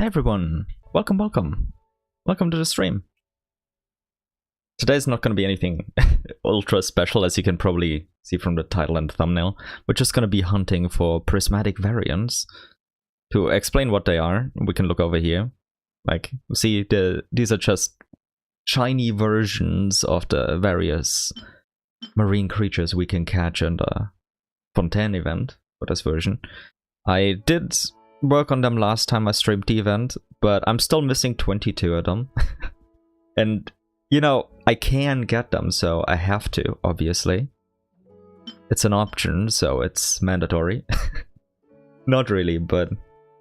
Hey everyone, welcome to the stream. Today's not going to be anything ultra special, as you can probably see from the title and thumbnail. We're just going to be hunting for prismatic variants. To explain what they are, we can look over here. Like, see, these are just shiny versions of the various marine creatures we can catch in the Fontaine event for this version. I did work on them last time I streamed the event, but I'm still missing 22 of them. And, you know, I can get them, so I have to, obviously. It's an option, so it's mandatory. Not really, but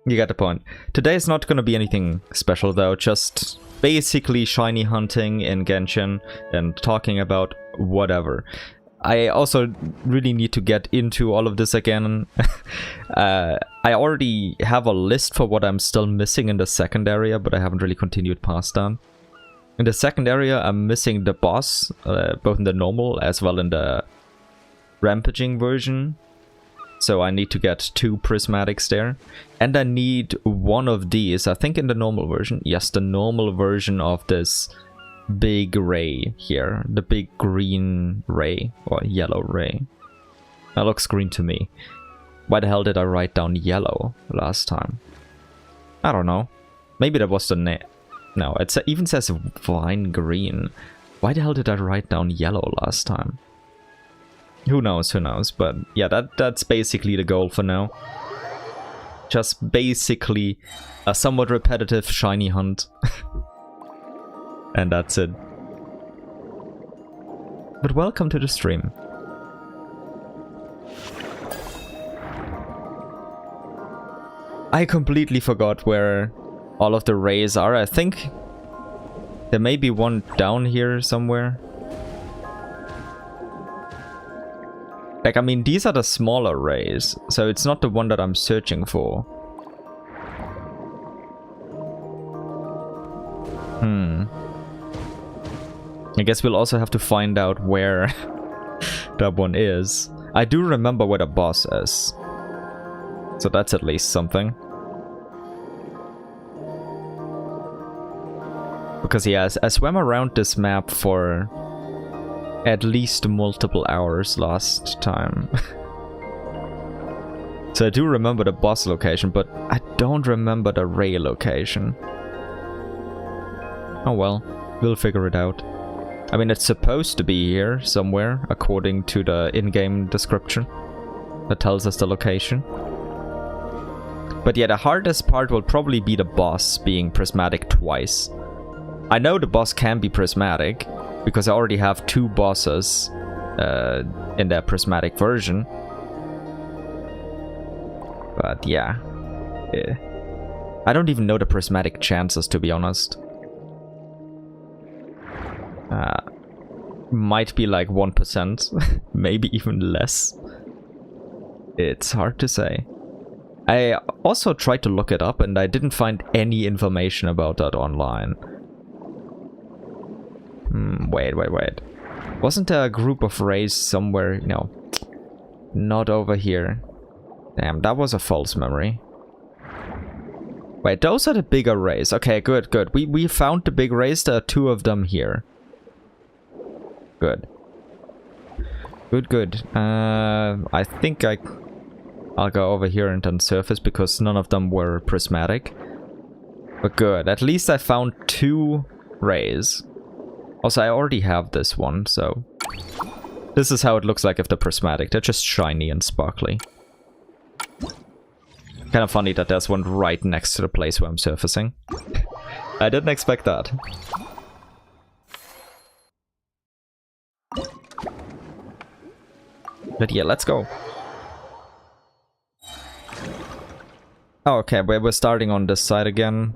you get the point. Today is not going to be anything special, though, just basically shiny hunting in Genshin and talking about whatever. I also really need to get into all of this again. I already have a list for what I'm still missing in the second area, but I haven't really continued past that. In the second area, I'm missing the boss, both in the normal as well in the rampaging version. So I need to get 2 prismatics there. And I need one of these, I think in the normal version. Yes, the normal version of this big ray here, the big green ray or yellow ray. That looks green to me. Why the hell did I write down yellow last time? I don't know. Maybe that was the name. No, it even says vine green. Why the hell did I write down yellow last time? Who knows, but yeah, that's basically the goal for now. Just basically a somewhat repetitive shiny hunt. And that's it. But welcome to the stream. I completely forgot where all of the rays are. I think there may be one down here somewhere. Like, I mean, these are the smaller rays, so it's not the one that I'm searching for. I guess we'll also have to find out where that one is. I do remember where the boss is, so that's at least something. Because yeah, I swam around this map for at least multiple hours last time. So I do remember the boss location, but I don't remember the ray location. Oh well, we'll figure it out. I mean, it's supposed to be here somewhere, according to the in-game description that tells us the location. But yeah, the hardest part will probably be the boss being prismatic twice. I know the boss can be prismatic, because I already have 2 bosses in their prismatic version. But yeah. I don't even know the prismatic chances, to be honest. Might be like 1%, maybe even less. It's hard to say. I also tried to look it up and I didn't find any information about that online. Wait. Wasn't there a group of rays somewhere? No. Not over here. Damn, that was a false memory. Wait, those are the bigger rays. Okay, good. We found the big rays. There are 2 of them here. Good. I think I'll go over here and then surface because none of them were prismatic. But good. At least I found 2 rays. Also, I already have this one, so this is how it looks like if they're prismatic. They're just shiny and sparkly. Kind of funny that there's one right next to the place where I'm surfacing. I didn't expect that. But yeah, let's go. Oh, okay, we're starting on this side again.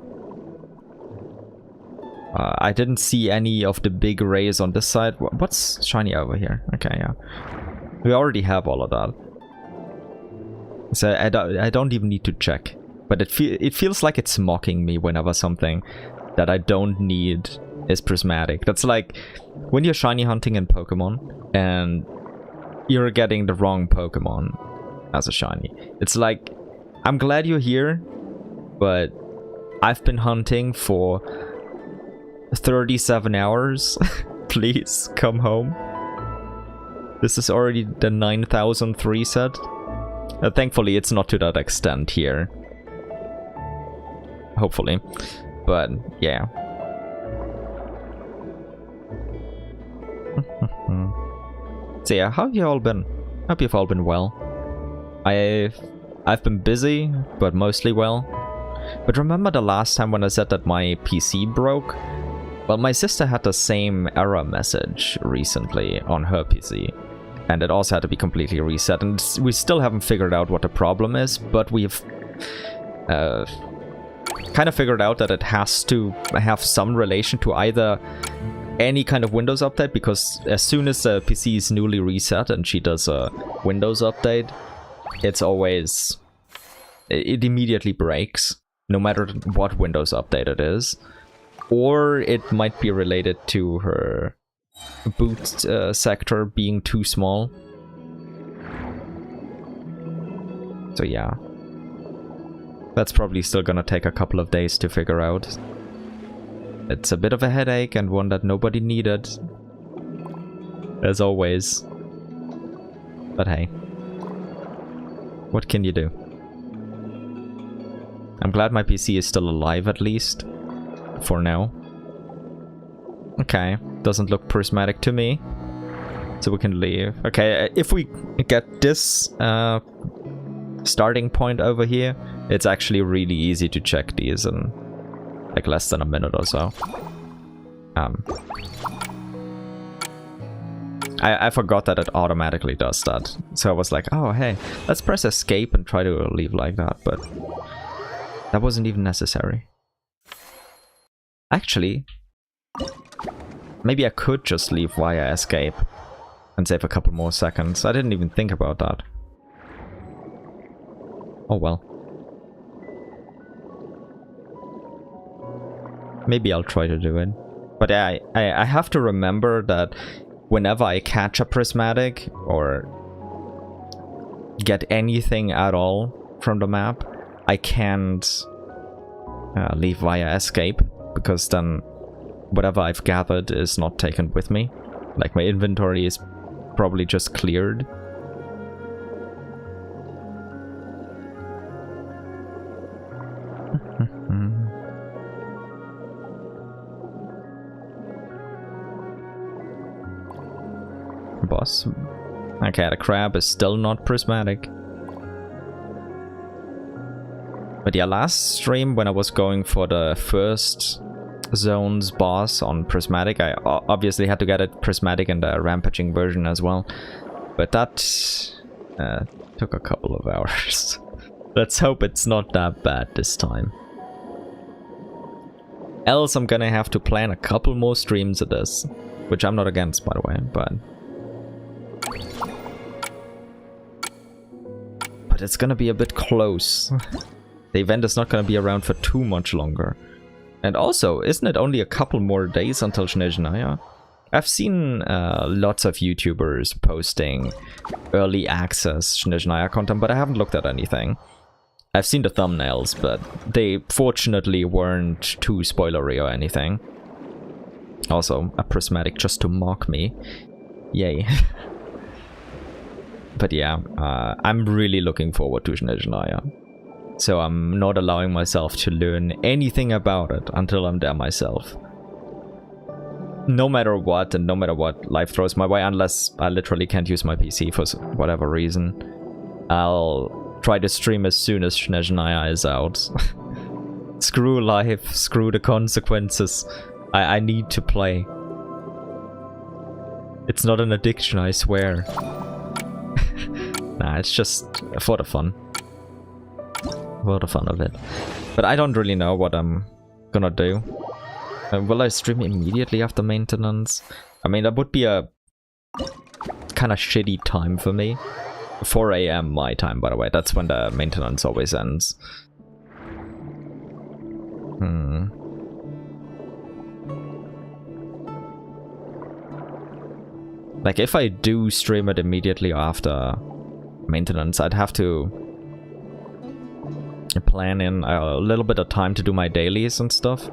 I didn't see any of the big rays on this side. What's shiny over here? Okay, yeah. We already have all of that. So I don't even need to check. But it feels like it's mocking me whenever something that I don't need is prismatic. That's like when you're shiny hunting in Pokemon and you're getting the wrong Pokemon as a shiny. It's like, I'm glad you're here, but I've been hunting for 37 hours. Please come home. This is already the 9,000th reset. Thankfully, it's not to that extent here. Hopefully. But, yeah. So yeah, how have you all been? Hope you've all been well. I've been busy, but mostly well. But remember the last time when I said that my PC broke? Well, my sister had the same error message recently on her PC. And it also had to be completely reset. And we still haven't figured out what the problem is, but we've kind of figured out that it has to have some relation to either any kind of Windows update, because as soon as the PC is newly reset and she does a Windows update, it's always... it immediately breaks, no matter what Windows update it is. Or it might be related to her boot sector being too small. So yeah. That's probably still gonna take a couple of days to figure out. It's a bit of a headache and one that nobody needed. As always. But hey. What can you do? I'm glad my PC is still alive at least. For now. Okay. Doesn't look prismatic to me. So we can leave. Okay, if we get this starting point over here, it's actually really easy to check these in like less than a minute or so. I forgot that it automatically does that. So I was like, oh hey, let's press escape and try to leave like that, but that wasn't even necessary. Actually, maybe I could just leave via escape and save a couple more seconds. I didn't even think about that. Oh well. Maybe I'll try to do it. But I have to remember that whenever I catch a prismatic or get anything at all from the map, I can't leave via escape, because then whatever I've gathered is not taken with me. Like my inventory is probably just cleared. Boss. Okay, the crab is still not prismatic. But yeah, last stream when I was going for the first zone's boss on prismatic, I obviously had to get it prismatic in the rampaging version as well. But that took a couple of hours. Let's hope it's not that bad this time. Else I'm gonna have to plan a couple more streams of this. Which I'm not against, by the way, but it's gonna be a bit close. The event is not gonna be around for too much longer. And also, isn't it only a couple more days until Snezhnaya? I've seen lots of YouTubers posting early access Snezhnaya content, but I haven't looked at anything. I've seen the thumbnails, but they fortunately weren't too spoilery or anything. Also, a prismatic just to mock me. Yay. But yeah, I'm really looking forward to Snezhnaya. So I'm not allowing myself to learn anything about it until I'm there myself. No matter what, and no matter what life throws my way, unless I literally can't use my PC for whatever reason, I'll try to stream as soon as Snezhnaya is out. Screw life, screw the consequences. I need to play. It's not an addiction, I swear. Nah, it's just for the fun. For the fun of it. But I don't really know what I'm gonna do. Will I stream immediately after maintenance? I mean, that would be a kind of shitty time for me. 4 AM my time, by the way. That's when the maintenance always ends. Like, if I do stream it immediately after maintenance, I'd have to plan in a little bit of time to do my dailies and stuff.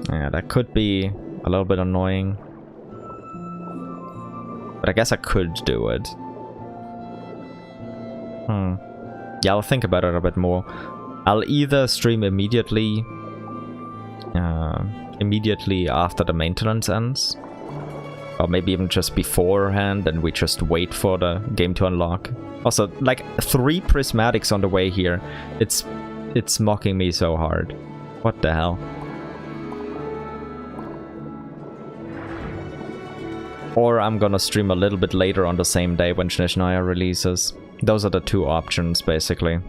Yeah, that could be a little bit annoying. But I guess I could do it. Yeah, I'll think about it a bit more. I'll either stream immediately after the maintenance ends, or maybe even just beforehand, and we just wait for the game to unlock. Also, like 3 prismatics on the way here. It's mocking me so hard. What the hell? Or I'm gonna stream a little bit later on the same day when Snezhnaya releases. Those are the 2 options, basically.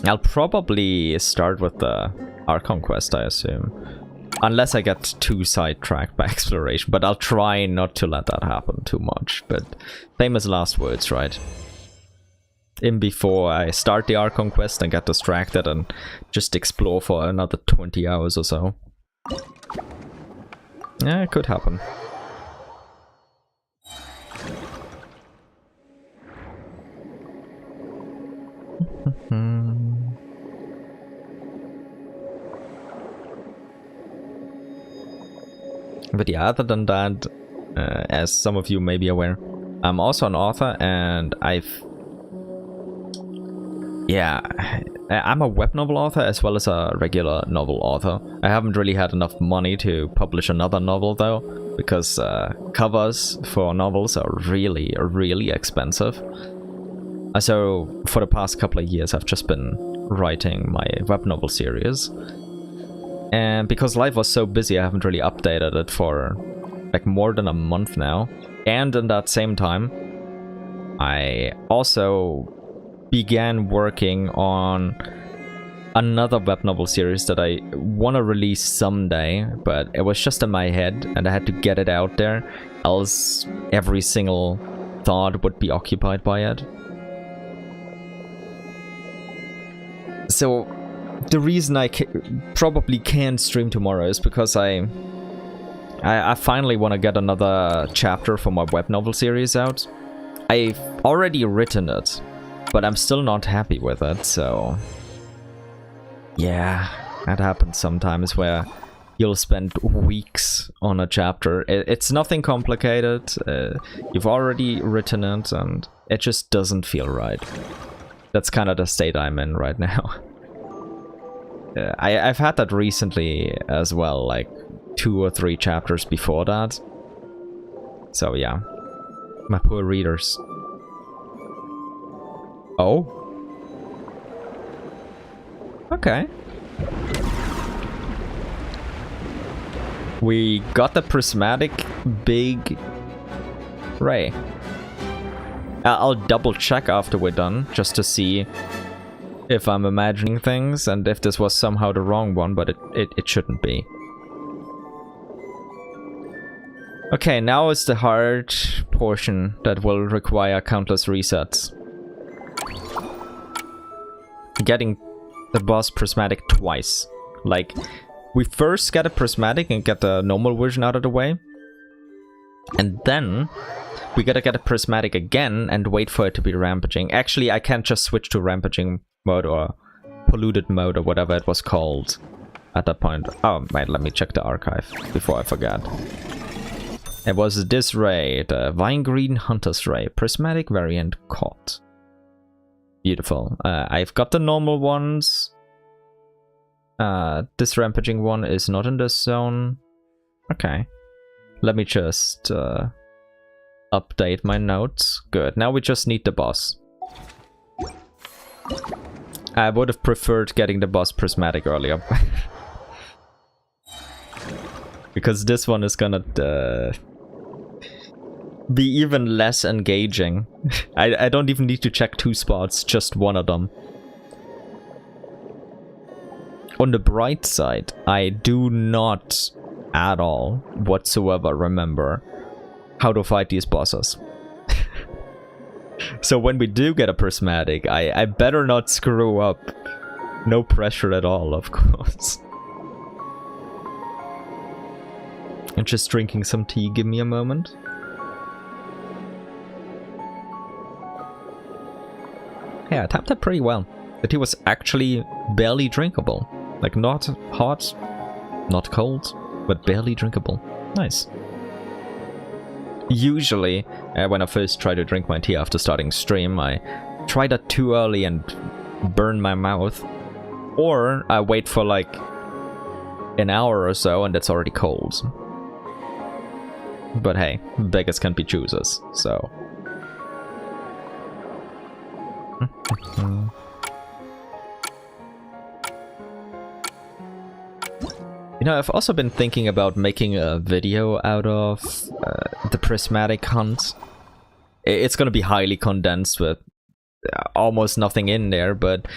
I'll probably start with the Archon quest, I assume. Unless I get too sidetracked by exploration, but I'll try not to let that happen too much. But famous last words, right? In before I start the Archon quest and get distracted and just explore for another 20 hours or so. Yeah, it could happen. But yeah, other than that, as some of you may be aware, I'm also an author, and I'm a web novel author as well as a regular novel author. I haven't really had enough money to publish another novel though, because covers for novels are really, really expensive. So for the past couple of years I've just been writing my web novel series. And because life was so busy, I haven't really updated it for like more than a month now. And in that same time, I also began working on another web novel series that I want to release someday, but it was just in my head and I had to get it out there, else every single thought would be occupied by it. So the reason I probably can't stream tomorrow is because I finally want to get another chapter for my web novel series out. I've already written it, but I'm still not happy with it, so yeah, that happens sometimes where you'll spend weeks on a chapter. It's nothing complicated, you've already written it, and it just doesn't feel right. That's kind of the state I'm in right now. I've had that recently as well, like 2 or 3 chapters before that. So yeah, my poor readers. Oh? Okay. We got the prismatic big ray. I'll double check after we're done, just to see if I'm imagining things and if this was somehow the wrong one, but it shouldn't be. Okay, now is the hard portion that will require countless resets. Getting the boss prismatic twice. Like, we first get a prismatic and get the normal version out of the way, and then we gotta get a prismatic again and wait for it to be rampaging. Actually, I can't just switch to rampaging mode or polluted mode or whatever it was called at that point. Oh, wait, let me check the archive before I forget. It was this ray, the Vine Green Hunter's Ray, Prismatic Variant caught. Beautiful. I've got the normal ones. This rampaging one is not in this zone. Okay. Let me just update my notes. Good. Now we just need the boss. I would have preferred getting the boss prismatic earlier. Because this one is gonna be even less engaging. I don't even need to check 2 spots, just one of them. On the bright side, I do not at all whatsoever remember how to fight these bosses. So when we do get a prismatic, I better not screw up. No pressure at all, of course. I'm just drinking some tea, give me a moment. Yeah, I tapped that pretty well. The tea was actually barely drinkable. Like, not hot, not cold, but barely drinkable. Nice. Usually, when I first try to drink my tea after starting stream, I try that too early and burn my mouth. Or I wait for like an hour or so and it's already cold. But hey, beggars can't be choosers, so... You know, I've also been thinking about making a video out of the prismatic hunt. It's gonna be highly condensed with almost nothing in there, but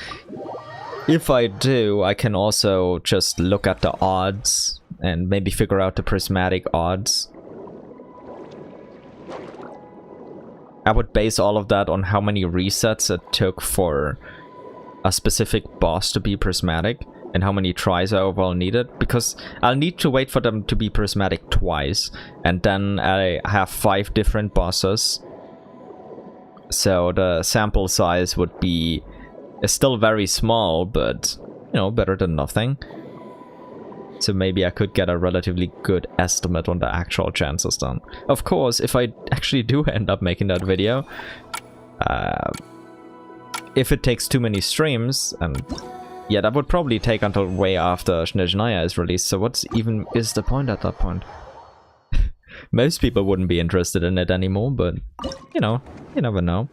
if I do, I can also just look at the odds and maybe figure out the prismatic odds. I would base all of that on how many resets it took for a specific boss to be prismatic and how many tries I overall needed, because I'll need to wait for them to be prismatic twice, and then I have 5 different bosses, so the sample size would be still very small, but, you know, better than nothing. So maybe I could get a relatively good estimate on the actual chances then. Of course, if I actually do end up making that video, if it takes too many streams, and yeah, that would probably take until way after Snezhnaya is released, so what even is the point at that point? Most people wouldn't be interested in it anymore, but, you know, you never know.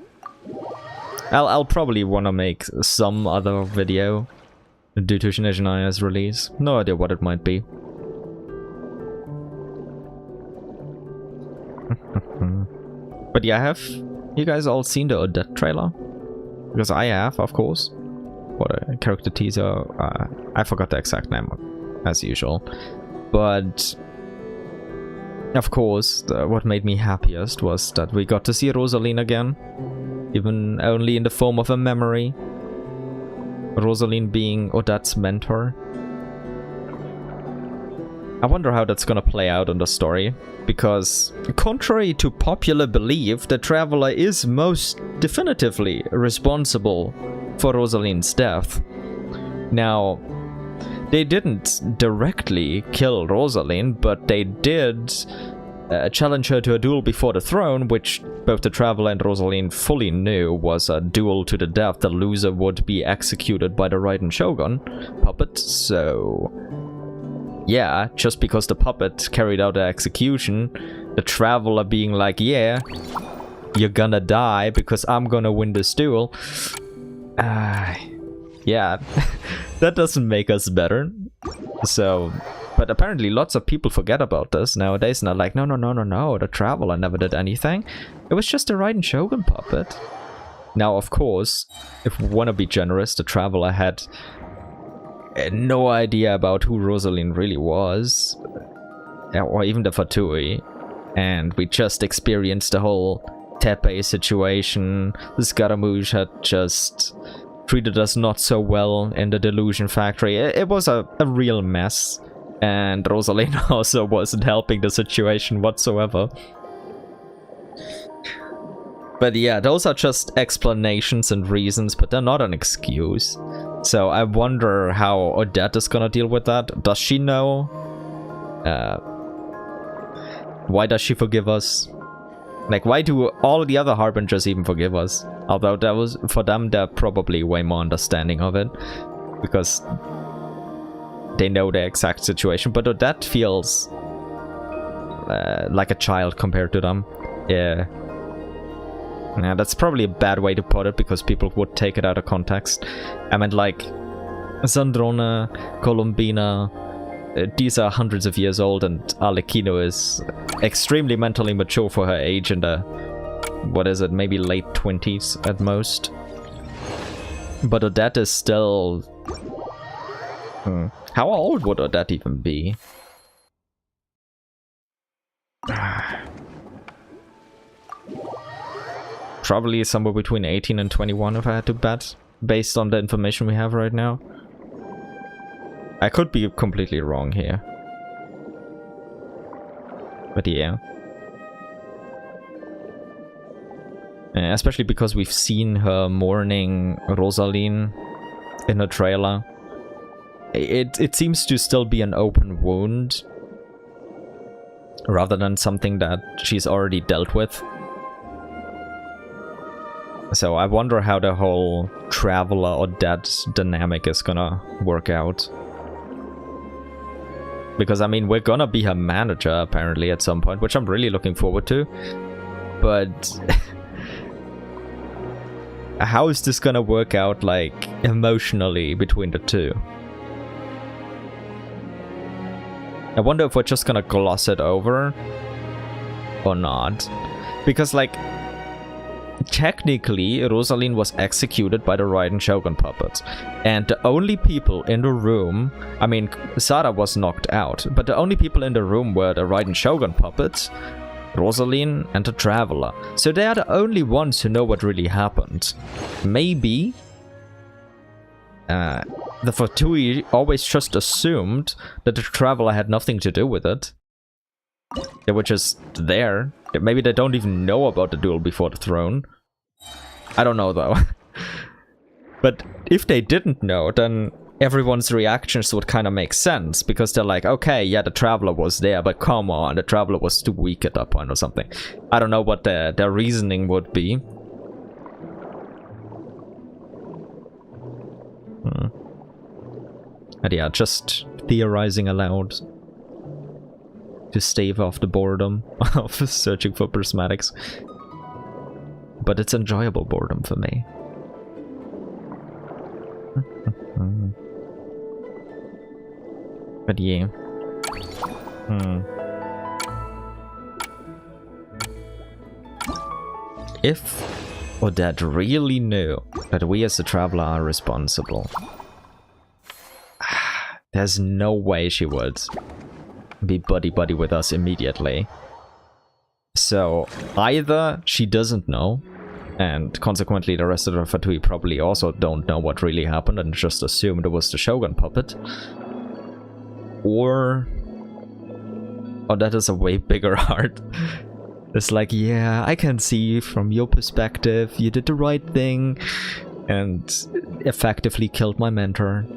I'll probably want to make some other video due to Snezhnaya's release. No idea what it might be. But yeah, have you guys all seen the Odette trailer? Because I have, of course. What a character teaser. I forgot the exact name, as usual. But of course, what made me happiest was that we got to see Rosaline again. Even only in the form of a memory. Rosaline being Odette's mentor. I wonder how that's gonna play out in the story, because contrary to popular belief, the Traveler is most definitively responsible for Rosaline's death. Now, they didn't directly kill Rosaline, but they did challenge her to a duel before the throne, which both the Traveler and Rosaline fully knew was a duel to the death. The loser would be executed by the Raiden Shogun puppet, so... yeah, just because the puppet carried out the execution, the Traveler being like, yeah, you're gonna die because I'm gonna win this duel. Yeah, that doesn't make us better. So, but apparently lots of people forget about this nowadays and are like, no, the Traveler never did anything. It was just a Raiden Shogun puppet. Now, of course, if we want to be generous, the Traveler had no idea about who Rosaline really was, or even the Fatui, and we just experienced the whole Tepe situation. The Scaramouche had just treated us not so well in the Delusion Factory. It was a real mess, and Rosaline also wasn't helping the situation whatsoever. But yeah, those are just explanations and reasons, but they're not an excuse. So I wonder how Odette is gonna deal with that. Does she know? Why does she forgive us? Like, why do all the other Harbingers even forgive us? Although that was, for them, they're probably way more understanding of it, because they know the exact situation. But Odette feels like a child compared to them. Yeah. Yeah, that's probably a bad way to put it, because people would take it out of context. I meant, like, Zandrona, Columbina, these are hundreds of years old, and Arlecchino is extremely mentally mature for her age in the, what is it, maybe late 20s at most. But Odette is still... How old would Odette even be? Probably somewhere between 18 and 21 if I had to bet, based on the information we have right now. I could be completely wrong here. But yeah. Especially because we've seen her mourning Rosaline in a trailer. It seems to still be an open wound, rather than something that she's already dealt with. So I wonder how the whole traveler or dead dynamic is gonna work out. Because, I mean, we're gonna be her manager, apparently, at some point, which I'm really looking forward to. But how is this gonna work out, like, emotionally between the two? I wonder if we're just gonna gloss it over or not. Because, like, technically, Rosaline was executed by the Raiden Shogun puppet. And the only people in the room... I mean, Sada was knocked out, but the only people in the room were the Raiden Shogun puppet, Rosaline, and the Traveler. So they are the only ones who know what really happened. Maybe the Fatui always just assumed that the Traveler had nothing to do with it. They were just there. Maybe they don't even know about the duel before the throne. I don't know, though. But if they didn't know, then everyone's reactions would kind of make sense. Because they're like, okay, yeah, the Traveler was there, but come on, the Traveler was too weak at that point or something. I don't know what their reasoning would be. And yeah, just theorizing aloud to stave off the boredom of searching for prismatics. But it's enjoyable boredom for me. But yeah. If Odette really knew that we as the Traveler are responsible, there's no way she would be buddy-buddy with us immediately. So, either she doesn't know, and consequently the rest of the Fatui probably also don't know what really happened and just assumed it was the Shogun puppet. Or that is a way bigger heart. It's like, yeah, I can see from your perspective, you did the right thing and effectively killed my mentor.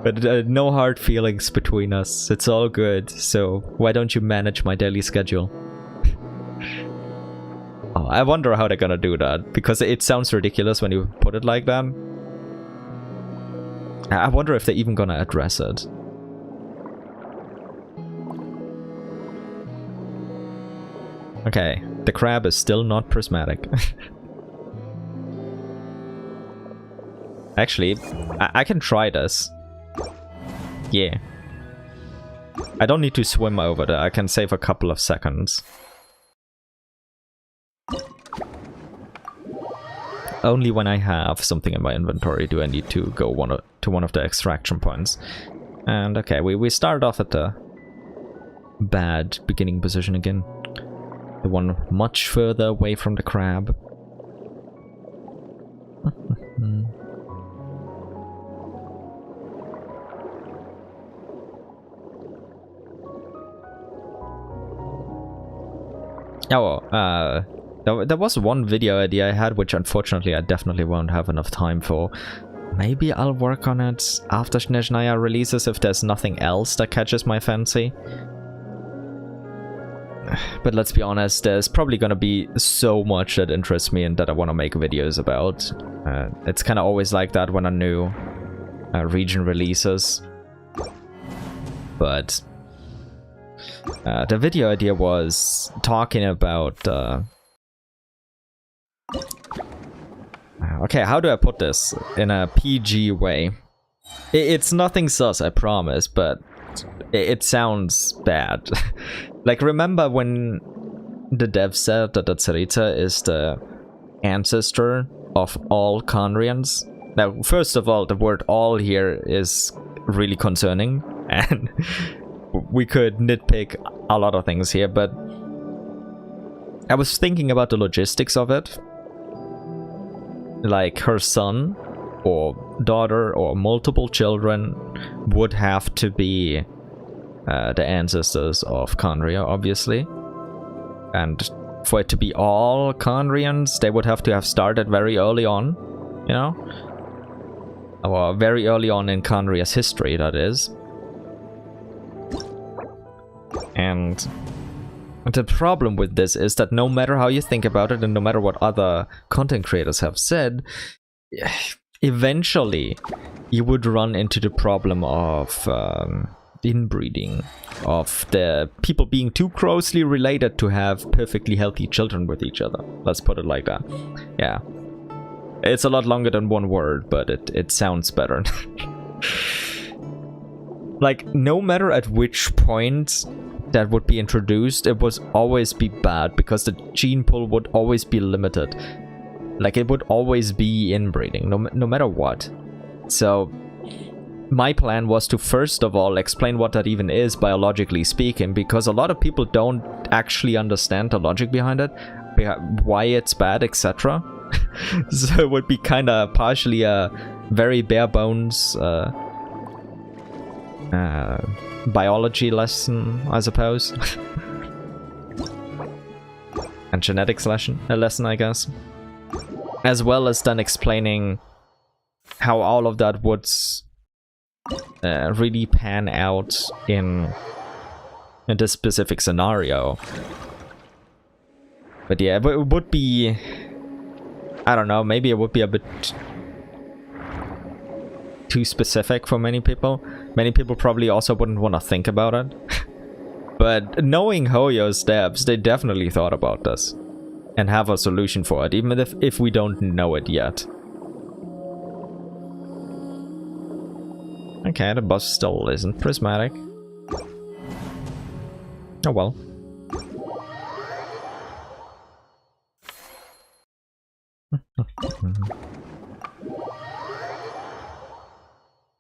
But no hard feelings between us, it's all good, so why don't you manage my daily schedule? Oh, I wonder how they're gonna do that, because it sounds ridiculous when you put it like that. I wonder if they're even gonna address it. Okay, the crab is still not prismatic. Actually, I can try this. Yeah. I don't need to swim over there, I can save a couple of seconds. Only when I have something in my inventory do I need to go to one of the extraction points. And okay, we start off at the bad beginning position again. The one much further away from the crab. Oh, there was one video idea I had, which unfortunately I definitely won't have enough time for. Maybe I'll work on it after Snezhnaya releases if there's nothing else that catches my fancy. But let's be honest, there's probably gonna be so much that interests me and that I want to make videos about. It's kind of always like that when a new region releases. But the video idea was talking about... okay, how do I put this in a PG way? It's nothing sus, I promise, but it sounds bad. Like, remember when the dev said that the Tsaritsa is the ancestor of all Conrians? Now, first of all, the word all here is really concerning, and we could nitpick a lot of things here, but I was thinking about the logistics of it. Like, her son or daughter or multiple children would have to be the ancestors of Kandria, obviously. And for it to be all Kandrians, they would have to have started very early on, you know? Or very early on in Kandria's history, that is. And the problem with this is that no matter how you think about it, and no matter what other content creators have said, eventually you would run into the problem of inbreeding, of the people being too closely related to have perfectly healthy children with each other. Let's put it like that. Yeah. It's a lot longer than one word, but it sounds better. Like, no matter at which point that would be introduced, it would always be bad, because the gene pool would always be limited. Like, it would always be inbreeding, no matter what. So, my plan was to first of all explain what that even is, biologically speaking, because a lot of people don't actually understand the logic behind it, why it's bad, etc. So it would be kind of partially a very bare bones biology lesson, I suppose. And genetics lesson, I guess. As well as then explaining how all of that would really pan out in this specific scenario. But yeah, it would be... I don't know, maybe it would be a bit too specific for many people. Many people probably also wouldn't want to think about it. But knowing Hoyo's devs, they definitely thought about this and have a solution for it, even if we don't know it yet. Okay, the bus still isn't prismatic. Oh well.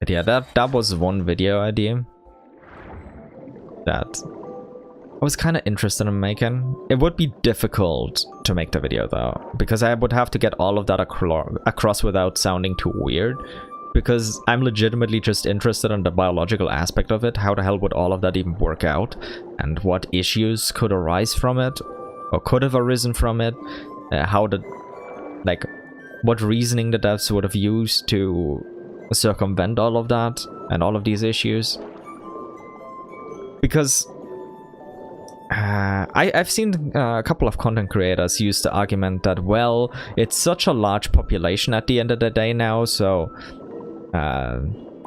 But yeah, that was one video idea that I was kind of interested in making. It would be difficult to make the video though, because I would have to get all of that across without sounding too weird, because I'm legitimately just interested in the biological aspect of it. How the hell would all of that even work out, and what issues could arise from it, or could have arisen from it, what reasoning the devs would have used to circumvent all of that and all of these issues. Because I've seen a couple of content creators use the argument that, well, it's such a large population at the end of the day now, so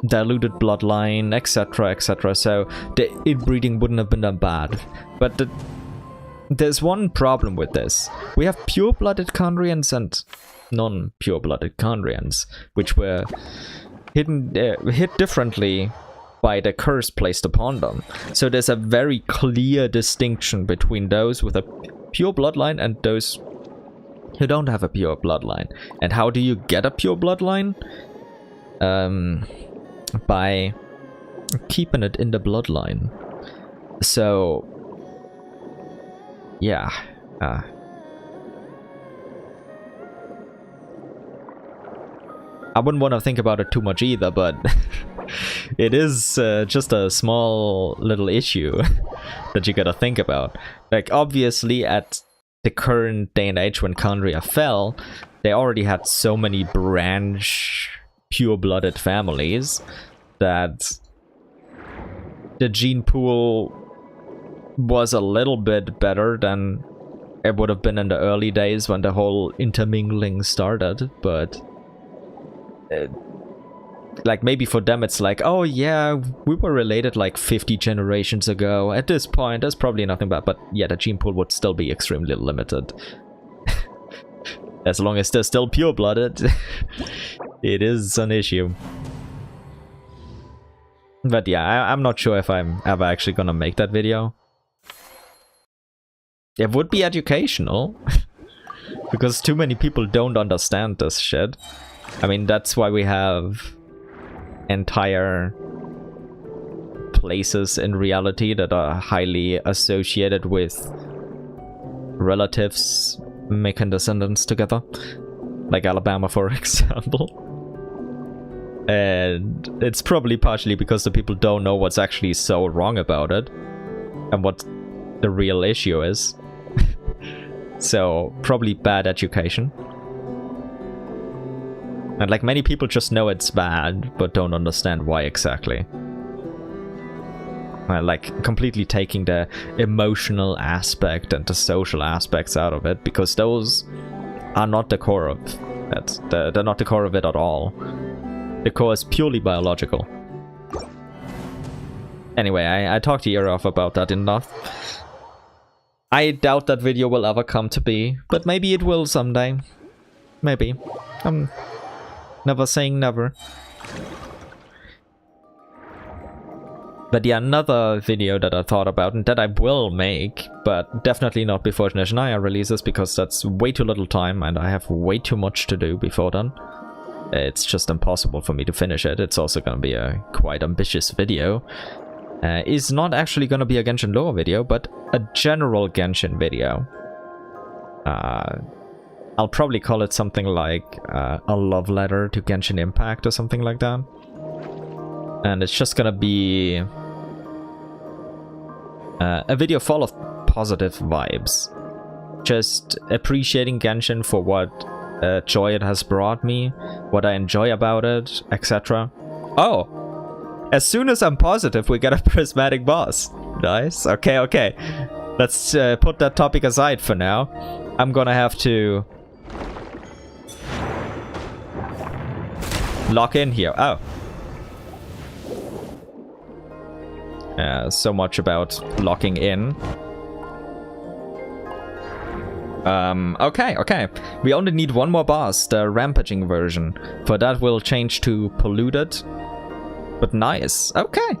diluted bloodline, etc, etc, so the inbreeding wouldn't have been that bad. But there's one problem with this. We have pure-blooded Kandrians and non-pure-blooded Kandrians, which were hit differently by the curse placed upon them. So there's a very clear distinction between those with a pure bloodline and those who don't have a pure bloodline. And how do you get a pure bloodline? By keeping it in the bloodline. So yeah, I wouldn't want to think about it too much either, but it is just a small little issue that you gotta think about. Like, obviously, at the current day and age when Kandria fell, they already had so many branch pure-blooded families that the gene pool was a little bit better than it would have been in the early days when the whole intermingling started, but like, maybe for them it's like, oh yeah, we were related like 50 generations ago. At this point, there's probably nothing bad, but yeah, the gene pool would still be extremely limited. As long as they're still pure-blooded, it is an issue. But yeah, I'm not sure if I'm ever actually gonna make that video. It would be educational, because too many people don't understand this shit. I mean, that's why we have entire places in reality that are highly associated with relatives making descendants together. Like Alabama, for example. And it's probably partially because the people don't know what's actually so wrong about it and what the real issue is. So probably bad education. And like many people just know it's bad but don't understand why exactly. Like completely taking the emotional aspect and the social aspects out of it, because those are not the core of it. They're not the core of it at all. The core is purely biological. Anyway, I talked your ear off about that enough. I doubt that video will ever come to be, but maybe it will someday. Maybe. I'm never saying never. But yeah, another video that I thought about and that I will make, but definitely not before Naya releases, because that's way too little time and I have way too much to do before then. It's just impossible for me to finish it. It's also going to be a quite ambitious video. Is not actually going to be a Genshin lore video, but a general Genshin video. I'll probably call it something like a love letter to Genshin Impact or something like that. And it's just going to be a video full of positive vibes. Just appreciating Genshin for what joy it has brought me, what I enjoy about it, etc. Oh, as soon as I'm positive, we get a prismatic boss. Nice. Okay, okay. Let's put that topic aside for now. I'm gonna have to lock in here. Oh. So much about locking in. Okay, okay. We only need one more boss, the rampaging version. For that we'll change to polluted. But nice. Okay.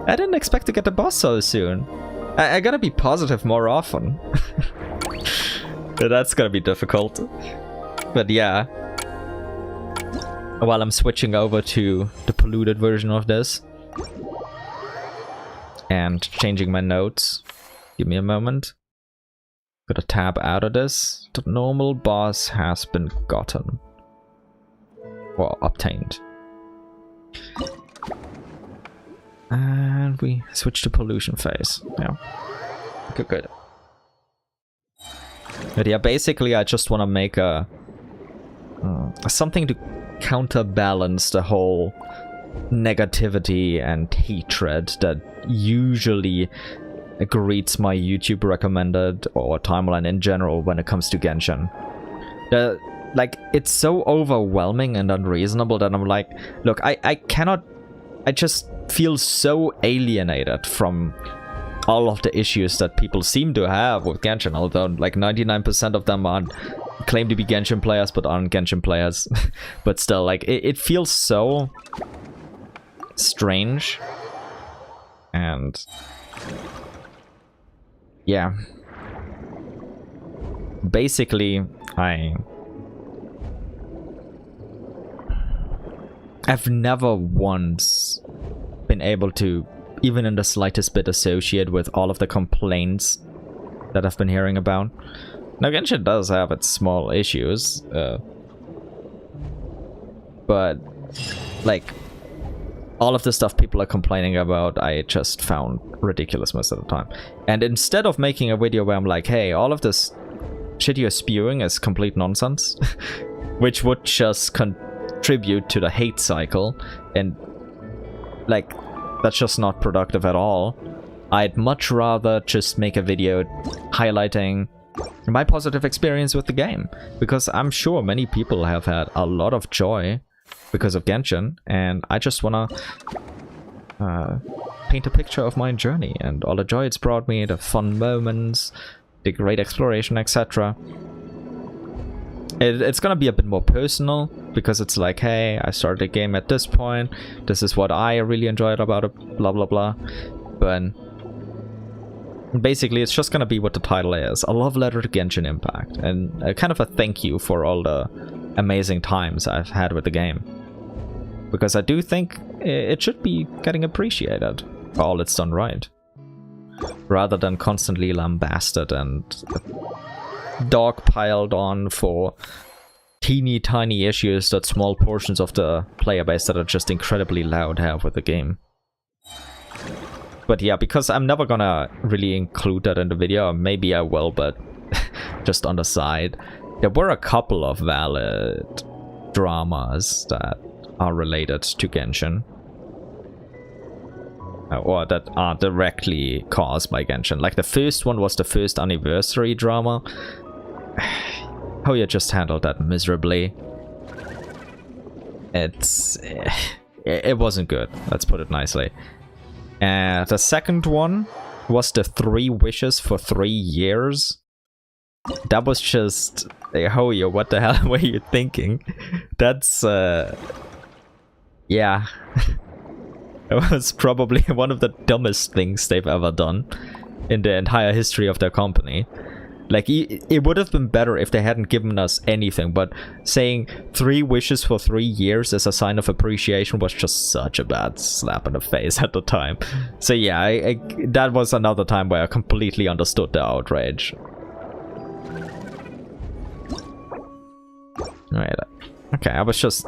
I didn't expect to get the boss so soon. I gotta be positive more often. That's gonna be difficult. But yeah. While I'm switching over to the polluted version of this. And changing my notes. Give me a moment. Gotta tab out of this. The normal boss has been gotten. Or obtained. And we switch to pollution phase. Yeah. Good, good. But yeah, basically I just want to make a... something to counterbalance the whole negativity and hatred that usually greets my YouTube recommended or timeline in general when it comes to Genshin. Like, it's so overwhelming and unreasonable that I'm like, look, I cannot... I just feel so alienated from all of the issues that people seem to have with Genshin, although like 99% of them aren't claim to be Genshin players but aren't Genshin players. But still, like, it feels so strange. And yeah, basically I've never once been able to, even in the slightest bit, associate with all of the complaints that I've been hearing about. Now, Genshin does have its small issues, but like all of the stuff people are complaining about, I just found ridiculous most of the time. And instead of making a video where I'm like, hey, all of this shit you're spewing is complete nonsense, which would just contribute to the hate cycle, and like that's just not productive at all. I'd much rather just make a video highlighting my positive experience with the game, because I'm sure many people have had a lot of joy because of Genshin, and I just wanna paint a picture of my journey and all the joy it's brought me, the fun moments, the great exploration, etc. It's gonna be a bit more personal, because it's like, hey, I started the game at this point, this is what I really enjoyed about it, blah blah blah. But basically it's just gonna be what the title is, a love letter to Genshin Impact, and a kind of a thank you for all the amazing times I've had with the game. Because I do think it should be getting appreciated for all it's done right, rather than constantly lambasted and dog piled on for teeny tiny issues that small portions of the player base that are just incredibly loud have with the game. But yeah, because I'm never gonna really include that in the video, or maybe I will, but just on the side, there were a couple of valid dramas that are related to Genshin. Or that are directly caused by Genshin. Like the first one was the first anniversary drama. How you just handled that miserably. It wasn't good, let's put it nicely. The second one was the 3 wishes for 3 years. That was just... Hoya, what the hell were you thinking? That's... yeah. It was probably one of the dumbest things they've ever done in the entire history of their company. Like, it would have been better if they hadn't given us anything, but saying 3 wishes for 3 years as a sign of appreciation was just such a bad slap in the face at the time. So yeah, that was another time where I completely understood the outrage. Right. Okay, I was just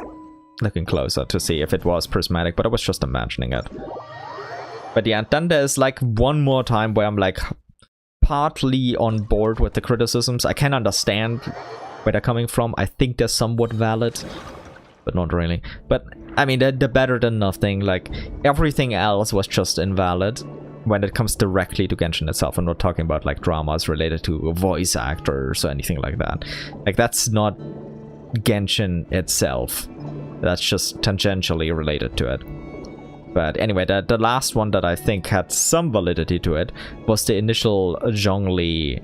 looking closer to see if it was prismatic, but I was just imagining it. But yeah, and then there's like one more time where I'm like partly on board with the criticisms. I can understand where they're coming from. I think they're somewhat valid, but not really. But I mean, they're better than nothing. Like, everything else was just invalid when it comes directly to Genshin itself. I'm not talking about like dramas related to voice actors or anything like that. Like, that's not Genshin itself. That's just tangentially related to it. But anyway, the last one that I think had some validity to it was the initial Zhongli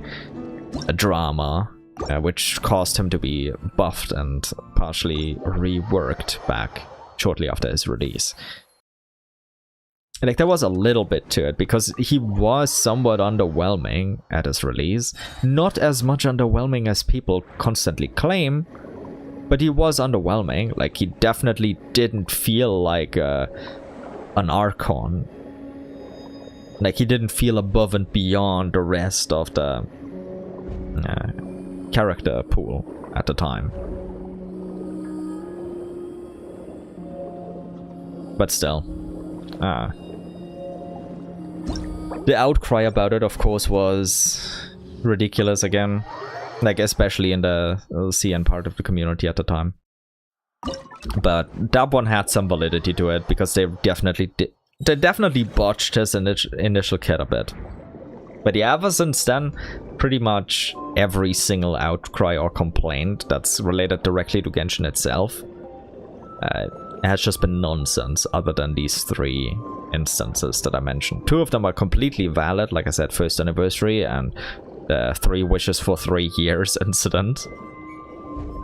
drama, which caused him to be buffed and partially reworked back shortly after his release. Like, there was a little bit to it, because he was somewhat underwhelming at his release. Not as much underwhelming as people constantly claim, but he was underwhelming. Like, he definitely didn't feel like an Archon. Like, he didn't feel above and beyond the rest of the character pool at the time. But still, the outcry about it, of course, was ridiculous again. Like, especially in the CN part of the community at the time. But that one had some validity to it, because they definitely botched his initial kit a bit. But yeah, ever since then, pretty much every single outcry or complaint that's related directly to Genshin itself has just been nonsense, other than these 3 instances that I mentioned. 2 of them are completely valid, like I said, first anniversary and the 3 wishes for 3 years incident.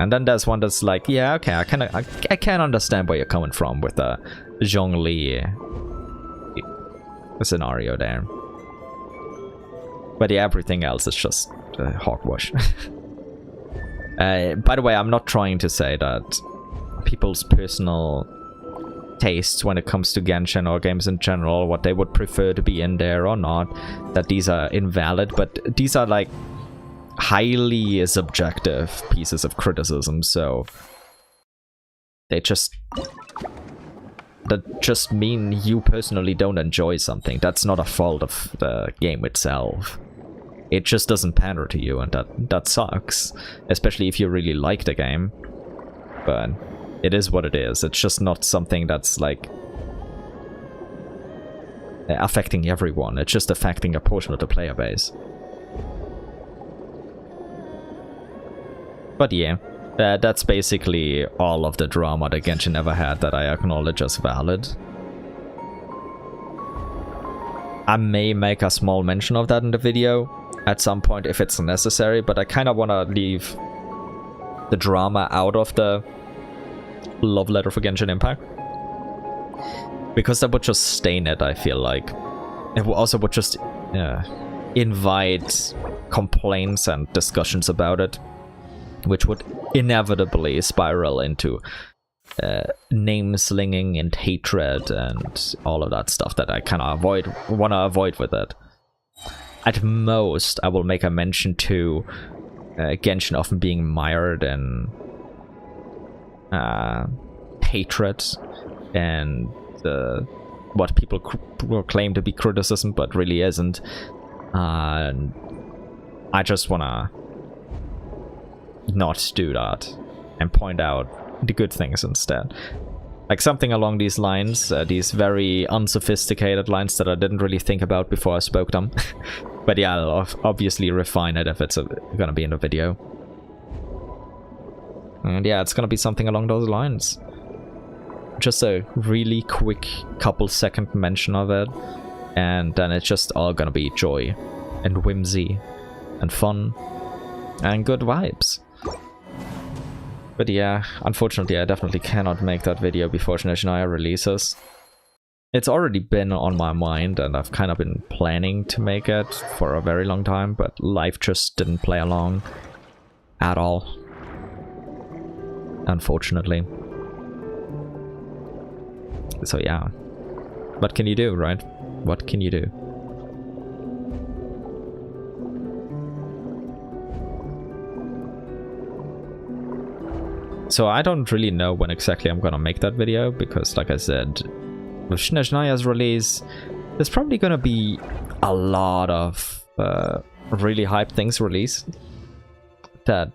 And then there's one that's like, yeah, okay, I can understand where you're coming from with the Zhongli scenario there. But yeah, everything else is just hogwash. By the way, I'm not trying to say that people's personal tastes when it comes to Genshin or games in general, what they would prefer to be in there or not, that these are invalid, but these are like highly subjective pieces of criticism, so that just mean you personally don't enjoy something. That's not a fault of the game itself. It just doesn't pander to you, and that sucks, especially if you really like the game. But it is what it is. It's just not something that's like affecting everyone. It's just affecting a portion of the player base. But yeah, that's basically all of the drama that Genshin ever had that I acknowledge as valid. I may make a small mention of that in the video at some point if it's necessary, but I kind of want to leave the drama out of the love letter for Genshin Impact, because that would just stain it, I feel like. It also would just invite complaints and discussions about it, which would inevitably spiral into name slinging and hatred and all of that stuff that I kind of want to avoid with it. At most, I will make a mention to Genshin often being mired in hatred and what people will claim to be criticism but really isn't. And I just wanna not do that and point out the good things instead. Like something along these lines, these very unsophisticated lines that I didn't really think about before I spoke them. But yeah, I'll obviously refine it if it's gonna be in the video. And yeah, it's gonna be something along those lines. Just a really quick couple second mention of it, and then it's just all gonna be joy and whimsy and fun and good vibes. But yeah, unfortunately I definitely cannot make that video before Snezhnaya releases. It's already been on my mind and I've kind of been planning to make it for a very long time, but life just didn't play along at all, unfortunately. So yeah, what can you do, right? What can you do? So I don't really know when exactly I'm gonna make that video, because like I said, with Snezhnaya's release, there's probably gonna be a lot of really hyped things released that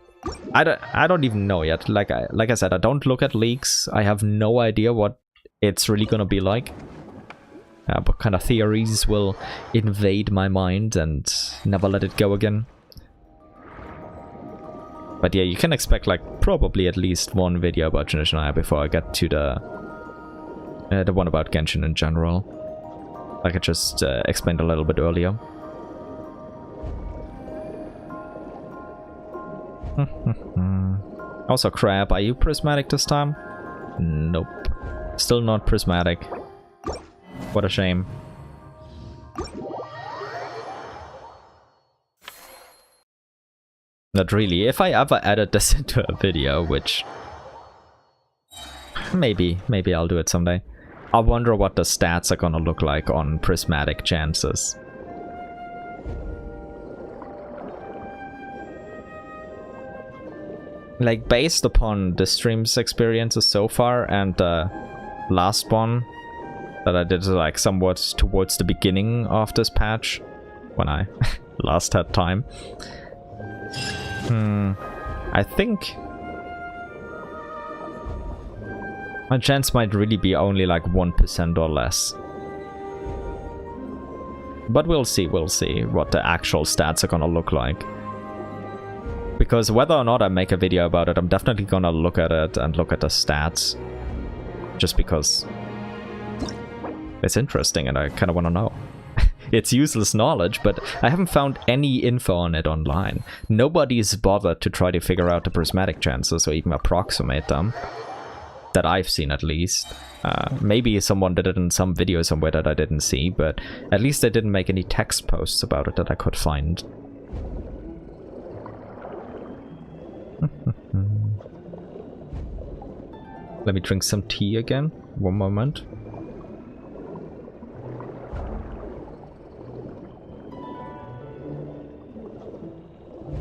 I don't even know yet. Like I said, I don't look at leaks. I have no idea what it's really gonna be like. What kind of theories will invade my mind and never let it go again. But yeah, you can expect like probably at least one video about Snezhnaya before I get to the one about Genshin in general. Like I just explained a little bit earlier. Also, Crab, are you prismatic this time? Nope. Still not prismatic. What a shame. Not really. If I ever edit this into a video, which maybe I'll do it someday. I wonder what the stats are gonna look like on prismatic chances. Like, based upon the stream's experiences so far and the last one that I did like somewhat towards the beginning of this patch, when I last had time. I think my chance might really be only like 1% or less. But we'll see what the actual stats are gonna look like. Because whether or not I make a video about it, I'm definitely gonna look at it and look at the stats. Just because it's interesting and I kinda wanna know. It's useless knowledge, but I haven't found any info on it online. Nobody's bothered to try to figure out the prismatic chances or even approximate them. That I've seen, at least. Maybe someone did it in some video somewhere that I didn't see, but at least they didn't make any text posts about it that I could find. Let me drink some tea again. One moment.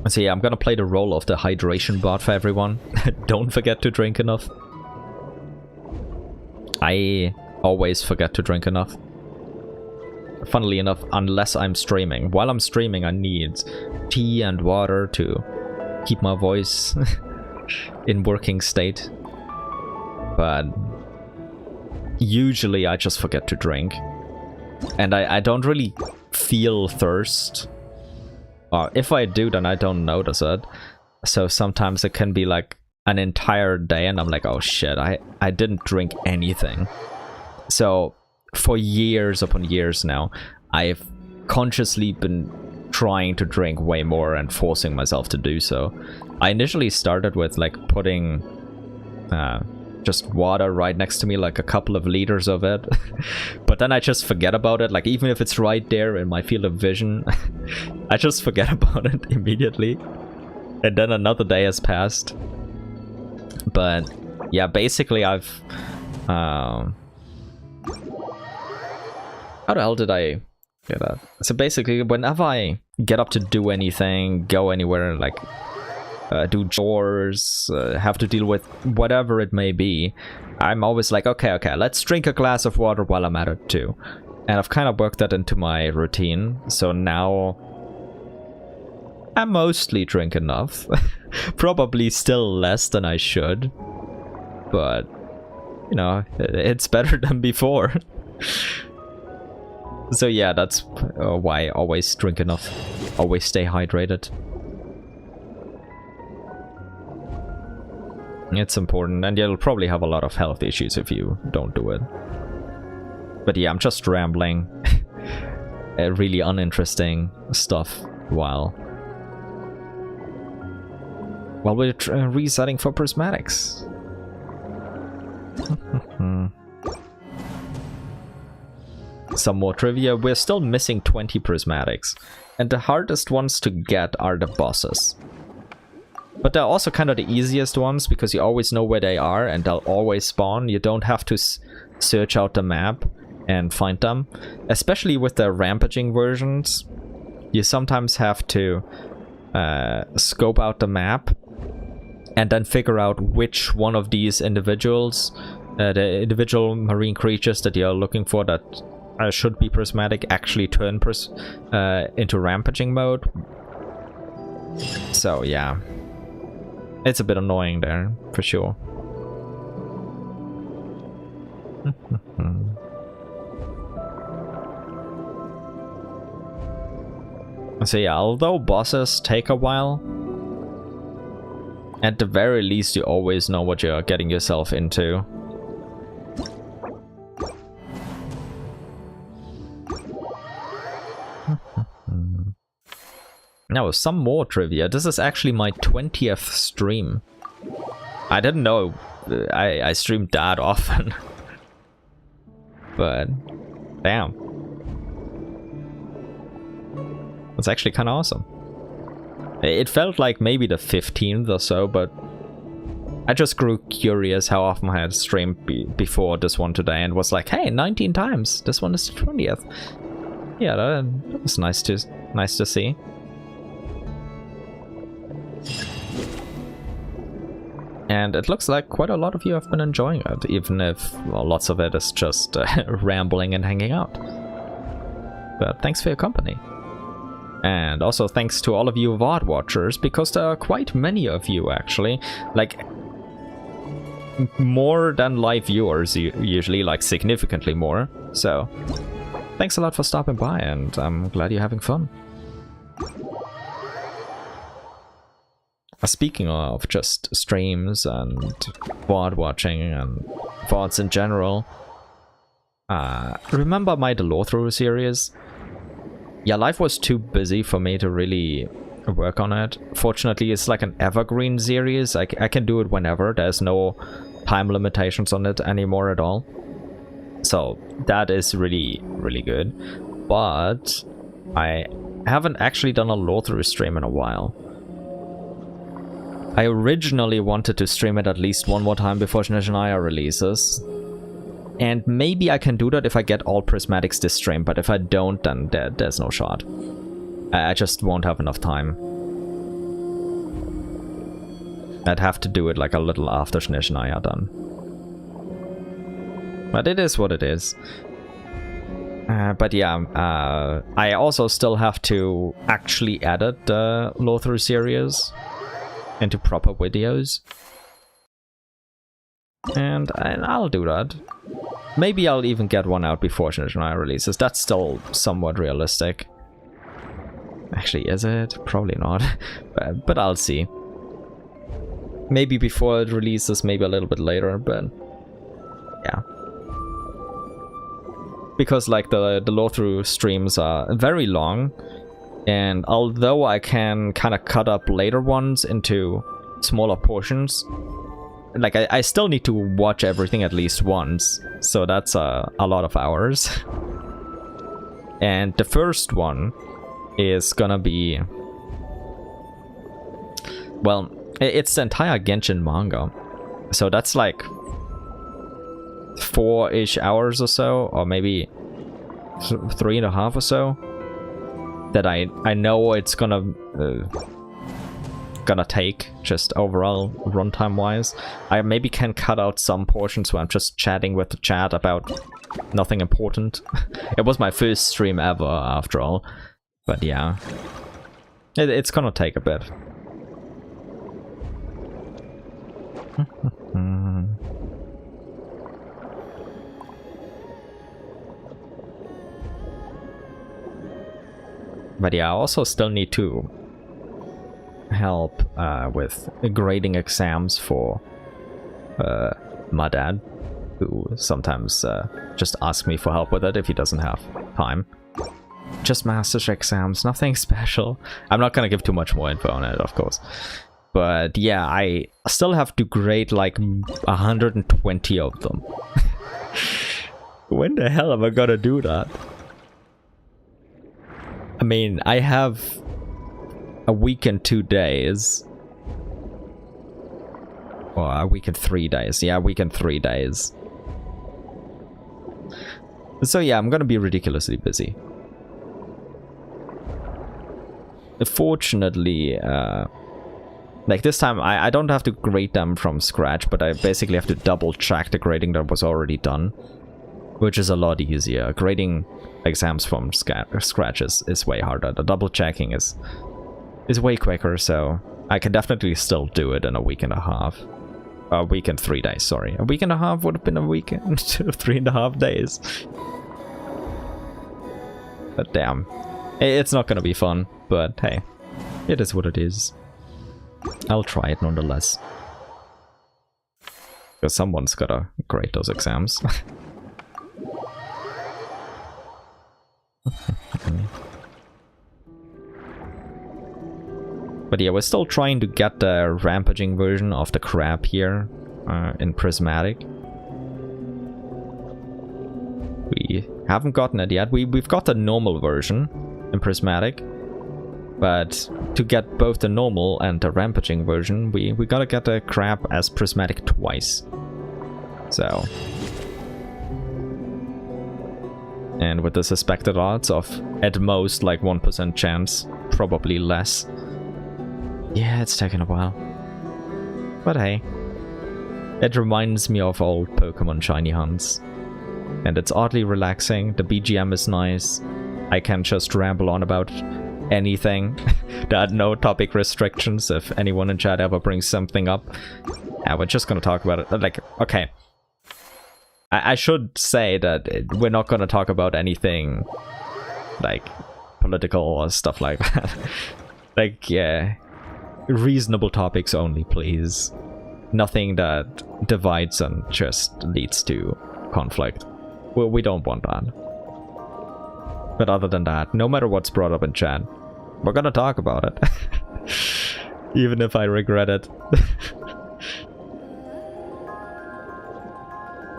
So yeah, I'm gonna play the role of the hydration bot for everyone. Don't forget to drink enough. I always forget to drink enough. Funnily enough, unless I'm streaming. While I'm streaming, I need tea and water to keep my voice in working state. But usually I just forget to drink. And I don't really feel thirst. If I do, then I don't notice it. So sometimes it can be like an entire day and I'm like, oh shit, I didn't drink anything. So for years upon years now, I've consciously been trying to drink way more and forcing myself to do so. I initially started with like putting just water right next to me, like a couple of liters of it. But then I just forget about it, like even if it's right there in my field of vision, I just forget about it immediately. And then another day has passed. But yeah, basically I've how the hell did I get that? So basically whenever I get up to do anything, go anywhere, like do chores, have to deal with whatever it may be, I'm always like, okay, let's drink a glass of water while I'm at it too. And I've kind of worked that into my routine, so now I mostly drink enough. Probably still less than I should, but you know, it's better than before. So yeah, that's why I always drink enough, always stay hydrated. It's important, and you'll probably have a lot of health issues if you don't do it. But yeah, I'm just rambling. Really uninteresting stuff while we're resetting for prismatics. Some more trivia. We're still missing 20 prismatics, and the hardest ones to get are the bosses. But they're also kind of the easiest ones because you always know where they are and they'll always spawn. You don't have to search out the map and find them. Especially with the rampaging versions, you sometimes have to scope out the map and then figure out which one of these individuals, the individual marine creatures that you're looking for that should be prismatic, actually turn into rampaging mode. So yeah, it's a bit annoying there, for sure. So yeah, although bosses take a while, at the very least you always know what you're getting yourself into. Now, some more trivia. This is actually my 20th stream. I didn't know I streamed that often. But, damn. It's actually kind of awesome. It felt like maybe the 15th or so, but I just grew curious how often I had streamed before this one today and was like, hey, 19 times. This one is the 20th. Yeah, that was nice to see. And it looks like quite a lot of you have been enjoying it, even if, well, lots of it is just rambling and hanging out. But thanks for your company. And also thanks to all of you VOD watchers, because there are quite many of you actually. Like, more than live viewers usually, like significantly more. So, thanks a lot for stopping by, and I'm glad you're having fun. Speaking of just streams and VOD watching and VODs in general, remember my The Lore Through series? Yeah, life was too busy for me to really work on it. Fortunately, it's like an evergreen series. I can do it whenever. There's no time limitations on it anymore at all. So that is really, really good. But I haven't actually done a Lore Through stream in a while. I originally wanted to stream it at least one more time before Shania releases. And maybe I can do that if I get all prismatics this stream, but if I don't, then there's no shot. I just won't have enough time. I'd have to do it like a little after Shania done. But it is what it is. But yeah, I also still have to actually edit the Lore Through series into proper videos. And I'll do that. Maybe I'll even get one out before Shania releases. That's still somewhat realistic. Actually, is it? Probably not. But I'll see. Maybe before it releases, maybe a little bit later, but yeah. Because like the Lore Through streams are very long, and although I can kind of cut up later ones into smaller portions, like I still need to watch everything at least once, so that's a lot of hours. And the first one is gonna be, well, it's the entire Genshin manga, so that's like 4-ish hours or so, or maybe 3.5 or so, that I know it's gonna gonna take, just overall runtime wise. I maybe can cut out some portions where I'm just chatting with the chat about nothing important. It was my first stream ever, after all. But yeah, it's gonna take a bit. But yeah, I also still need to help with grading exams for my dad, who sometimes just asks me for help with it if he doesn't have time. Just master's exams, nothing special. I'm not gonna give too much more info on it, of course. But yeah, I still have to grade like 120 of them. When the hell am I gonna do that? I mean, I have a week and 2 days. Or a week and 3 days. Yeah, a week and 3 days. So yeah, I'm gonna be ridiculously busy. Fortunately, like this time, I don't have to grade them from scratch, but I basically have to double check the grading that was already done, which is a lot easier. Grading exams from scratch is way harder. The double checking is way quicker, so I can definitely still do it in a week and a half. A week and 3 days, sorry. A week and a half would have been a week and 3.5 days. But damn. It's not gonna be fun, but hey, it is what it is. I'll try it nonetheless. Because someone's gotta grade those exams. But yeah, we're still trying to get the rampaging version of the crab here in Prismatic. We haven't gotten it yet. We've got the normal version in Prismatic, but to get both the normal and the rampaging version, we gotta get the crab as Prismatic twice. So, and with the suspected odds of at most like 1% chance, probably less. Yeah, it's taken a while. But hey, it reminds me of old Pokemon shiny hunts. And it's oddly relaxing, the BGM is nice, I can just ramble on about anything. There are no topic restrictions if anyone in chat ever brings something up. Yeah, we're just gonna talk about it. Like, okay. I should say that we're not gonna talk about anything like political or stuff like that. Like, yeah, reasonable topics only, please. Nothing that divides and just leads to conflict. Well, we don't want that. But other than that, no matter what's brought up in chat, we're gonna talk about it. Even if I regret it.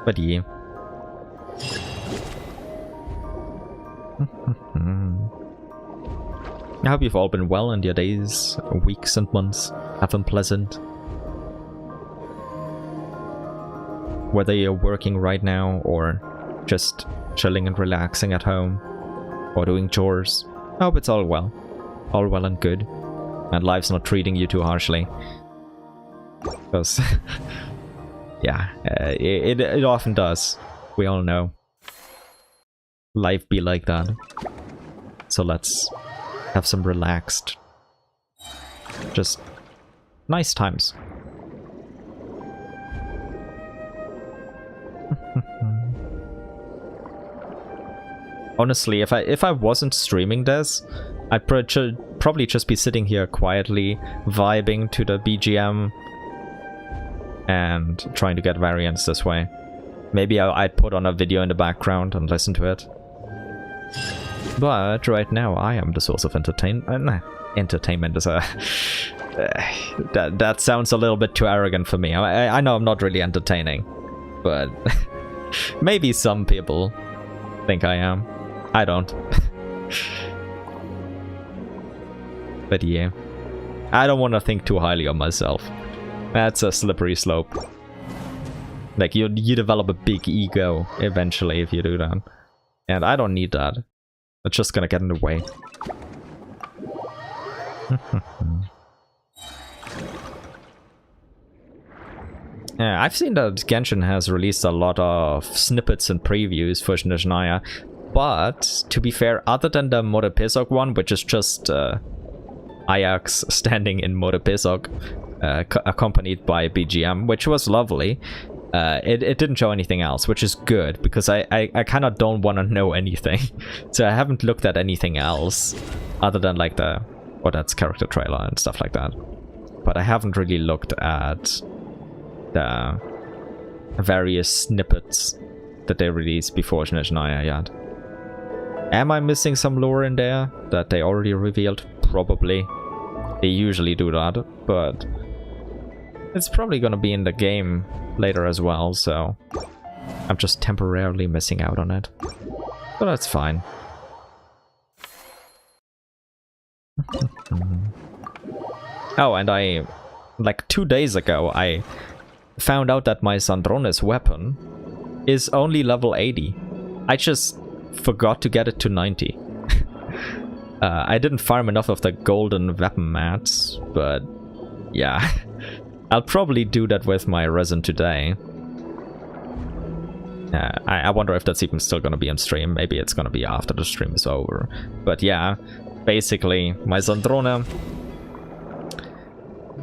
But yeah. I hope you've all been well and your days, weeks and months have been pleasant. Whether you're working right now or just chilling and relaxing at home or doing chores, I hope it's all well and good, and life's not treating you too harshly. Because, yeah, it often does. We all know. Life be like that. So let's have some relaxed, just nice times. Honestly, if I wasn't streaming this, I'd probably just be sitting here quietly, vibing to the BGM and trying to get variants this way. Maybe I'd put on a video in the background and listen to it. But right now, I am the source of entertainment. Entertainment is a... that sounds a little bit too arrogant for me. I know I'm not really entertaining, but maybe some people think I am. I don't. But yeah, I don't want to think too highly of myself. That's a slippery slope. Like, you develop a big ego eventually if you do that. And I don't need that. It's just gonna get in the way. Yeah, I've seen that Genshin has released a lot of snippets and previews for Snezhnaya, but to be fair, other than the Modepesok one, which is just Ajax standing in Modepesok, accompanied by BGM, which was lovely, it didn't show anything else, which is good, because I kind of don't want to know anything. So I haven't looked at anything else, other than like that's character trailer and stuff like that. But I haven't really looked at the various snippets that they released before Snezhnaya yet. Am I missing some lore in there that they already revealed? Probably. They usually do that, but it's probably gonna be in the game later as well, so I'm just temporarily missing out on it. But that's fine. Oh, and like 2 days ago, I found out that my Sandrone's weapon is only level 80. I just forgot to get it to 90. I didn't farm enough of the golden weapon mats, but yeah. I'll probably do that with my resin today. I wonder if that's even still gonna be on stream. Maybe it's gonna be after the stream is over. But yeah, basically, my Sandrone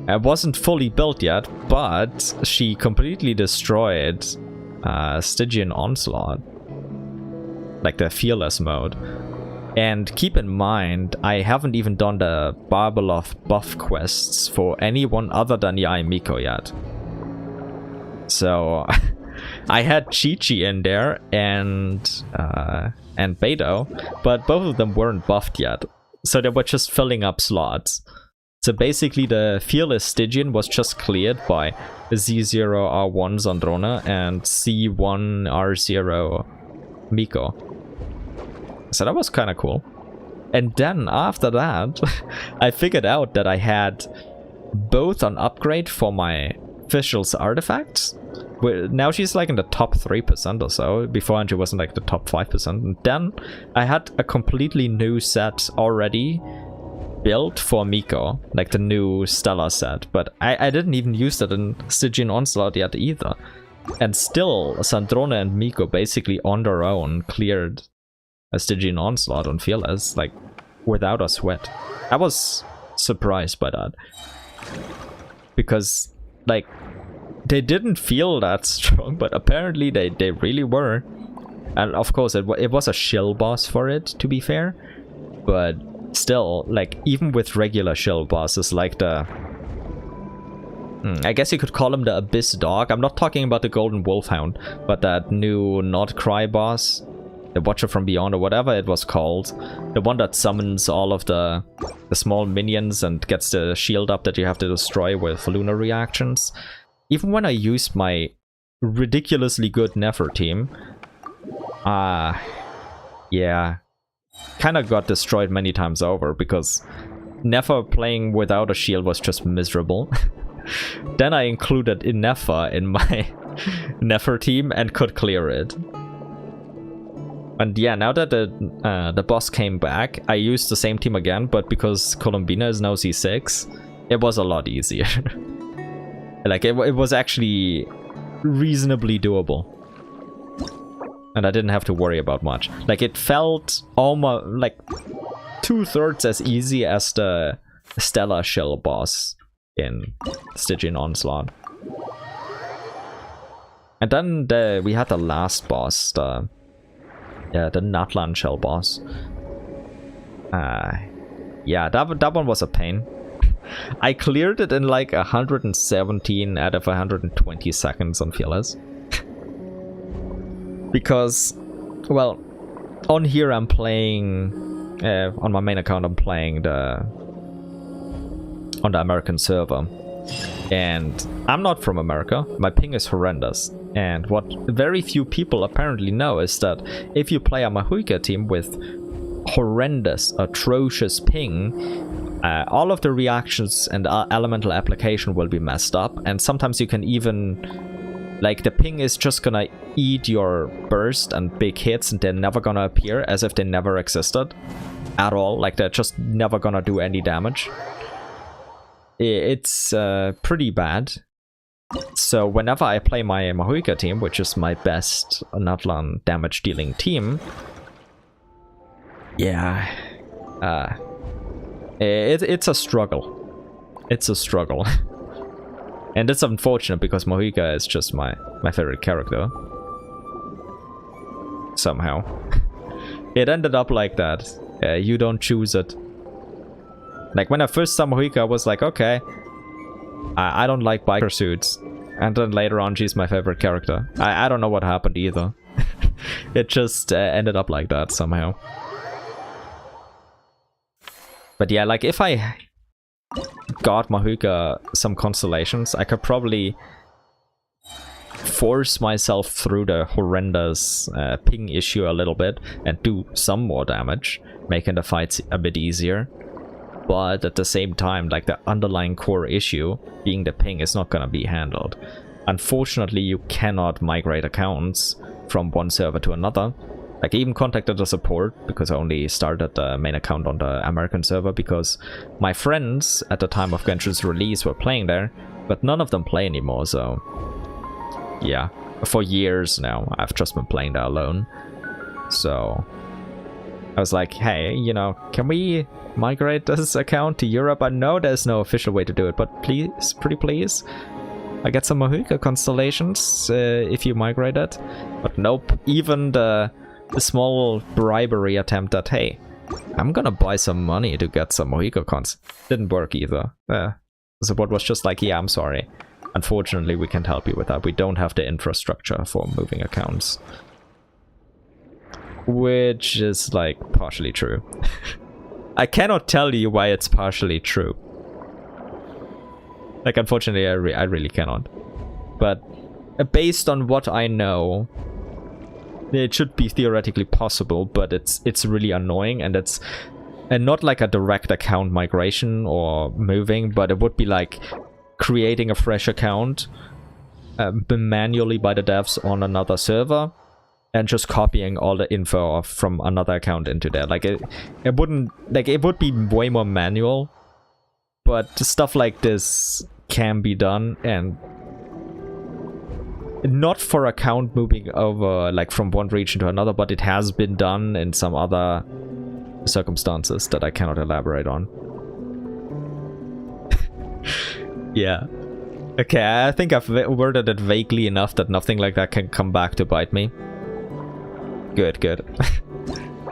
wasn't fully built yet, but she completely destroyed Stygian Onslaught. Like the Fearless mode. And keep in mind, I haven't even done the Barbeloth buff quests for anyone other than Yae Miko yet. So I had Chi-Chi in there and Beidou, but both of them weren't buffed yet. So they were just filling up slots. So basically the Fearless Stygian was just cleared by Z0R1 Sandrone and C1R0 Miko. So that was kind of cool. And then after that, I figured out that I had both an upgrade for my Official's artifacts. Now she's like in the top 3% or so. Before she wasn't like the top 5%. And then I had a completely new set already built for Miko. Like the new Stellar set. But I didn't even use that in Stygian Onslaught yet either. And still, Sandrone and Miko basically on their own cleared a Stygian Onslaught on Fearless, like, without a sweat. I was surprised by that. Because, like, they didn't feel that strong, but apparently they really were. And of course, it was a shill boss for it, to be fair. But still, like, even with regular shill bosses, like the... I guess you could call him the Abyss Dog. I'm not talking about the Golden Wolfhound, but that new Not Cry boss. The Watcher from Beyond, or whatever it was called. The one that summons all of the small minions and gets the shield up that you have to destroy with lunar reactions. Even when I used my ridiculously good Nefer team, yeah, kind of got destroyed many times over, because Nefer playing without a shield was just miserable. Then I included Nefer in my Nefer team and could clear it. And yeah, now that the boss came back, I used the same team again, but because Columbina is now C6, it was a lot easier. Like, it was actually reasonably doable. And I didn't have to worry about much. Like, it felt almost like 2/3 as easy as the Stellar Shell boss in Stygian Onslaught. And then we had the last boss, the Natlan Shell boss. Yeah, that one was a pain. I cleared it in like 117 out of 120 seconds on Fearless. Because, well, on here I'm playing, on my main account I'm playing on the American server. And I'm not from America, my ping is horrendous. And what very few people apparently know is that if you play a Mahuika team with horrendous, atrocious ping, all of the reactions and elemental application will be messed up. And sometimes you can even, like, the ping is just gonna eat your burst and big hits and they're never gonna appear as if they never existed at all. Like, they're just never gonna do any damage. It's pretty bad. So whenever I play my Mahuika team, which is my best Natlan damage dealing team, yeah, it's a struggle. It's a struggle. And it's unfortunate because Mahuika is just my favorite character. Somehow. It ended up like that. You don't choose it. Like when I first saw Mahuika, I was like, okay, I don't like biker suits. And then later on, she's my favorite character. I don't know what happened either. It just ended up like that somehow. But yeah, like if I got Mahuika some constellations, I could probably force myself through the horrendous ping issue a little bit and do some more damage, making the fights a bit easier. But at the same time, like the underlying core issue being the ping is not gonna be handled. Unfortunately, you cannot migrate accounts from one server to another. Like I even contacted the support because I only started the main account on the American server because my friends at the time of Genshin's release were playing there, but none of them play anymore, so yeah. For years now, I've just been playing there alone. So I was like, hey, you know, can we migrate this account to Europe? I know there's no official way to do it, but please, pretty please, I get some Mahuika constellations if you migrate it. But nope, even the small bribery attempt that, hey, I'm gonna buy some money to get some Mahuika cons, didn't work either. The support was just like, yeah, I'm sorry. Unfortunately, we can't help you with that. We don't have the infrastructure for moving accounts. Which is, like, partially true. I cannot tell you why it's partially true. Like, unfortunately, I really cannot. But based on what I know, it should be theoretically possible, but it's really annoying, and it's not like a direct account migration or moving, but it would be like creating a fresh account manually by the devs on another server and just copying all the info from another account into there. Like it wouldn't, like, it would be way more manual, but stuff like this can be done, and not for account moving over like from one region to another, but it has been done in some other circumstances that I cannot elaborate on. Yeah. Okay, I think I've worded it vaguely enough that nothing like that can come back to bite me. Good, good.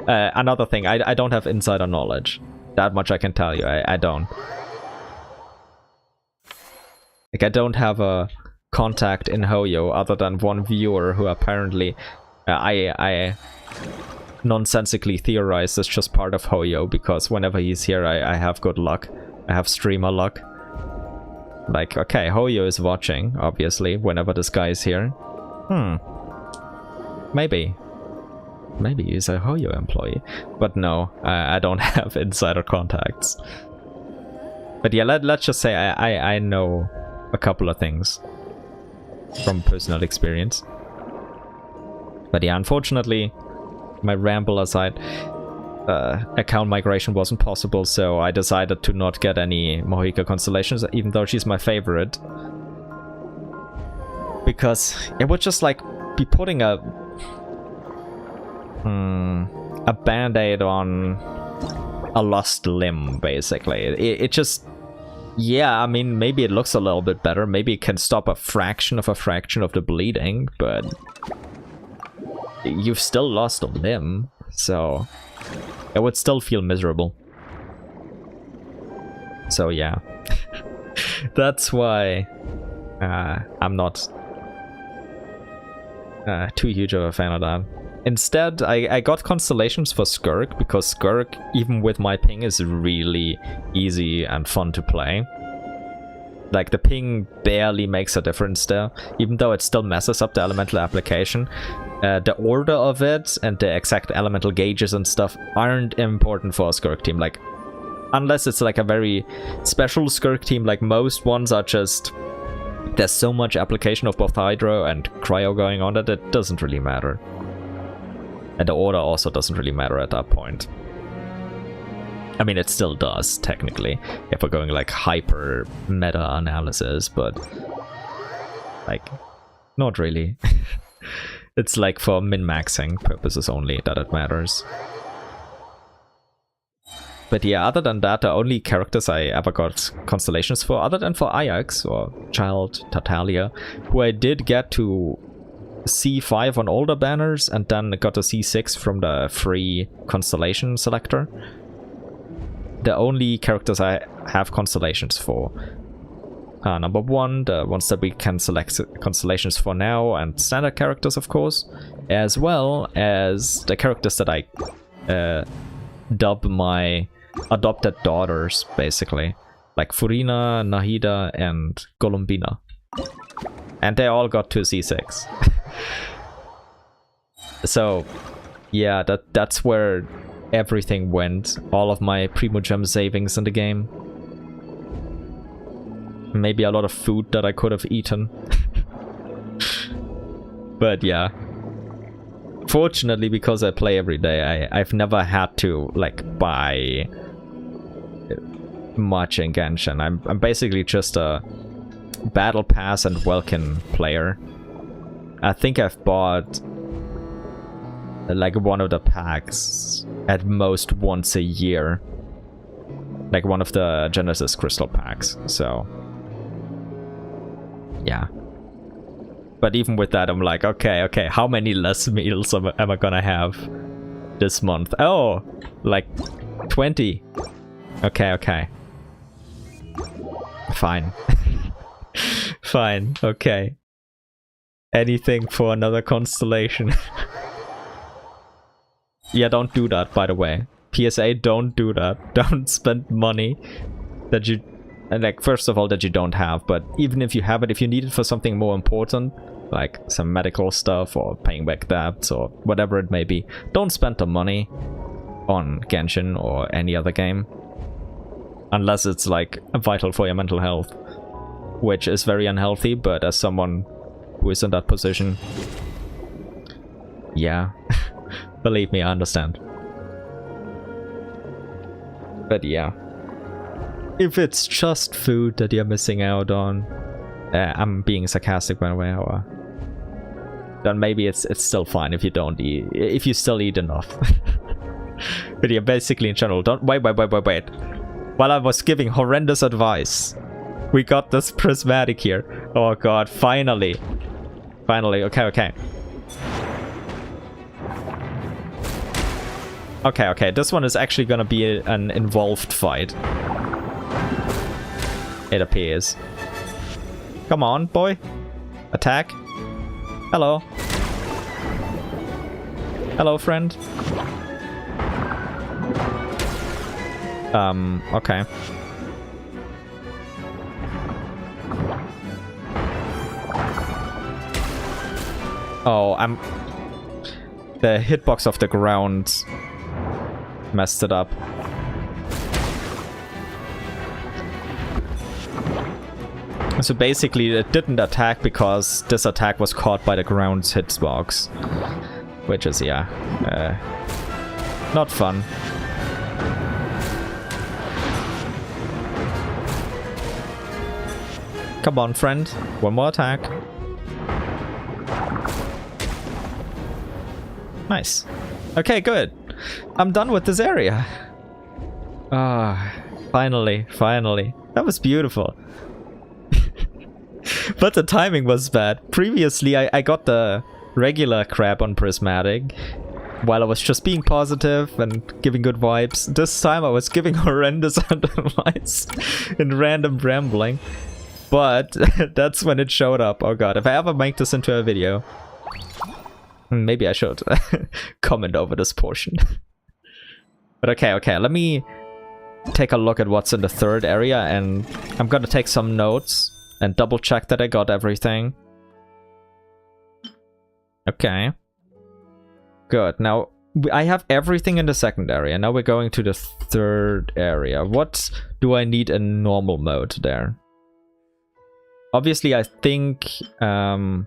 Another thing, I don't have insider knowledge. That much I can tell you, I don't. Like, I don't have a contact in Hoyo other than one viewer who apparently I nonsensically theorize is just part of Hoyo, because whenever he's here I have good luck. I have streamer luck. Like, okay, Hoyo is watching, obviously, whenever this guy is here. Maybe he's a Hoyo employee. But no, I don't have insider contacts. But yeah, let's just say I know a couple of things from personal experience. But yeah, unfortunately, my ramble aside, account migration wasn't possible, so I decided to not get any Mahuika constellations, even though she's my favorite. Because it would just like be putting a band-aid on a lost limb, basically. It just, yeah, I mean, maybe it looks a little bit better, maybe it can stop a fraction of the bleeding, but you've still lost a limb, so it would still feel miserable. So yeah, that's why I'm not too huge of a fan of that. Instead, I got constellations for Skirk, because Skirk, even with my ping, is really easy and fun to play. Like, the ping barely makes a difference there, even though it still messes up the elemental application. The order of it and the exact elemental gauges and stuff aren't important for a Skirk team. Like, unless it's like a very special Skirk team, like most ones are just, there's so much application of both Hydro and Cryo going on that it doesn't really matter. And the order also doesn't really matter at that point. I mean, it still does, technically, if we're going like hyper meta analysis, but Like, not really. It's like for min-maxing purposes only that it matters. But yeah, other than that, the only characters I ever got constellations for, other than for Ajax or Child Tartaglia, who I did get to C5 on older banners and then got a C6 from the free constellation selector. The only characters I have constellations for. Number one, the ones that we can select constellations for now, and standard characters, of course, as well as the characters that I dub my adopted daughters, basically. Like Furina, Nahida, and Golumbina. And they all got to C6. So, yeah, that's where everything went. All of my Primogem savings in the game. Maybe a lot of food that I could have eaten. But yeah. Fortunately, because I play every day, I've never had to, like, buy much in Genshin. I'm basically just a Battle Pass and Welkin player. I think I've bought like one of the packs at most once a year. Like one of the Genesis Crystal packs, so... yeah. But even with that, I'm like, okay, how many less meals am I gonna have this month? Oh, like 20. Okay. Fine. Fine, okay. Anything for another constellation. Yeah, don't do that, by the way. PSA, don't do that. Don't spend money that you... and like, first of all, that you don't have, but even if you have it, if you need it for something more important, like some medical stuff or paying back debts or whatever it may be, don't spend the money on Genshin or any other game. Unless it's like vital for your mental health, which is very unhealthy, but as someone who is in that position, yeah, believe me, I understand. But yeah. If it's just food that you're missing out on, I'm being sarcastic by the way, or then maybe it's still fine if you don't eat, if you still eat enough. But yeah, basically in general, don't wait. While I was giving horrendous advice, we got this prismatic here. Oh god, finally. Okay. Okay, this one is actually gonna be an involved fight. It appears. Come on, boy. Attack. Hello. Hello, friend. Okay. Oh, the hitbox of the ground messed it up. So basically it didn't attack because this attack was caught by the ground's hitbox. Which is, yeah, not fun. Come on, friend. One more attack. Nice. Okay, good. I'm done with this area. Ah, finally. That was beautiful. But the timing was bad. Previously, I got the regular crap on Prismatic, while I was just being positive and giving good vibes. This time I was giving horrendous advice and random rambling. But that's when it showed up. Oh god, if I ever make this into a video, maybe I should comment over this portion. But okay, let me take a look at what's in the third area, and I'm gonna take some notes and double check that I got everything. Okay. Good. Now, I have everything in the second area. Now we're going to the third area. What do I need in normal mode there? Obviously, I think the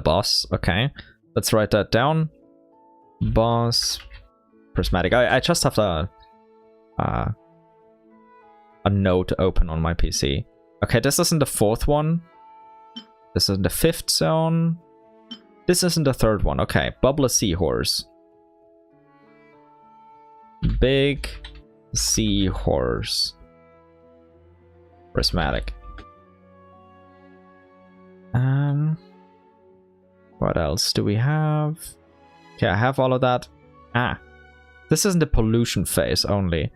boss. Okay. Let's write that down. Boss. Prismatic. I just have a note open on my PC. Okay, this isn't the fourth one. This is in the 5th zone. This is in the 3rd one. Okay, Bubbler Seahorse. Big Seahorse. Prismatic. What else do we have? Okay, I have all of that. Ah, this is in the pollution phase only.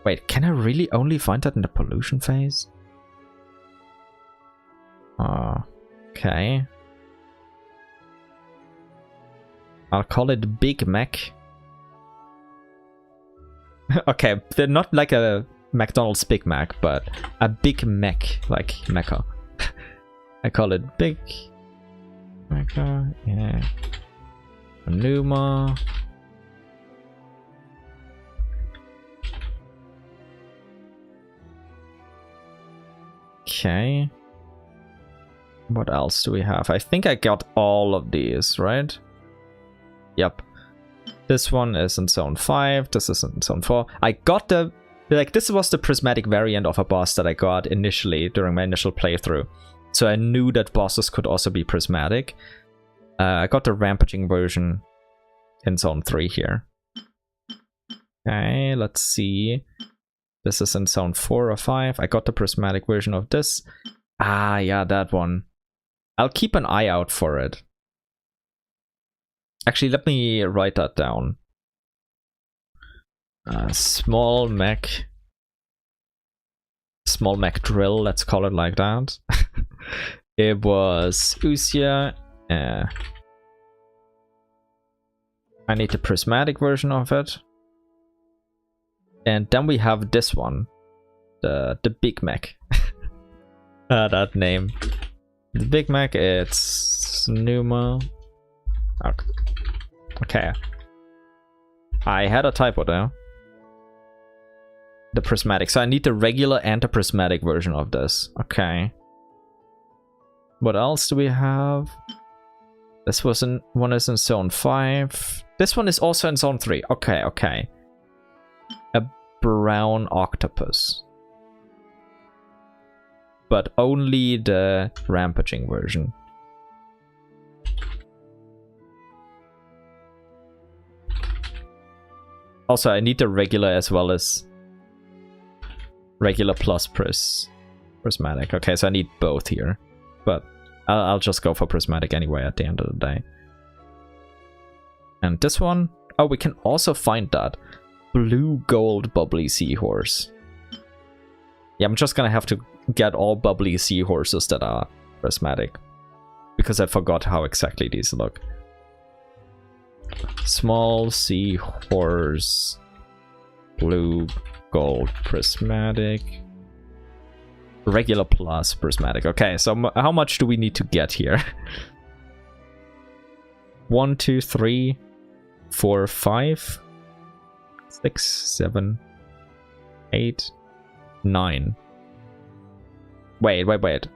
Wait, can I really only find that in the pollution phase? Okay. I'll call it Big Mac. Okay, they're not like a McDonald's Big Mac, but a Big Mac, like Mecca. I call it Big Mecca, yeah. Numa. Okay. What else do we have? I think I got all of these, right? Yep. This one is in zone 5, this is in zone 4. I got the... Like, this was the prismatic variant of a boss that I got initially during my initial playthrough. So I knew that bosses could also be prismatic. I got the rampaging version in zone 3 here. Okay, let's see. This is in zone 4 or 5. I got the prismatic version of this. Ah, yeah, that one. I'll keep an eye out for it. Actually, let me write that down. Small mech drill, let's call it like that. It was Usia. I need the prismatic version of it. And then we have this one. The Big Mac. That name. The Big Mac, it's Numa. Okay. I had a typo there. The prismatic. So I need the regular and the prismatic version of this. Okay. What else do we have? This one is in zone 5. This one is also in zone 3. Okay, okay. A brown octopus. But only the rampaging version. Also, I need the regular as well as regular plus prismatic. Okay, so I need both here. But I'll just go for prismatic anyway at the end of the day. And this one, oh, we can also find that blue gold bubbly seahorse. Yeah, I'm just gonna have to get all bubbly seahorses that are prismatic, because I forgot how exactly these look. Small seahorse, blue gold prismatic, regular plus prismatic. Okay, so how much do we need to get here? 1, 2, 3, 4, 5, 6, 7, 8, 9. Wait.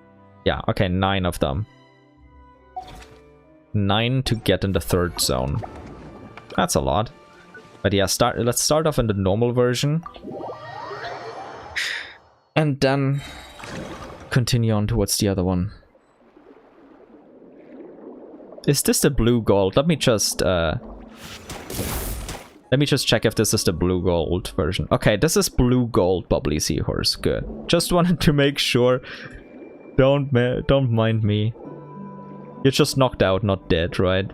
Yeah, okay, 9 of them. 9 to get in the 3rd zone. That's a lot. But yeah, let's start off in the normal version. And then continue on towards the other one. Is this the blue gold? Let me just check if this is the blue gold version. Okay, this is blue gold bubbly seahorse. Good. Just wanted to make sure. Don't mind me. You're just knocked out, not dead, right?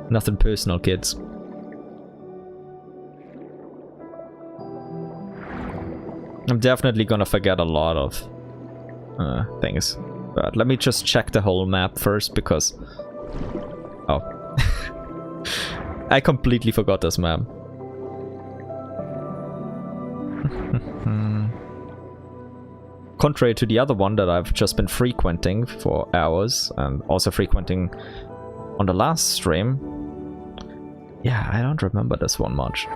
Nothing personal, kids. I'm definitely gonna forget a lot of things. But let me just check the whole map first, because... Oh. I completely forgot this map. Contrary to the other one that I've just been frequenting for hours, and also frequenting on the last stream. Yeah, I don't remember this one much.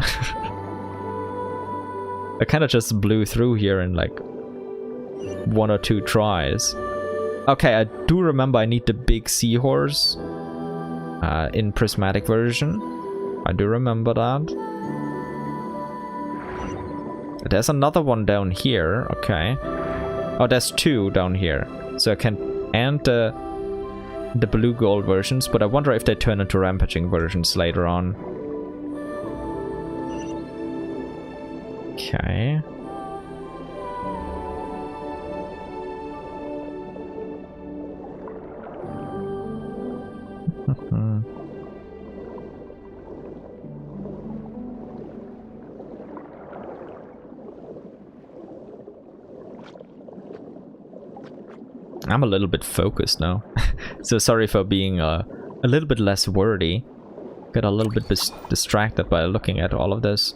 I kind of just blew through here in like 1 or 2 tries. Okay, I do remember I need the big seahorse in prismatic version. I do remember that. There's another one down here. Okay. Oh, there's 2 down here. So I can end the blue gold versions, but I wonder if they turn into rampaging versions later on. Okay. I'm a little bit focused now. So sorry for being a little bit less wordy. Got a little bit distracted by looking at all of this.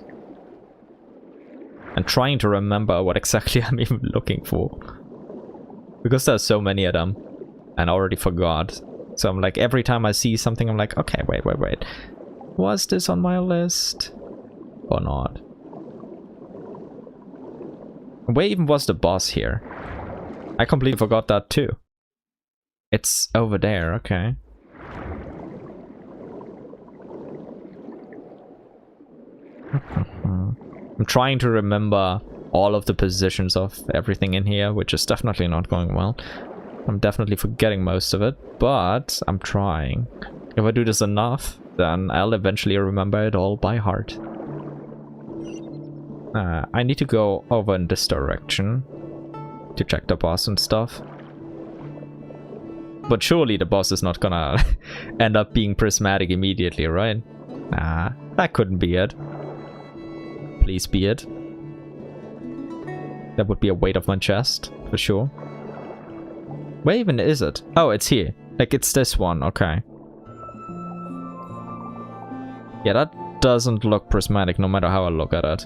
And trying to remember what exactly I'm even looking for. Because there's so many of them. And I already forgot. So I'm like, every time I see something, I'm like, okay, wait. Was this on my list? Or not? Where even was the boss here? I completely forgot that too. It's over there, okay. I'm trying to remember all of the positions of everything in here, which is definitely not going well. I'm definitely forgetting most of it, but I'm trying. If I do this enough, then I'll eventually remember it all by heart. I need to go over in this direction to check the boss and stuff. But surely the boss is not gonna end up being prismatic immediately, right? Nah, that couldn't be it. Please be it. That would be a weight off my chest, for sure. Where even is it? Oh, it's here. Like, it's this one, okay. Yeah, that doesn't look prismatic no matter how I look at it.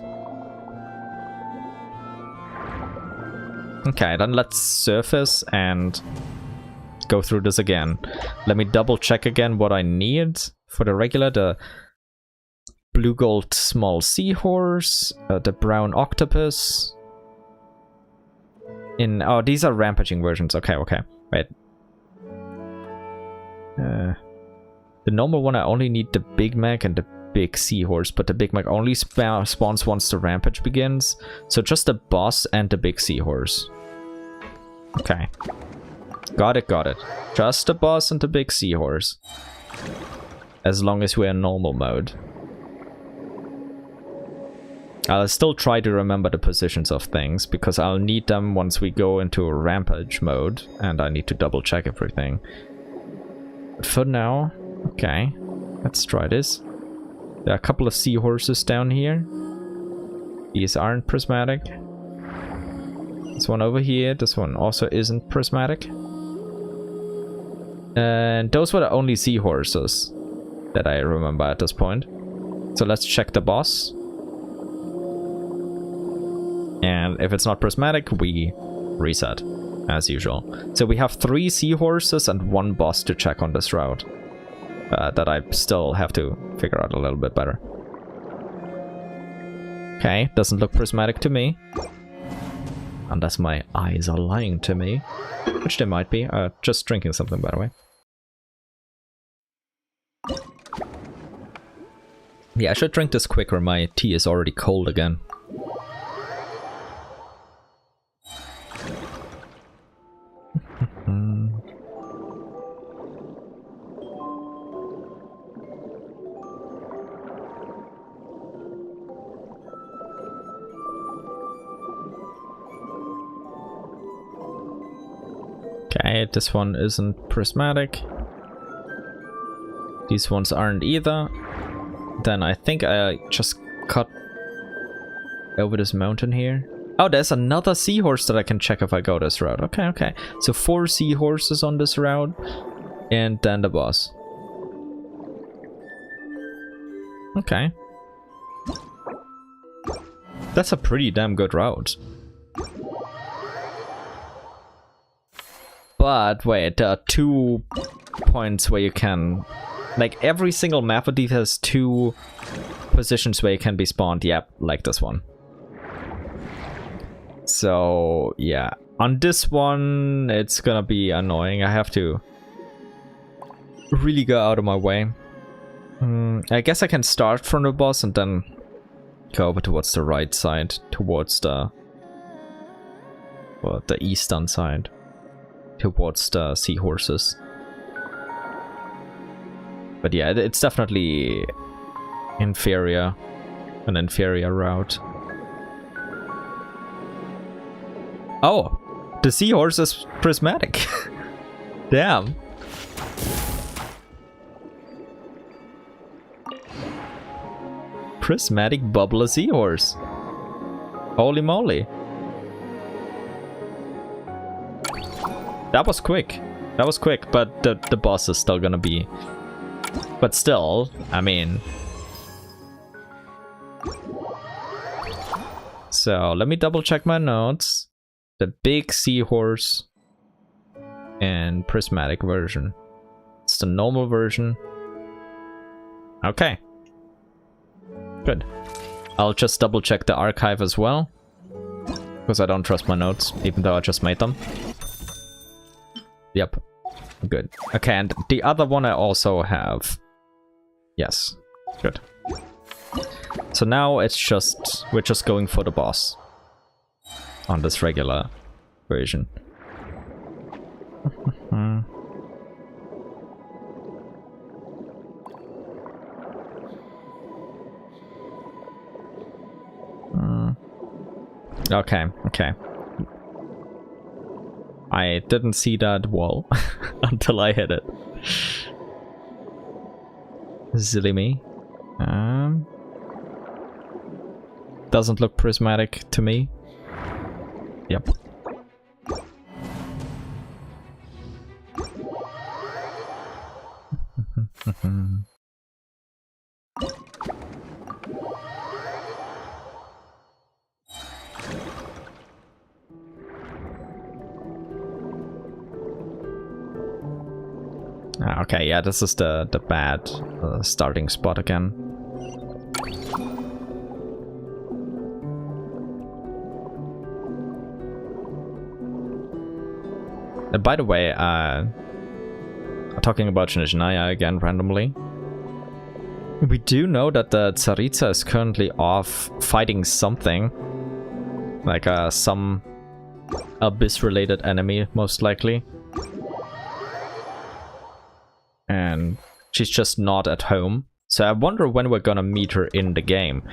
Okay, then let's surface and go through this again. Let me double check again what I need for the regular. The blue gold small seahorse, the brown octopus. Oh, these are rampaging versions. Okay, wait. The normal one, I only need the Big Mac and the big seahorse, but the Big Mac only spawns once the rampage begins. So just the boss and the big seahorse. Okay. Got it. Just the boss and the big seahorse. As long as we're in normal mode. I'll still try to remember the positions of things, because I'll need them once we go into a rampage mode, and I need to double check everything. But for now, okay, let's try this. There are a couple of seahorses down here. These aren't prismatic. This one over here, this one also isn't prismatic. And those were the only seahorses that I remember at this point. So let's check the boss. And if it's not prismatic, we reset, as usual. So we have 3 seahorses and 1 boss to check on this route. That I still have to figure out a little bit better. Okay, doesn't look prismatic to me. Unless my eyes are lying to me. Which they might be. Just drinking something, by the way. Yeah, I should drink this quicker. My tea is already cold again. Okay, this one isn't prismatic. These ones aren't either. Then I think I just cut over this mountain here. Oh, there's another seahorse that I can check if I go this route. Okay. So 4 seahorses on this route. And then the boss. Okay. That's a pretty damn good route. But wait, there are 2 points where you can... Like, every single map of these has 2 positions where you can be spawned. Yep, like this one. So, yeah. On this one, it's gonna be annoying. I have to really go out of my way. I guess I can start from the boss and then go over towards the right side, towards the or the eastern side, towards the seahorses. But yeah, it's definitely inferior, an inferior route. Oh, the seahorse is prismatic. Damn. Prismatic bubbler seahorse. Holy moly. That was quick. That was quick, but the boss is still gonna be... But still, I mean... So, let me double check my notes. The big seahorse and prismatic version. It's the normal version. Okay. Good. I'll just double check the archive as well, because I don't trust my notes, even though I just made them. Yep. Good. Okay, and the other one I also have. Yes. Good. So now it's just... We're just going for the boss. On this regular version. Okay, okay. I didn't see that wall until I hit it. Silly me. Doesn't look prismatic to me. Yep. Okay, yeah, this is the bad starting spot again. By the way, talking about Shinaya again randomly, we do know that the Tsaritsa is currently off fighting something, like some abyss-related enemy, most likely. And she's just not at home. So I wonder when we're gonna meet her in the game.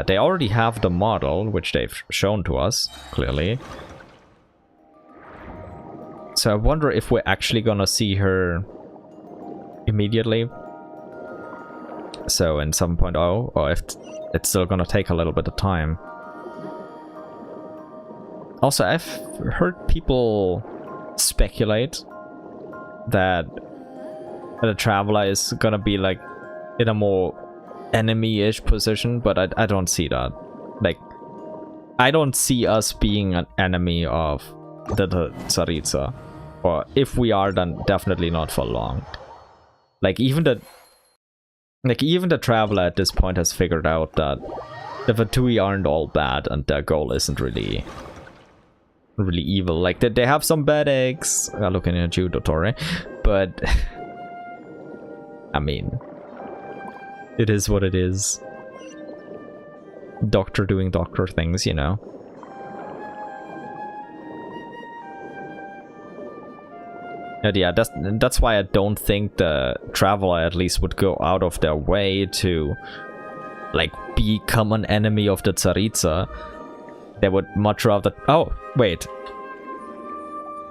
They already have the model, which they've shown to us, clearly. So I wonder if we're actually gonna see her immediately. So in 7.0, or if it's still gonna take a little bit of time. Also, I've heard people speculate that the Traveler is gonna be like in a more enemy-ish position, but I don't see that. Like, I don't see us being an enemy of the Tsaritsa. Or if we are, then definitely not for long. Like even the Traveler at this point has figured out that the Fatui aren't all bad and their goal isn't really evil. Like they have some bad eggs. Looking at you, Dottore, but I mean, it is what it is. Doctor doing doctor things, you know. And yeah, that's why I don't think the Traveler at least would go out of their way to like become an enemy of the Tsaritsa. They would much rather... Oh, wait.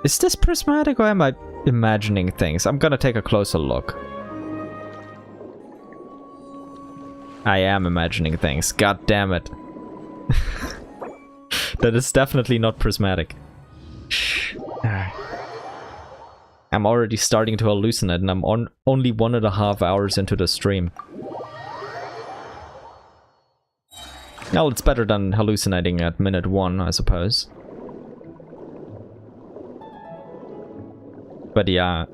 Is this prismatic or am I imagining things? I'm gonna take a closer look. I am imagining things. God damn it. That is definitely not prismatic. I'm already starting to hallucinate and I'm only 1.5 hours into the stream. Well, it's better than hallucinating at minute 1, I suppose. But yeah,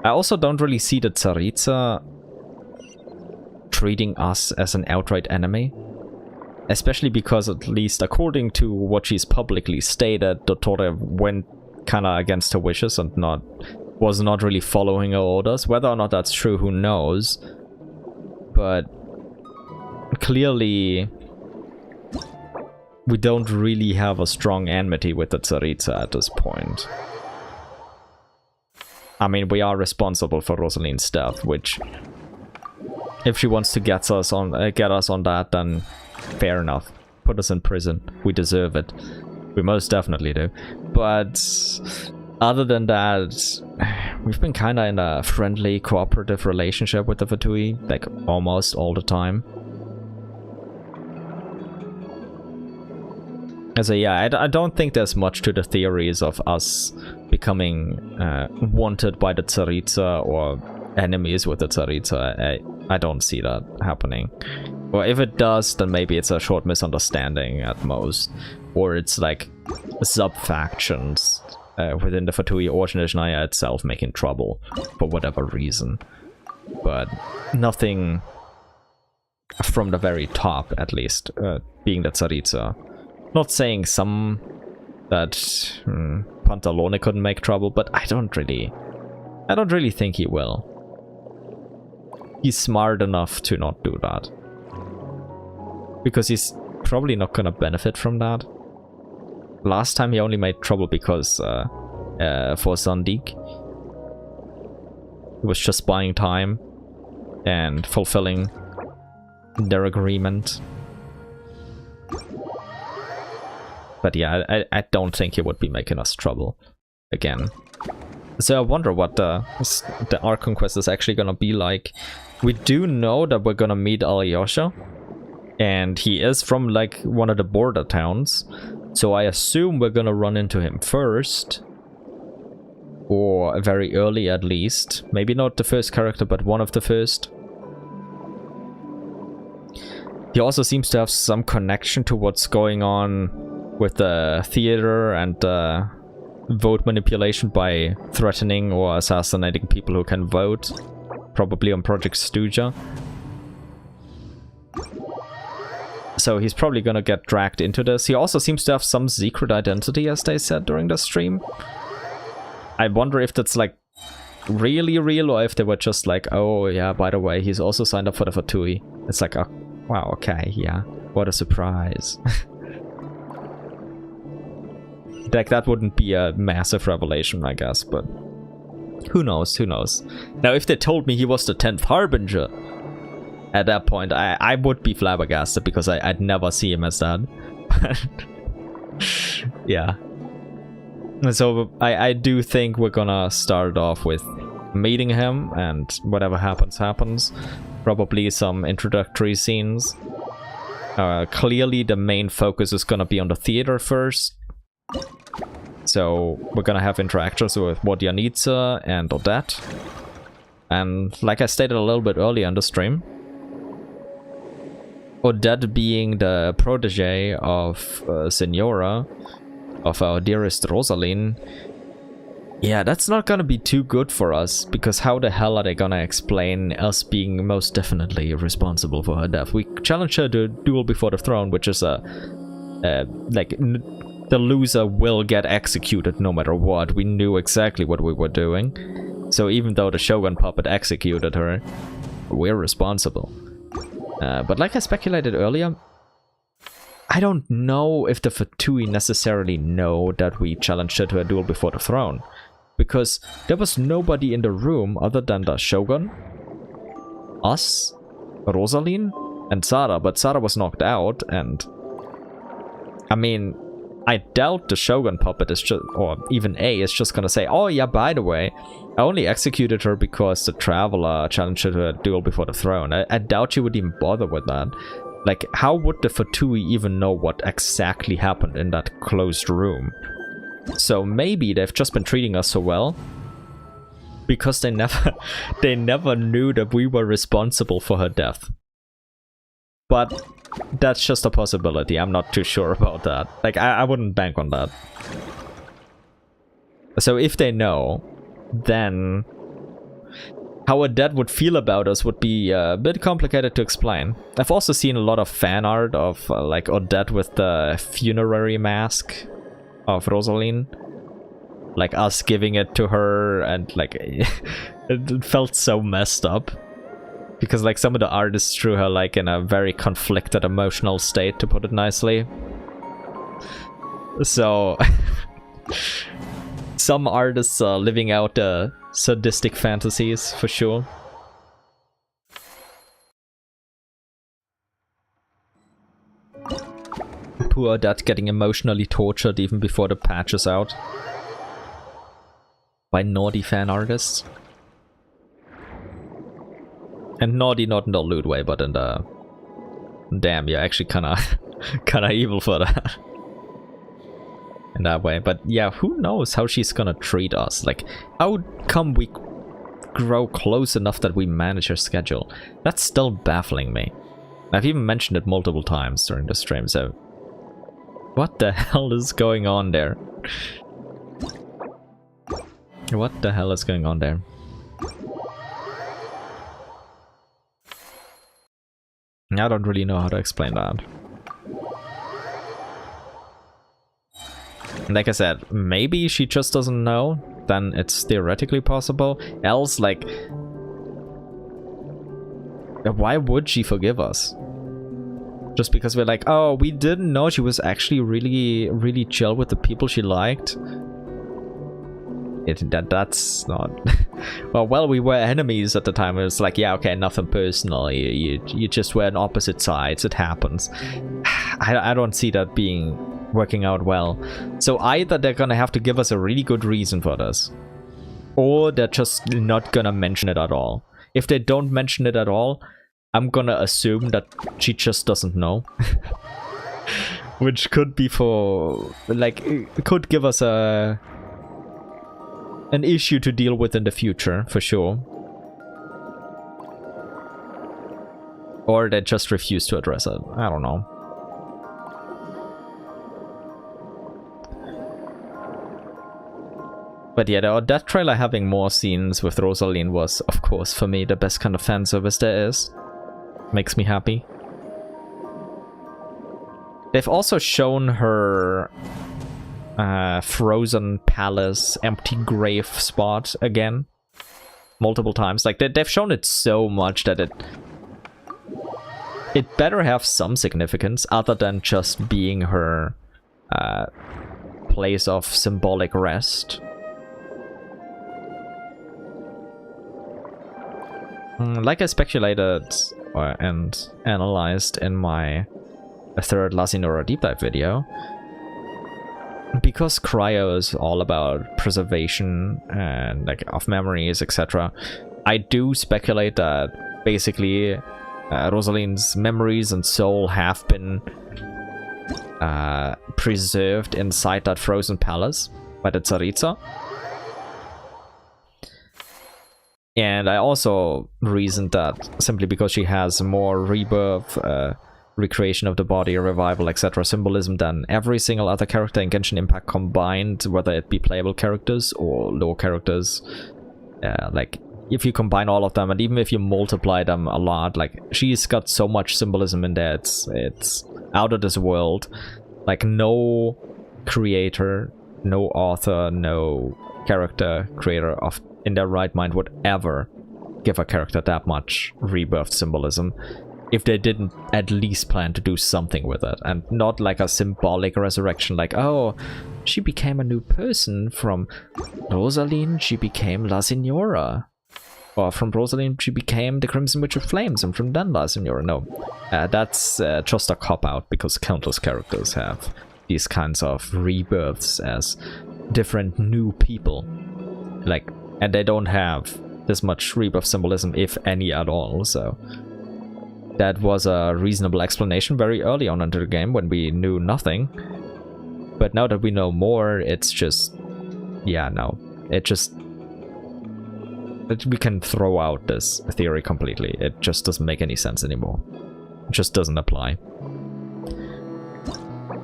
I also don't really see the Tsaritsa treating us as an outright enemy. Especially because, at least according to what she's publicly stated, Dottore went kinda against her wishes and was not really following her orders. Whether or not that's true, who knows. But clearly we don't really have a strong enmity with the Tsaritsa at this point. I mean, we are responsible for Rosalind's death, which, if she wants to get us on that, then fair enough. Put us in prison. We deserve it. We most definitely do. But other than that, we've been kind of in a friendly, cooperative relationship with the Fatui, like almost all the time. So yeah, I don't think there's much to the theories of us becoming wanted by the Tsaritsa or enemies with the Tsaritsa. I don't see that happening. Or if it does, then maybe it's a short misunderstanding at most. Or it's like sub-factions within the Fatui or Snezhnaya itself making trouble for whatever reason. But nothing from the very top, at least, being the Tsaritsa. Not saying some that Pantalone couldn't make trouble, but I don't really think he will. He's smart enough to not do that. Because he's probably not gonna benefit from that. Last time he only made trouble because for Zandik. He was just buying time and fulfilling their agreement. But yeah, I don't think he would be making us trouble again. So I wonder what the Ark Conquest is actually gonna be like. We do know that we're gonna meet Alyosha, and he is from like one of the border towns. So I assume we're gonna run into him first, or very early at least. Maybe not the first character, but one of the first. He also seems to have some connection to what's going on with the theater and vote manipulation by threatening or assassinating people who can vote, probably on Project Stuja. So he's probably gonna get dragged into this. He also seems to have some secret identity, as they said during the stream. I wonder if that's like really real, or if they were just like, oh yeah, by the way, he's also signed up for the Fatui. It's like, oh, wow, okay, yeah, what a surprise. Like, that wouldn't be a massive revelation, I guess, but who knows, who knows. Now, if they told me he was the 10th Harbinger, at that point, I would be flabbergasted, because I'd never see him as that. Yeah. So, I do think we're gonna start off with meeting him, and whatever happens, happens. Probably some introductory scenes. Clearly, the main focus is gonna be on the theater first. So we're gonna have interactions with Vodyanitsa and Odette. And like I stated a little bit earlier in the stream, Odette being the protege of Senora, of our dearest Rosalind, yeah, that's not gonna be too good for us, because how the hell are they gonna explain us being most definitely responsible for her death? We challenged her to duel before the throne, which is the loser will get executed no matter what. We knew exactly what we were doing. So even though the Shogun puppet executed her, we're responsible. But like I speculated earlier, I don't know if the Fatui necessarily know that we challenged her to a duel before the throne. Because there was nobody in the room other than the Shogun, us, Rosalind, and Zara. But Zara was knocked out, and I mean, I doubt the Shogun puppet is just, or even A, is just gonna say, oh yeah, by the way, I only executed her because the Traveler challenged her to a duel before the throne. I doubt she would even bother with that. Like, how would the Fatui even know what exactly happened in that closed room? So maybe they've just been treating us so well because they never knew that we were responsible for her death. But that's just a possibility. I'm not too sure about that. Like, I wouldn't bank on that. So if they know, then how Odette would feel about us would be a bit complicated to explain. I've also seen a lot of fan art of like Odette with the funerary mask of Rosalind. Like us giving it to her, and like it felt so messed up. Because like some of the artists drew her like in a very conflicted emotional state, to put it nicely. So some artists are living out sadistic fantasies for sure. Poor Dad getting emotionally tortured even before the patch is out by naughty fan artists. And naughty not in the lewd way, but in the damn, you're actually kinda evil for that. In that way. But yeah, who knows how she's gonna treat us? Like, how come we grow close enough that we manage her schedule? That's still baffling me. I've even mentioned it multiple times during the stream, so what the hell is going on there? What the hell is going on there? I don't really know how to explain that. Like I said, maybe she just doesn't know, then it's theoretically possible. Else, like, why would she forgive us? Just because we're like, oh, we didn't know she was actually really chill with the people she liked. That's not... well, we were enemies at the time. It was like, yeah, okay, nothing personal. You just were on opposite sides. It happens. I don't see that working out well. So either they're gonna have to give us a really good reason for this, or they're just not gonna mention it at all. If they don't mention it at all, I'm gonna assume that she just doesn't know. Which could be for... like, it could give us an issue to deal with in the future, for sure. Or they just refuse to address it. I don't know. But yeah, the Death trailer having more scenes with Rosaline was, of course, for me, the best kind of fan service there is. Makes me happy. They've also shown her frozen palace, empty grave spot again. Multiple times. Like, they've shown it so much that it better have some significance other than just being her place of symbolic rest. Like I speculated and analyzed in my third La Signora deep dive video, because Cryo is all about preservation and like of memories, etc. I do speculate that basically Rosaline's memories and soul have been preserved inside that frozen palace by the Tsaritsa. And I also reasoned that simply because she has more rebirth, recreation of the body, revival, etc. symbolism than every single other character in Genshin Impact combined, whether it be playable characters or lore characters. Like, if you combine all of them, and even if you multiply them a lot, like, she's got so much symbolism in there, it's out of this world. Like, no creator, no author, no character creator of in their right mind would ever give a character that much rebirth symbolism if they didn't at least plan to do something with it, and not like a symbolic resurrection, like, oh, she became a new person. From Rosaline she became La Signora, or from Rosaline she became the Crimson Witch of Flames, and from then La Signora. No, that's just a cop-out, because countless characters have these kinds of rebirths as different new people, like, and they don't have this much rebirth symbolism, if any at all. So that was a reasonable explanation very early on into the game when we knew nothing. But now that we know more, it's just... yeah, no. We can throw out this theory completely. It just doesn't make any sense anymore. It just doesn't apply.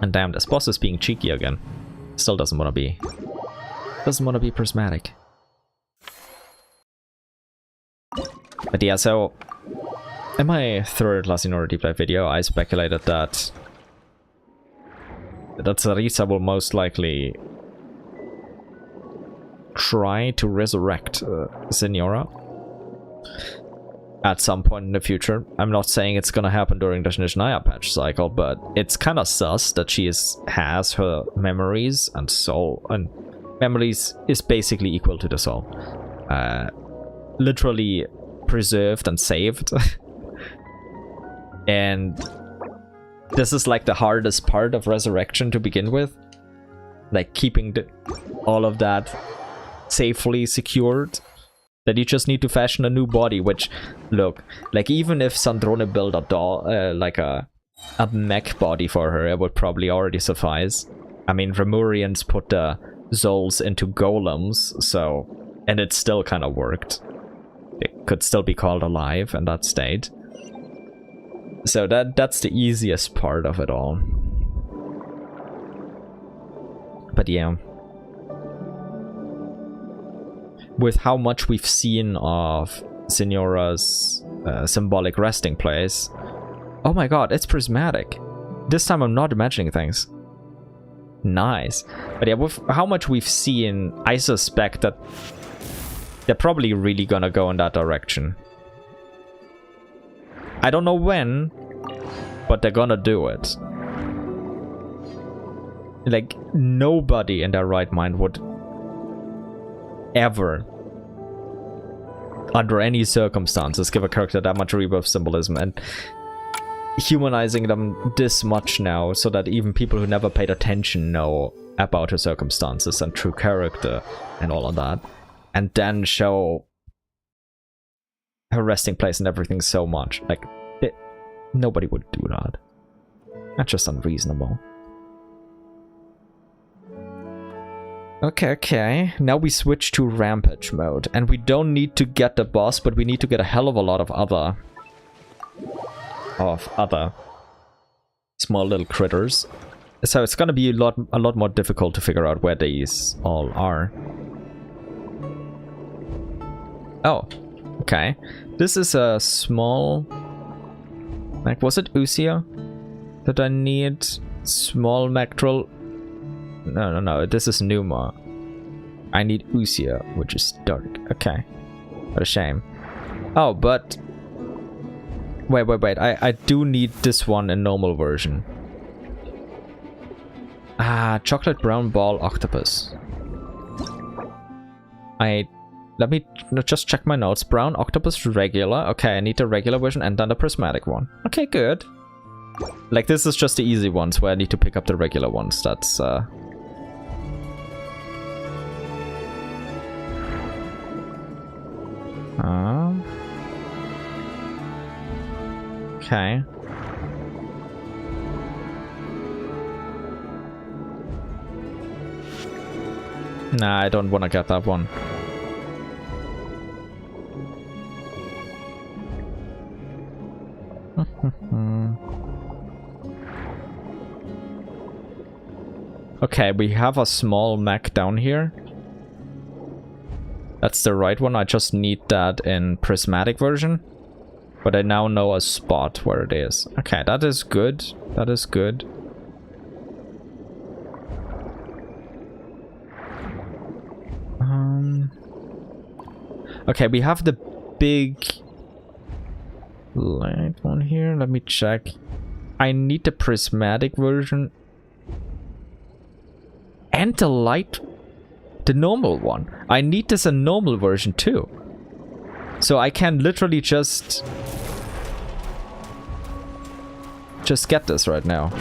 And damn, this boss is being cheeky again. Still doesn't want to be... doesn't want to be prismatic. But yeah, so in my third La Signora deep dive video, I speculated that Tsaritsa will most likely try to resurrect Signora. at some point in the future. I'm not saying it's gonna happen during the Nishina patch cycle, but it's kind of sus that she has her memories and soul, and memories is basically equal to the soul. Literally preserved and saved. And this is like the hardest part of Resurrection to begin with. Like keeping all of that safely secured. That you just need to fashion a new body, which, look, like even if Sandrone built a doll, like a mech body for her, it would probably already suffice. I mean, Remurians put the souls into golems, so, and it still kind of worked. It could still be called alive in that state. So that's the easiest part of it all. But yeah. With how much we've seen of Signora's symbolic resting place. Oh my god, it's prismatic. This time I'm not imagining things. Nice. But yeah, with how much we've seen, I suspect that they're probably really gonna go in that direction. I don't know when, but they're gonna do it. Like, nobody in their right mind would ever, under any circumstances, give a character that much rebirth symbolism, and humanizing them this much now so that even people who never paid attention know about her circumstances and true character and all of that, and then show her resting place and everything so much. Like, nobody would do that. That's just unreasonable. Okay. Now we switch to Rampage mode. And we don't need to get the boss, but we need to get a hell of a lot of other small little critters. So it's gonna be a lot more difficult to figure out where these all are. Oh, okay. This is a small... Like, was it Usia that I need? Small Mactrol... No, this is Numa. I need Usia, which is dark. Okay. What a shame. Oh, but... Wait. I do need this one in normal version. Chocolate brown ball octopus. Let me just check my notes. Brown octopus regular. Okay, I need the regular version and then the prismatic one. Okay, good. Like, this is just the easy ones where I need to pick up the regular ones. That's, okay. Nah, I don't want to get that one. Okay, we have a small mech down here. That's the right one. I just need that in prismatic version. But I now know a spot where it is. Okay, that is good. That is good. Okay, we have the big light one here. Let me check. I need the prismatic version. And the light... the normal one. I need this in normal version too. So I can literally just get this right now.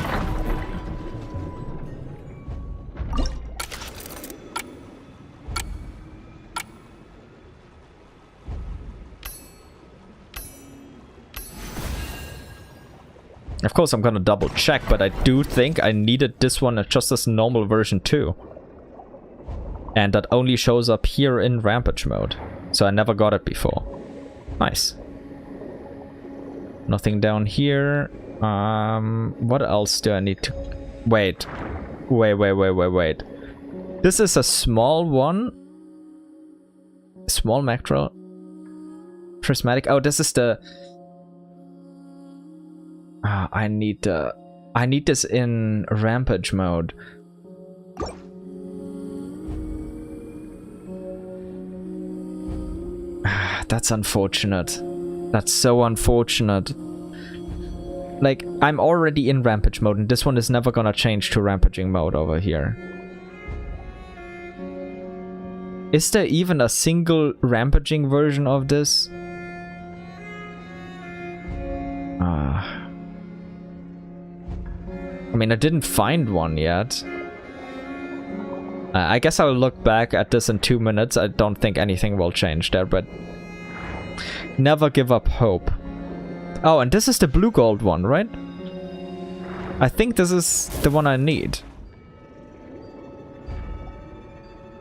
Of course I'm gonna double check, but I do think I needed this one just as normal version too. And that only shows up here in Rampage mode. So I never got it before. Nice. Nothing down here. What else do I need to... Wait. This is a small one. Small macro. Prismatic. Oh, this is the... I need this in Rampage mode. That's unfortunate. That's so unfortunate. Like, I'm already in Rampage mode, and this one is never gonna change to Rampaging mode over here. Is there even a single Rampaging version of this? I mean, I didn't find one yet. I guess I'll look back at this in 2 minutes. I don't think anything will change there, but never give up hope. Oh, and this is the blue gold one, right? I think this is the one I need.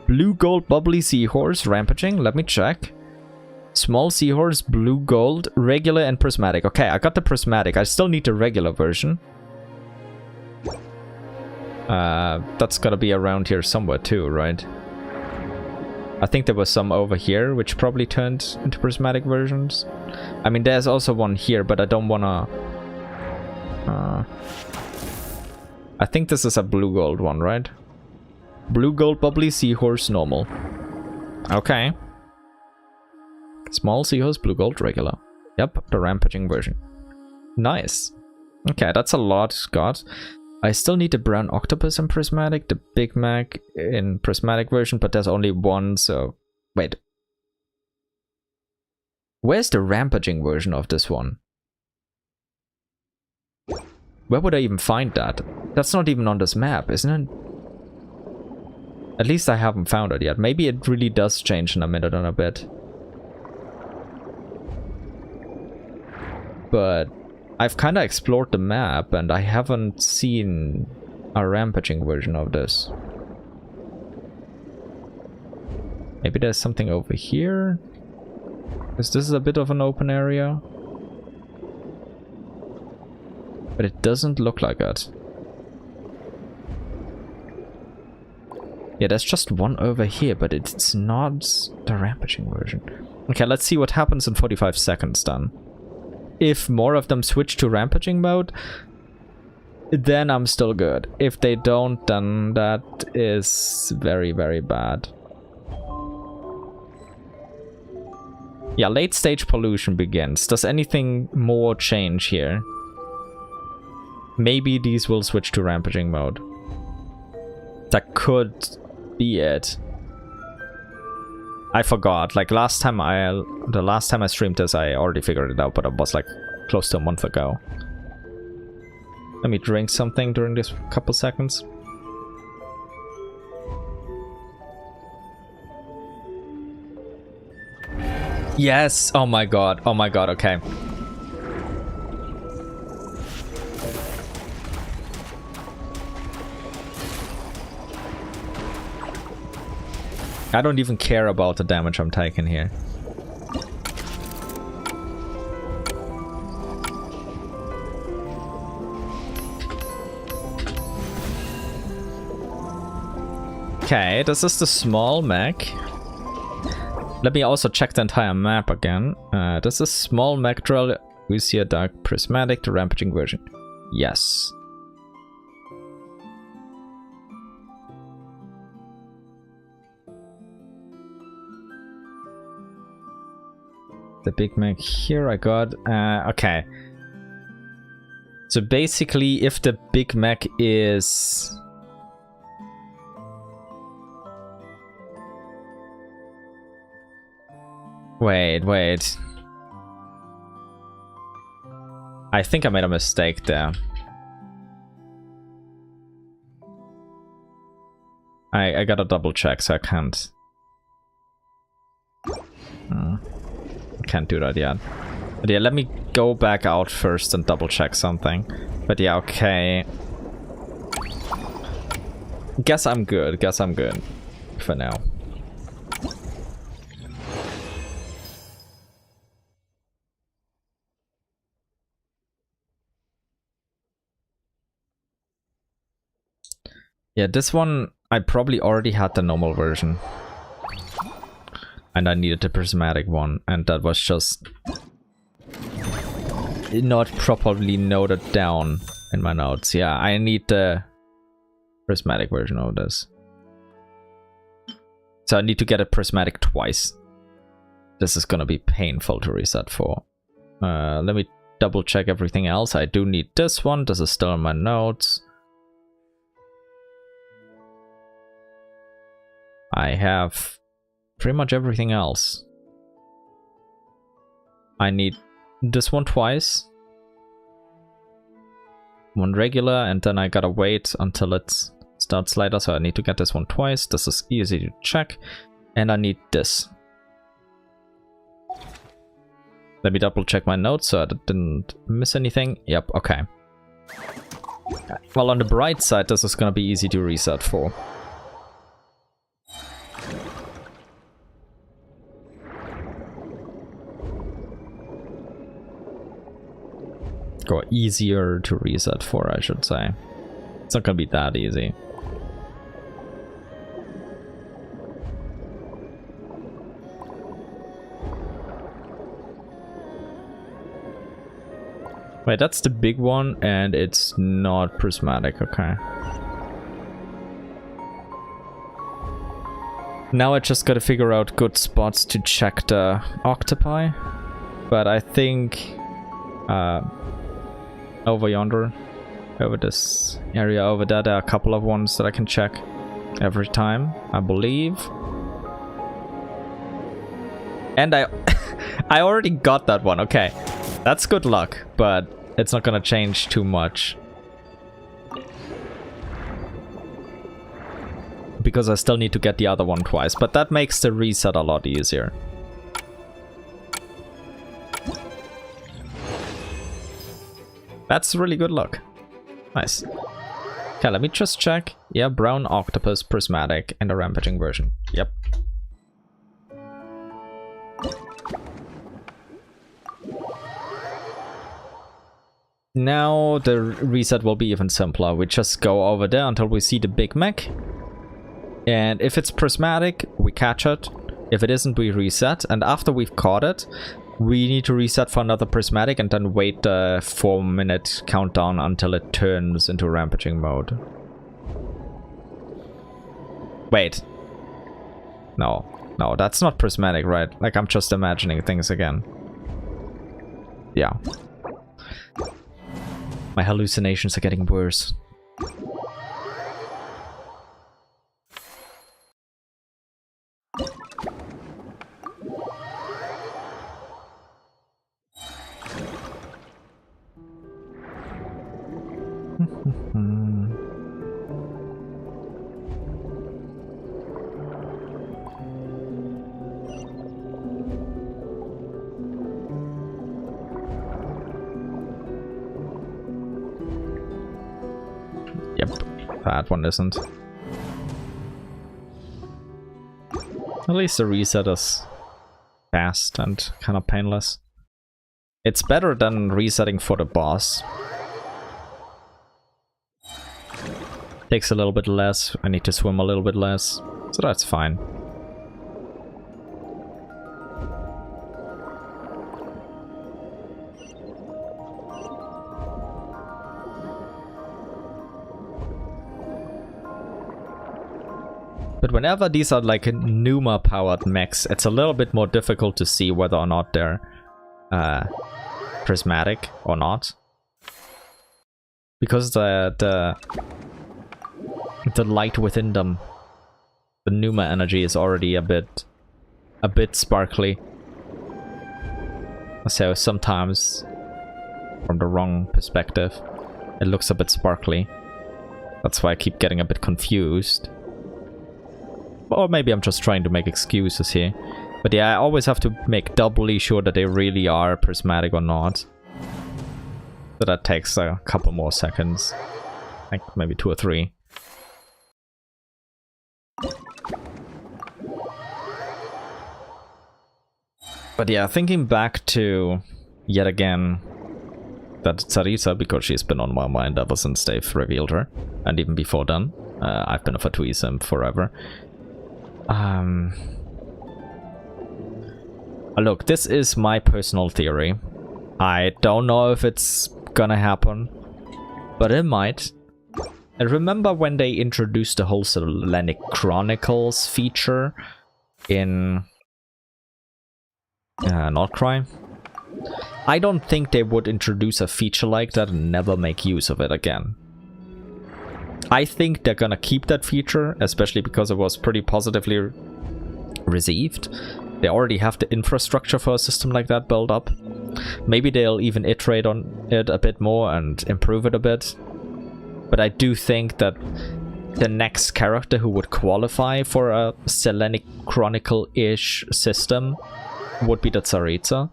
Blue gold bubbly seahorse rampaging. Let me check. Small seahorse, blue gold, regular and prismatic. Okay, I got the prismatic. I still need the regular version. That's gotta be around here somewhere too, right? I think there was some over here, which probably turned into prismatic versions. I mean, there's also one here, but I don't wanna... I think this is a blue gold one, right? Blue gold bubbly seahorse normal. Okay. Small seahorse, blue gold regular. Yep, the rampaging version. Nice. Okay, that's a lot got. I still need the brown octopus in prismatic, the Big Mac in prismatic version, but there's only one, so... Wait. Where's the rampaging version of this one? Where would I even find that? That's not even on this map, isn't it? At least I haven't found it yet. Maybe it really does change in a minute and a bit. But I've kind of explored the map and I haven't seen a rampaging version of this. Maybe there's something over here? Because this is a bit of an open area. But it doesn't look like it. Yeah, there's just one over here, but it's not the rampaging version. Okay, let's see what happens in 45 seconds then. If more of them switch to rampaging mode, then I'm still good. If they don't, then that is very, very bad. Yeah, late stage pollution begins. Does anything more change here? Maybe these will switch to rampaging mode. That could be it. I forgot. Like the last time I streamed this, I already figured it out, but it was like close to a month ago. Let me drink something during this couple seconds. Yes! Oh my god, okay. I don't even care about the damage I'm taking here. Okay, this is the small mech. Let me also check the entire map again. This is small mech drill. We see a dark prismatic, the rampaging version. Yes. The Big Mac here I got. Okay. So basically, if the Big Mac is... Wait. I think I made a mistake there. I gotta double check, so I can't. Can't do that yet. But yeah, let me go back out first and double check something. But yeah, okay. Guess I'm good for now. Yeah, this one I probably already had the normal version. And I needed the prismatic one, and that was just not properly noted down in my notes. Yeah, I need the prismatic version of this. So I need to get a prismatic twice. This is gonna be painful to reset for. Let me double check everything else. I do need this one. This is still in my notes. I have pretty much everything else. I need this one twice. One regular, and then I gotta wait until it starts later, so I need to get this one twice. This is easy to check. And I need this. Let me double check my notes so I didn't miss anything. Yep, okay. Well, on the bright side, this is gonna be easy to reset for. Or easier to reset for, I should say. It's not gonna be that easy. Wait, that's the big one, and it's not prismatic, okay. Now I just gotta figure out good spots to check the octopi. But I think over yonder, over this area over there are a couple of ones that I can check every time, I believe. And I I already got that one, okay. That's good luck, but it's not gonna change too much. Because I still need to get the other one twice, but that makes the reset a lot easier. That's really good luck. Nice. Okay, let me just check. Yeah, brown octopus, prismatic, and a rampaging version. Yep. Now the reset will be even simpler. We just go over there until we see the big mech. And if it's prismatic, we catch it. If it isn't, we reset. And after we've caught it, we need to reset for another prismatic and then wait the 4-minute countdown until it turns into rampaging mode. Wait. No, that's not prismatic, right? Like, I'm just imagining things again. Yeah. My hallucinations are getting worse. That one isn't. At least the reset is fast and kind of painless. It's better than resetting for the boss. Takes a little bit less. I need to swim a little bit less, so that's fine. But whenever these are like Numa-powered mechs, it's a little bit more difficult to see whether or not they're prismatic or not. Because the light within them, the Numa energy is already a bit sparkly. So sometimes, from the wrong perspective, it looks a bit sparkly. That's why I keep getting a bit confused. Or maybe I'm just trying to make excuses here. But yeah, I always have to make doubly sure that they really are prismatic or not. So that takes a couple more seconds. Like maybe 2 or 3. But yeah, thinking back to, yet again, that Tsarisa, because she's been on my mind ever since they've revealed her. And even before then. I've been a Fatui sim forever. Look, this is my personal theory. I don't know if it's gonna happen, but it might. And remember when they introduced the whole Selenic Chronicles feature in Nordcry? I don't think they would introduce a feature like that and never make use of it again. I think they're gonna keep that feature, especially because it was pretty positively received. They already have the infrastructure for a system like that built up. Maybe they'll even iterate on it a bit more and improve it a bit. But I do think that the next character who would qualify for a Selenic Chronicle-ish system would be the Tsaritsa.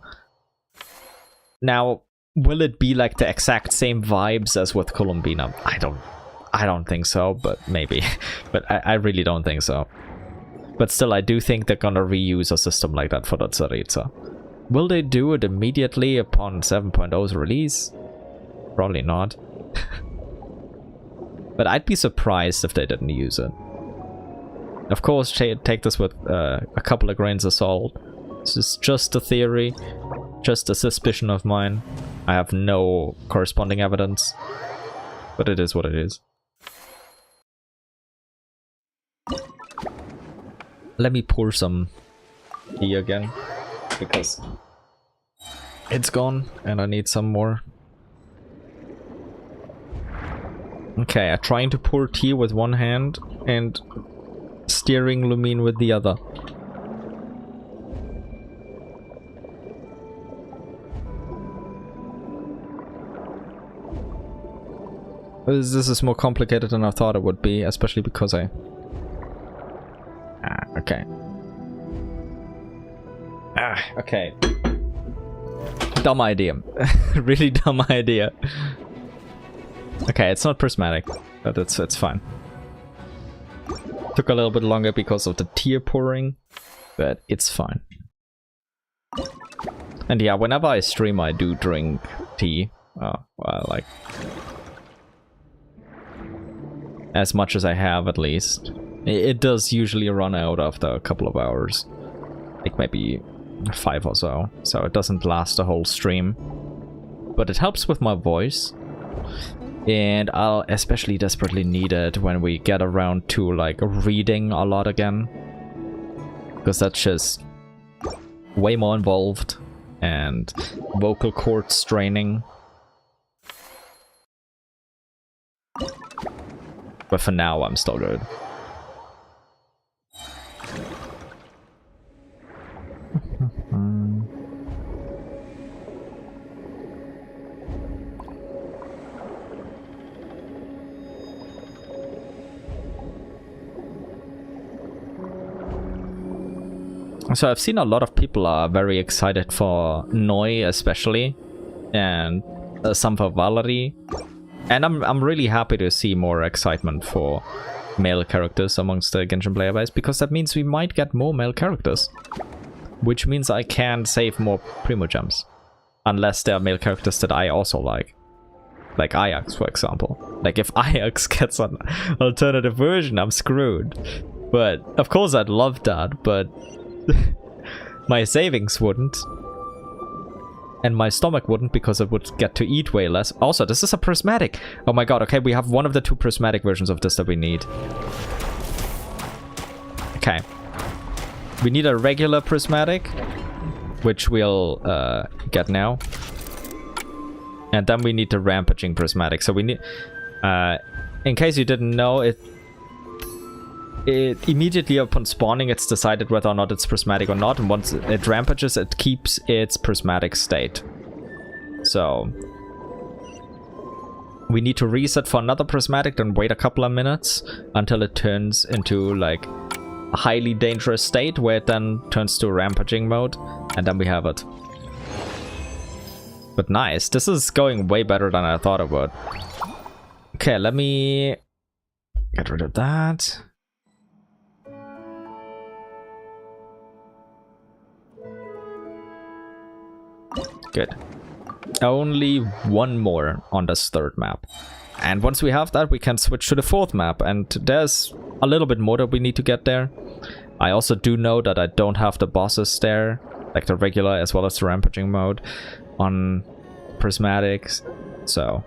Now, will it be like the exact same vibes as with Columbina? I don't think so, but maybe. But I really don't think so. But still, I do think they're gonna reuse a system like that for the Tsaritsa. Will they do it immediately upon 7.0's release? Probably not. But I'd be surprised if they didn't use it. Of course, take this with a couple of grains of salt. This is just a theory, just a suspicion of mine. I have no corresponding evidence, but it is what it is. Let me pour some tea again, because it's gone and I need some more. Okay, I'm trying to pour tea with one hand and steering Lumine with the other. This is more complicated than I thought it would be, especially because I... okay. Okay. Dumb idea. Really dumb idea. Okay, it's not prismatic, but it's fine. Took a little bit longer because of the tea pouring, but it's fine. And yeah, whenever I stream, I do drink tea. Well, like... as much as I have, at least. It does usually run out after a couple of hours. Like maybe 5 or so. So it doesn't last the whole stream. But it helps with my voice. And I'll especially desperately need it when we get around to like reading a lot again. Because that's just way more involved. And vocal cord straining. But for now, I'm still good. So I've seen a lot of people are very excited for Noi especially, and some for Valerie. And I'm really happy to see more excitement for male characters amongst the Genshin player base, because that means we might get more male characters. Which means I can save more Primogems. Unless there are male characters that I also like. Like Ajax, for example. Like if Ajax gets an alternative version, I'm screwed. But of course I'd love that, but my savings wouldn't. And my stomach wouldn't, because it would get to eat way less. Also, this is a prismatic. Oh my god, okay, we have one of the 2 prismatic versions of this that we need. Okay. We need a regular prismatic, which we'll get now. And then we need the rampaging prismatic. So we need... in case you didn't know, it immediately upon spawning, it's decided whether or not it's prismatic or not, and once it rampages, it keeps its prismatic state. So we need to reset for another prismatic, then wait a couple of minutes until it turns into like a highly dangerous state, where it then turns to rampaging mode, and then we have it. But nice, this is going way better than I thought it would. Okay, let me get rid of that. Good. Only one more on this 3rd map. And once we have that, we can switch to the 4th map. And there's a little bit more that we need to get there. I also do know that I don't have the bosses there, like the regular as well as the rampaging mode on Prismatics. So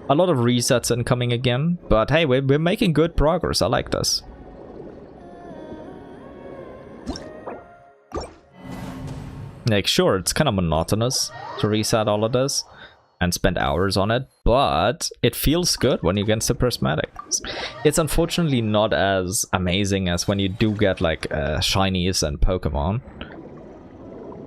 a lot of resets incoming again. But hey, we're making good progress. I like this. Like, sure, it's kind of monotonous to reset all of this and spend hours on it, but it feels good when you get the prismatic. It's unfortunately not as amazing as when you do get like shinies and Pokemon.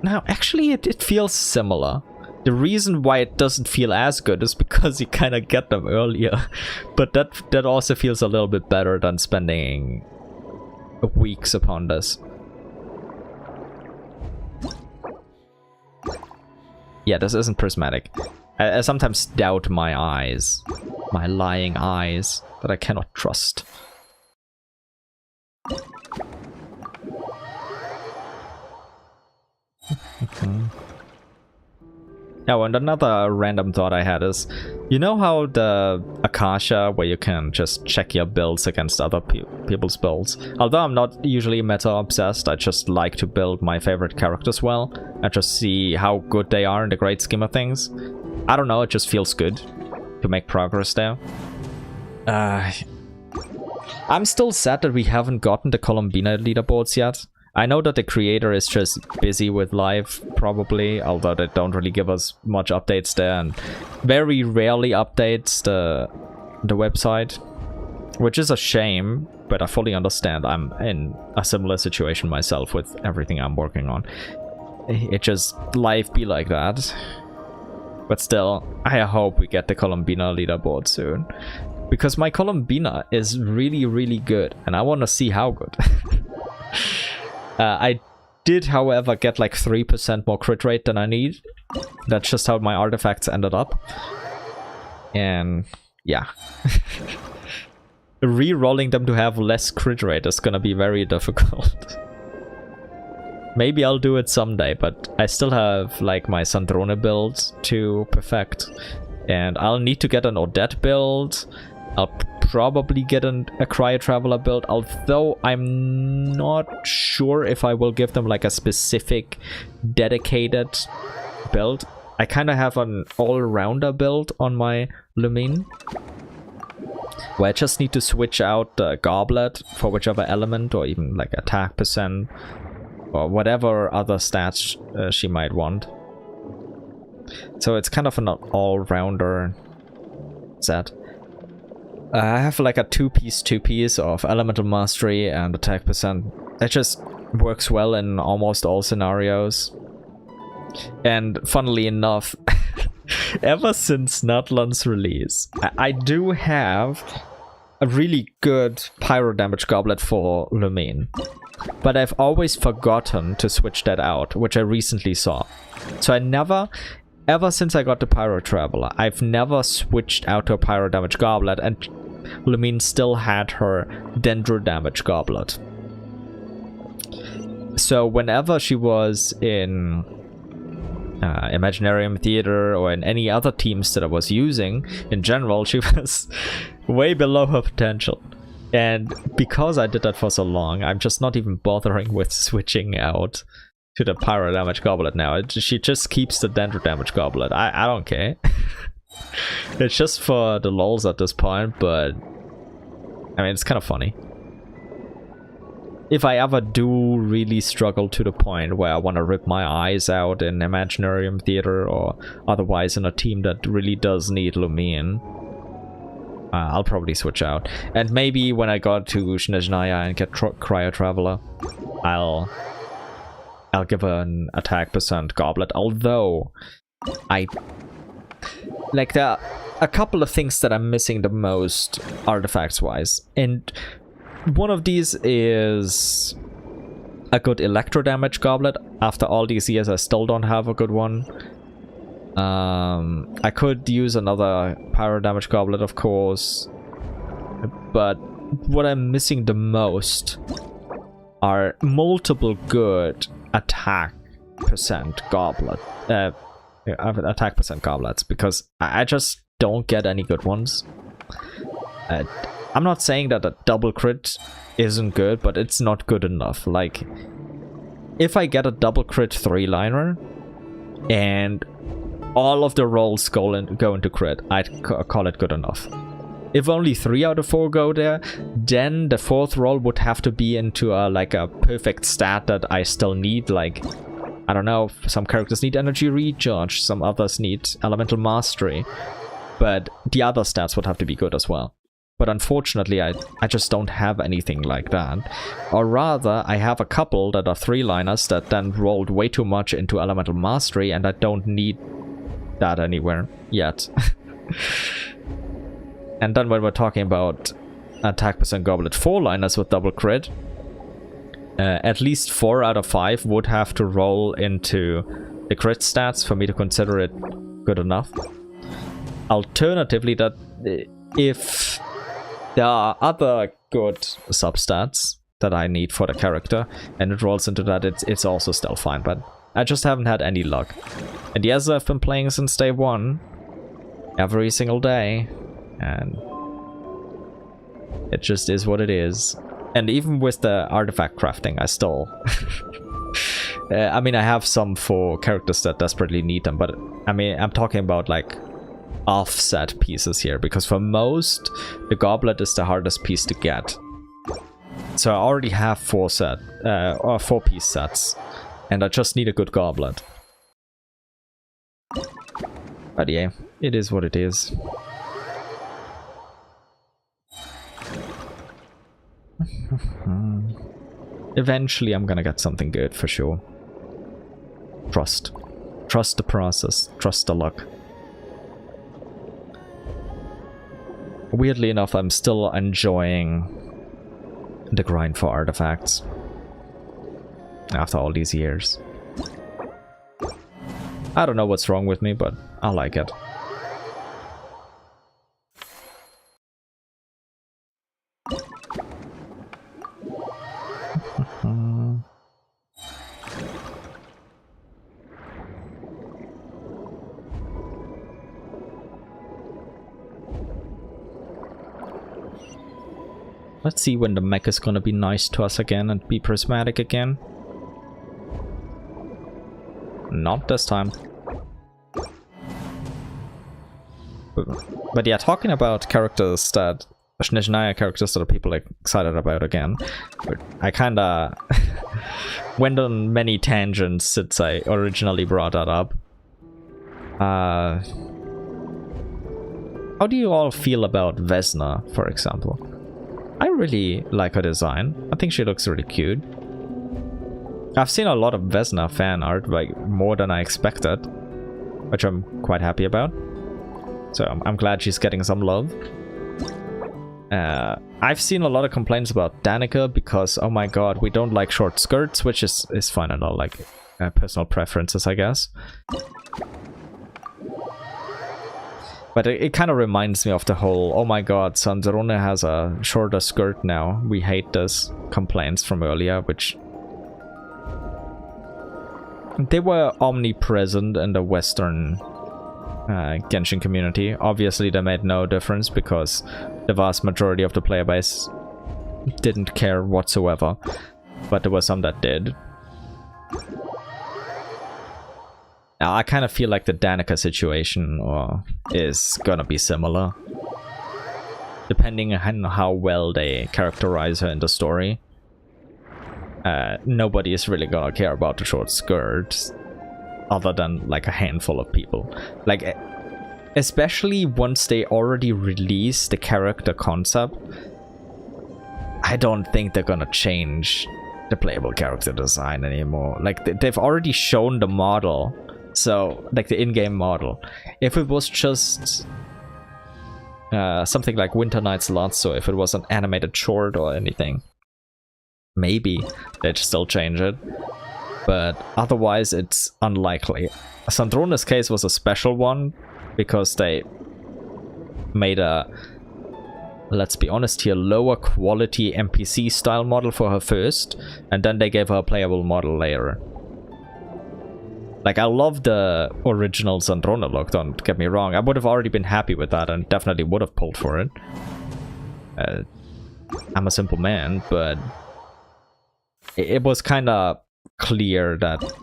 Now, actually, it feels similar. The reason why it doesn't feel as good is because you kind of get them earlier, but that also feels a little bit better than spending weeks upon this. Yeah, this isn't prismatic. I sometimes doubt my eyes. My lying eyes that I cannot trust. Oh, and another random thought I had is, you know how the Akasha, where you can just check your builds against other people's builds? Although I'm not usually meta obsessed, I just like to build my favorite characters well and just see how good they are in the great scheme of things. I don't know, it just feels good to make progress there. I'm still sad that we haven't gotten the Columbina leaderboards yet. I know that the creator is just busy with life, probably, although they don't really give us much updates there, and very rarely updates the website, which is a shame, but I fully understand. I'm in a similar situation myself with everything I'm working on. It just, life be like that. But still, I hope we get the Columbina leaderboard soon, because my Columbina is really, really good, and I want to see how good. I did, however, get like 3% more crit rate than I need. That's just how my artifacts ended up. And yeah. Re-rolling them to have less crit rate is gonna be very difficult. Maybe I'll do it someday, but I still have like my Sandrone build to perfect. And I'll need to get an Odette build. I'll probably get a Cryo Traveler build, although I'm not sure if I will give them like a specific dedicated build. I kind of have an all-rounder build on my Lumine, where I just need to switch out the Goblet for whichever element, or even like attack percent, or whatever other stats she might want. So it's kind of an all-rounder set. I have like a two-piece of Elemental Mastery and attack percent. That just works well in almost all scenarios. And funnily enough, ever since Natlan's release, I do have a really good Pyro Damage Goblet for Lumine. But I've always forgotten to switch that out, which I recently saw. So I never... Ever since I got the Pyro Traveler, I've never switched out to a Pyro Damage Goblet, and Lumine still had her Dendro Damage Goblet. So whenever she was in Imaginarium Theater or in any other teams that I was using, in general, she was way below her potential. And because I did that for so long, I'm just not even bothering with switching out to the Pyro Damage Goblet now. She just keeps the Dendro Damage Goblet. I don't care. It's just for the lols at this point, but I mean, it's kind of funny. If I ever do really struggle to the point where I want to rip my eyes out in Imaginarium Theater or otherwise in a team that really does need Lumine, I'll probably switch out. And maybe when I go to Snezhnaya and get Cryo Traveler, I'll give her an attack percent goblet, although like there are a couple of things that I'm missing the most artifacts wise, and one of these is a good electro damage goblet. After all these years, I still don't have a good one. I could use another pyro damage goblet, of course, but what I'm missing the most are multiple good attack percent goblets, because I just don't get any good ones. I'm not saying that a double crit isn't good, but it's not good enough. Like, if I get a double crit 3-liner and all of the rolls go into crit, I'd call it good enough. If only 3 out of 4 go there, then the 4th roll would have to be into like a perfect stat that I still need, like I don't know, some characters need energy recharge, some others need elemental mastery, but the other stats would have to be good as well. But unfortunately, I just don't have anything like that. Or rather, I have a couple that are 3-liners that then rolled way too much into elemental mastery, and I don't need that anywhere yet. And then when we're talking about attack percent goblet 4-liners with double crit, at least 4 out of 5 would have to roll into the crit stats for me to consider it good enough. Alternatively, that if there are other good substats that I need for the character and it rolls into that, it's also still fine, but I just haven't had any luck. And yes, I've been playing since day 1, every single day, and it just is what it is. And even with the artifact crafting, I still... I mean, I have some for characters that desperately need them, but I mean, I'm talking about like offset pieces here, because for most, the goblet is the hardest piece to get. So I already have 4-piece sets, and I just need a good goblet. But yeah, it is what it is. Eventually I'm gonna get something good for sure. Trust. Trust the process. Trust the luck. Weirdly enough, I'm still enjoying the grind for artifacts. After all these years. I don't know what's wrong with me, but I like it. Let's see when the mech is gonna be nice to us again and be prismatic again. Not this time. But yeah, talking about characters that... Snezhnaya characters that people are excited about again. I kinda... went on many tangents since I originally brought that up. How do you all feel about Vesna, for example? I really like her design. I think she looks really cute. I've seen a lot of Vesna fan art, like more than I expected, which I'm quite happy about. So I'm glad she's getting some love. I've seen a lot of complaints about Danica because, oh my god, we don't like short skirts, which is fine and all, like personal preferences, I guess. But it kind of reminds me of the whole, oh my god, Sandrone has a shorter skirt now. We hate this complaints from earlier, which... They were omnipresent in the Western Genshin community. Obviously they made no difference because the vast majority of the player base didn't care whatsoever. But there were some that did. Now, I kind of feel like the Danica situation is gonna be similar. Depending on how well they characterize her in the story. Nobody is really gonna care about the short skirts. Other than like a handful of people. Like, especially once they already release the character concept. I don't think they're gonna change the playable character design anymore. Like, they've already shown the model. So, like the in-game model. If it was just something like Winter Night's Lost, so if it was an animated short or anything, maybe they'd still change it. But otherwise, it's unlikely. Sandrone's case was a special one because they made a, let's be honest here, lower quality NPC style model for her first, and then they gave her a playable model later. Like, I love the original Sandrone look, don't get me wrong. I would have already been happy with that and definitely would have pulled for it. I'm a simple man, but it was kind of clear that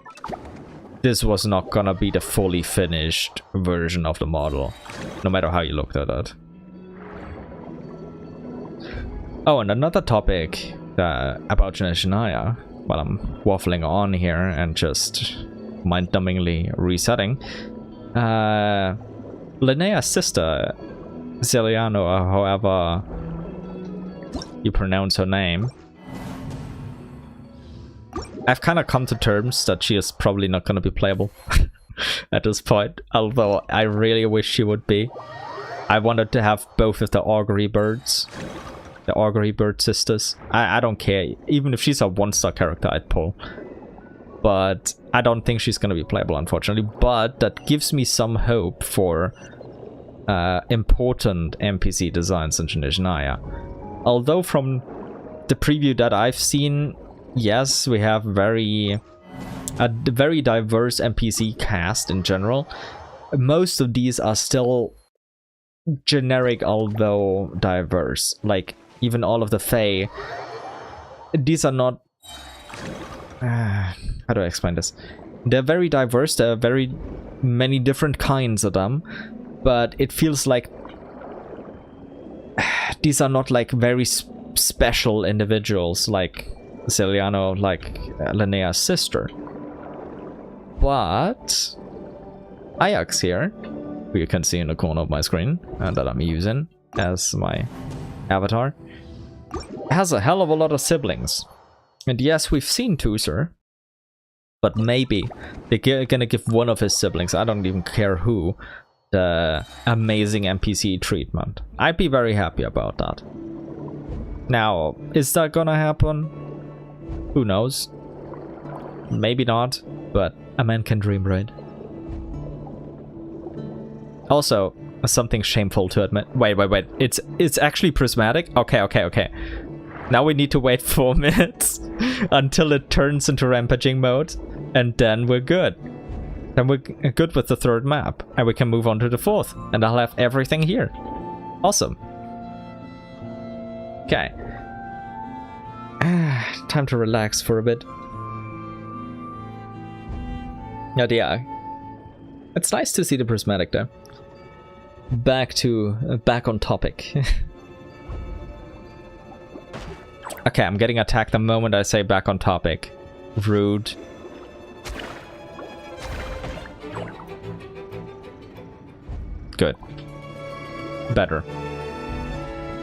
this was not gonna be the fully finished version of the model, no matter how you looked at it. Oh, and another topic about Snezhnaya, while I'm waffling on here and just mind-numbingly resetting. Linnea's sister, Celiano, or however you pronounce her name. I've kind of come to terms that she is probably not going to be playable at this point, although I really wish she would be. I wanted to have both of the Augury Birds. The Augury Bird sisters. I don't care. Even if she's a 1-star character, I'd pull. But I don't think she's going to be playable, unfortunately. But that gives me some hope for important NPC designs in Shinichiraya. Although from the preview that I've seen, yes, we have a very diverse NPC cast in general. Most of these are still generic, although diverse. Like, even all of the Fae, these are not... how do I explain this? They're very diverse, there are very many different kinds of them, but it feels like these are not like very special individuals like Celiano, like Linnea's sister. But Ajax here, who you can see in the corner of my screen, and that I'm using as my avatar, has a hell of a lot of siblings. And yes, we've seen Tuser, but maybe they're gonna give one of his siblings, I don't even care who, the amazing NPC treatment. I'd be very happy about that. Now, is that gonna happen? Who knows? Maybe not, but a man can dream, right? Also, something shameful to admit. Wait. It's actually prismatic? Okay. Now we need to wait 4 minutes until it turns into rampaging mode, and then we're good. Then we're good with the 3rd map, and we can move on to the 4th, and I'll have everything here. Awesome. Okay. Time to relax for a bit. Yeah. It's nice to see the prismatic there. Back on topic. Okay, I'm getting attacked the moment I say back on topic. Rude. Good. Better.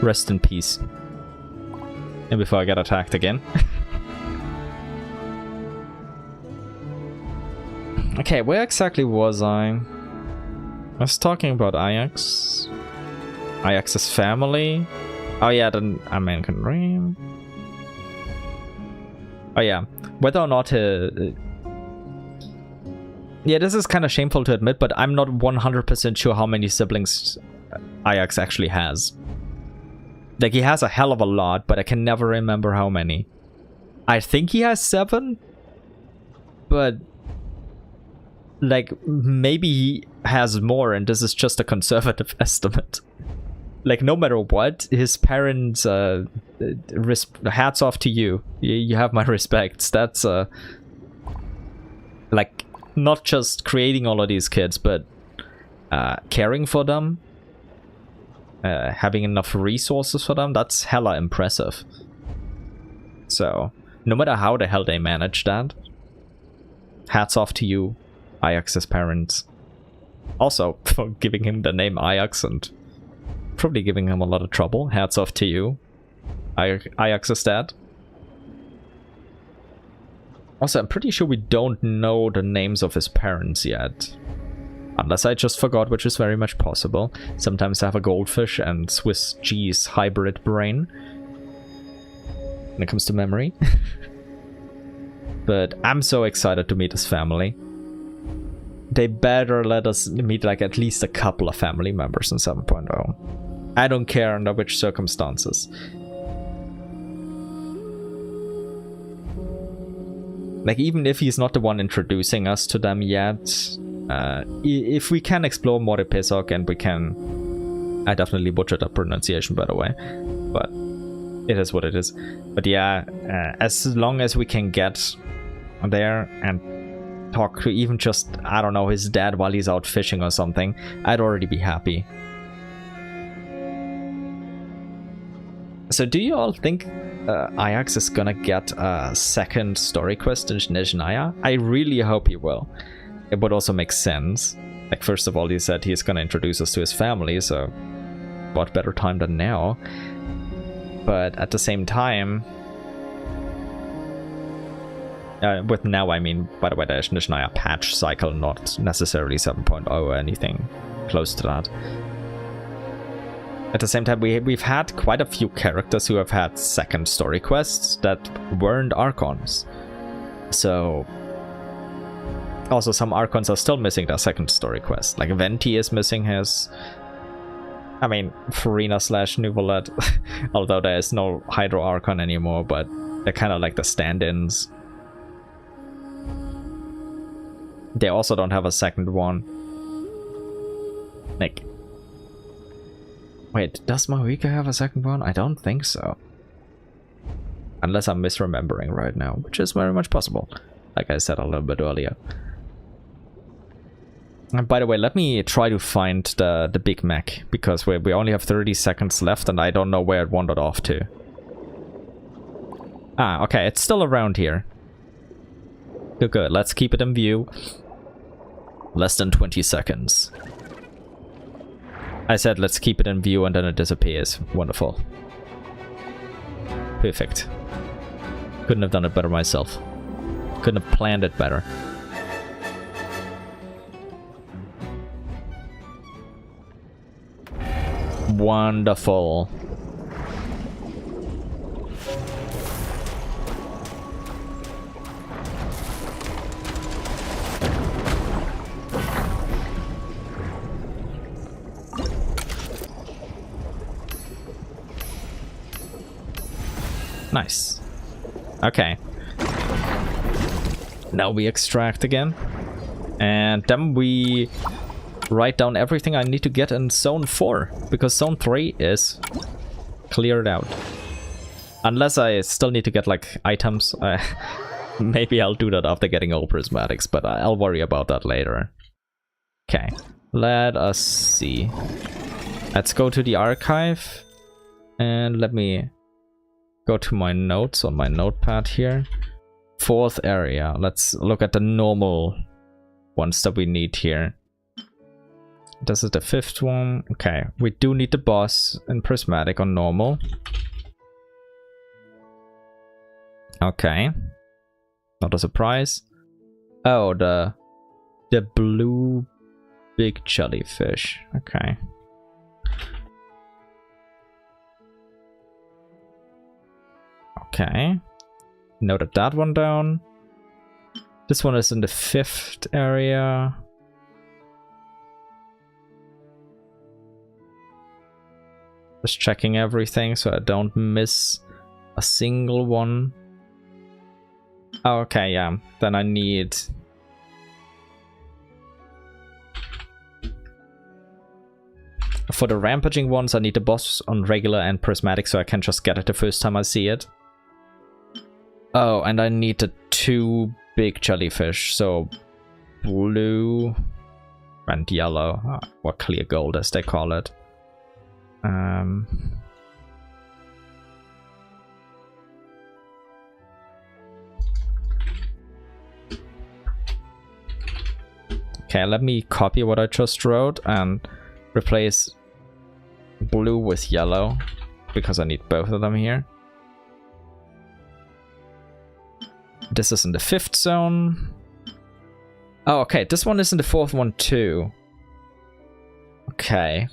Rest in peace. And before I get attacked again. Okay, where exactly was I? I was talking about Ajax. Ajax's family. Oh yeah, then a man can dream. Oh yeah, whether or not yeah, this is kind of shameful to admit, but I'm not 100% sure how many siblings Ajax actually has. Like, he has a hell of a lot, but I can never remember how many. I think he has 7, but like, maybe he has more, and this is just a conservative estimate. Like, no matter what, his parents, hats off to you. You have my respects. That's, like, not just creating all of these kids, but caring for them, having enough resources for them, that's hella impressive. So, no matter how the hell they manage that, hats off to you, Ajax's parents. Also, for giving him the name Ajax and probably giving him a lot of trouble. Hats off to you, Ajax's dad. Also, I'm pretty sure we don't know the names of his parents yet. Unless I just forgot, which is very much possible. Sometimes I have a goldfish and Swiss cheese hybrid brain when it comes to memory. But I'm so excited to meet his family. They better let us meet like at least a couple of family members in 7.0. I don't care under which circumstances. Like, even if he's not the one introducing us to them yet, if we can explore Moripesok, and we can... I definitely butchered that pronunciation, by the way, but it is what it is. But yeah, as long as we can get there and talk to even just, I don't know, his dad while he's out fishing or something, I'd already be happy. So do you all think Ajax is gonna get a second story quest in Nizhnaya? I really hope he will. It would also make sense. Like, first of all, he said he's gonna introduce us to his family, so what better time than now? But at the same time... with now, I mean, by the way, the Nizhnaya patch cycle, not necessarily 7.0 or anything close to that. At the same time, we've had quite a few characters who have had second story quests that weren't Archons. So... also, some Archons are still missing their second story quest. Like, Venti is missing his... I mean, Farina/Nuvolet, although there is no Hydro Archon anymore, but they're kind of like the stand-ins. They also don't have a second one. Like... wait, does Marika have a second one? I don't think so. Unless I'm misremembering right now, which is very much possible. Like I said a little bit earlier. And by the way, let me try to find the Big Mac, because we only have 30 seconds left and I don't know where it wandered off to. Ah, okay, it's still around here. Good, good. Let's keep it in view. Less than 20 seconds. I said let's keep it in view and then it disappears. Wonderful. Perfect. Couldn't have done it better myself. Couldn't have planned it better. Wonderful. Nice. Okay. Now we extract again. And then we write down everything I need to get in Zone 4. Because Zone 3 is cleared out. Unless I still need to get, like, items. Maybe I'll do that after getting all prismatics, but I'll worry about that later. Okay. Let us see. Let's go to the archive. And let me... go to my notes on my notepad here. 4th area. Let's look at the normal ones that we need here. This is the 5th one. Okay, we do need the boss in Prismatic on normal. Okay. Not a surprise. Oh, the blue big jellyfish. Okay. Okay, noted that one down. This one is in the 5th area. Just checking everything so I don't miss a single one. Oh, okay, yeah. Then I need... for the rampaging ones, I need the boss on regular and prismatic so I can just get it the first time I see it. Oh, and I need the 2 big jellyfish, so blue and yellow, or clear gold as they call it. Okay, let me copy what I just wrote and replace blue with yellow, because I need both of them here. This is in the 5th zone. Oh, okay, this one is in the 4th one too. Okay.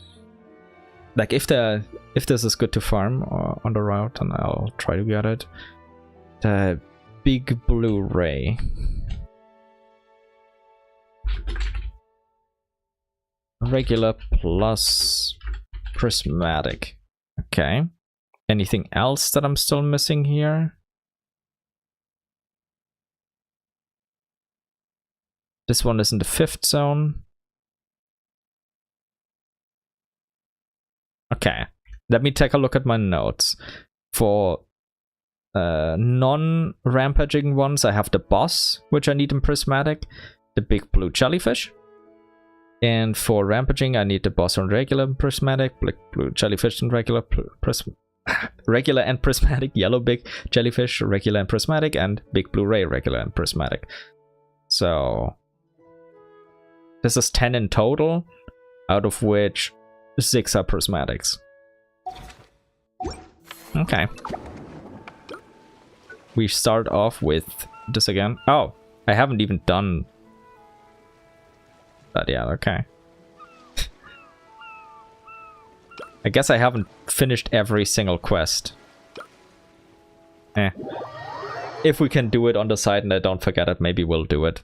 Like, if this is good to farm on the route, then I'll try to get it. The big blue ray. Regular plus prismatic. Okay. Anything else that I'm still missing here? This one is in the 5th zone. Okay, let me take a look at my notes. For non-rampaging ones, I have the boss, which I need in prismatic, the big blue jellyfish. And for rampaging, I need the boss on regular prismatic, blue jellyfish and regular regular and prismatic, yellow big jellyfish, regular and prismatic, and big blue ray, regular and prismatic. So this is 10 in total, out of which 6 are prismatics. Okay. We start off with this again. Oh, I haven't even done that yet. Okay. I guess I haven't finished every single quest. If we can do it on the side and I don't forget it, maybe we'll do it.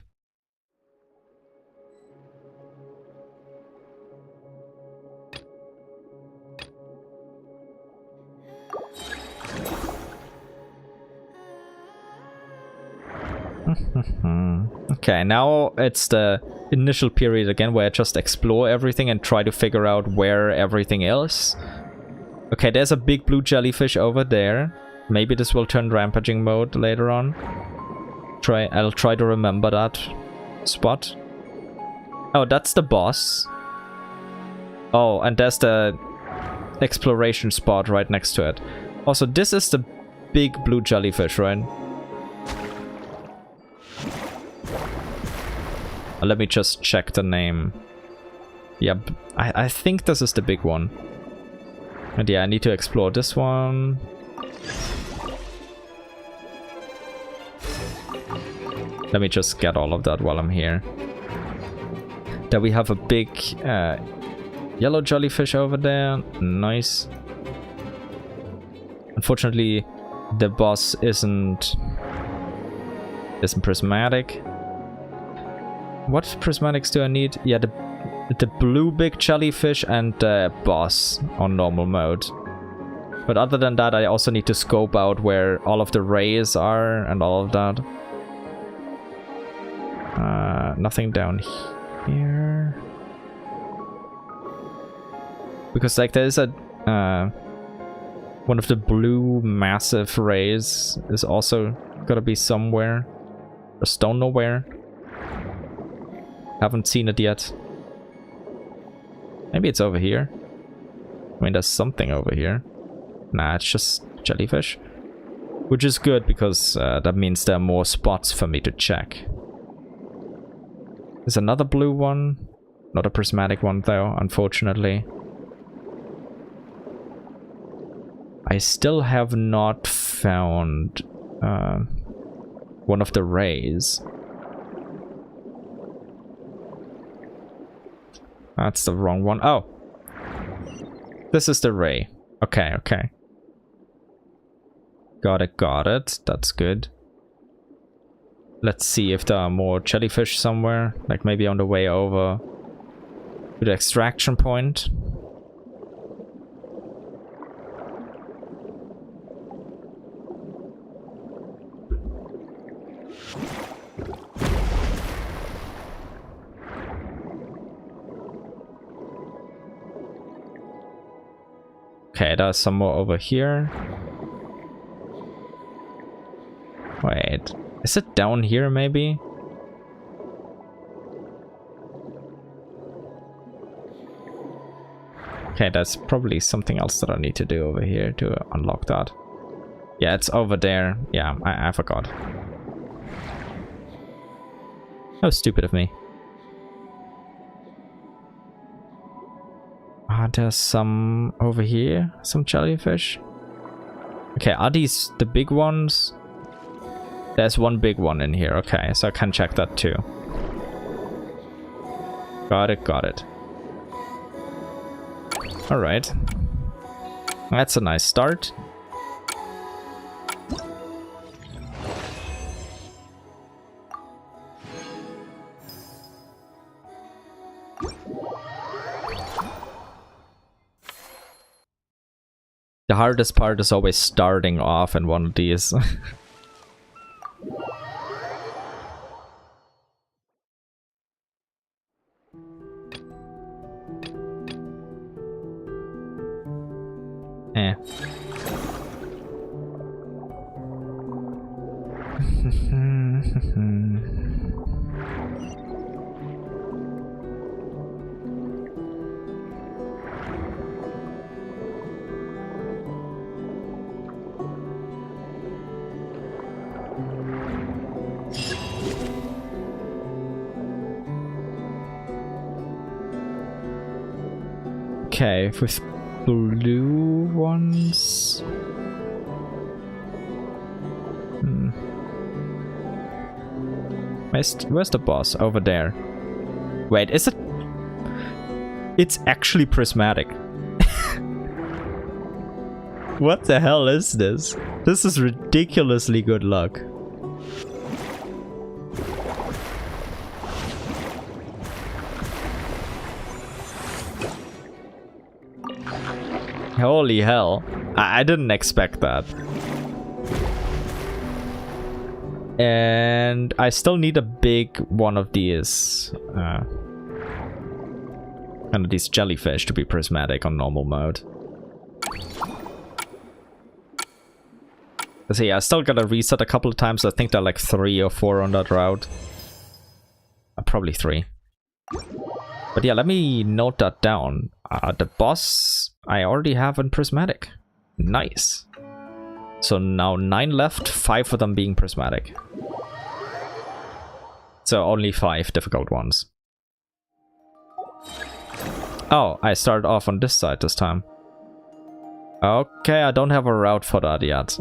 Okay, now it's the initial period again where I just explore everything and try to figure out where everything is. Okay, there's a big blue jellyfish over there. Maybe this will turn rampaging mode later on. I'll try to remember that spot. Oh, that's the boss. Oh, and there's the exploration spot right next to it. Also, this is the big blue jellyfish, right? Let me just check the name. Yeah, I think this is the big one. And yeah, I need to explore this one. Let me just get all of that while I'm here. Then we have a big yellow jellyfish over there. Nice. Unfortunately, the boss isn't prismatic. What prismatics do I need? Yeah, the blue big jellyfish and the boss on normal mode. But other than that, I also need to scope out where all of the rays are and all of that. Nothing down here. Because like there's a one of the blue massive rays is also gotta be somewhere. Just don't know where. Haven't seen it yet. Maybe it's over here. I mean, there's something over here. Nah, it's just jellyfish. Which is good because that means there are more spots for me to check. There's another blue one. Not a prismatic one though, unfortunately. I still have not found one of the rays. That's the wrong one. Oh! This is the ray. Okay, okay. Got it. That's good. Let's see if there are more jellyfish somewhere. Like maybe on the way over to the extraction point. Okay, there's some more over here. Wait, is it down here maybe? Okay, that's probably something else that I need to do over here to unlock that. Yeah, it's over there. Yeah, I forgot. How stupid of me. There's some over here, some jellyfish. Okay, are these the big ones? There's one big one in here. Okay, so I can check that too. Got it. Alright. That's a nice start. The hardest part is always starting off in one of these. Okay, with blue ones. Where's the boss? Over there. Wait, is it? It's actually prismatic. What the hell is this? This is ridiculously good luck. Holy hell. I didn't expect that. And I still need a big one of these. Kind of these jellyfish to be prismatic on normal mode. See, I still gotta reset a couple of times. I think there are like 3 or 4 on that route. Probably 3. But yeah, let me note that down. The boss I already have in prismatic. Nice. So now 9 left, 5 of them being prismatic. So only 5 difficult ones. Oh, I started off on this side this time. Okay, I don't have a route for that yet.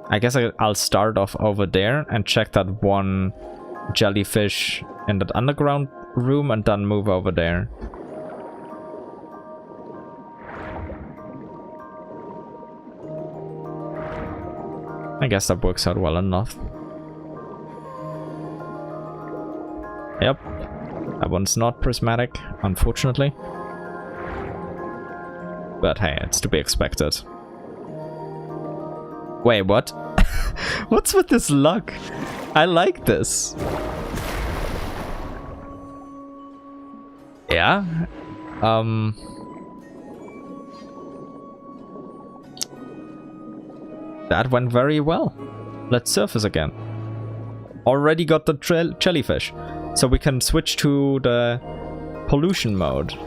I guess I'll start off over there and check that one jellyfish in that underground room and then move over there. I guess that works out well enough. Yep, that one's not prismatic, unfortunately. But hey, it's to be expected. Wait, what? What's with this luck? I like this. Yeah. That went very well. Let's surface again. Already got the jellyfish. So we can switch to the pollution mode.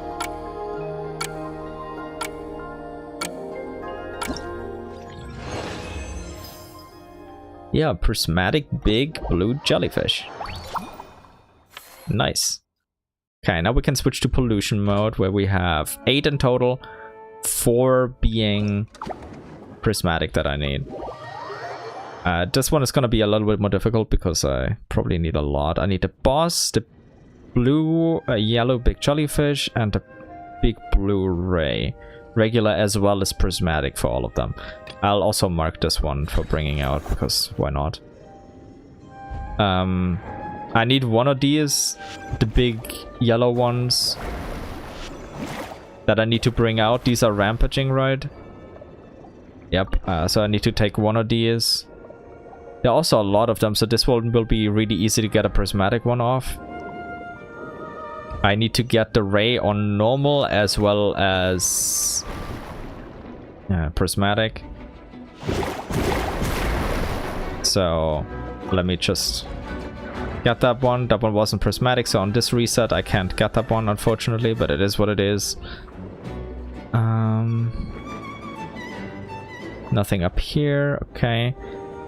Yeah, prismatic big blue jellyfish. Nice. Okay, now we can switch to pollution mode where we have 8 in total, 4 being prismatic that I need. This one is gonna be a little bit more difficult because I probably need a lot. I need the boss, the blue, yellow big jellyfish, and the big blue ray. Regular as well as prismatic for all of them. I'll also mark this one for bringing out because why not? I need one of these, the big yellow ones that I need to bring out. These are rampaging, right? Yep, so I need to take one of these. There are also a lot of them, so this one will be really easy to get a prismatic one off. I need to get the ray on normal as well as prismatic. So let me just get that one. That one wasn't prismatic, so on this reset I can't get that one, unfortunately, but it is what it is. Nothing up here. Okay.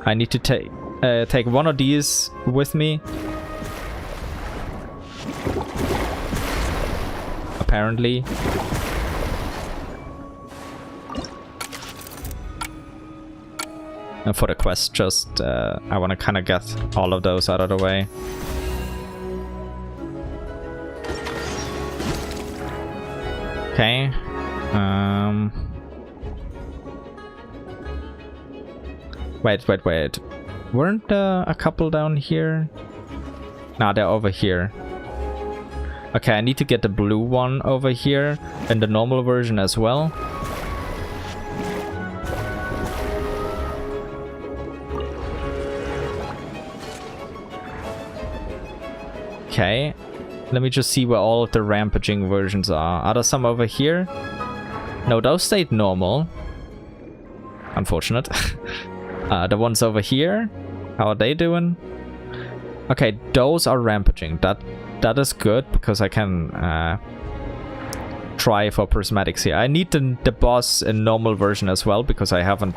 I need to take one of these with me. Apparently. And for the quest, just I want to kind of get all of those out of the way. Okay. Wait. Weren't a couple down here? Nah, they're over here. Okay, I need to get the blue one over here in the normal version as well. Okay, let me just see where all of the rampaging versions are. Are there some over here? No, those stayed normal. Unfortunate. The ones over here, how are they doing? Okay, those are rampaging. That is good because I can try for prismatics here. I need the boss in normal version as well because I haven't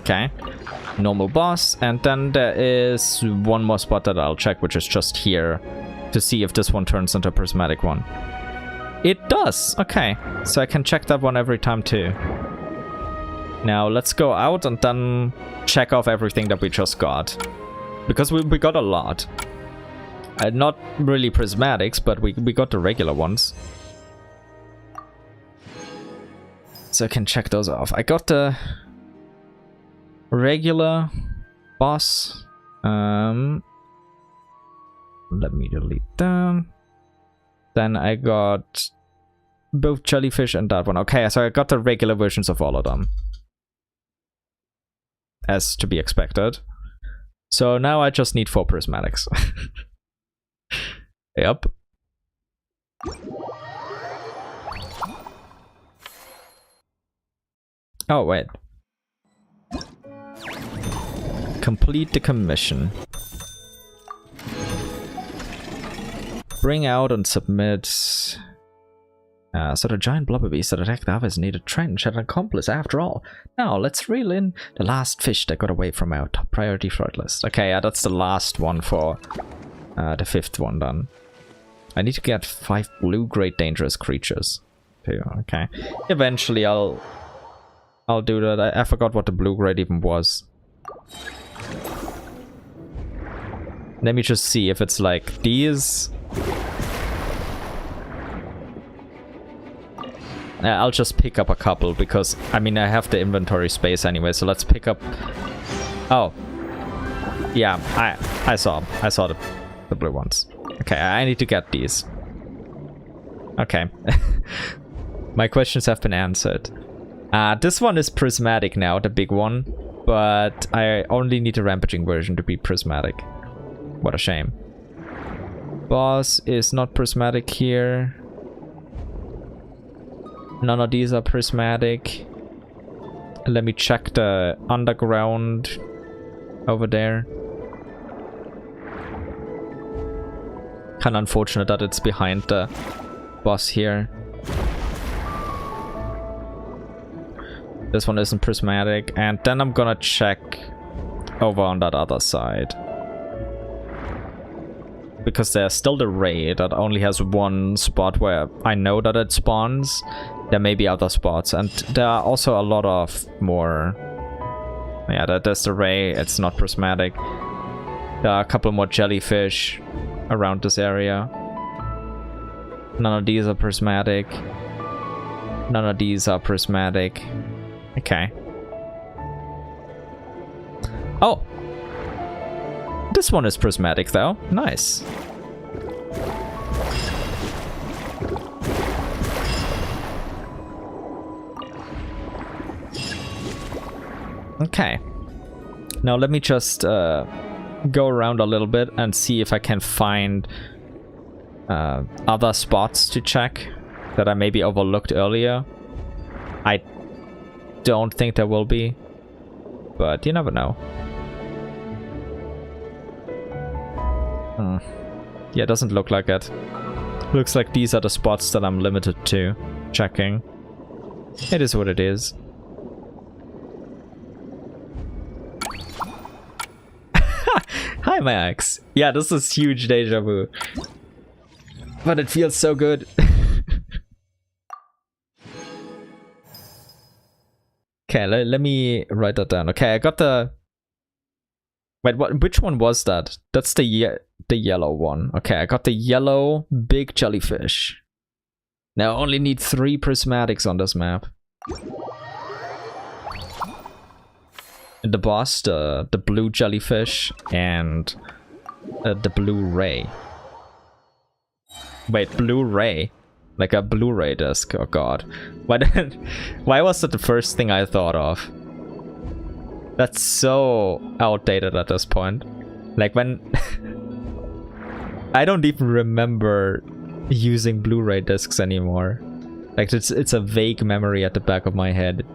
Okay. Normal boss. And then there is one more spot that I'll check, which is just here, to see if this one turns into a prismatic one. It does! Okay. So I can check that one every time too. Now let's go out and then check off everything that we just got. Because we got a lot. Not really prismatics, but we got the regular ones. So I can check those off. I got the regular boss. Let me delete them. Then I got both jellyfish and that one. Okay, so I got the regular versions of all of them. As to be expected. So now I just need 4 prismatics. Yep. Oh, wait. Complete the commission. Bring out and submit. So the giant blubber beast that attacked the others need a trench had an accomplice after all. Now let's reel in the last fish that got away from our top priority fraud list. Okay, yeah, that's the last one for the 5th one done. I need to get 5 blue-grade dangerous creatures. Okay. Eventually I'll do that. I forgot what the blue-grade even was. Let me just see if it's like these. I'll just pick up a couple because, I mean, I have the inventory space anyway, so let's pick up... Oh. Yeah, I saw the blue ones. Okay, I need to get these. Okay. My questions have been answered. This one is prismatic now, the big one, but I only need the rampaging version to be prismatic. What a shame. Boss is not prismatic here. None of these are prismatic. Let me check the underground over there. Kinda unfortunate that it's behind the boss here. This one isn't prismatic. And then I'm gonna check over on that other side. Because there's still the raid that only has one spot where I know that it spawns. There may be other spots, and there are also a lot of more... Yeah, there's the ray, it's not prismatic. There are a couple more jellyfish around this area. None of these are prismatic. None of these are prismatic. Okay. Oh! This one is prismatic though. Nice. Okay. Now let me just go around a little bit and see if I can find other spots to check that I maybe overlooked earlier. I don't think there will be, but you never know. Yeah, it doesn't look like it. Looks like these are the spots that I'm limited to checking. It is what it is. Hi, Max. Yeah, this is huge deja vu. But it feels so good. Okay, let me write that down. Okay, I got the... Wait, which one was that? That's the yellow one. Okay, I got the yellow big jellyfish. Now I only need 3 prismatics on this map. The boss, the blue jellyfish, and the blue ray. Wait, blue ray? Like a Blu-ray disc? Oh god. Why was that the first thing I thought of? That's so outdated at this point. Like when... I don't even remember using Blu-ray discs anymore. Like it's a vague memory at the back of my head.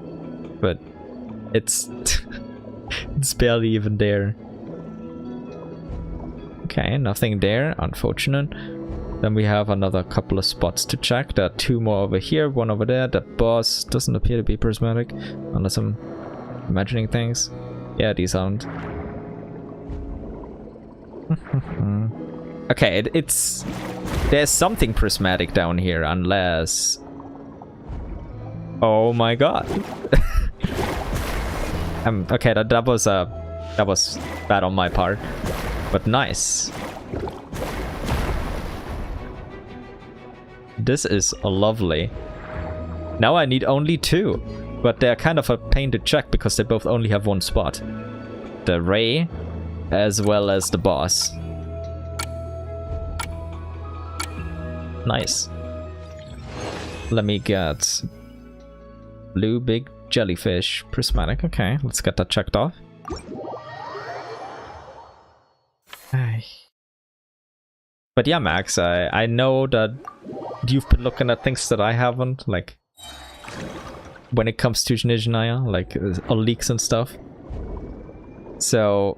But it's... it's barely even there. Okay, nothing there. Unfortunate. Then we have another couple of spots to check. There are 2 more over here, 1 over there. That boss doesn't appear to be prismatic. Unless I'm imagining things? Yeah, these aren't. Okay, it's... There's something prismatic down here, unless... Oh my god. Okay, that was bad on my part. But nice. This is lovely. Now I need only 2. But they're kind of a pain to check because they both only have 1 spot. The Ray, as well as the boss. Nice. Let me get blue big jellyfish prismatic. Okay, let's get that checked off. But yeah, Max, I know that you've been looking at things that I haven't, like when it comes to Nizhnaya, like leaks and stuff. So,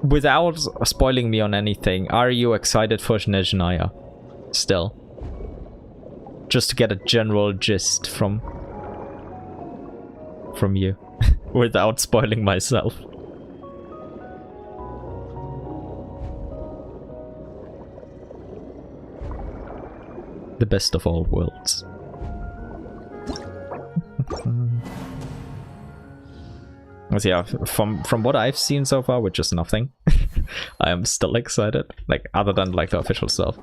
without spoiling me on anything, are you excited for Nizhnaya still? Just to get a general gist from you, without spoiling myself. The best of all worlds. So yeah, from what I've seen so far, which is nothing, I am still excited. Like, other than like the official stuff.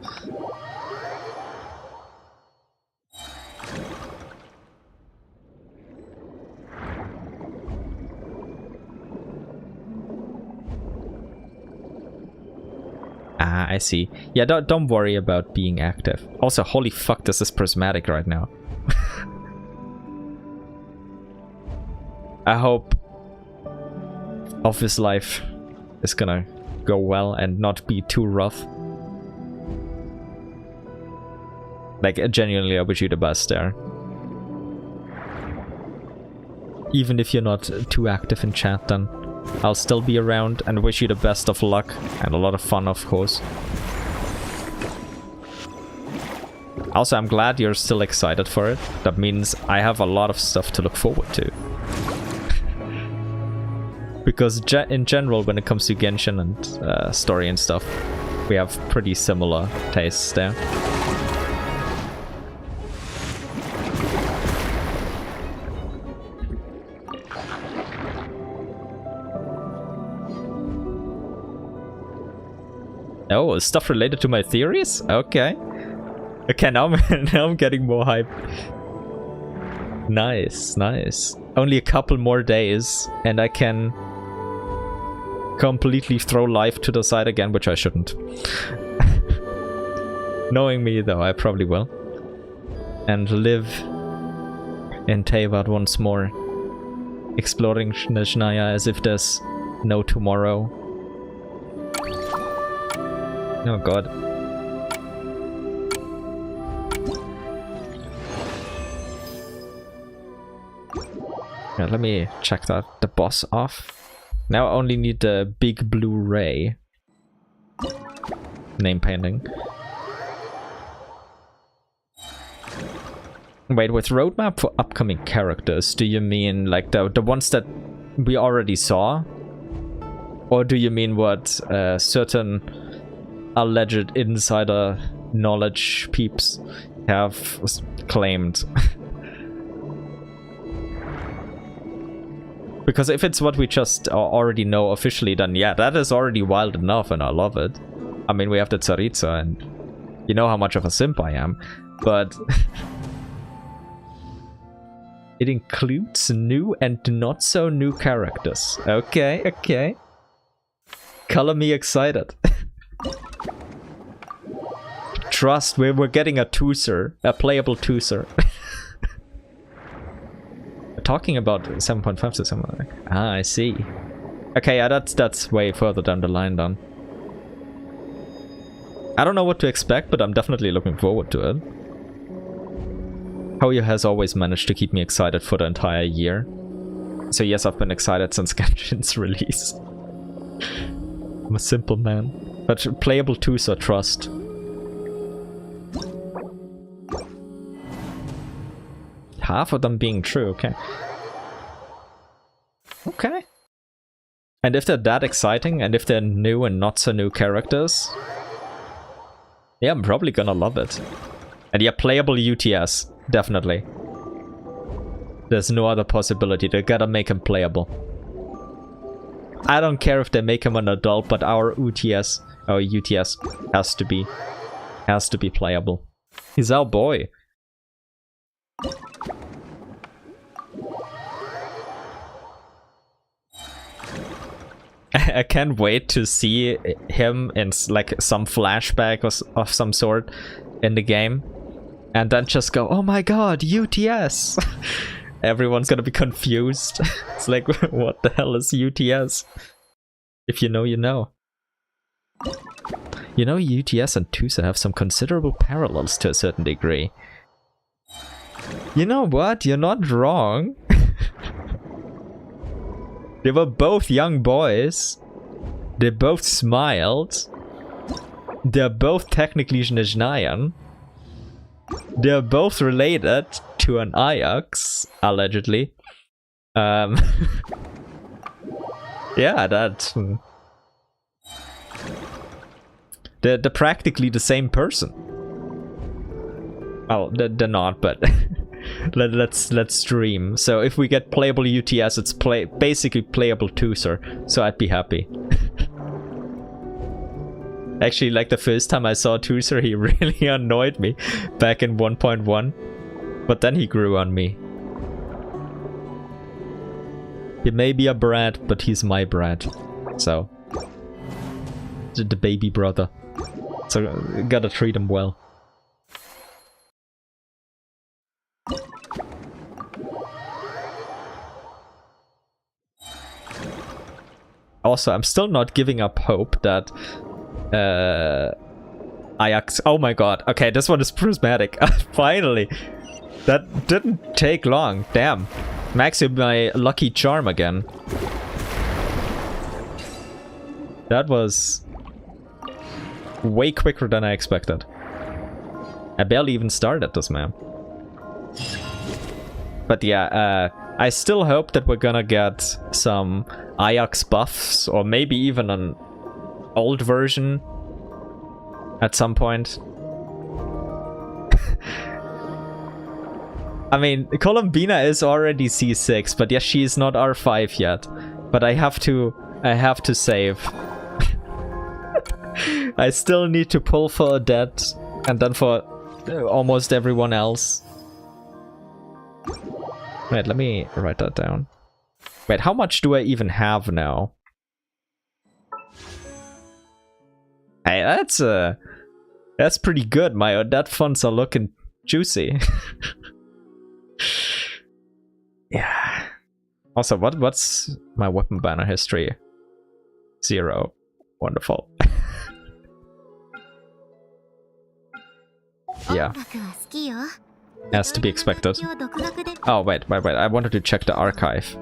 Ah, I see. Yeah, don't worry about being active. Also, holy fuck, this is prismatic right now. I hope office life is gonna go well and not be too rough. Like, genuinely, I wish you the best there. Even if you're not too active in chat, then I'll still be around and wish you the best of luck and a lot of fun, of course. Also, I'm glad you're still excited for it. That means I have a lot of stuff to look forward to. Because in general, when it comes to Genshin and story and stuff, we have pretty similar tastes there. Oh, stuff related to my theories? Okay. Okay, now I'm getting more hype. Nice, nice. Only a couple more days and I can completely throw life to the side again, which I shouldn't. Knowing me though, I probably will. And live in Teyvat once more. Exploring Nizhnaya as if there's no tomorrow. Oh god. Yeah, let me check the boss off. Now I only need the big blue ray. Name painting. Wait, with roadmap for upcoming characters, do you mean like the ones that we already saw? Or do you mean what certain alleged insider knowledge peeps have claimed? Because if it's what we just already know officially, then yeah, that is already wild enough and I love it. I mean, we have the Tsaritsa and you know how much of a simp I am, but it includes new and not so new characters. Okay, okay. Color me excited. Trust, we're getting a twooser, a playable twooser. Talking about 7.5 to something like. Ah, I see. Okay, yeah, that's way further down the line then. I don't know what to expect, but I'm definitely looking forward to it. Hoyo has always managed to keep me excited for the entire year. So yes, I've been excited since Genshin's release. I'm a simple man. But playable too, so trust. Half of them being true, okay. Okay. And if they're that exciting, and if they're new and not so new characters, yeah, I'm probably gonna love it. And yeah, playable UTS, definitely. There's no other possibility. They gotta make him playable. I don't care if they make him an adult, but our UTS has to be playable. He's our boy. I can't wait to see him in like some flashback of some sort in the game, and then just go, oh my god, UTS! Everyone's gonna be confused. It's like, what the hell is UTS? If you know, you know. You know, UTS and Tusa have some considerable parallels to a certain degree. You know what? You're not wrong. They were both young boys. They both smiled. They're both technically Znezhnayan. They're both related to an Ajax, allegedly. Yeah, that... They're practically the same person. Well, they're not, but... let's dream. So if we get playable UTS, it's basically playable Tuser, so I'd be happy. Actually, like the first time I saw Tuser, he really annoyed me back in 1.1, but then he grew on me. He may be a brat, but he's my brat, so the baby brother. So gotta treat him well. Also, I'm still not giving up hope that Ajax... Oh my god. Okay, this one is prismatic. Finally. That didn't take long. Damn. Max with my lucky charm again. That was way quicker than I expected. I barely even started this map. But yeah, I still hope that we're gonna get some Ajax buffs, or maybe even an old version at some point. I mean, Columbina is already C6, but yeah, she is not R5 yet. But I have to save. I still need to pull for Odette, and then for almost everyone else. Wait, let me write that down. Wait, how much do I even have now? Hey, that's pretty good. My Odette funds are looking juicy. Yeah. Also, what's my weapon banner history? 0. Wonderful. Yeah. As to be expected. Oh, wait. I wanted to check the archive.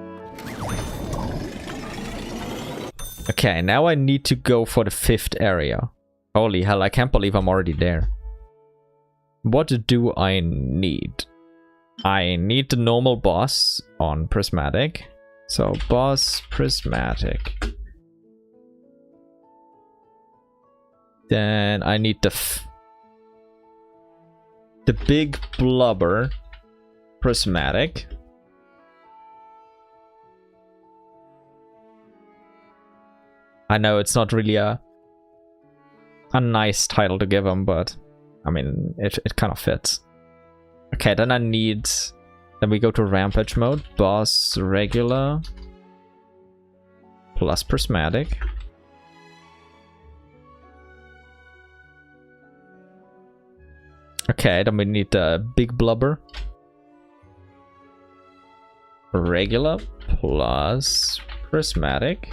Okay, now I need to go for the 5th area. Holy hell, I can't believe I'm already there. What do I need? I need the normal boss on Prismatic. So, boss Prismatic. Then I need the big blubber Prismatic. I know it's not really a nice title to give him, but I mean, it kind of fits. Okay, then I need... Then we go to Rampage mode. Boss regular plus Prismatic. Okay, then we need the big blubber. Regular plus Prismatic.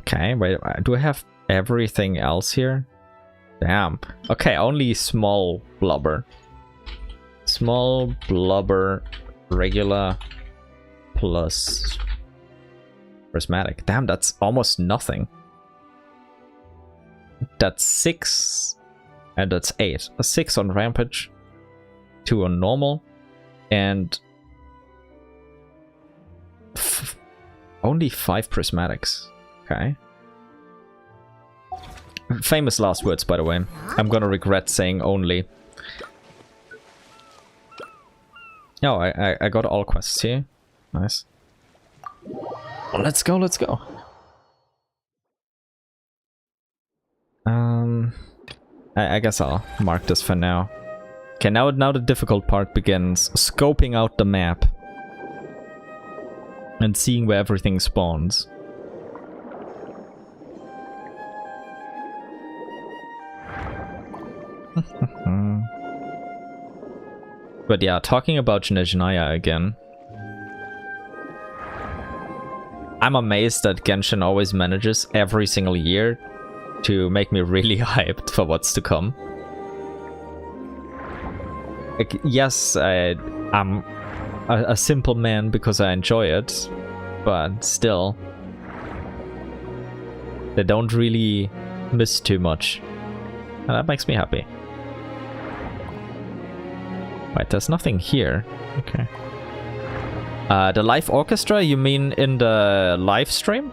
Okay, wait, do I have everything else here? Damn. Okay, only small blubber. Small blubber, regular, plus Prismatic. Damn, that's almost nothing. That's 6 And that's 8. A 6 on Rampage, 2 on Normal, and only 5 Prismatics. Okay. Famous last words, by the way. I'm gonna regret saying only. Oh, I got all quests here. Nice. Well, let's go, let's go. I guess I'll mark this for now. Okay, now the difficult part begins. Scoping out the map. And seeing where everything spawns. But yeah, talking about Zneznaya again. I'm amazed that Genshin always manages every single year to make me really hyped for what's to come. Like, yes, I'm a simple man because I enjoy it, but still, they don't really miss too much, and that makes me happy. Wait, there's nothing here. Okay. The live orchestra, you mean in the live stream?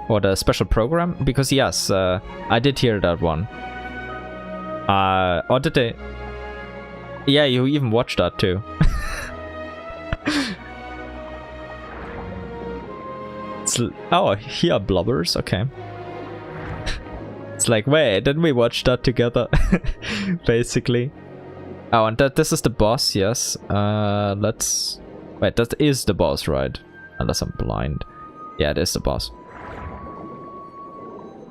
Or the special program? Because yes, I did hear that one. Or did they? Yeah, you even watched that too. Oh, here are blubbers, okay. It's like, wait, didn't we watch that together? Basically. Oh, and this is the boss, yes. Let's... Wait, that is the boss, right? Unless I'm blind. Yeah, it is the boss.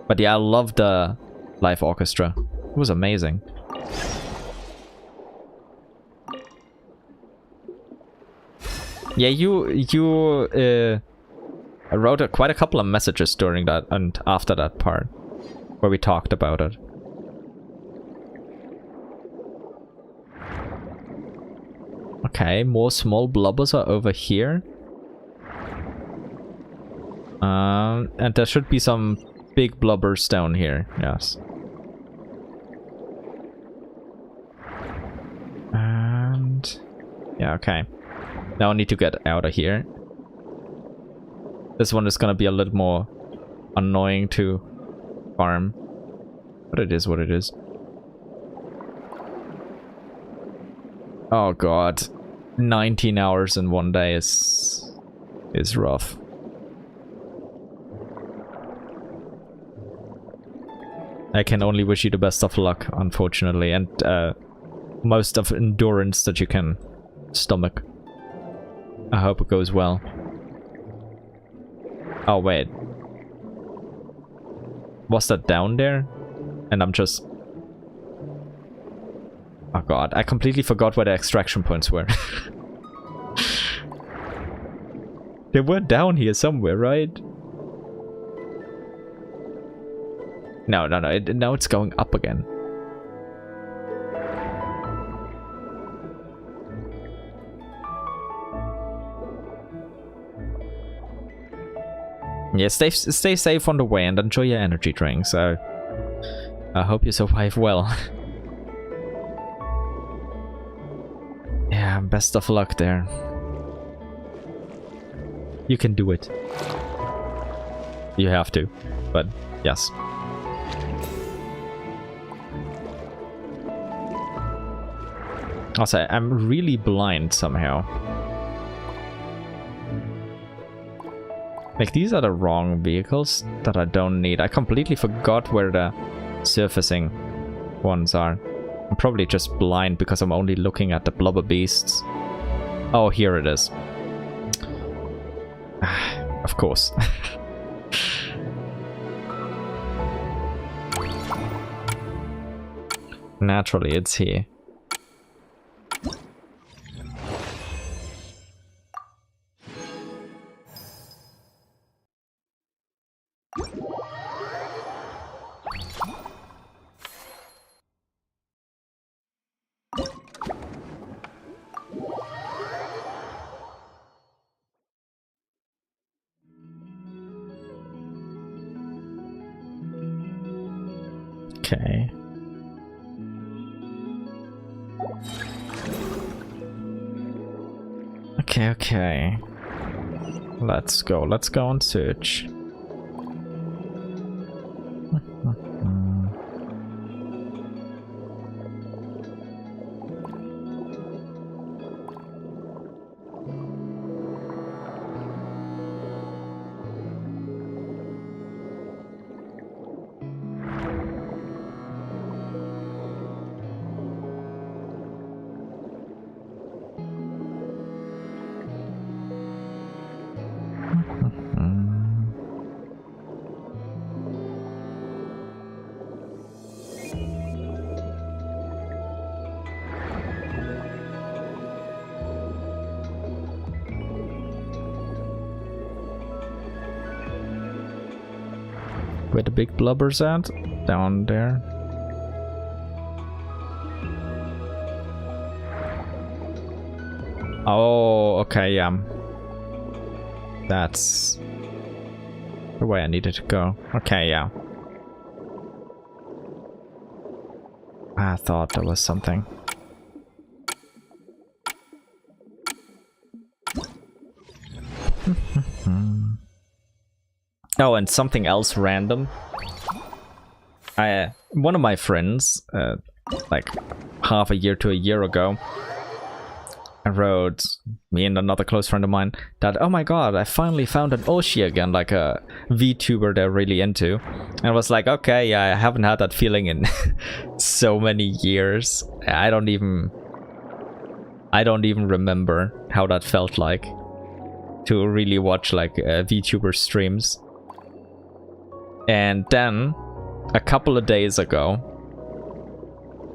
But yeah, I love the live orchestra. It was amazing. Yeah, you wrote quite a couple of messages during that and after that part, where we talked about it. Okay, more small blubbers are over here. And there should be some big blubbers down here, yes. And... yeah, okay. Now I need to get out of here. This one is gonna be a little more annoying to farm. But it is what it is. Oh god. 19 hours in one day is rough. I can only wish you the best of luck, unfortunately, and most of endurance that you can stomach. I hope it goes well. Oh wait. Was that down there? And I'm just... oh god, I completely forgot where the extraction points were. They were down here somewhere, right? No, now it's going up again. Yeah, stay safe on the way and enjoy your energy drinks. I hope you survive well. Yeah, best of luck there. You can do it. You have to, but yes. Also, I'm really blind somehow. Like, these are the wrong vehicles that I don't need. I completely forgot where the surfacing ones are. I'm probably just blind because I'm only looking at the blubber beasts. Oh, here it is. Of course. Naturally, it's here. Okay. Okay. Let's go and search. Where the big blubber's at? Down there. Oh, okay, yeah. That's the way I needed to go. Okay, yeah. I thought there was something. Oh, and something else random. One of my friends, like half a year to a year ago, wrote me and another close friend of mine that, oh my god, I finally found an Oshi again, like a VTuber they're really into. And I was like, okay, yeah, I haven't had that feeling in so many years. I don't even remember how that felt like to really watch like VTuber streams. And then a couple of days ago,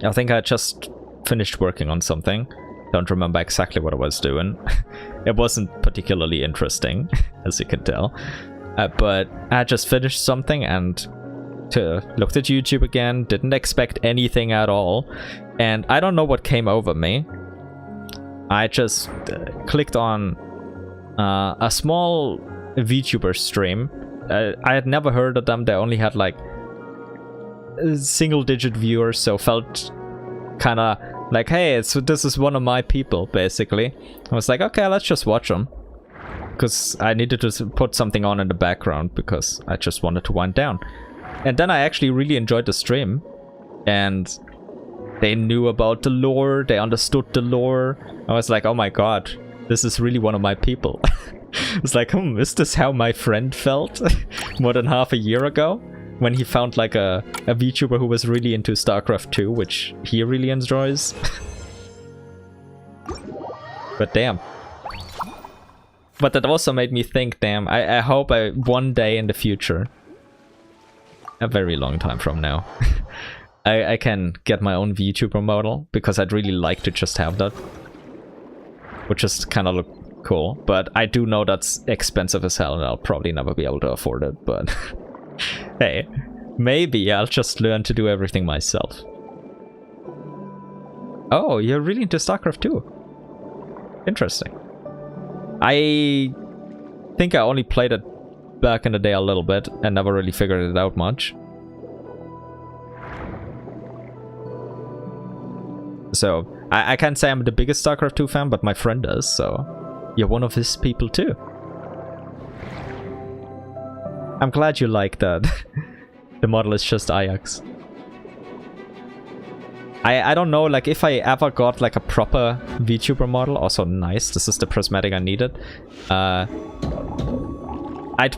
I think I just finished working on something. Don't remember exactly what I was doing. It wasn't particularly interesting, as you can tell. But I just finished something and looked at YouTube again, didn't expect anything at all. And I don't know what came over me. I just clicked on a small VTuber stream. I had never heard of them. They only had like single-digit viewers, so felt kind of like, hey, this is one of my people, basically. I was like, okay, let's just watch them. Because I needed to put something on in the background, because I just wanted to wind down. And then I actually really enjoyed the stream. And they knew about the lore, they understood the lore. I was like, oh my god, this is really one of my people. It's like, is this how my friend felt more than half a year ago? When he found like a VTuber who was really into StarCraft 2, which he really enjoys. But damn. But that also made me think, damn, I hope one day in the future, a very long time from now, I can get my own VTuber model, because I'd really like to just have that. Which just kind of look cool, but I do know that's expensive as hell and I'll probably never be able to afford it, but hey, maybe I'll just learn to do everything myself. Oh, you're really into StarCraft 2. Interesting. I think I only played it back in the day a little bit and never really figured it out much. So, I can't say I'm the biggest StarCraft 2 fan, but my friend does, so you're one of his people too. I'm glad you like that. The model is just Ajax. I don't know, like, if I ever got like a proper VTuber model, also nice, this is the prismatic I needed, I'd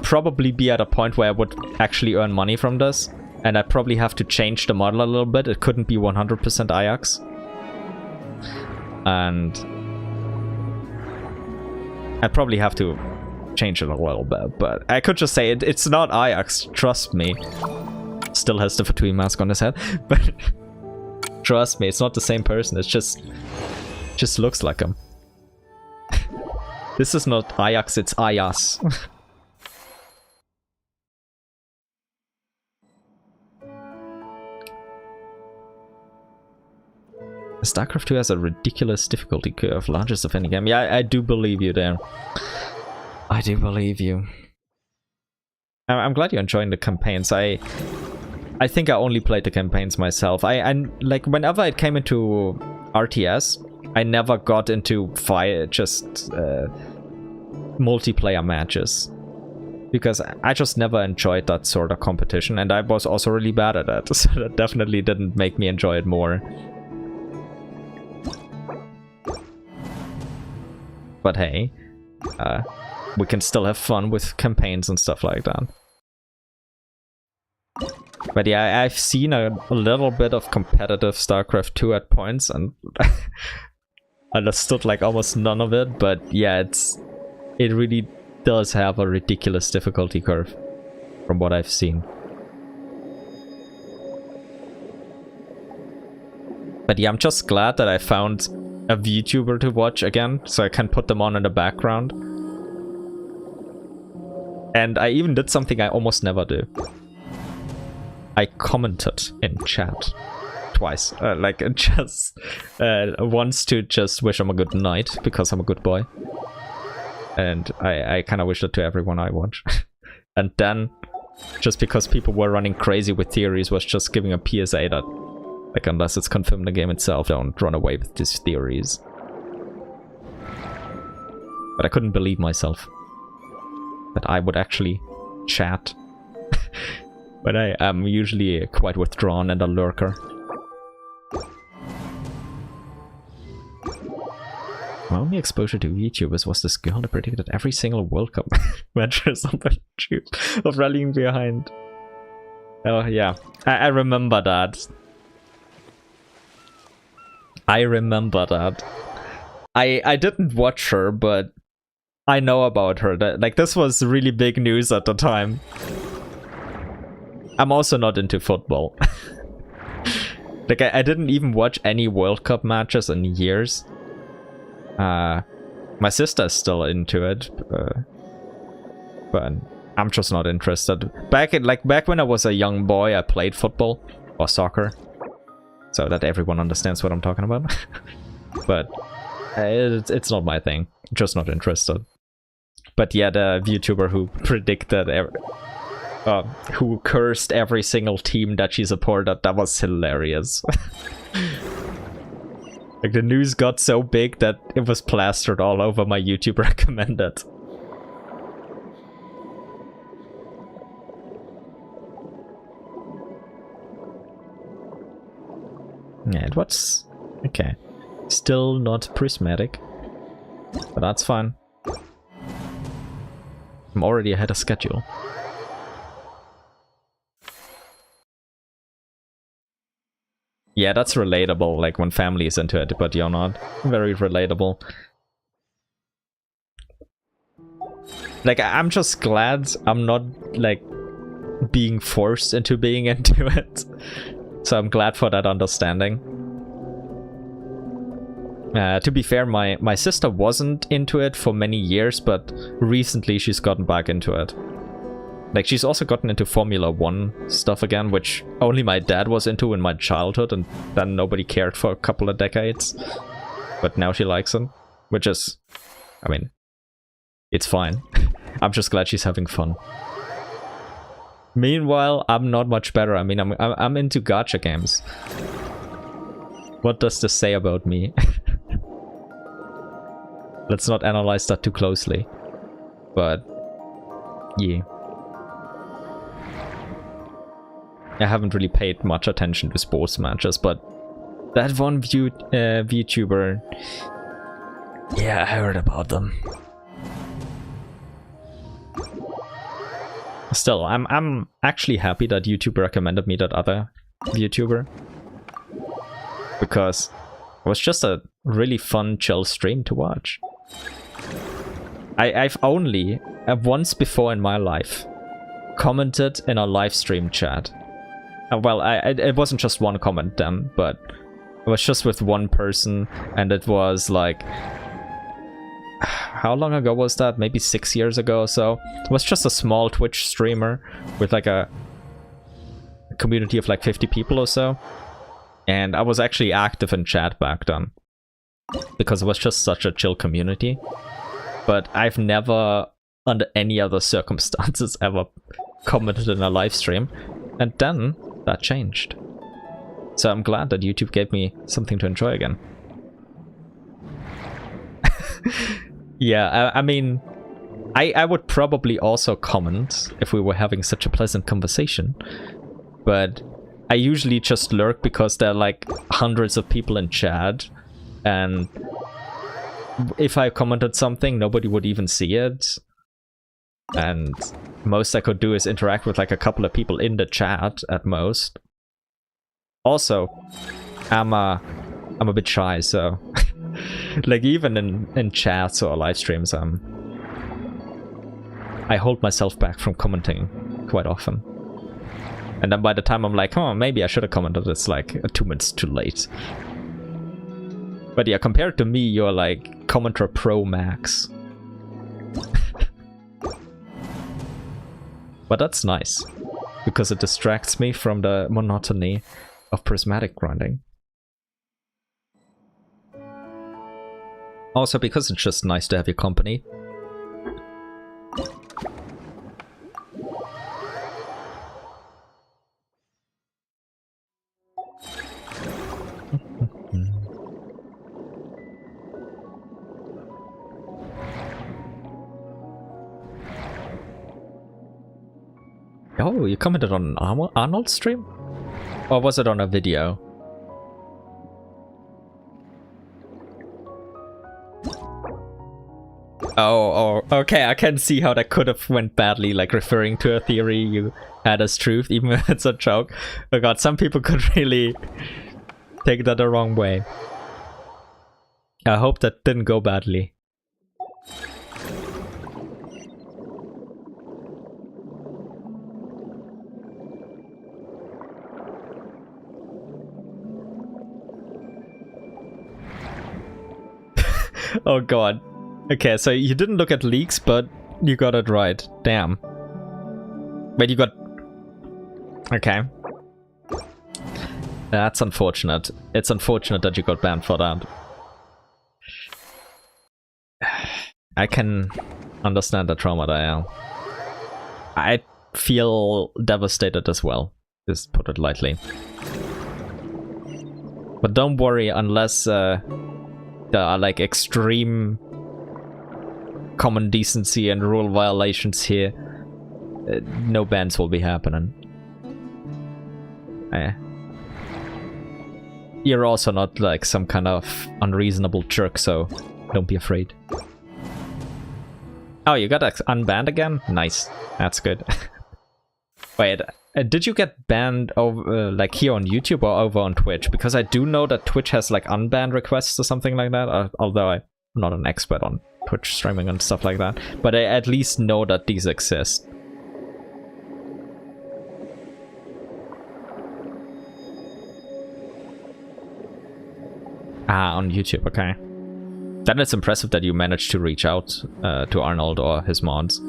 probably be at a point where I would actually earn money from this, and I'd probably have to change the model a little bit. It couldn't be 100% Ajax. And I'd probably have to change it a little bit, but I could just say it's not Ajax, trust me. Still has the Fatui mask on his head, but trust me, it's not the same person, it's just looks like him. This is not Ajax, it's Ajas. StarCraft 2 has a ridiculous difficulty curve, largest of any game. Yeah, I do believe you there. I do believe you. I'm glad you're enjoying the campaigns. I think I only played the campaigns myself. I like, whenever it came into RTS, I never got into multiplayer matches. Because I just never enjoyed that sort of competition, and I was also really bad at it, so that definitely didn't make me enjoy it more. But hey, we can still have fun with campaigns and stuff like that. But yeah, I've seen a little bit of competitive StarCraft 2 at points, and understood like almost none of it, but yeah, it really does have a ridiculous difficulty curve from what I've seen. But yeah, I'm just glad that I found a VTuber to watch again, so I can put them on in the background. And I even did something I almost never do. I commented in chat twice, like just once to just wish him a good night because I'm a good boy. And I kind of wish it to everyone I watch. And then, just because people were running crazy with theories, was just giving a PSA that, like, unless it's confirmed in the game itself, don't run away with these theories. But I couldn't believe myself that I would actually chat. But I am usually quite withdrawn and a lurker. My only exposure to YouTubers was this girl that predicted every single World Cup match or something of rallying behind. Oh yeah, I remember that. I remember that. I didn't watch her, but I know about her. Like, this was really big news at the time. I'm also not into football. Like, I didn't even watch any World Cup matches in years. My sister's still into it, but I'm just not interested. Back when I was a young boy, I played football or soccer, so that everyone understands what I'm talking about. But it's not my thing. Just not interested. But yeah, the VTuber who predicted, who cursed every single team that she supported, that was hilarious. Like, the news got so big that it was plastered all over my YouTube recommended. Yeah, it was... okay. Still not prismatic. But that's fine. I'm already ahead of schedule. Yeah, that's relatable, like when family is into it, but you're not. Very relatable. Like, I'm just glad I'm not, like, being forced into being into it. So I'm glad for that understanding. To be fair, my sister wasn't into it for many years, but recently she's gotten back into it. Like, she's also gotten into Formula 1 stuff again, which only my dad was into in my childhood, and then nobody cared for a couple of decades. But now she likes it, which is... I mean, it's fine. I'm just glad she's having fun. Meanwhile, I'm not much better. I mean, I'm into gacha games. What does this say about me? Let's not analyze that too closely. But... yeah. I haven't really paid much attention to sports matches, but that one VTuber, yeah, I heard about them. Still, I'm actually happy that YouTube recommended me that other VTuber, because it was just a really fun, chill stream to watch. I've only once before in my life commented in a live stream chat. Well, it wasn't just one comment then, but it was just with one person, and it was like... how long ago was that? Maybe 6 years ago or so. It was just a small Twitch streamer with like a community of like 50 people or so. And I was actually active in chat back then, because it was just such a chill community. But I've never, under any other circumstances, ever commented in a live stream. And then that changed. So I'm glad that YouTube gave me something to enjoy again. Yeah, I mean, I would probably also comment if we were having such a pleasant conversation, but I usually just lurk because there are like hundreds of people in chat, and if I commented something, nobody would even see it, and most I could do is interact with like a couple of people in the chat at most. Also, I'm a bit shy, so like even in chats or live streams, I hold myself back from commenting quite often. And then by the time I'm like, oh, maybe I should have commented, it's like 2 minutes too late. But yeah, compared to me, you're like commenter pro max. But that's nice, because it distracts me from the monotony of prismatic grinding. Also because it's just nice to have your company. Oh, you commented on an Arnold stream? Or was it on a video? Oh, okay, I can see how that could have went badly, like referring to a theory you had as truth, even if it's a joke. Oh god, some people could really take that the wrong way. I hope that didn't go badly. Oh god. Okay, so you didn't look at leaks, but you got it right. Damn. Wait, you got... Okay. That's unfortunate. It's unfortunate that you got banned for that. I can understand the trauma there. I feel devastated as well, just put it lightly. But don't worry, unless there are like extreme common decency and rule violations here, no bans will be happening. You're also not like some kind of unreasonable jerk, so don't be afraid. Oh, you got unbanned again? Nice. That's good. Wait, did you get banned over like here on YouTube or over on Twitch? Because I do know that Twitch has like unbanned requests or something like that, although I'm not an expert on Twitch streaming and stuff like that, but I at least know that these exist. Ah, on YouTube, okay. Then it's impressive that you managed to reach out to Arnold or his mods.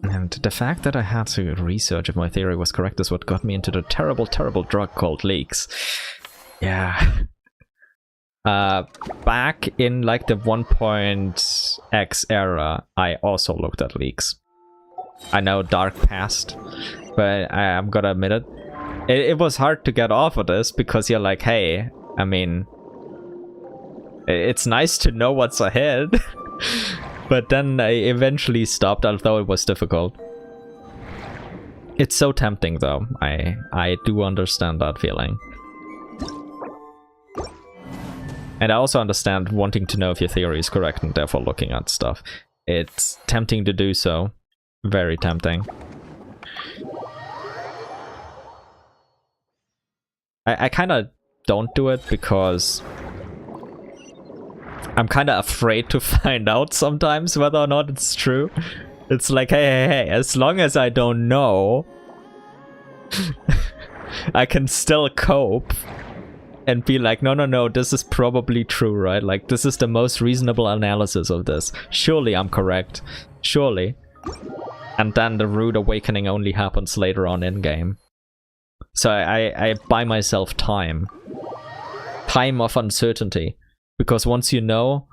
And the fact that I had to research if my theory was correct is what got me into the terrible, terrible drug called leaks. Yeah. Back in like the 1.x era, I also looked at leaks. I know dark past, but I'm gonna admit it. It was hard to get off of this because you're like, hey, I mean, it's nice to know what's ahead. But then I eventually stopped, although it was difficult. It's so tempting though. I do understand that feeling. And I also understand wanting to know if your theory is correct and therefore looking at stuff. It's tempting to do so. Very tempting. I kind of don't do it because I'm kind of afraid to find out sometimes whether or not it's true. It's like, hey, as long as I don't know, I can still cope and be like, no, this is probably true, right? Like, this is the most reasonable analysis of this. Surely I'm correct. Surely. And then the rude awakening only happens later on in-game. So I buy myself time. Time of uncertainty. Because once you know,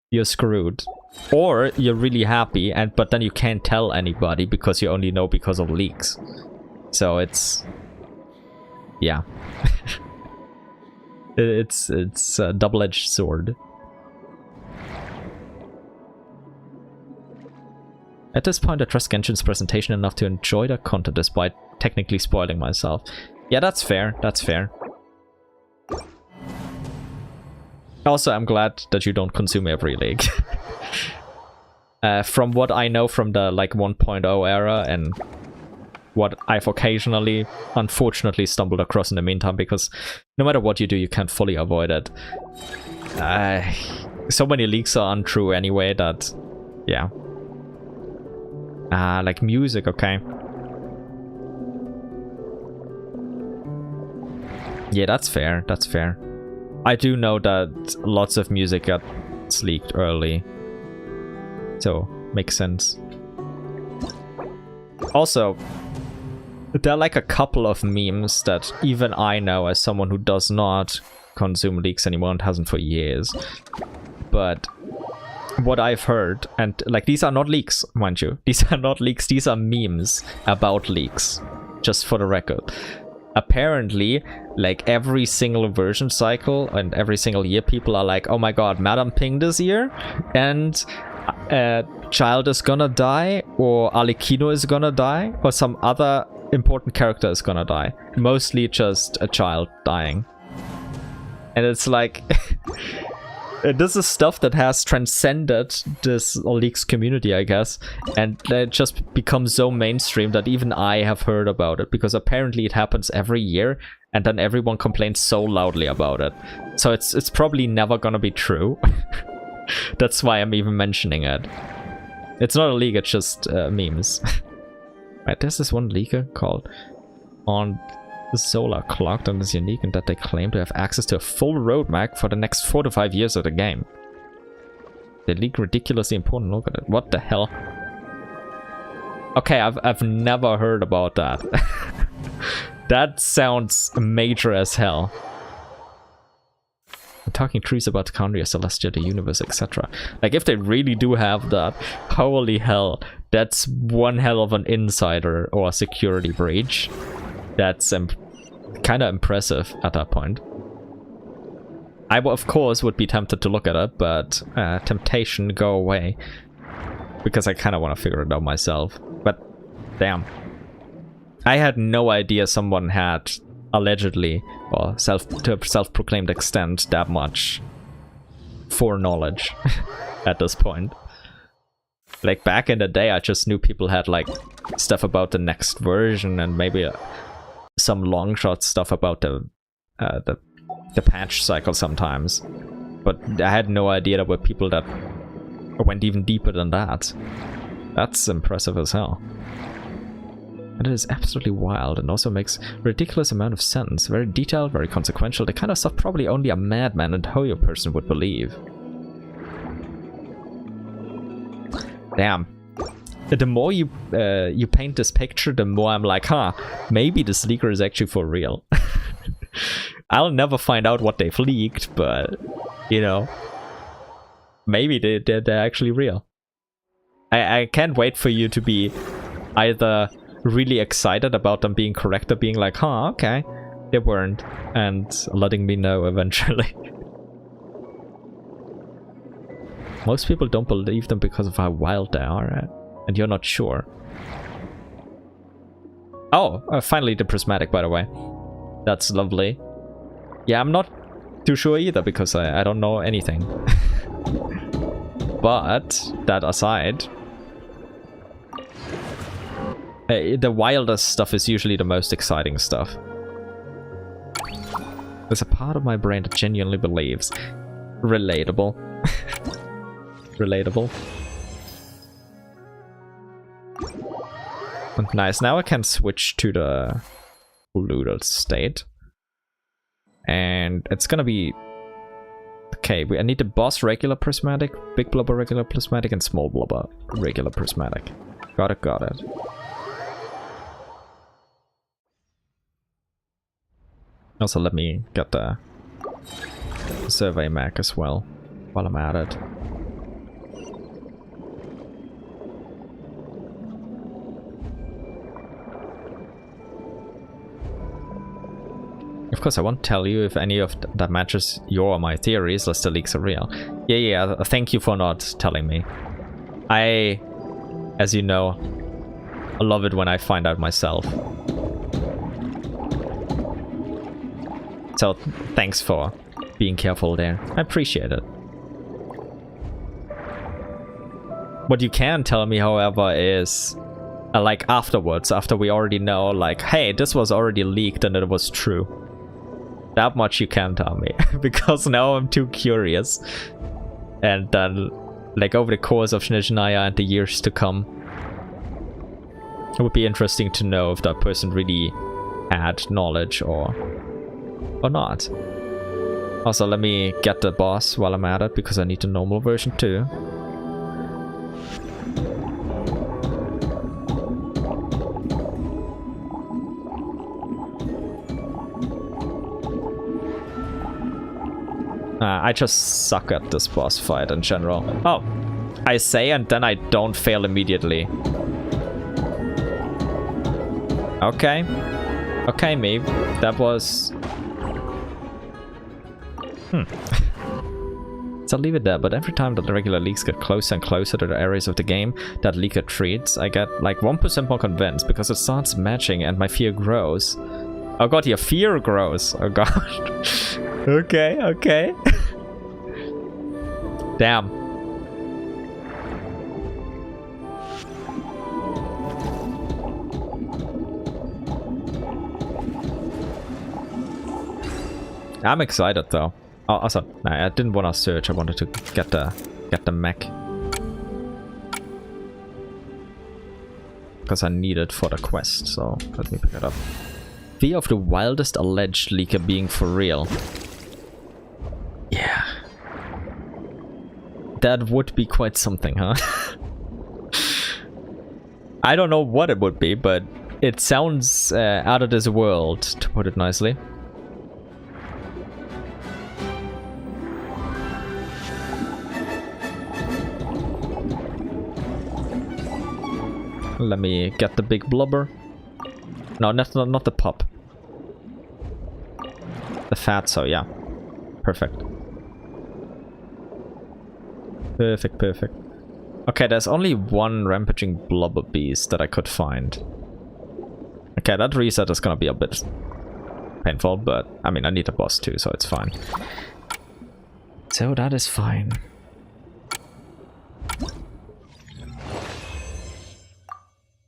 you're screwed. Or you're really happy, but then you can't tell anybody because you only know because of leaks. So it's... yeah. It's a double-edged sword. At this point, I trust Genshin's presentation enough to enjoy the content despite technically spoiling myself. Yeah, that's fair. That's fair. Also, I'm glad that you don't consume every league. From what I know from the like 1.0 era and what I've occasionally, unfortunately, stumbled across in the meantime, because no matter what you do, you can't fully avoid it. So many leaks are untrue anyway that, yeah. Like music, okay. Yeah, that's fair, that's fair. I do know that lots of music got leaked early. So, makes sense. Also, there are like a couple of memes that even I know as someone who does not consume leaks anymore and hasn't for years. But what I've heard, and like these are not leaks, mind you. These are not leaks, these are memes about leaks. Just for the record. Apparently, like every single version cycle and every single year, people are like, oh my god, Madame Ping this year, and Child is gonna die, or Alikino is gonna die, or some other important character is gonna die. Mostly just a child dying. And it's like... this is stuff that has transcended this leaks community, I guess, and it just becomes so mainstream that even I have heard about it, because apparently it happens every year, and then everyone complains so loudly about it. So it's probably never gonna be true. That's why I'm even mentioning it. It's not a leak, it's just memes. Right, there's this one leaker called On the Solar Clock that is unique in that they claim to have access to a full roadmap for the next 4 to 5 years of the game. They leak ridiculously important. Look at it. What the hell? Okay, I've never heard about that. That sounds major as hell. Talking trees about the country, a celestia, the universe, etc. Like, if they really do have that, holy hell, that's one hell of an insider or a security breach. That's kind of impressive at that point. I, of course, would be tempted to look at it, but temptation, go away. Because I kind of want to figure it out myself. But, damn. I had no idea someone had allegedly, or to a self-proclaimed extent, that much foreknowledge at this point. Like, back in the day, I just knew people had, like, stuff about the next version and maybe some long shot stuff about the patch cycle sometimes. But I had no idea there were people that went even deeper than that. That's impressive as hell. And it is absolutely wild and also makes a ridiculous amount of sense. Very detailed, very consequential, the kind of stuff probably only a madman and Hoyo person would believe. Damn. The more you paint this picture, the more I'm like, huh, maybe this leaker is actually for real. I'll never find out what they've leaked, but, you know, maybe they're actually real. I can't wait for you to be either really excited about them being correct or being like, huh, okay, they weren't, and letting me know eventually. Most people don't believe them because of how wild they are, and you're not sure. Oh, finally the prismatic, by the way. That's lovely. Yeah, I'm not too sure either, because I don't know anything. But, that aside, the wildest stuff is usually the most exciting stuff. There's a part of my brain that genuinely believes. Relatable. Relatable. And nice, now I can switch to the polluted state. And it's gonna be... Okay, I need the boss regular prismatic, big blubber regular prismatic, and small blubber regular prismatic. Got it, got it. Also, let me get the survey mech as well, while I'm at it. Of course, I won't tell you if any of that matches your or my theories, lest the leaks are real. Yeah, thank you for not telling me. I, as you know, I love it when I find out myself. So, thanks for being careful there. I appreciate it. What you can tell me, however, is like afterwards, after we already know, like, hey, this was already leaked and it was true. That much you can tell me, because now I'm too curious. And then, like, over the course of Snezhnaya and the years to come, it would be interesting to know if that person really had knowledge or not. Also, let me get the boss while I'm at it, because I need the normal version too. I just suck at this boss fight in general. Oh, I say and then I don't fail immediately. Okay. Okay, me. That was... So I'll leave it there, but every time that the regular leaks get closer and closer to the areas of the game that leaker treats, I get like 1% more convinced because it starts matching and my fear grows. Oh god, your fear grows. Oh god. Okay, okay. Damn. I'm excited though. Oh, also, no, I didn't want to search. I wanted to get the mech because I need it for the quest. So let me pick it up. Fear of the wildest alleged leaker being for real. Yeah, that would be quite something, huh? I don't know what it would be, but it sounds out of this world, to put it nicely. Let me get the big blubber. No, not the pup. The fatso, yeah. Perfect. Perfect, perfect. Okay, there's only one rampaging blubber beast that I could find. Okay, that reset is gonna be a bit painful, but I mean, I need a boss too, so it's fine. So that is fine.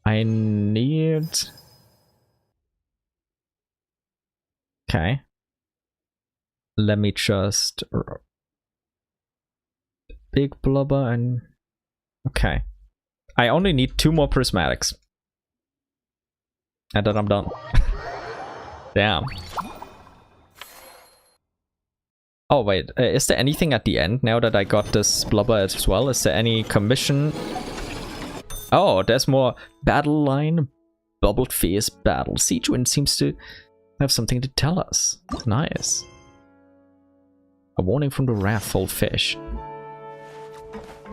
I need... Okay. Let me just... Big blubber and... Okay. I only need 2 more prismatics. And then I'm done. Damn. Oh wait, is there anything at the end now that I got this blubber as well? Is there any commission? Oh, there's more battle line. Bubbled fierce battle. Siegewin seems to have something to tell us. Nice. A warning from the wrathful fish.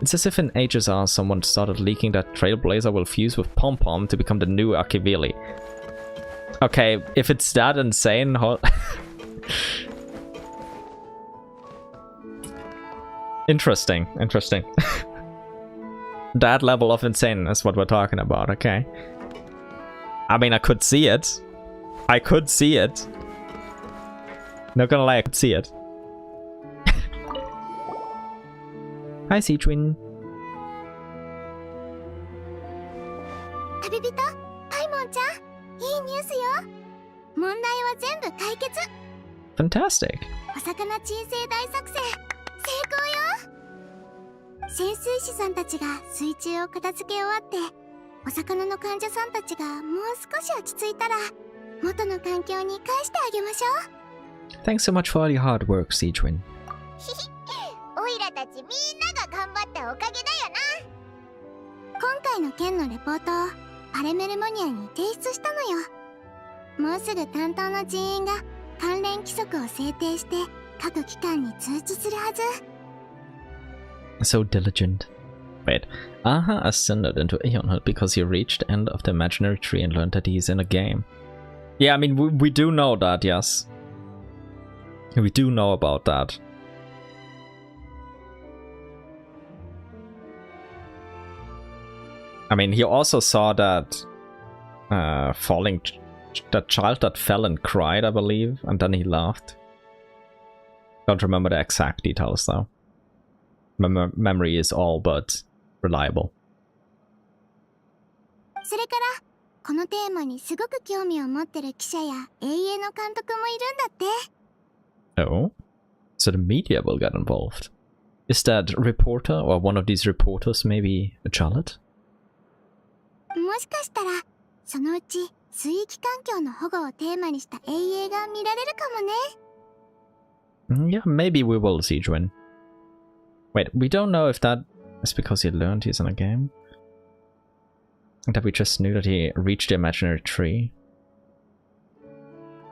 It's as if in HSR someone started leaking that Trailblazer will fuse with Pom Pom to become the new Akivili. Okay, if it's that insane, interesting, interesting. That level of insane is what we're talking about, okay. I mean, I could see it. I could see it. Not gonna lie, I could see it. Hi, Siegewin. Fantastic. 潜水士さんたちが水中を片付け終わってお魚の患者さんたちがもう少し落ち着いたら元の環境に返してあげましょう。 Thanks so much for all your hard work, Siegewin. おいらたちみんなが頑張ったおかげだよな。今回の件のレポートをパレメルモニアに提出したのよ。もうすぐ担当の人員が関連規則を制定して各機関に通知するはず。 So diligent. Wait, Aha ascended into Aeonhood because he reached the end of the imaginary tree and learned that he is in a game. Yeah, I mean, we do know that, yes. We do know about that. I mean, he also saw that that child that fell and cried, I believe, and then he laughed. Don't remember the exact details though. Memory is all but reliable. それからこのテーマにすごく興味を持ってる記者や英英の監督もいるんだって。Oh? So the media will get involved. Is that reporter or one of these reporters maybe a Charlotte? もしかしたらそのうち水域環境の保護をテーマにした英英が見られるかもね。Yeah, maybe we will see Juin. Wait, we don't know if that is because he learned he's in a game? That we just knew that he reached the imaginary tree?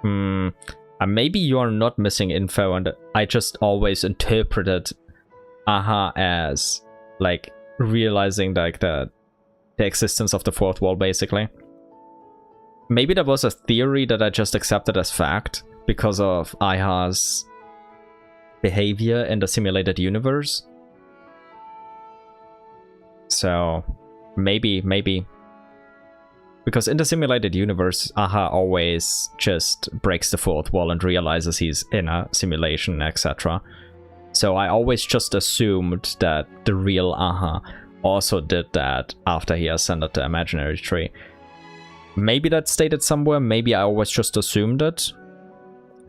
Maybe you are not missing info and I just always interpreted Aha as like realizing like the existence of the fourth wall basically. Maybe that was a theory that I just accepted as fact because of Aha's behavior in the simulated universe. So maybe because in the simulated universe Aha always just breaks the fourth wall and realizes he's in a simulation, etc. So I always just assumed that the real Aha also did that after he ascended the imaginary tree. Maybe that's stated somewhere, maybe I always just assumed it.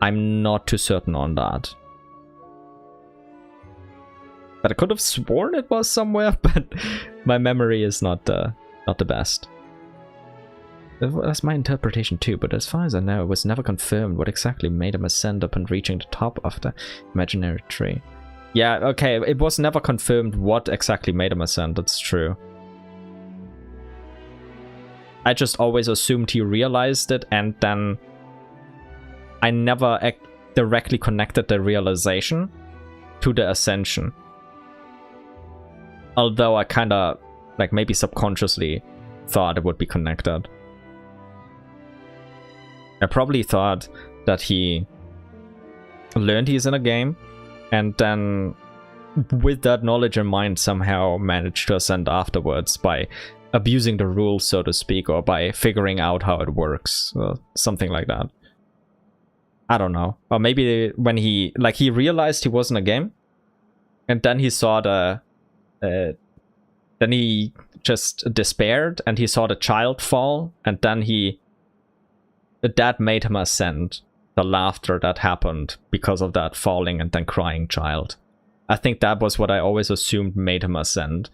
I'm not too certain on that. But I could have sworn it was somewhere, but my memory is not the best. That's my interpretation too, but as far as I know, it was never confirmed what exactly made him ascend upon reaching the top of the imaginary tree. Yeah, okay, it was never confirmed what exactly made him ascend, that's true. I just always assumed he realized it, and then I never directly connected the realization to the ascension. Although I kinda, like, maybe subconsciously thought it would be connected. I probably thought that he learned he's in a game, and then with that knowledge in mind somehow managed to ascend afterwards by abusing the rules, so to speak, or by figuring out how it works, or something like that. I don't know. Or maybe when he realized he was in a game, and then he saw then he just despaired, and he saw the child fall, and then that made him ascend. The laughter that happened because of that falling and then crying child. I think that was what I always assumed made him ascend.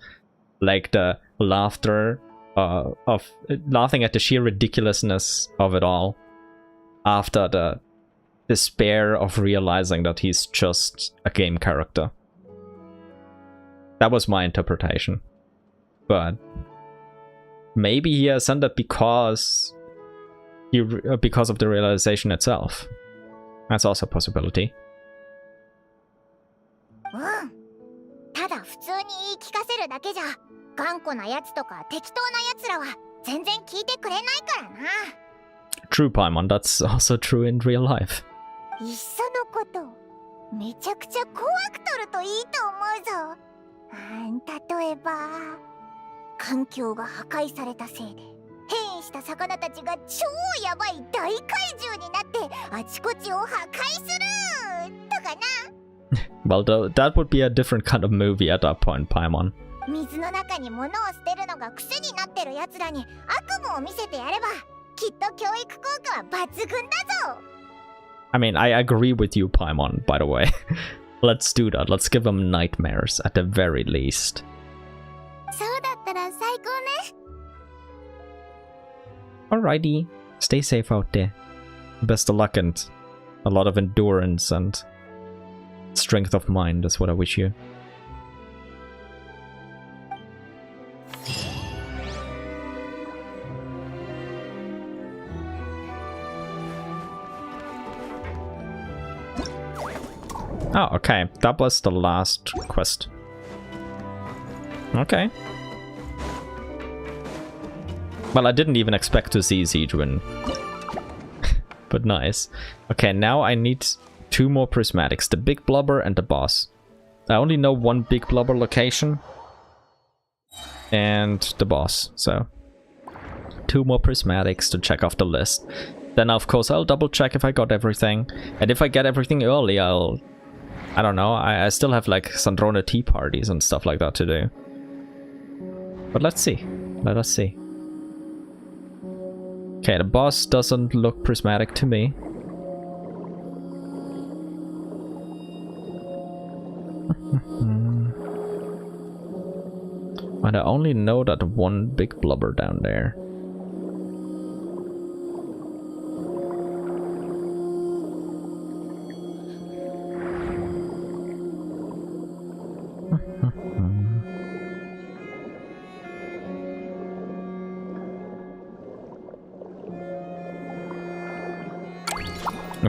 Like the laughter of laughing at the sheer ridiculousness of it all after the despair of realizing that he's just a game character. That was my interpretation. But maybe he ascended because of the realization itself. That's also a possibility. ただ普通に言い聞かせるだけじゃ頑固なやつとか適当なやつらは全然聞いてくれないからな。True, Paimon. That's also true in real life. いっそのことめちゃくちゃ怖くとるといいと思うぞ。例えば環境が破壊されたせいで変異した魚たちが超やばい大怪獣になってあちこちを破壊するとかな。Well, that would be a different kind of movie at that point, Paimon. 水の中に物を捨てるのが癖になってるやつらに悪夢を見せてやればきっと教育効果は抜群だぞ。I mean, I agree with you, Paimon, by the way. Let's do that. Let's give them nightmares at the very least. そうだったら最高ね。Alrighty. Stay safe out there. Best of luck and a lot of endurance and strength of mind is what I wish you. Oh, okay. That was the last quest. Okay. Well, I didn't even expect to see Zedwin. But nice. Okay, now I need 2 more prismatics, the big blubber and the boss. I only know 1 big blubber location and the boss, so 2 more prismatics to check off the list. Then of course I'll double check if I got everything, and if I get everything early, I don't know, I still have like Sandrone tea parties and stuff like that to do. But let's see, let us see. Okay, the boss doesn't look prismatic to me. And I only know that 1 big blubber down there.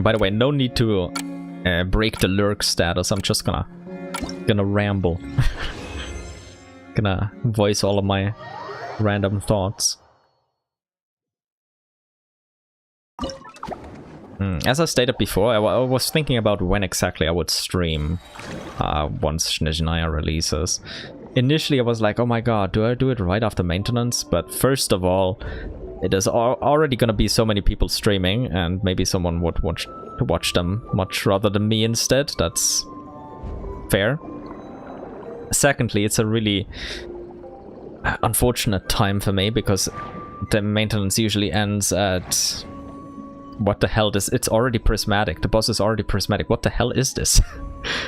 By the way, no need to break the lurk status. I'm just gonna ramble. Gonna voice all of my random thoughts. As I stated before, I was thinking about when exactly I would stream once Snezhnaya releases. Initially I was like, oh my god, do I do it right after maintenance? But first of all, it is already gonna be so many people streaming, and maybe someone would watch them much rather than me instead. That's fair. Secondly, it's a really unfortunate time for me because the maintenance usually ends at... What the hell? It's already prismatic. The boss is already prismatic. What the hell is this?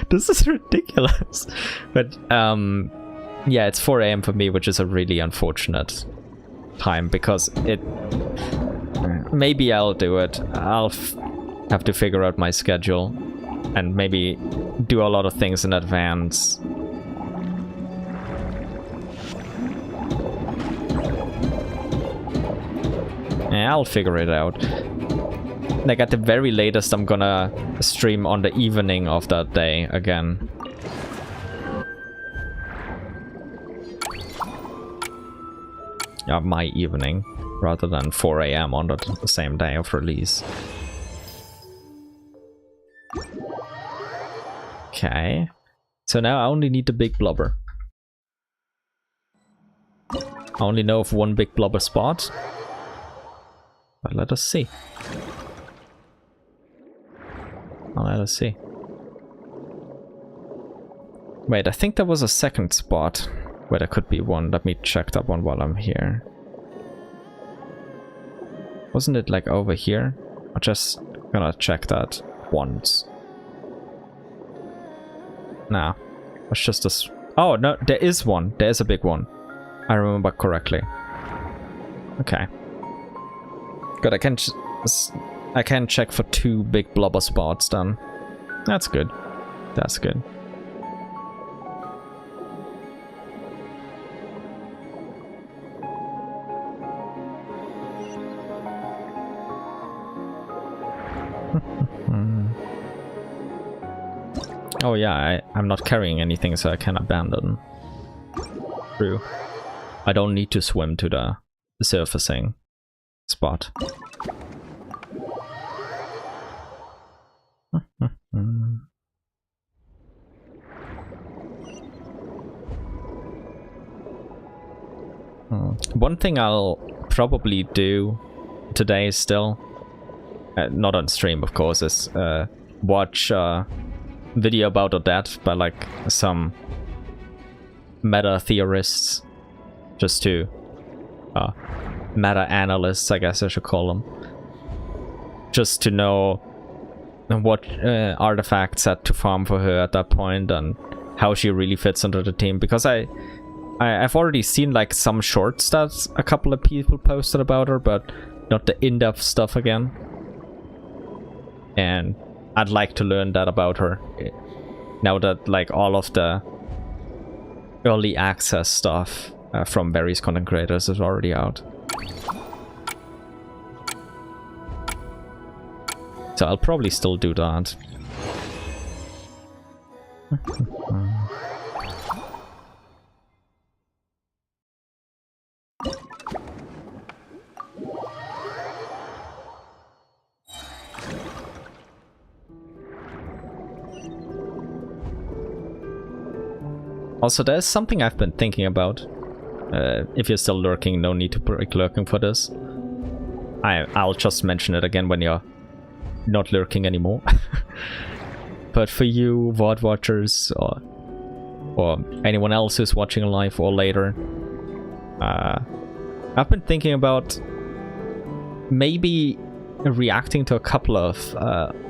This is ridiculous. But yeah, it's 4 AM for me, which is a really unfortunate time because it... Maybe I'll do it. I'll have to figure out my schedule and maybe do a lot of things in advance. Yeah, I'll figure it out. Like at the very latest, I'm gonna stream on the evening of that day again. Yeah, my evening, rather than 4 AM on the same day of release. Okay, so now I only need the big blubber. I only know of 1 big blubber spot. But let us see. Let us see. Wait, I think there was a second spot where there could be 1. Let me check that one while I'm here. Wasn't it like over here? I'm just gonna check that once. Nah, it's just this. Oh no, there is 1. There is a big one. I remember correctly. Okay. Good, I can check for 2 big blubber spots then. That's good. That's good. Oh yeah, I'm not carrying anything, so I can abandon. True. I don't need to swim to the surfacing spot. One thing I'll probably do today still, not on stream of course, is watch a video about that by like some meta theorists, just to meta analysts, I guess I should call them, just to know what artifacts had to farm for her at that point and how she really fits into the team, because I've already seen like some shorts that a couple of people posted about her, but not the in-depth stuff again. And I'd like to learn that about her now that like all of the early access stuff from various content creators is already out. So I'll probably still do that. Also, there's something I've been thinking about. If you're still lurking, no need to break lurking for this. I'll just mention it again when you're not lurking anymore. But for you VOD watchers or anyone else who's watching live or later, I've been thinking about maybe reacting to a couple of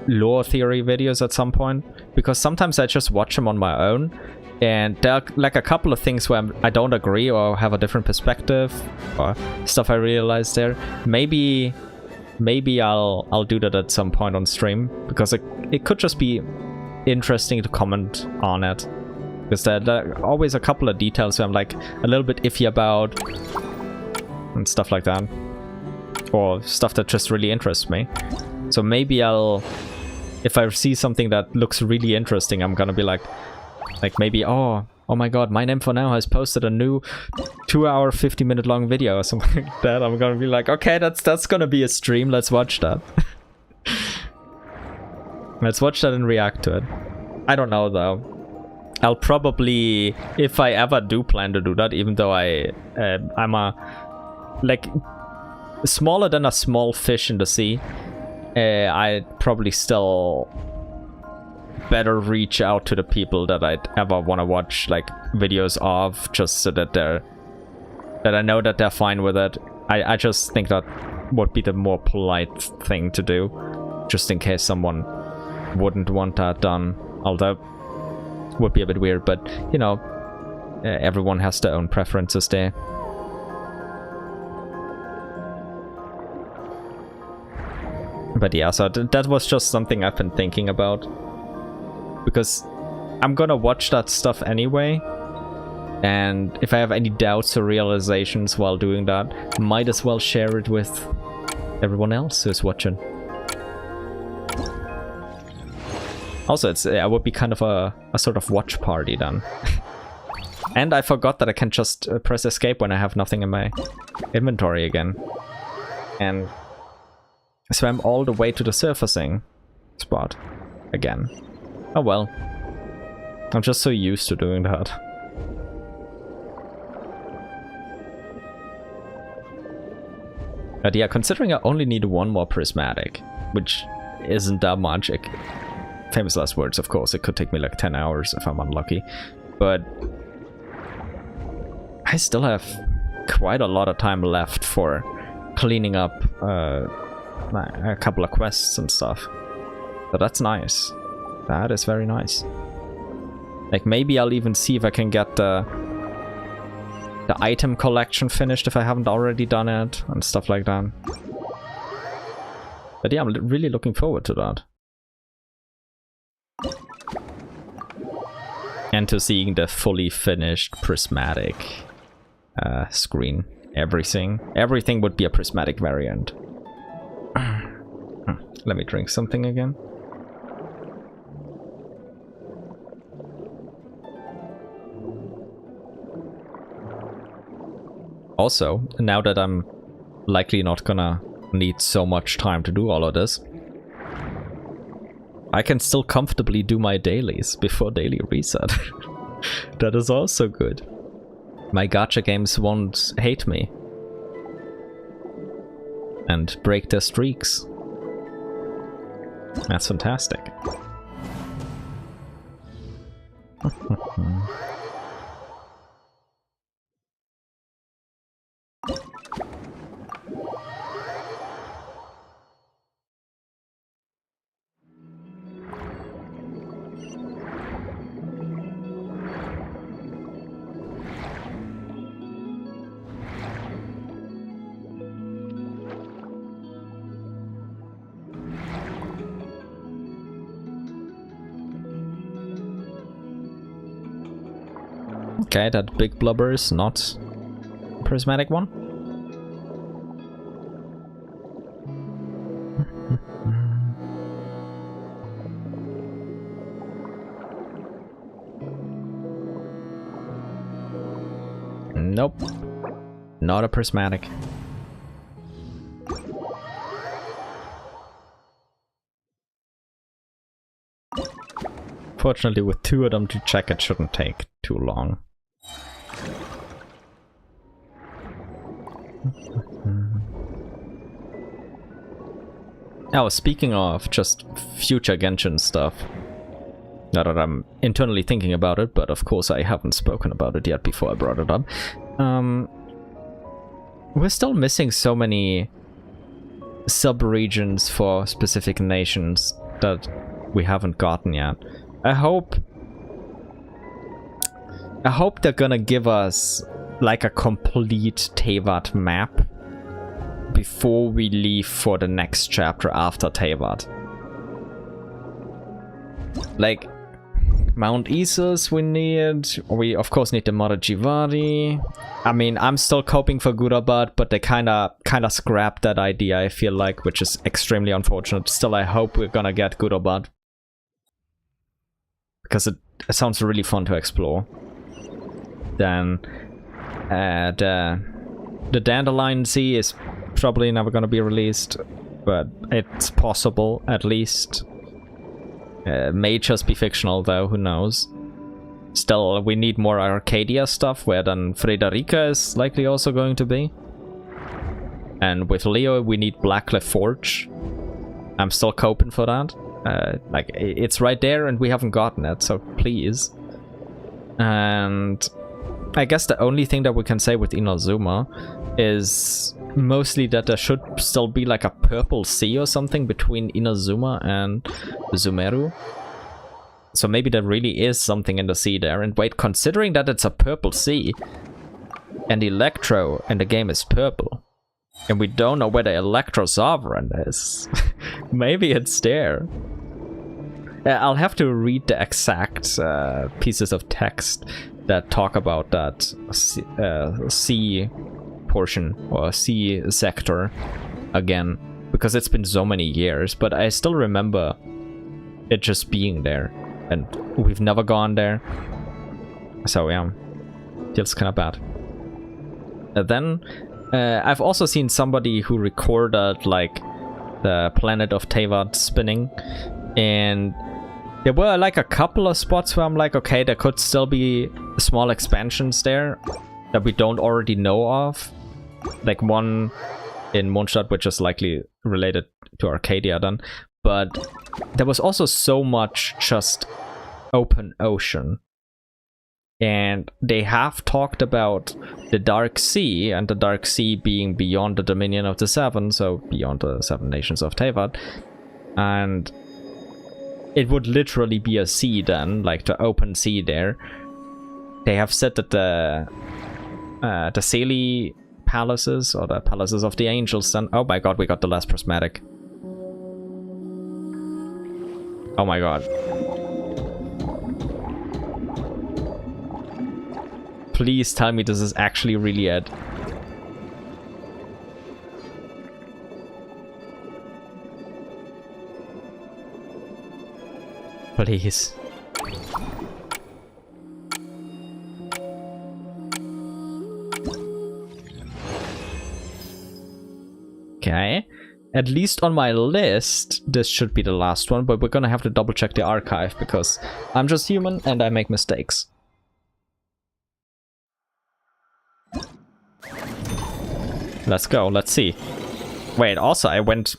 lore theory videos at some point, because sometimes I just watch them on my own and there are like a couple of things where I don't agree or have a different perspective or stuff I realized there. Maybe I'll do that at some point on stream, because it could just be interesting to comment on it, because there are always a couple of details where I'm like a little bit iffy about and stuff like that, or stuff that just really interests me. So maybe if I see something that looks really interesting, I'm gonna be like maybe, oh my god, My Name For Now has posted a new 2-hour 50-minute long video or something like that. I'm gonna be like, okay, that's gonna be a stream, let's watch that. Let's watch that and react to it. I don't know though. I'll probably, if I ever do plan to do that, even though I'm like smaller than a small fish in the sea, I'd probably still better reach out to the people that I'd ever want to watch like videos of, just so that I know that they're fine with it. I just think that would be the more polite thing to do, just in case someone wouldn't want that done, although it would be a bit weird, but you know, everyone has their own preferences there. But yeah, so that was just something I've been thinking about, because I'm gonna watch that stuff anyway, and if I have any doubts or realizations while doing that, might as well share it with everyone else who's watching. Also, it would be kind of a sort of watch party then. And I forgot that I can just press escape when I have nothing in my inventory again. And swam all the way to the surfacing spot again. Oh well. I'm just so used to doing that. But yeah, considering I only need one more prismatic, which isn't that much. Famous last words, of course. It could take me like 10 hours if I'm unlucky. But I still have quite a lot of time left for cleaning up a couple of quests and stuff. So that's nice. That is very nice. Like, maybe I'll even see if I can get the item collection finished if I haven't already done it and stuff like that. But yeah, I'm really looking forward to that. And to seeing the fully finished prismatic screen. Everything would be a prismatic variant. Let me drink something again. Also, now that I'm likely not gonna need so much time to do all of this, I can still comfortably do my dailies before daily reset. That is also good. My gacha games won't hate me and break their streaks. That's fantastic. Okay, that big blubber is not a prismatic one. Nope. Not a prismatic. Fortunately, with two of them to check, it shouldn't take too long. Oh, speaking of just future Genshin stuff. Not that I'm internally thinking about it, but of course I haven't spoken about it yet before I brought it up. We're still missing so many sub-regions for specific nations that we haven't gotten yet. I hope they're gonna give us like a complete Teyvat map before we leave for the next chapter after Teyvat. Like Mount Isis we need. We of course need the Mother Jivari. I mean, I'm still coping for Gurabad, but they kinda scrapped that idea, I feel like, which is extremely unfortunate. Still, I hope we're gonna get Gurabad, because it sounds really fun to explore. Then the Dandelion Sea is probably never gonna be released, but it's possible at least. May just be fictional though, who knows. Still, we need more Arcadia stuff, where then Frederica is likely also going to be. And with Leo, we need Blackcliff Forge. I'm still coping for that. Like, it's right there and we haven't gotten it, so please. And I guess the only thing that we can say with Inazuma is mostly that there should still be like a purple sea or something between Inazuma and Sumeru. So maybe there really is something in the sea there. And wait, considering that it's a purple sea and Electro in the game is purple, and we don't know where the Electro Sovereign is, maybe it's there. I'll have to read the exact pieces of text that talk about that sea portion or sea sector again, because it's been so many years, but I still remember it just being there, and we've never gone there, so yeah, feels kind of bad. Then I've also seen somebody who recorded like the Planet of Teyvat spinning, and there were like a couple of spots where I'm like, okay, there could still be small expansions there that we don't already know of. Like one in Mondstadt, which is likely related to Arcadia then. But there was also so much just open ocean. And they have talked about the Dark Sea, and the Dark Sea being beyond the Dominion of the Seven, so beyond the Seven Nations of Teyvat. And it would literally be a sea then, like the open sea there. They have said that the Seli palaces, or the palaces of the angels then... Oh my god, we got the last prismatic. Oh my god. Please tell me this is actually really it. Please. Okay. At least on my list, this should be the last one, but we're gonna have to double check the archive because I'm just human and I make mistakes. Let's go, let's see. Wait, also I went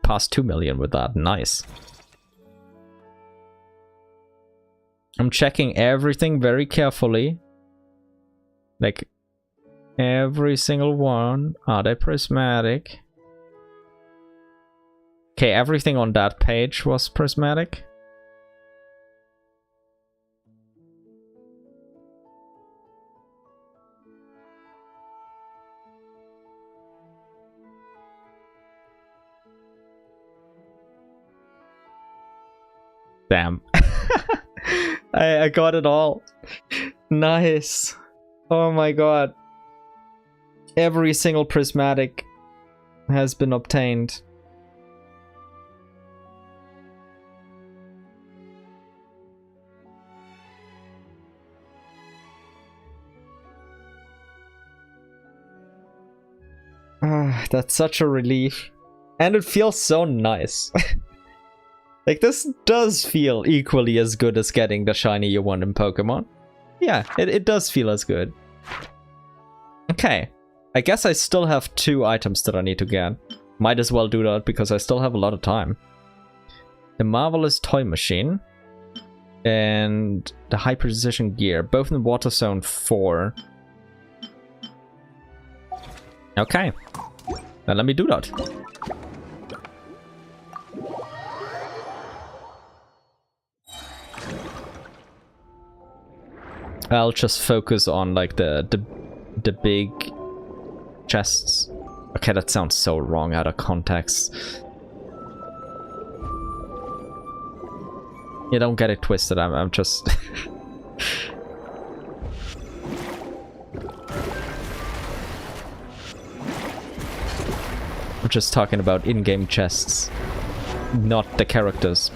past 2 million with that, nice. I'm checking everything very carefully. Like, every single one. Are they prismatic? Okay, everything on that page was prismatic. Damn. I got it all. Nice. Oh my god. Every single prismatic has been obtained. That's such a relief. And it feels so nice. Like, this does feel equally as good as getting the shiny you want in Pokemon. Yeah, it does feel as good. Okay. I guess I still have 2 items that I need to get. Might as well do that because I still have a lot of time. The Marvelous Toy Machine and the High Precision Gear, both in Water Zone 4. Okay. Now let me do that. I'll just focus on like the big chests. Okay, that sounds so wrong out of context. You don't get it twisted. I'm just I'm just talking about in-game chests, not the characters.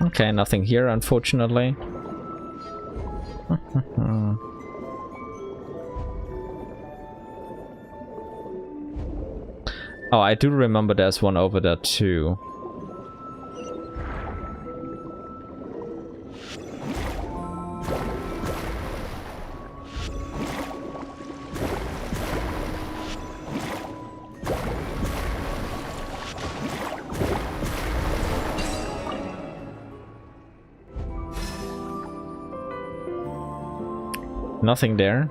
Okay, nothing here, unfortunately. Oh, I do remember there's one over there too. Nothing there.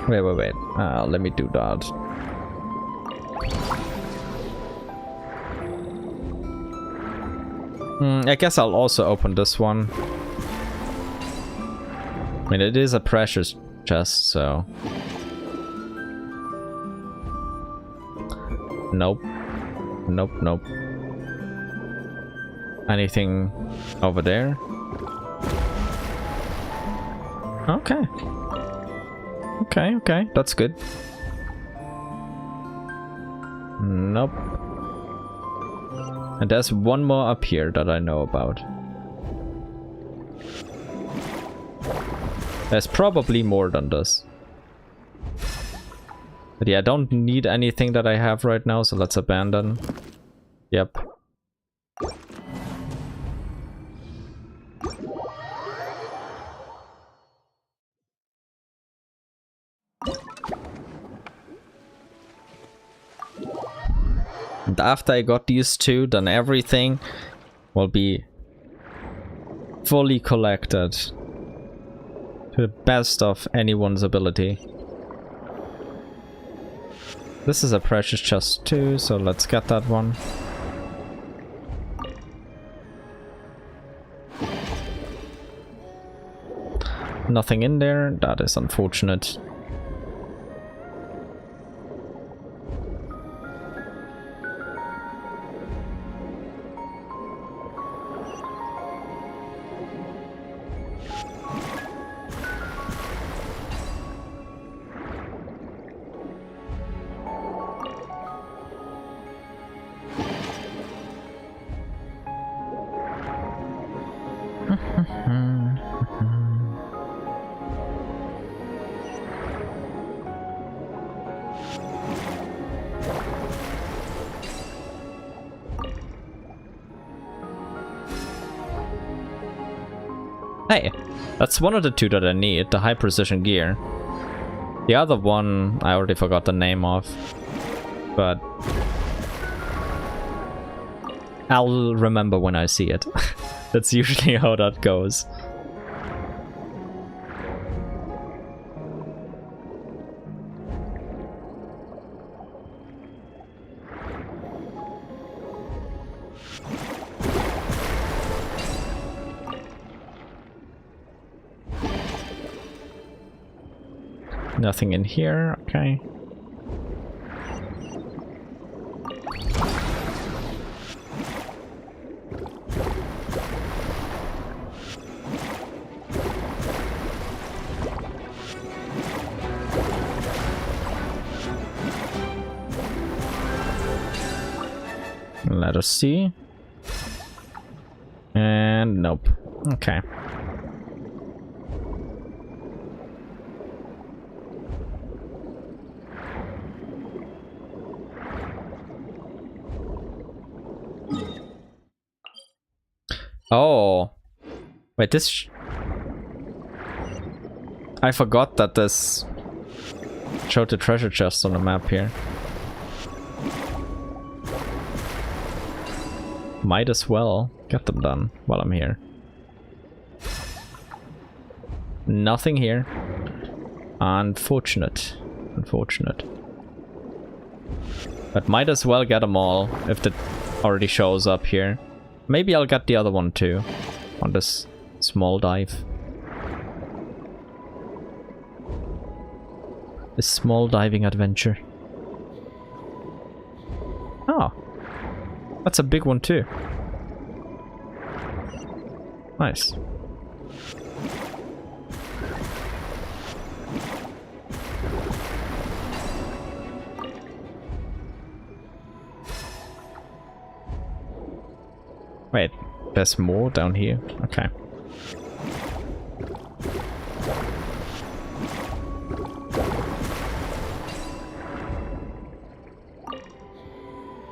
Wait. Let me do that. I guess I'll also open this one. I mean, it is a precious chest, so... Nope. Anything over there? Okay. Okay, that's good. Nope. And there's one more up here that I know about. There's probably more than this. But yeah, I don't need anything that I have right now, so let's abandon. Yep. And after I got these 2, then everything will be fully collected to the best of anyone's ability. This is a precious chest too, so let's get that one. Nothing in there, that is unfortunate. Hey, that's one of the 2 that I need, the high precision gear. The other one, I already forgot the name of, but I'll remember when I see it. That's usually how that goes. Nothing in here, okay. Let us see. And nope. Okay. Oh. Wait, this... I forgot that this showed the treasure chests on the map here. Might as well get them done while I'm here. Nothing here. Unfortunate. Unfortunate. But might as well get them all if it already shows up here. Maybe I'll get the other one too. On this small dive. This small diving adventure. Oh. That's a big one too. Nice. Wait, there's more down here? Okay.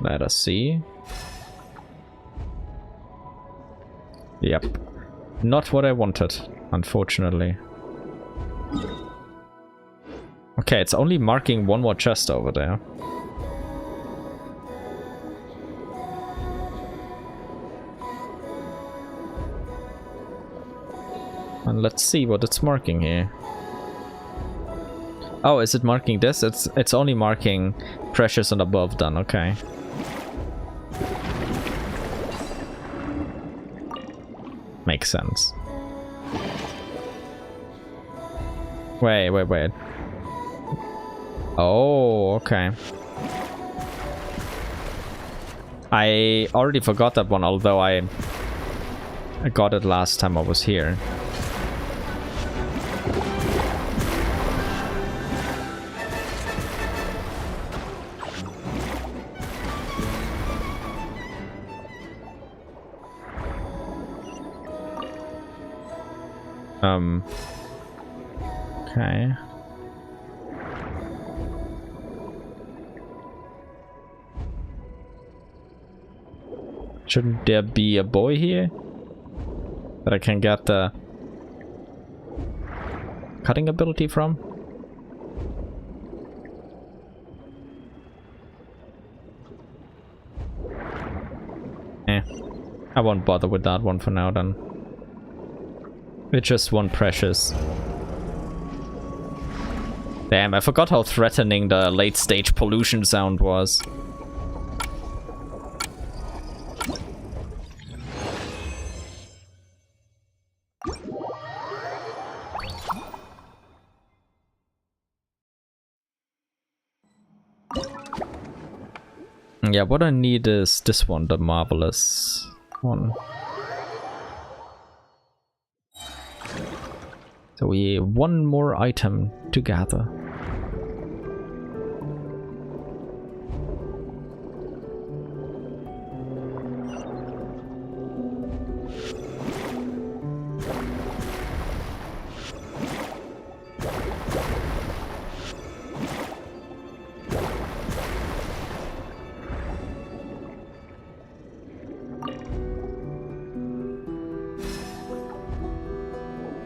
Let us see. Yep. Not what I wanted, unfortunately. Okay, it's only marking one more chest over there. And let's see what it's marking here. Oh, is it marking this? It's only marking precious and above then, okay. Makes sense. Wait. Oh, okay. I already forgot that one, although I got it last time I was here. Okay. Shouldn't there be a boy here that I can get the cutting ability from? I won't bother with that one for now then. It's just one precious. Damn, I forgot how threatening the late stage pollution sound was. Yeah, what I need is this one, the marvelous one. So we have one more item to gather.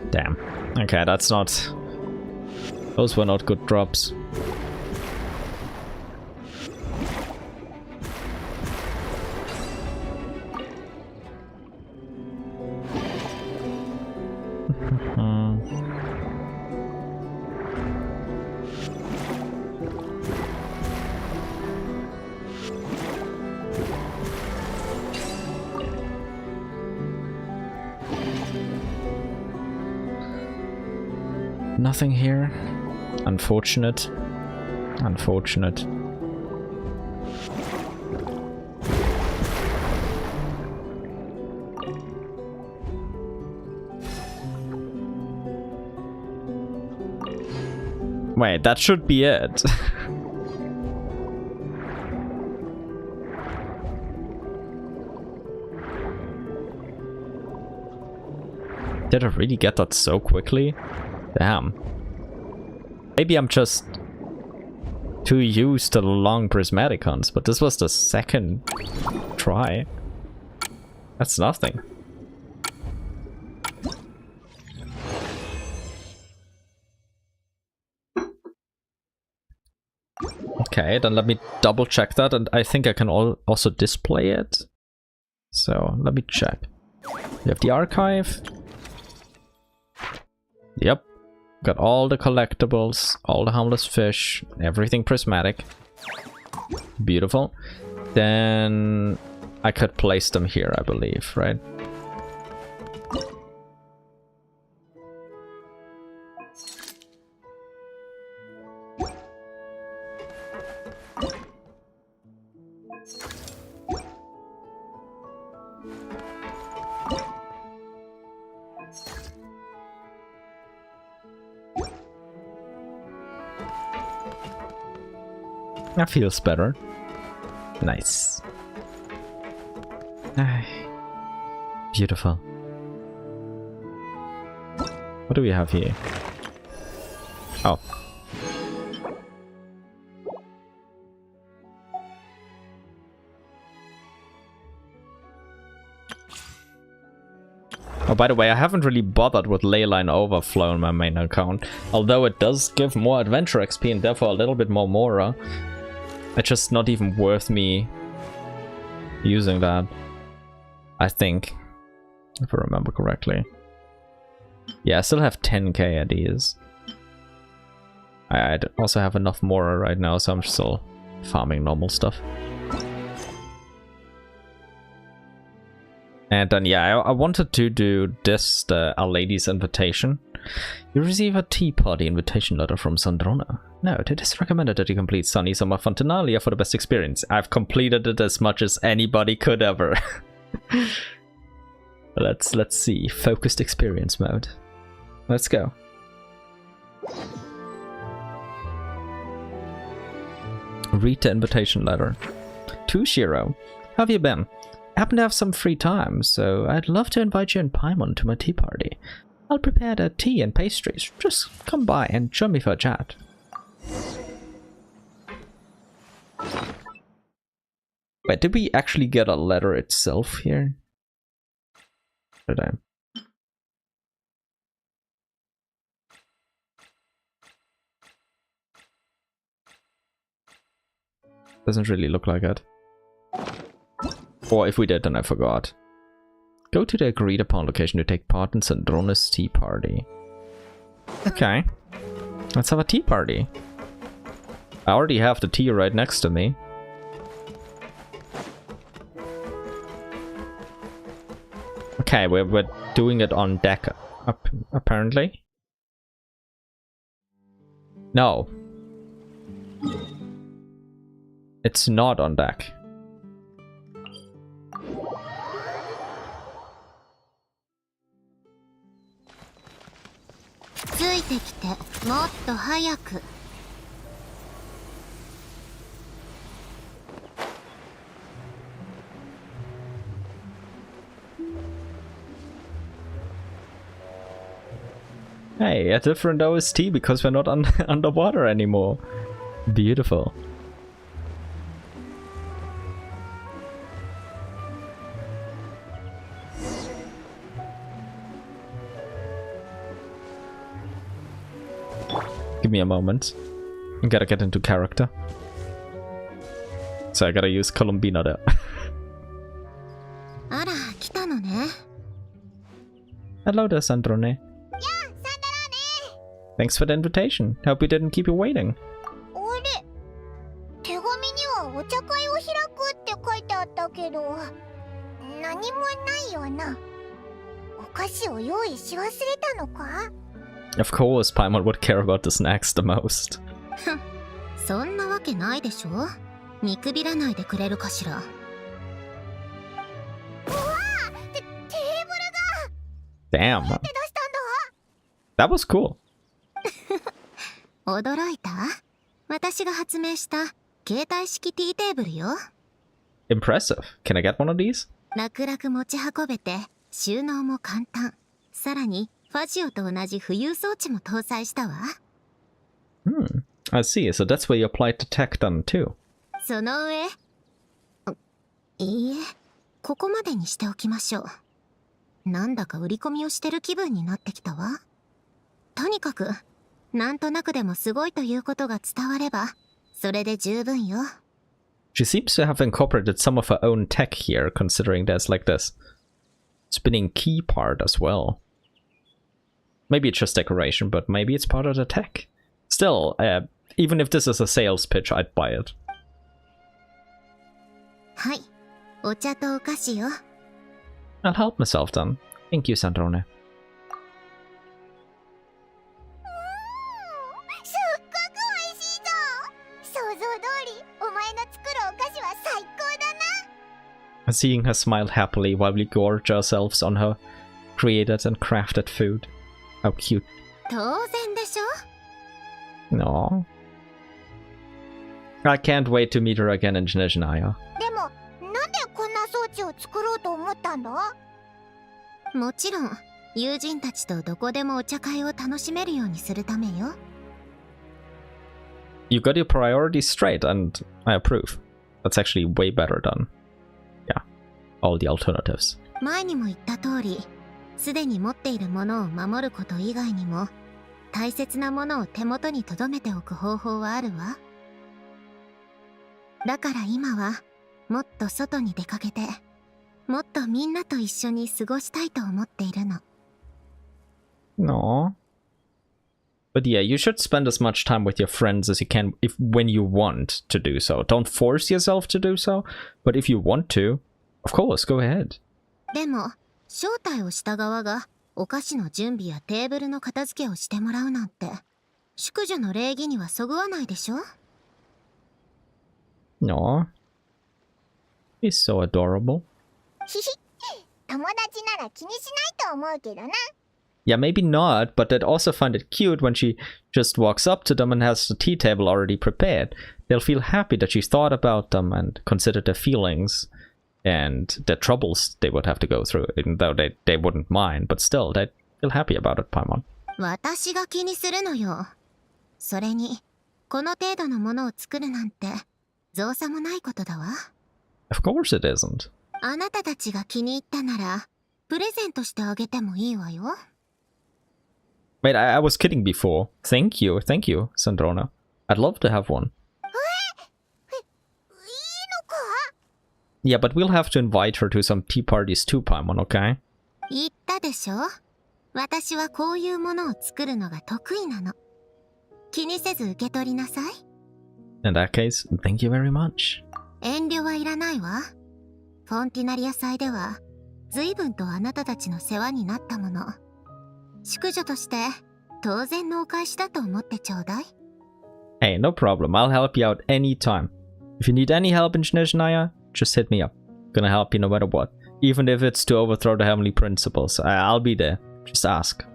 Damn. Okay, that's not... Those were not good drops. Nothing here. Unfortunate. Unfortunate. Wait, that should be it. Did I really get that so quickly? Damn. Maybe I'm just too used to the long prismatic hunts, but this was the second try. That's nothing. Okay, then let me double check that, and I think I can also display it. So let me check. We have the archive. Yep. Got all the collectibles, all the harmless fish, everything prismatic. Beautiful. Then I could place them here, I believe, right? That feels better. Nice. Beautiful. What do we have here? Oh. Oh, by the way, I haven't really bothered with Leyline Overflow on my main account, although it does give more adventure XP and therefore a little bit more Mora. It's just not even worth me using that, I think, if I remember correctly. Yeah, I still have 10k at these. I also have enough Mora right now, so I'm still farming normal stuff. And then, yeah, I wanted to do this, the Our Lady's Invitation. You receive a tea party invitation letter from Sandrona. Note, it is recommended that you complete Sunny Summer Fontanalia for the best experience. I've completed it as much as anybody could ever. Let's see. Focused experience mode. Let's go. Read the invitation letter. To Shiro. How have you been? I happen to have some free time, so I'd love to invite you and Paimon to my tea party. I'll prepare the tea and pastries. Just come by and join me for a chat. Wait, did we actually get a letter itself here? Did I? Doesn't really look like it. Or if we did, then I forgot. Go to the agreed upon location to take part in Sandrona's tea party. Okay. Let's have a tea party. I already have the tea right next to me. Okay, we're doing it on deck, apparently. No. It's not on deck. Hey, a different OST because we're not underwater anymore. Beautiful. Give me a moment. I gotta get into character. So I gotta use Columbina there. Hello there, Sandrone. Thanks for the invitation. Hope we didn't keep you waiting. Of course, Paimon would care about the snacks the most. Damn. That was cool. Impressive. Can I get one of these? さらにファジオと同じ浮遊装置も搭載したわ。I see. So that's where you applied the tech then too. その上、いいえ、ここまでにしておきましょう。なんだか売り込みをしてる気分になってきたわ。とにかく、なんとなくでもすごいということが伝われば、それで十分よ。She seems to have incorporated some of her own tech here, considering there's like this spinning key part as well. Maybe it's just decoration, but maybe it's part of the tech. Still, even if this is a sales pitch, I'd buy it. はい、お茶とお菓子よ。I'll help myself then. Thank you, Sandrone. すっごく美味しいぞ。想像通り、お前の作るお菓子は最高だな。 Seeing her smile happily while we gorge ourselves on her created and crafted food. How cute. 当然でしょ。 No. I can't wait to meet her again in Snezhnaya. でも、なんでこんな装置を作ろうと思ったんだ？もちろん、友人たちとどこでもお茶会を楽しめるようにするためよ。You got your priorities straight, and I approve. That's actually way better than, yeah, all the alternatives. 前にも言った通り、すでに持っているものを守ること以外にも、大切なものを手元に留めておく方法はあるわ。だから今は、もっと外に出かけて、もっとみんなと一緒に過ごしたいと思っているの。No. But yeah, you should spend as much time with your friends as you can when you want to do so. Don't force yourself to do so, but if you want to, of course, go ahead. でも、招待をした側がお菓子の準備やテーブルの片付けをしてもらうなんて、淑女の礼儀にはそぐわないでしょ？ No. He's so adorable. ひひ、友達なら気にしないと思うけどな。Yeah, maybe not, but I'd also find it cute when she just walks up to them and has the tea table already prepared. They'll feel happy that she thought about them and considered their feelings and the troubles they would have to go through, even though they wouldn't mind, but still, they'd feel happy about it, Paimon. 私が気にするのよ。それに、この程度のものを作るなんて、造作もないことだわ。Of course it isn't. あなたたちが気に入ったなら、プレゼントしてあげてもいいわよ。Wait, I was kidding before. Thank you, Sandrona. I'd love to have one. Yeah, but we'll have to invite her to some tea parties too, Paimon, okay? 言ったでしょ？私はこういうものを作るのが得意なの。気にせず受け取りなさい。In that case, thank you very much. 遠慮はいらないわ。フォンティナリア祭では、随分とあなたたちの世話になったもの。淑女として当然のお返しだと思ってちょうだい。Hey, no problem. I'll help you out anytime. If you need any help in Snezhnaya, just hit me up. Gonna help you no matter what. Even if it's to overthrow the heavenly principles. I'll be there. Just ask.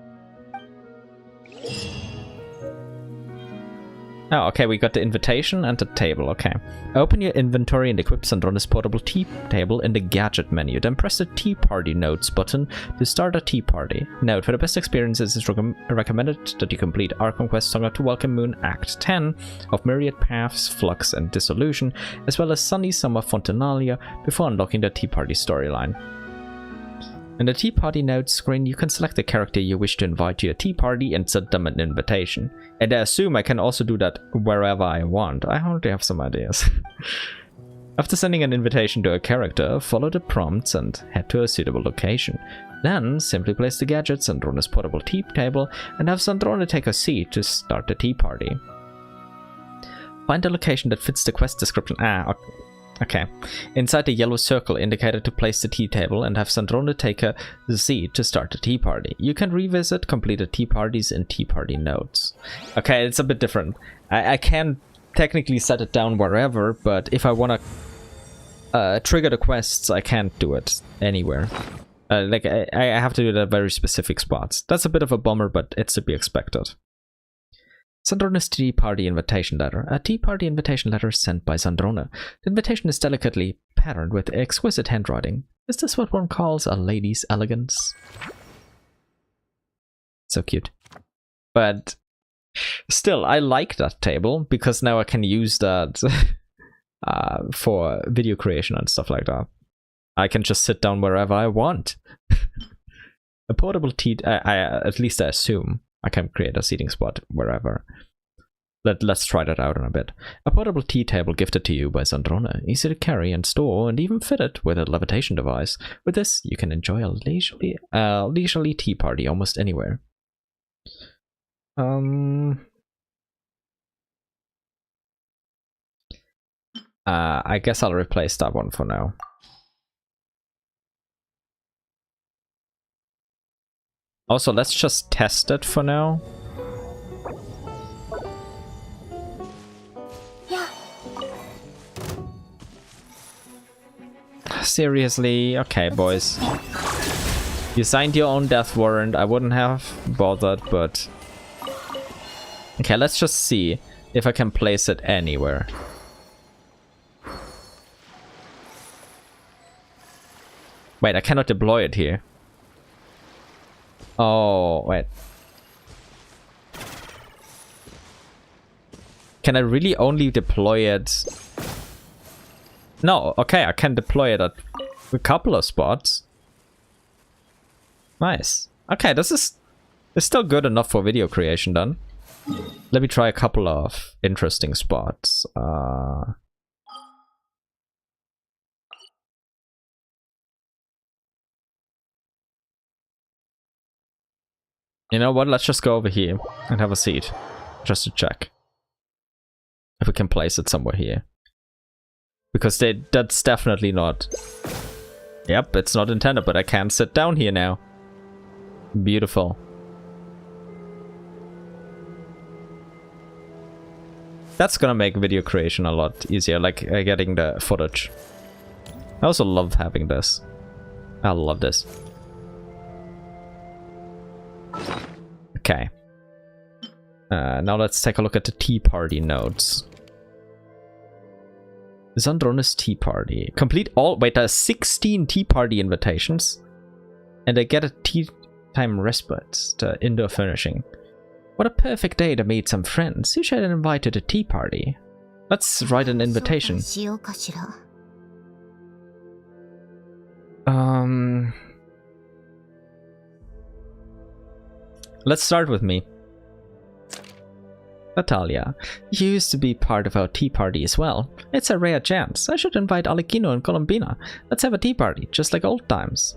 Oh, okay, we got the invitation and the table, okay. Open your inventory and equip Sandrona's portable tea table in the gadget menu. Then press the Tea Party Notes button to start a tea party. Note, for the best experiences, it's recommended that you complete our conquest Song to Welcome Moon Act 10 of Myriad Paths, Flux and Dissolution, as well as Sunny Summer Fontanalia before unlocking the Tea Party storyline. In the Tea Party Notes screen, you can select the character you wish to invite to your tea party and send them an invitation. And I assume I can also do that wherever I want. I already have some ideas. After sending an invitation to a character, follow the prompts and head to a suitable location. Then, simply place the gadgets on Sandrona's portable tea table and have Sandrona take a seat to start the tea party. Find a location that fits the quest description. Okay. Inside the yellow circle indicated to place the tea table and have Sandrona take a seat to start the tea party. You can revisit completed tea parties in Tea Party Notes. Okay, it's a bit different. I can technically set it down wherever, but if I want to trigger the quests, I can't do it anywhere. I have to do it at very specific spots. That's a bit of a bummer, but it's to be expected. Sandrona's Tea Party Invitation Letter. A tea party invitation letter sent by Sandrona. The invitation is delicately patterned with exquisite handwriting. Is this what one calls a lady's elegance? So cute. But still, I like that table because now I can use that for video creation and stuff like that. I can just sit down wherever I want. A portable tea, at least I assume I can create a seating spot wherever. Let's try that out in a bit. A portable tea table gifted to you by Sandrone. Easy to carry and store, and even fitted with a levitation device. With this, you can enjoy a leisurely tea party almost anywhere. I guess I'll replace that one for now. Also, let's just test it for now. Seriously? Okay, boys. You signed your own death warrant. I wouldn't have bothered, but... Okay, let's just see if I can place it anywhere. Wait, I cannot deploy it here. Oh, wait. Can I really only deploy it? No, okay, I can deploy it at a couple of spots. Nice. Okay, this is still good enough for video creation then. Let me try a couple of interesting spots. You know what? Let's just go over here and have a seat. Just to check if we can place it somewhere here. Because that's definitely not... Yep, it's not intended, but I can sit down here now. Beautiful. That's gonna make video creation a lot easier, like getting the footage. I also love having this. I love this. Okay. Now let's take a look at the tea party notes. Zandrone's tea party. Complete all... Wait, there's 16 tea party invitations. And they get a tea time respite, the indoor furnishing. What a perfect day to meet some friends. You should invite to the tea party. Let's write an invitation. Let's start with me. Natalia, you used to be part of our tea party as well. It's a rare chance. I should invite Alecchino and Colombina. Let's have a tea party, just like old times.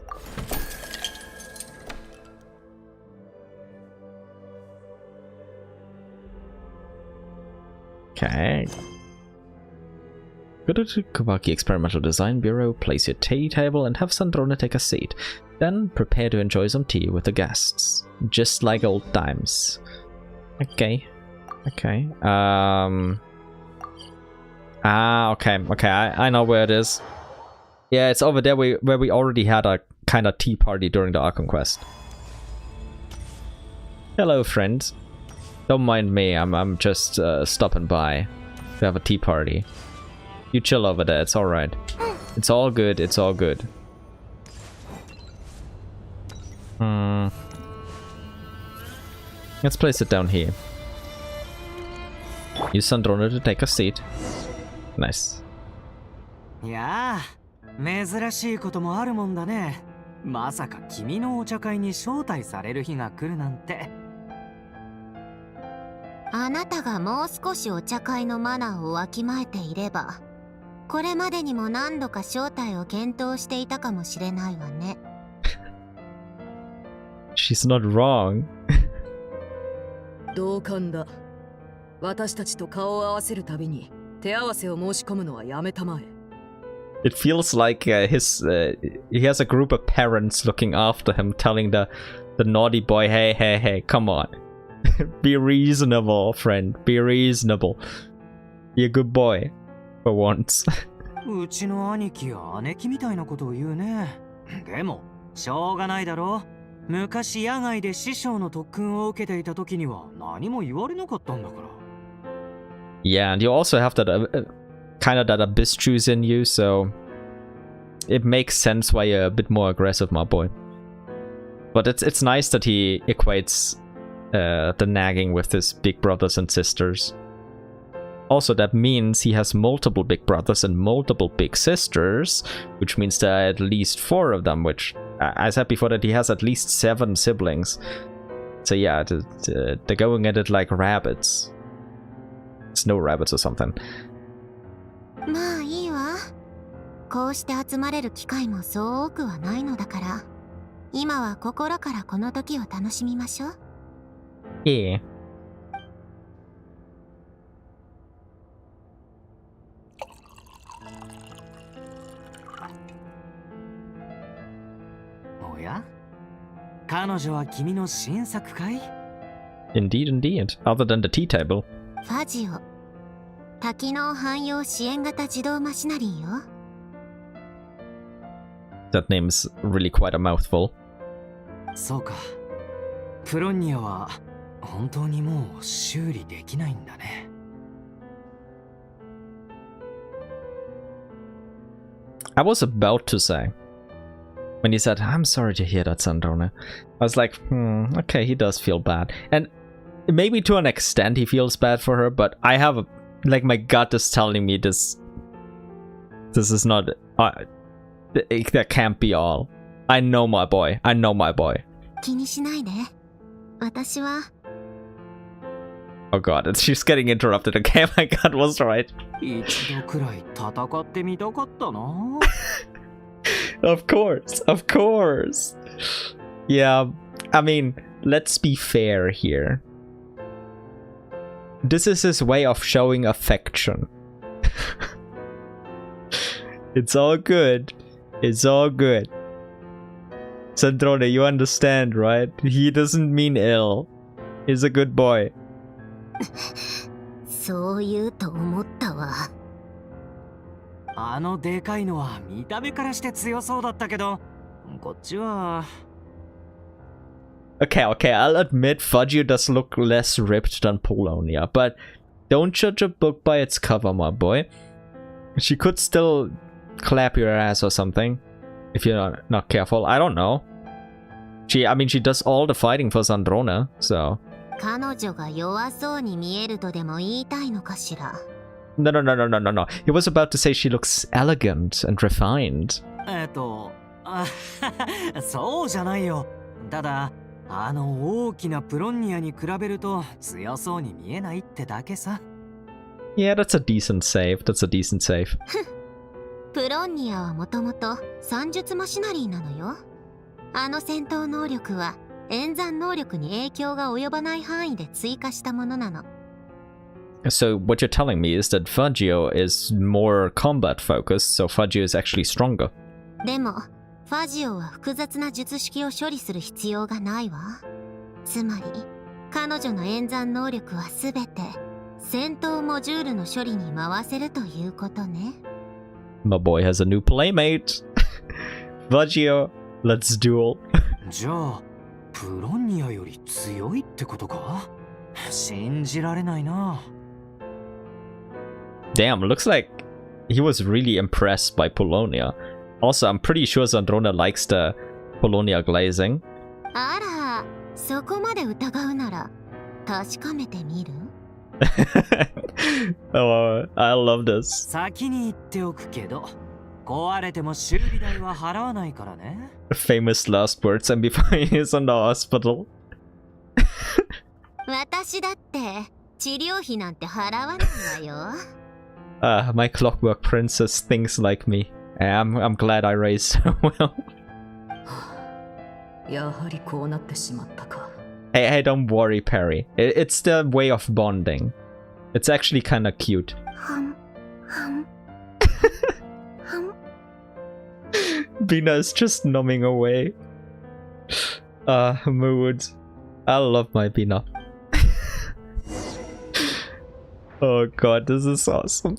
Okay. Go to the Kubaki Experimental Design Bureau, place your tea table and have Sandrone take a seat. Then prepare to enjoy some tea with the guests. Just like old times. Okay. Okay. Okay, I know where it is. Yeah, it's over there where we already had a kind of tea party during the Archon quest. Hello, friends. Don't mind me, I'm just stopping by to have a tea party. You chill over there, it's alright. It's all good, it's all good. Let's place it down here. Use Sandrone to take a seat. Nice. Yeah, 珍しいこともあるもんだね。まさか君のお茶会に招待される日が来るなんて。あなたがもう少しお茶会のマナーをわきまえていれば、これまでにも何度か招待を検討していたかもしれないわね。She's not wrong. 同感だ。私たちと顔を合わせるたびに手合わせを申し込むのはやめたまえ。It feels like he has a group of parents looking after him, telling the naughty boy, hey, come on. Be reasonable, friend. Be reasonable. Be a good boy. For once. うちの兄貴や姉貴みたいなことを言うね。でも、しょうがないだろ。昔野外で師匠の特訓を受けていた時には何も言われなかったんだから。Yeah, and you also have that kind of that abyss juice in you, so it makes sense why you're a bit more aggressive, my boy. But it's nice that he equates the nagging with his big brothers and sisters. Also, that means he has multiple big brothers and multiple big sisters, which means there are at least 4 of them, which, I said before that he has at least 7 siblings. So yeah, they're going at it like rabbits. Snow rabbits or something. まあいいわ。こうして集まれる機会もそう多くはないのだから、今は心からこの時を楽しみましょう。Yeah. Oh yeah? 彼女は君の新作かい? Indeed, indeed. Other than the tea table. ファジオ。多機能汎用支援型自動マシナリーよ。That name's really quite a mouthful. そうか。プロニアは本当にもう修理できないんだね。I was about to say, when he said, I'm sorry to hear that, Sandrone, I was like, okay, he does feel bad. And maybe to an extent he feels bad for her, but I have a, like, my gut is telling me this is not, that can't be all. I know my boy. I know my boy. 気にしないで。私は。Oh god, she's getting interrupted again. My god was right. 一度くらい戦ってみたかったな。Of course, of course. Yeah, I mean, let's be fair here. This is his way of showing affection. It's all good. It's all good. Sandrone, you understand, right? He doesn't mean ill. He's a good boy. そう言うと思ったわ。あのでかいのは見た目からして強そうだったけど、こっちは。Okay, I'll admit Fudgio does look less ripped than Polonia, but don't judge a book by its cover, my boy. She could still clap your ass or something, if you're not careful. I don't know. She does all the fighting for Sandrone, so. 彼女が弱そうに見えるとでも言いたいのかしら。No. He was about to say she looks elegant and refined. そうじゃないよ。ただ、あの大きなプロンニアに比べると強そうに見えないってだけさ。Yeah, that's a decent save. That's a decent save. プロンニアはもともと算術マシナリーなのよ。あの戦闘能力は演算能力に影響が及ばない範囲で追加したものなの。So what you're telling me is that Fudgio is more combat focused, so Fudgio is actually stronger. でも、ファジオは複雑な術式を処理する必要がないわ。つまり、彼女の演算能力はすべて戦闘モジュールの処理に回せるということね。My boy has a new playmate. Fudgio, let's duel. じゃあ、プロンニアより強いってことか？信じられないな。Damn, looks like he was really impressed by Polonia. Also, I'm pretty sure Sandrone likes the Polonia glazing. あら、そこまで疑うなら確かめてみる？Oh, I love this. 先に言っておくけど、壊れても修理代は払わないからね。Famous last words and before he is in the hospital. 私だって治療費なんて払わないわよ。My clockwork princess thinks like me. I'm glad I raised her well. やはりこうなってしまったか。Hey, don't worry, Perry. It's the way of bonding. It's actually kind of cute. Bina is just numbing away. Mood. I love my Bina. Oh god, this is awesome.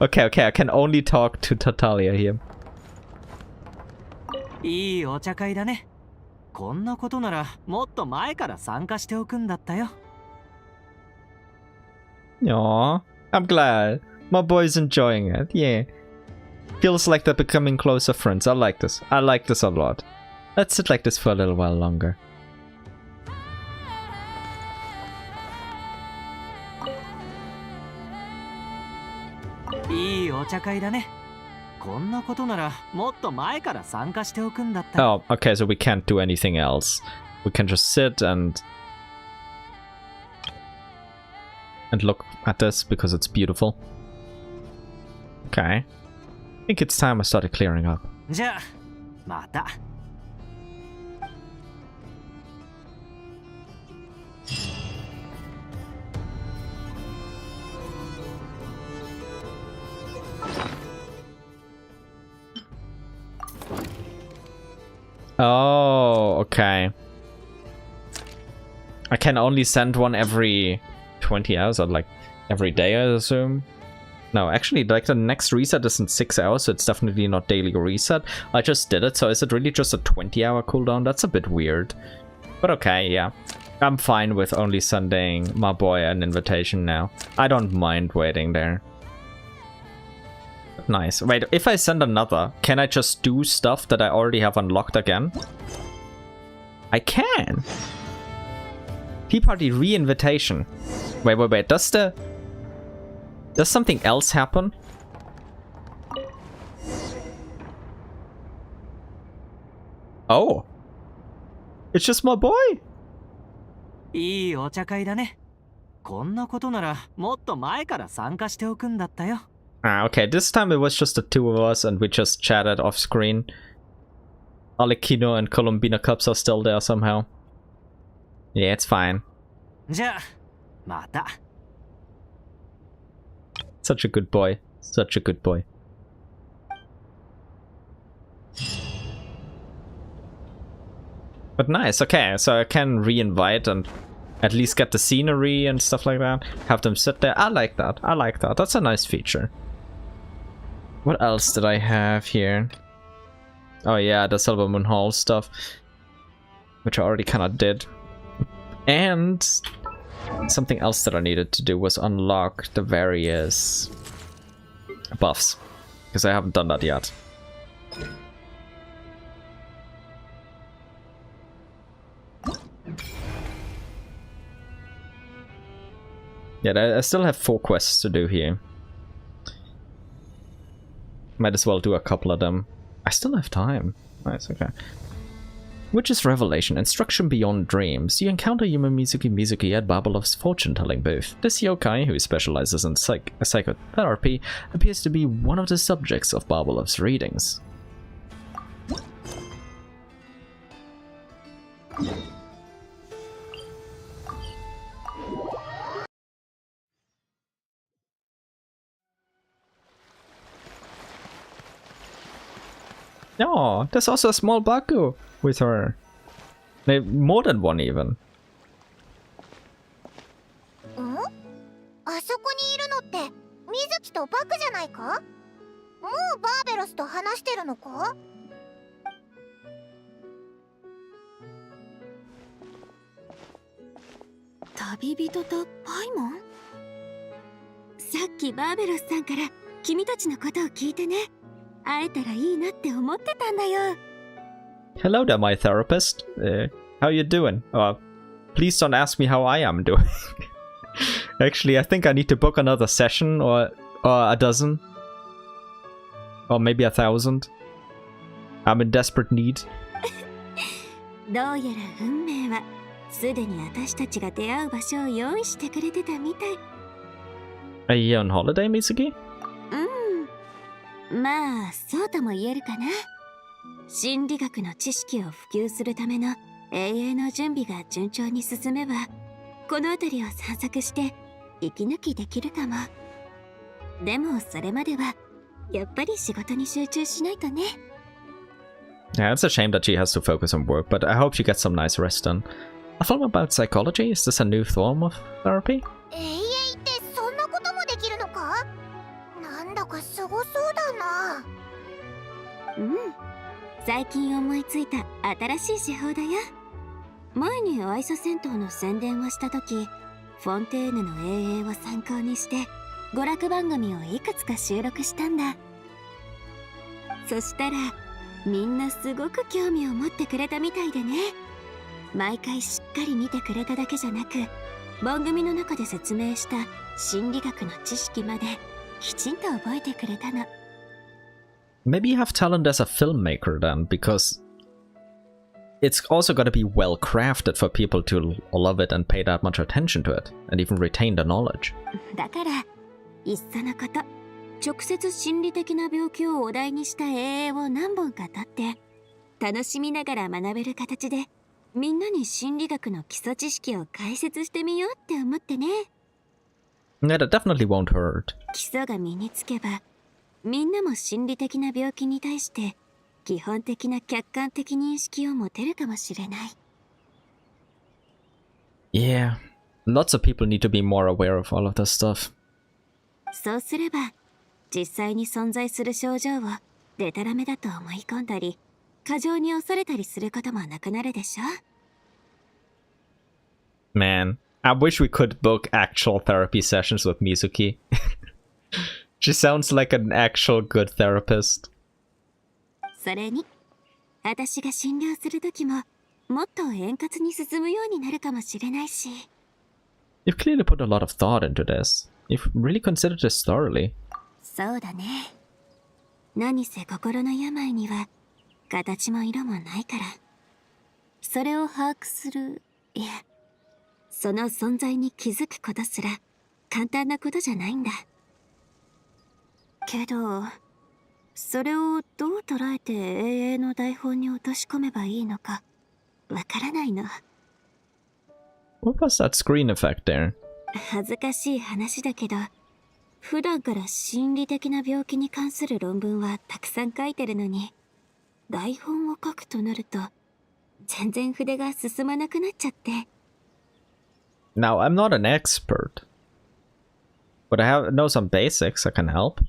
Okay, I can only talk to Tatalia here. いいお茶会だね。こんなことならもっと前から参加しておくんだったよ。Aw, I'm glad. My boy's enjoying it, yeah. Feels like they're becoming closer friends. I like this. I like this a lot. Let's sit like this for a little while longer. いいお茶会だね。こんなことならもっと前から参加しておくんだった。Oh, okay, so we can't do anything else. We can just sit and look at this because it's beautiful. Okay. I think it's time I started clearing up. じゃあ、また。Oh, okay. I can only send one every 20 hours or like every day, I assume. No, actually, like the next reset is in 6 hours, so it's definitely not daily reset. I just did it, so is it really just a 20-hour cooldown? That's a bit weird. But okay, yeah. I'm fine with only sending my boy an invitation now. I don't mind waiting there. Nice. Wait, if I send another, can I just do stuff that I already have unlocked again? I can! Tea Party re-invitation. Wait. Does something else happen? Oh. It's just my boy. いいお茶会だね。こんなことならもっと前から参加しておくんだったよ。Ah, okay. This time it was just the two of us and we just chatted off screen. Alekino and Colombina cups are still there somehow. Yeah, it's fine. じゃあ、また。Such a good boy. Such a good boy. But nice, okay, so I can re-invite and at least get the scenery and stuff like that. Have them sit there. I like that. I like that. That's a nice feature. What else did I have here? Oh yeah, the Silver Moon Hall stuff. Which I already kind of did. And something else that I needed to do was unlock the various buffs. Because I haven't done that yet. Yeah, I still have 4 quests to do here. Might as well do a couple of them. I still have time. Nice, okay. Witch's Revelation, Instruction Beyond Dreams. You encounter Yuma Mizuki at Babelov's fortune-telling booth. This yokai, who specializes in psychotherapy, appears to be one of the subjects of Babelov's readings. Oh, there's also a small Baku with her. More than one even. あそこにいるのって水木とバクじゃないか？もうバーベロスと話してるのか？旅人とパイモン？さっきバーベロスさんから君たちのことを聞いてね。会えたらいいなって思ってたんだよ。Hello there, my therapist. How you doing? Please don't ask me how I am doing. Actually, I think I need to book another session or a dozen. Or maybe 1,000. I'm in desperate need. どうやら運命はすでに私たちが出会う場所を用意してくれてたみたい。Are you on holiday, Mizuki? まあ、そうとも言えるかな。心理学の知識を普及するための永遠の準備が順調に進めば、この辺りを散策して息抜きできるかも。でもそれまではやっぱり仕事に集中しないとね。Yeah, it's a shame that she has to focus on work, but I hope she gets some nice rest done. A film about psychology? Is this a new form of therapy? 永遠ってそんなこともできるのか？なんだかすごそうだな。最近思いついた新しい手法だよ。前に愛想銭湯の宣伝をした時、フォンテーヌの英英を参考にして娯楽番組をいくつか収録したんだ。そしたらみんなすごく興味を持ってくれたみたいでね。毎回しっかり見てくれただけじゃなく、番組の中で説明した心理学の知識まできちんと覚えてくれたの。 Maybe you have talent as a filmmaker then, because it's also got to be well crafted for people to love it and pay that much attention to it, and even retain the knowledge. だからいっそのこと直接心理的な病気をお題にした英英を何本か撮って楽しみながら学べる形でみんなに心理学の基礎知識を解説してみようって思ってね。 Yeah, that definitely won't hurt. 基礎が身につけばみんなも心理的な病気に対して基本的な客観的認識を持てるかもしれない。 Yeah, lots of people need to be more aware of all of this stuff. そうすれば実際に存在する症状をデタラメだと思い込んだり過剰に恐れたりすることもなくなるでしょ。 Man, I wish we could book actual therapy sessions with Mizuki. She sounds like an actual good therapist. それに私が診療する時ももっと円滑に進むようになるかもしれないし。 You've clearly put a lot of thought into this. You've really considered this thoroughly. そうだね。何せ心の病には形も色もないから。それを把握する、いや、その存在に気づくことすら簡単なことじゃないんだ。けど、それをどう捉えて永遠の台本に落とし込めばいいのかわからないの。 What was that screen effect there? 恥ずかしい話だけど、普段から心理的な病気に関する論文はたくさん書いてるのに、台本を書くとなると全然筆が進まなくなっちゃって。 Now, I'm not an expert, but I know some basics. I can help.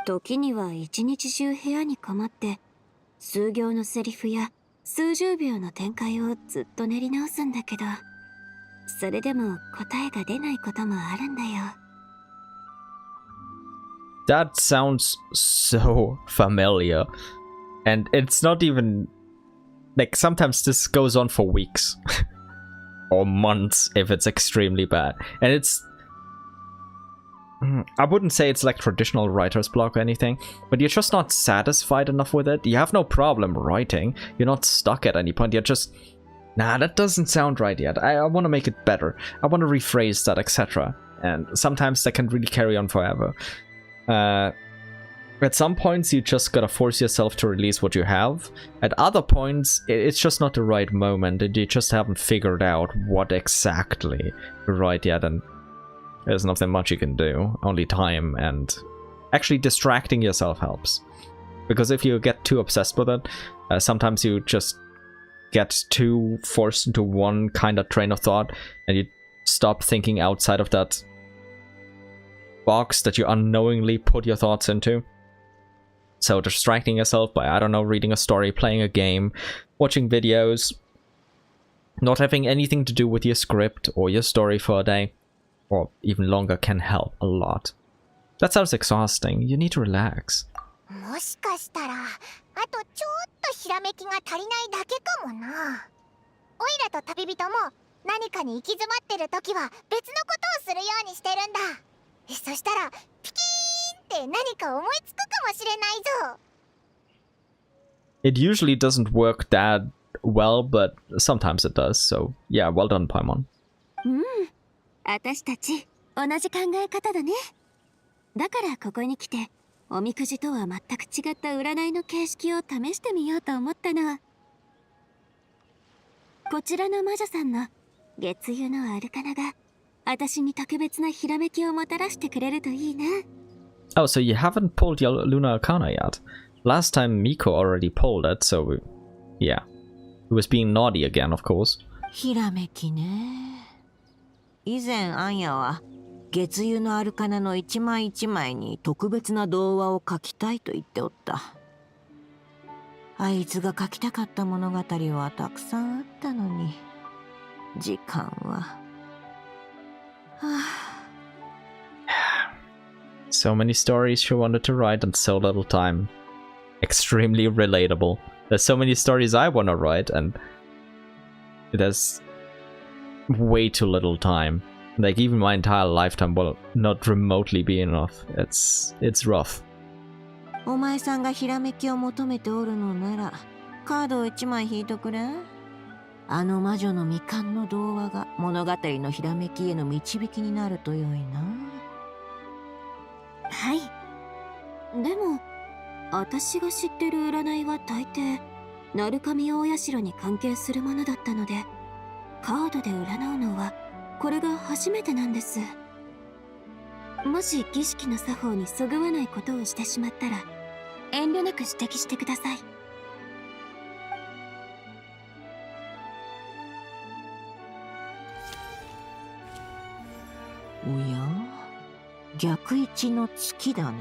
時には一日中部屋にこもって数行のセリフや数十秒の展開をずっと練り直すんだけど、それでも答えが出ないこともあるんだよ。 That sounds so familiar. And it's not even... Like, sometimes this goes on for weeks. Or months if it's extremely bad. And it's... I wouldn't say it's like traditional writer's block or anything, but you're just not satisfied enough with it. You have no problem writing. You're not stuck at any point. You're just... Nah, that doesn't sound right yet. I want to make it better. I want to rephrase that, etc. And sometimes that can really carry on forever. At some points, you just gotta force yourself to release what you have. At other points, it's just not the right moment, and you just haven't figured out what exactly to write yet, and there's nothing much you can do. Only time, and actually distracting yourself helps. Because if you get too obsessed with it, sometimes you just get too forced into one kind of train of thought, and you stop thinking outside of that box that you unknowingly put your thoughts into. So distracting yourself by, I don't know, reading a story, playing a game, watching videos, not having anything to do with your script or your story for a day, or even longer, can help a lot. That sounds exhausting. You need to relax. もしかしたらあとちょっとひらめきが足りないだけかもな。オイラと旅人も何かに行き詰まってる時は別のことをするようにしてるんだ。そしたらピキーンって何か思いつくかもしれないぞ。 It usually doesn't work that well, but sometimes it does. So yeah, well done, Paimon. 私たち同じ考え方だね。だからここに来ておみくじとは全く違った占いの形式を試してみようと思ったの。こちらの魔女さんの月湯のアルカナが私に特別なひらめきをもたらしてくれるといいな。 Oh, so you haven't pulled your Lunar Arcana yet? Last time Miko already pulled it, so yeah. It was being naughty again, of course. ひらめきね。以前アンヤは月湯のアルカナの一枚一枚に特別な童話を書きたいと言っておった。あいつが書きたかった物語はたくさんあったのに、時間は。So many stories she wanted to write and so little time. Extremely relatable. There's so many stories I want to write and there's way too little time. Like even my entire lifetime will not remotely be enough. It's rough. お前さんがひらめきを求めておるのなら、カードを1枚引いとくれ。あの魔女の未完の童話が物語のひらめきへの導きになると良いな。はい。でも私が知ってる占いは大抵鳴神大社に関係するものだったので、カードで占うのはこれが初めてなんです。もし儀式の作法にそぐわないことをしてしまったら遠慮なく指摘してください。おや、逆位置の月だね。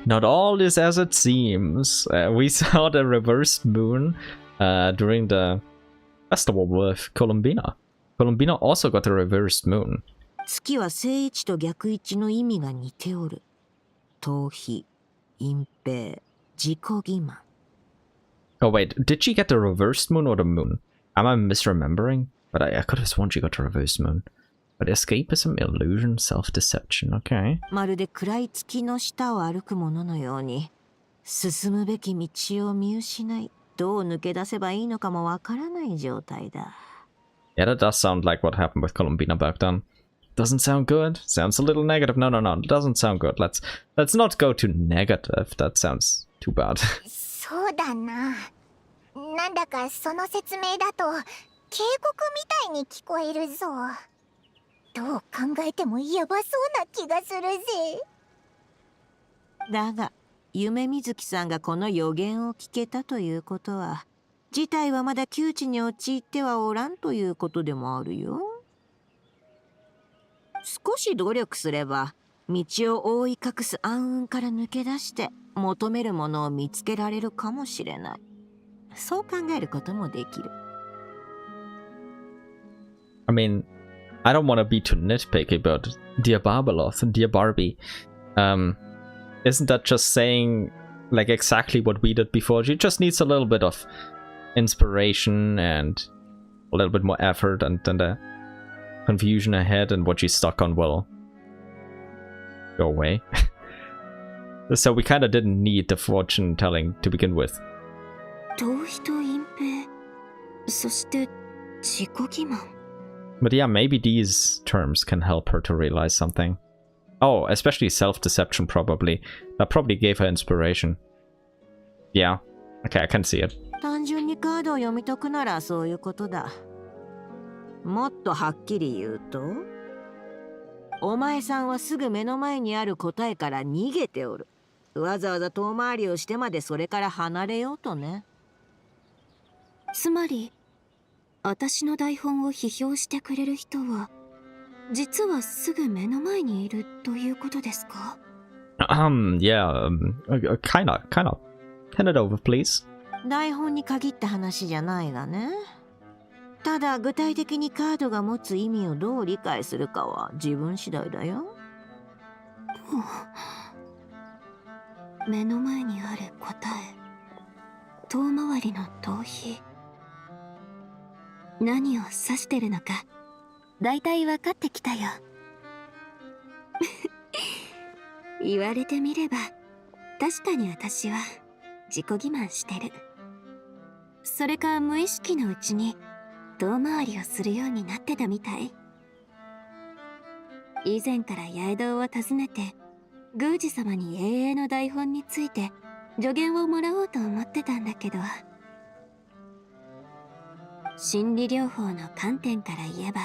Not all is as it seems. We saw the reversed moon during the festival with Columbina. Columbina also got the reversed moon. 月は正位置と逆位置の意味が似ておる。逃避、隠蔽、自己欺瞞。Oh wait, did she get the reversed moon or the moon? Am I misremembering? But I could have sworn she got the reversed moon. But escapism, illusion, self-deception, okay. まるで暗い月の下を歩くもののように、進むべき道を見失い、どう抜け出せばいいのかもわからない状態だ。Yeah, that does sound like what happened with Columbina back then. Doesn't sound good. Sounds a little negative. No, it doesn't sound good. Let's not go too negative. That sounds too bad. そうだな。なんだかその説明だと警告みたいに聞こえるぞ。どう考えてもヤバそうな気がするぜ。だが、夢水木さんがこの予言を聞けたということは、事態はまだ窮地に陥ってはおらんということでもあるよ。少し努力すれば、道を覆い隠す暗雲から抜け出して、求めるものを見つけられるかもしれない。そう考えることもできる。I mean, I don't want to be too nitpicky, but Dear Barbeloth and Dear Barbie, isn't that just saying like exactly what we did before? She just needs a little bit of inspiration and a little bit more effort, and then the confusion ahead and what she's stuck on will go away. So we kind of didn't need the fortune telling to begin with. 逃避と隠蔽、そして自己欺瞞。But yeah, maybe these terms can help her to realize something. Oh, especially self-deception probably. That probably gave her inspiration. Yeah, okay, I can see it. 単純にカードを読み解くならそういうことだ。もっとはっきり言うと、お前さんはすぐ目の前にある答えから逃げておる。わざわざ遠回りをしてまでそれから離れようとね。つまり私の台本を批評してくれる人は実はすぐ目の前にいるということですか？ Yeah, kind of. Hand it over, please. 台本に限った話じゃないがね。ただ具体的にカードが持つ意味をどう理解するかは自分次第だよ。目の前にある答え、遠回りの逃避。何を指してるのかだいたい分かってきたよ。言われてみれば確かに私は自己欺瞞してる。それか無意識のうちに遠回りをするようになってたみたい。以前から八重堂を訪ねて宮司様に永遠の台本について助言をもらおうと思ってたんだけど、心理療法の観点から言えば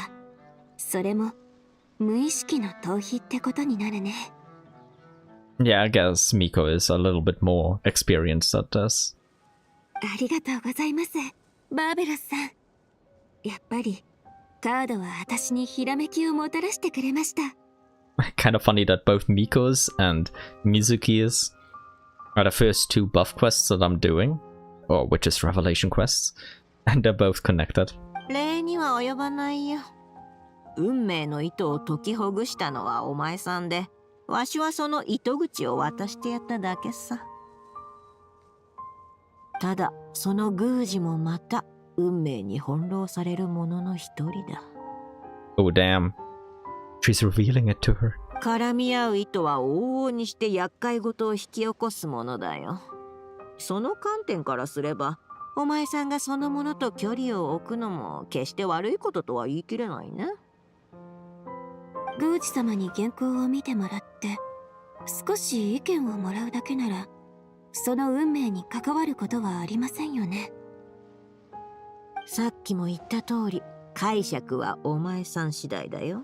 それも無意識の逃避ってことになるね。Yeah, I guess Miko is a little bit more experienced at this. ありがとうございます、バーベロスさん。やっぱりカードは私にひらめきをもたらしてくれました。Kind of funny that both Miko's and Mizuki's are the first two buff quests that I'm doing, or which is revelation quests, and they're both connected. 礼には及ばないよ。運命の糸を解きほぐしたのはお前さんで、わしはその糸口を渡してやっただけさ。ただその宮司もまた運命に翻弄される者の一人だ。Oh, damn. She's revealing it to her. 絡み合う意図は往々にして厄介事を引き起こすものだよ。その観点からすれば、お前さんがそのものと距離を置くのも決して悪いこととは言い切れないね。宮司様に原稿を見てもらって少し意見をもらうだけならその運命に関わることはありませんよね。さっきも言った通り、解釈はお前さん次第だよ。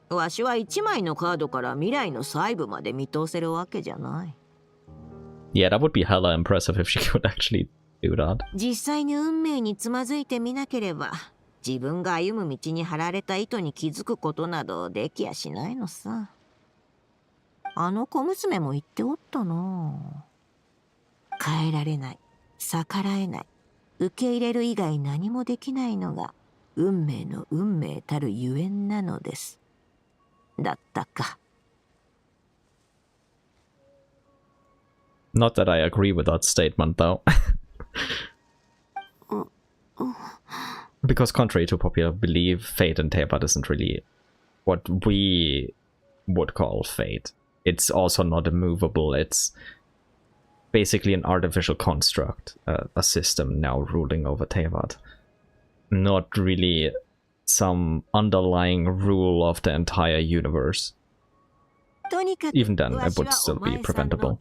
わしは1枚のカードから未来の細部まで見通せるわけじゃない。Yeah, that would be hella impressive if she could actually do that. 実際に運命につまずいてみなければ、自分が歩む道に張られた糸に気づくことなどできやしないのさ。あの小娘も言っておったな。変えられない、逆らえない、受け入れる以外何もできないのが運命の運命たるゆえんなのです。だったか。Not that I agree with that statement, though. Because contrary to popular belief, fate in Tevat isn't really what we would call fate. It's also not immovable. It's basically an artificial construct, a system now ruling over Tevat. Not really some underlying rule of the entire universe. Even then, it would still be preventable.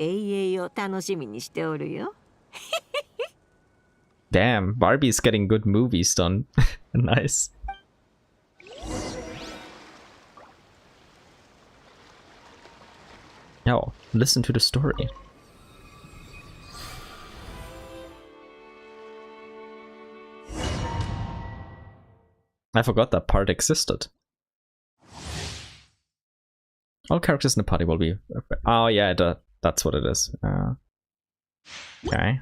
Damn, Barbie's getting good movies done. Nice. Oh, listen to the story. I forgot that part existed. All characters in the party will be... Oh yeah, that's what it is. Okay.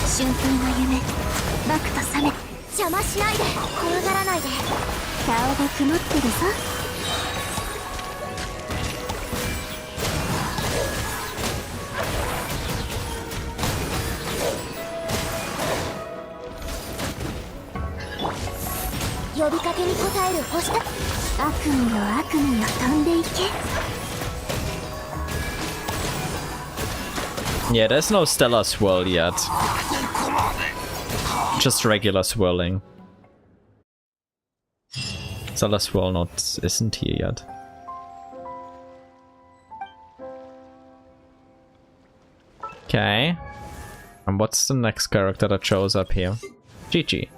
春風の夢、バクとサメ。邪魔しないで、怖がらないで。顔が曇ってるぞ。呼びかけに応える星だ。悪夢よ悪夢よ飛んでいけ。Yeah, there's no stellar swirl yet. Just regular swirling. Stellar swirl isn't here yet. Okay. And what's the next character that shows up here? Gigi.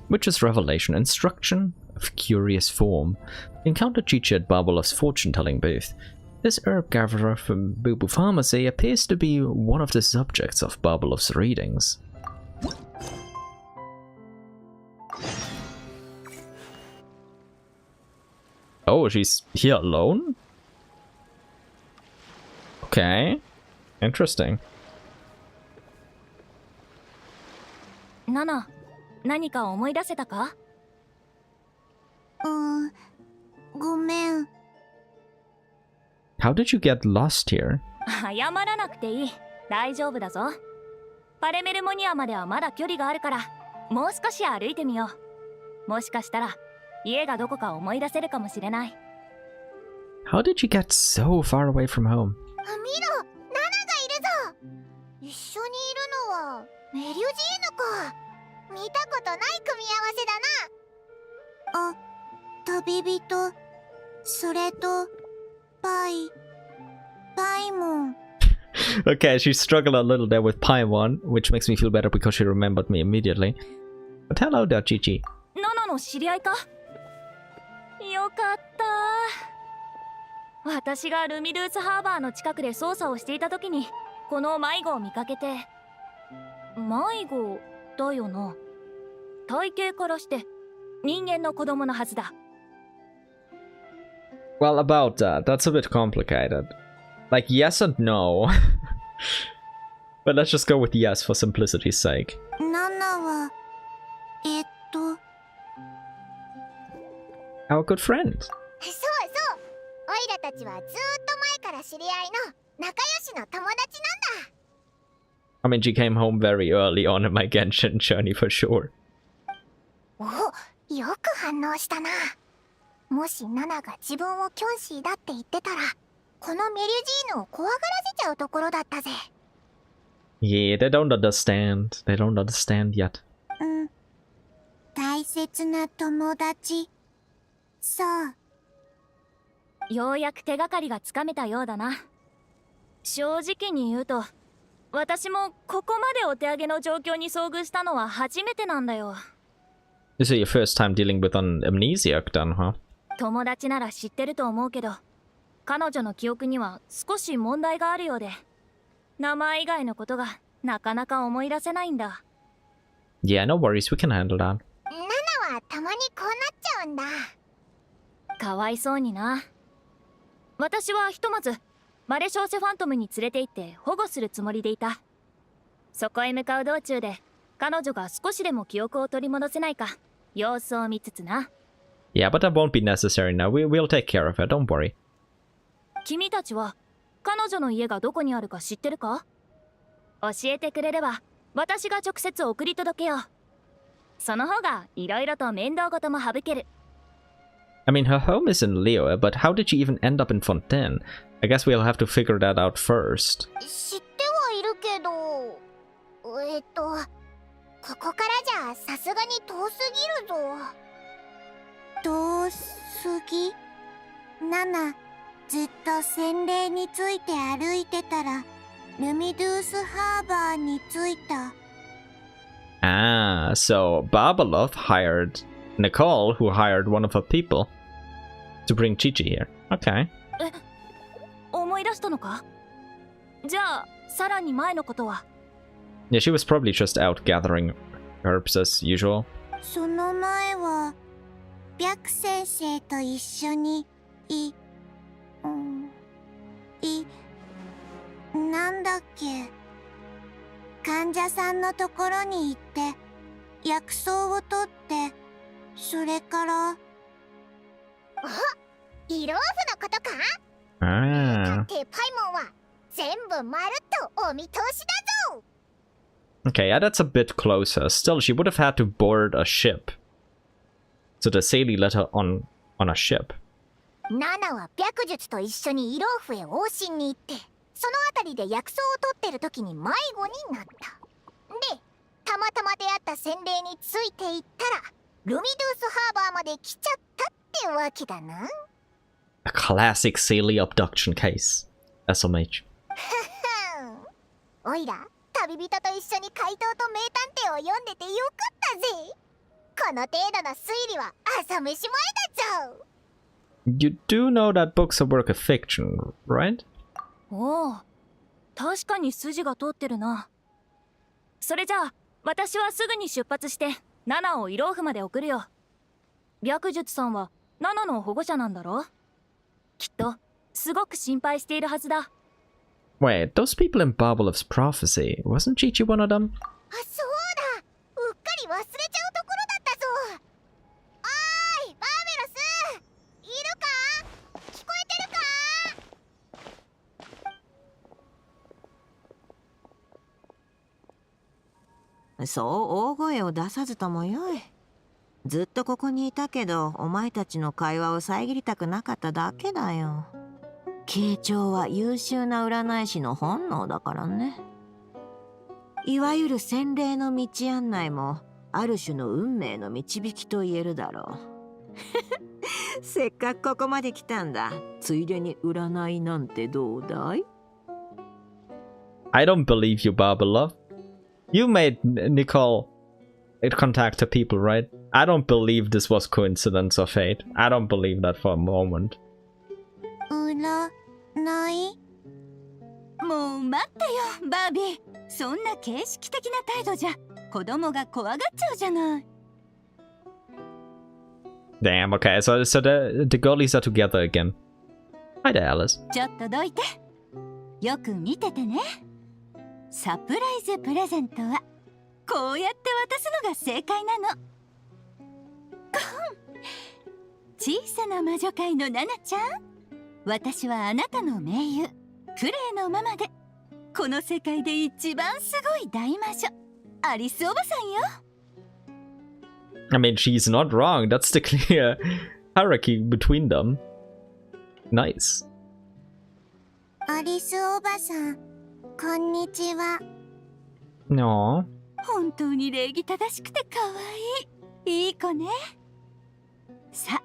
Witch's Revelation. Instruction of curious form. Encounter Gigi at Barbalov's fortune-telling booth. This herb gatherer from Bubu Pharmacy appears to be one of the subjects of Barbalov's readings. Oh, she's here alone? Okay. Interesting. ナナ、何か思い出せたか？ごめん。How did you get lost here? 謝らなくていい。大丈夫だぞ。パレメルモニアまではまだ距離があるから、もう少し歩いてみよう。もしかしたら家がどこか思い出せるかもしれない。How did you get so far away from home? 見ろ、ナナがいるぞ。一緒にいるのはメリュジーヌか。見たことない組み合わせだな。あ、旅人、それとパイモン。 Okay, she struggled a little there with Paimon, which makes me feel better because she remembered me immediately. But hello there, Gigi. ナナの知り合いか？よかった。私がルミルースハーバーの近くで捜査をしていた時にこの迷子を見かけて。迷子だよな。体型からして人間の子供のはずだ。Well, about that, that's a bit complicated. Like, yes and no. But let's just go with yes for simplicity's sake. our good friend. そうそう。オイラたちはずーっと前から知り合いの仲良しの友達なんだ。I mean, she came home very early on in my Genshin journey for sure. お、よく反応したな。もしナナが自分をキョンシーだって言ってたら、このメリュジーヌを怖がらせちゃうところだったぜ。Yeah, they don't understand. They don't understand yet. うん。大切な友達。そう。ようやく手がかりがつかめたようだな。正直に言うと、私もここまでお手上げの状況に遭遇したのは初めてなんだよ。This is your first time dealing with an amnesiac then, huh? 友達なら知ってると思うけど、彼女の記憶には少し問題があるようで、名前以外のことがなかなか思い出せないんだ。Yeah, no worries, we can handle that. ナナはたまにこうなっちゃうんだ。かわいそうにな。私はひとまずマレショーセファントムに連れて行って保護するつもりでいた。そこへ向かう道中で彼女が少しでも記憶を取り戻せないか様子を見つつな。Yeah, but that won't be necessary now. We'll take care of her, don't worry. 君たちは彼女の家がどこにあるか知ってるか？教えてくれれば私が直接送り届けよう。その方がいろいろと面倒事も省ける。I mean, her home is in Leo, but how did she even end up in Fontaine? I guess we'll have to figure that out first. 知ってはいるけど、ここからじゃさすがに遠すぎるぞ。遠すぎ？ナナ、ずっと洗礼について歩いてたら、ルミドゥースハーバーに着いた。Ah, so Babalov hired Nicole, who hired one of her people, to bring Chichi here. Okay. 思い出したのか？じゃあさらに前のことは？ Yeah, she was probably just out gathering herbs as usual. その前は、白先生と一緒に、なんだっけ、患者さんのところに行って、薬草を取って、それから。あ、イローフのことか？ Ah. ってパイモンは全部まるっとお見通しだぞ。 Okay, yeah, that's a bit closer. Still, she would have had to board a ship. So the Sailey let her on a ship. ナナは白術と一緒にイローフへ往診に行って、そのあたりで薬草を取ってる時に迷子になった。で、たまたま出会った洗礼についていったら、ルミドゥースハーバーまで来ちゃったってわけだな。A classic Sailey abduction case. SMH. おいら、旅人と一緒に怪盗と名探偵を読んでてよかったぜ。この程度の推理は朝飯前だぞ。You do know that books are work of fiction, right? おお、確かに筋が通ってるな。それじゃあ私はすぐに出発してナナをイローフまで送るよ。白術さんはナナの保護者なんだろ？きっとすごく心配しているはずだ。Wait, those people in Babalov's prophecy, wasn't Chichi one of them? あ、そうだ。うっかり忘れちゃうところだったぞ。おーい、バーベロス、いるか？聞こえてるか？そう大声を出さずともよい。ずっとここにいたけど、お前たちの会話を遮りたくなかっただけだよ。傾聴は優秀な占い師の本能だからね。いわゆる洗礼の道案内もある種の運命の導きと言えるだろう。せっかくここまで来たんだ。ついでに占いなんてどうだい？ I don't believe you, Babalov. You made Nicole contact her people, right? I don't believe this was coincidence or fate. I don't believe that for a moment. 占い？もう待ってよ、バービー。そんな形式的な態度じゃ子供が怖がっちゃうじゃない。Damn, okay, so the girlies are together again. Hi there, Alice. ちょっとどいて。よく見ててね。サプライズプレゼントはこうやって渡すのが正解なの。ち小さな魔女界のナナちゃん、私はあなたの盟友クレイのママで、この世界で一番すごい大魔女アリスおばさんよ。 I mean, she's not wrong. That's the clear hierarchy between them. Nice. アリスおばさん、こんにちは。 No. 本当に礼儀正しくて可愛いいい子ね。さあ、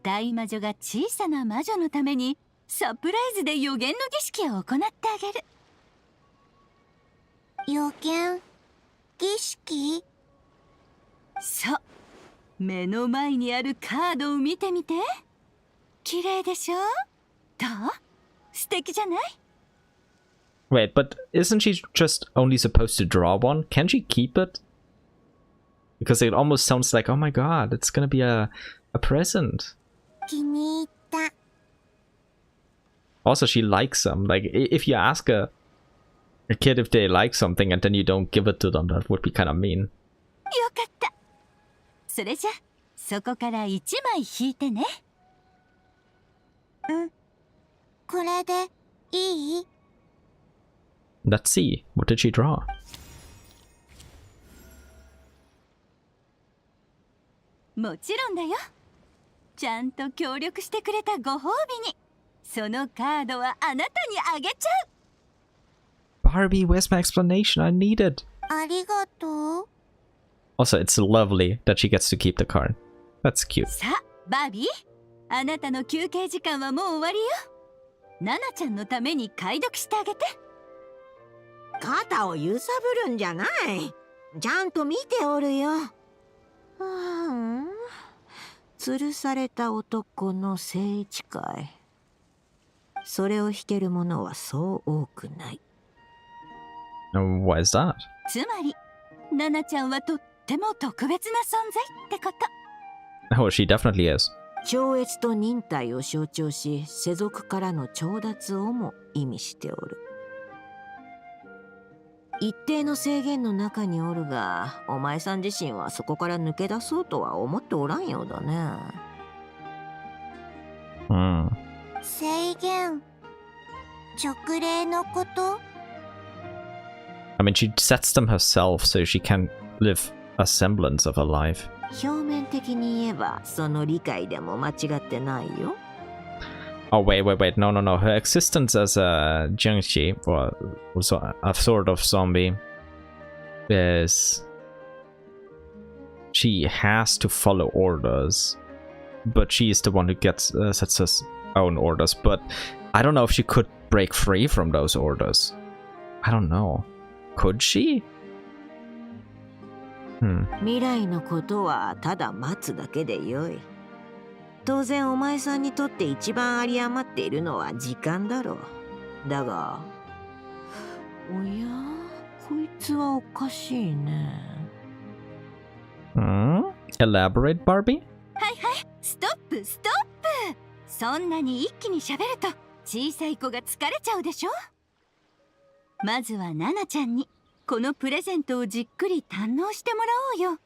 大魔女が小さな魔女のためにサプライズで予言の儀式を行ってあげる。予言儀式？そう、目の前にあるカードを見てみて。綺麗でしょ？どう？素敵じゃない？ Wait, but isn't she just only supposed to draw one? Can she keep it? Because it almost sounds like, oh my god, it's gonna be a present. 気に入った。 Also, she likes them. Like, if you ask a kid if they like something and then you don't give it to them, that would be kind of mean. よかった。それじゃ、そこから1枚引いてね。これでいい？ Let's see. What did she draw? もちろんだよ。ちゃんと協力してくれたご褒美に、そのカードはあなたにあげちゃう。 Barbie, where's my explanation? I need it. ありがとう。 Also, it's lovely that she gets to keep the card. That's cute. さあ、バービー、あなたの休憩時間はもう終わりよ。ナナちゃんのために解読してあげて。肩を揺さぶるんじゃない。ちゃんと見ておるよ。吊るされた男の聖地会。それを弾ける者はそう多くない。Why is that? つまり、ナナちゃんはとっても特別な存在ってこと。 Oh, she definitely is. 超越と忍耐を象徴し、世俗からの徴奪をも意味しておる。一定の制限の中におるが、お前さん自身はそこから抜け出そうとは思っておらんようだね。制限、勅令のこと？ I mean, she sets them herself so she can live a semblance of a life. 表面的に言えば、その理解でも間違ってないよ。Oh, wait. No. Her existence as a Jiangxi, or a sort of zombie, is... She has to follow orders. But she is the one who sets her own orders. But I don't know if she could break free from those orders. I don't know. Could she? 未来のことはただ待つだけでよい。当然お前さんにとって一番有り余っているのは時間だろう。だが、おや、こいつはおかしいね。Elaborate, Barbie? はいはい、ストップ。そんなに一気に喋ると小さい子が疲れちゃうでしょ。まずはナナちゃんにこのプレゼントをじっくり堪能してもらおうよ。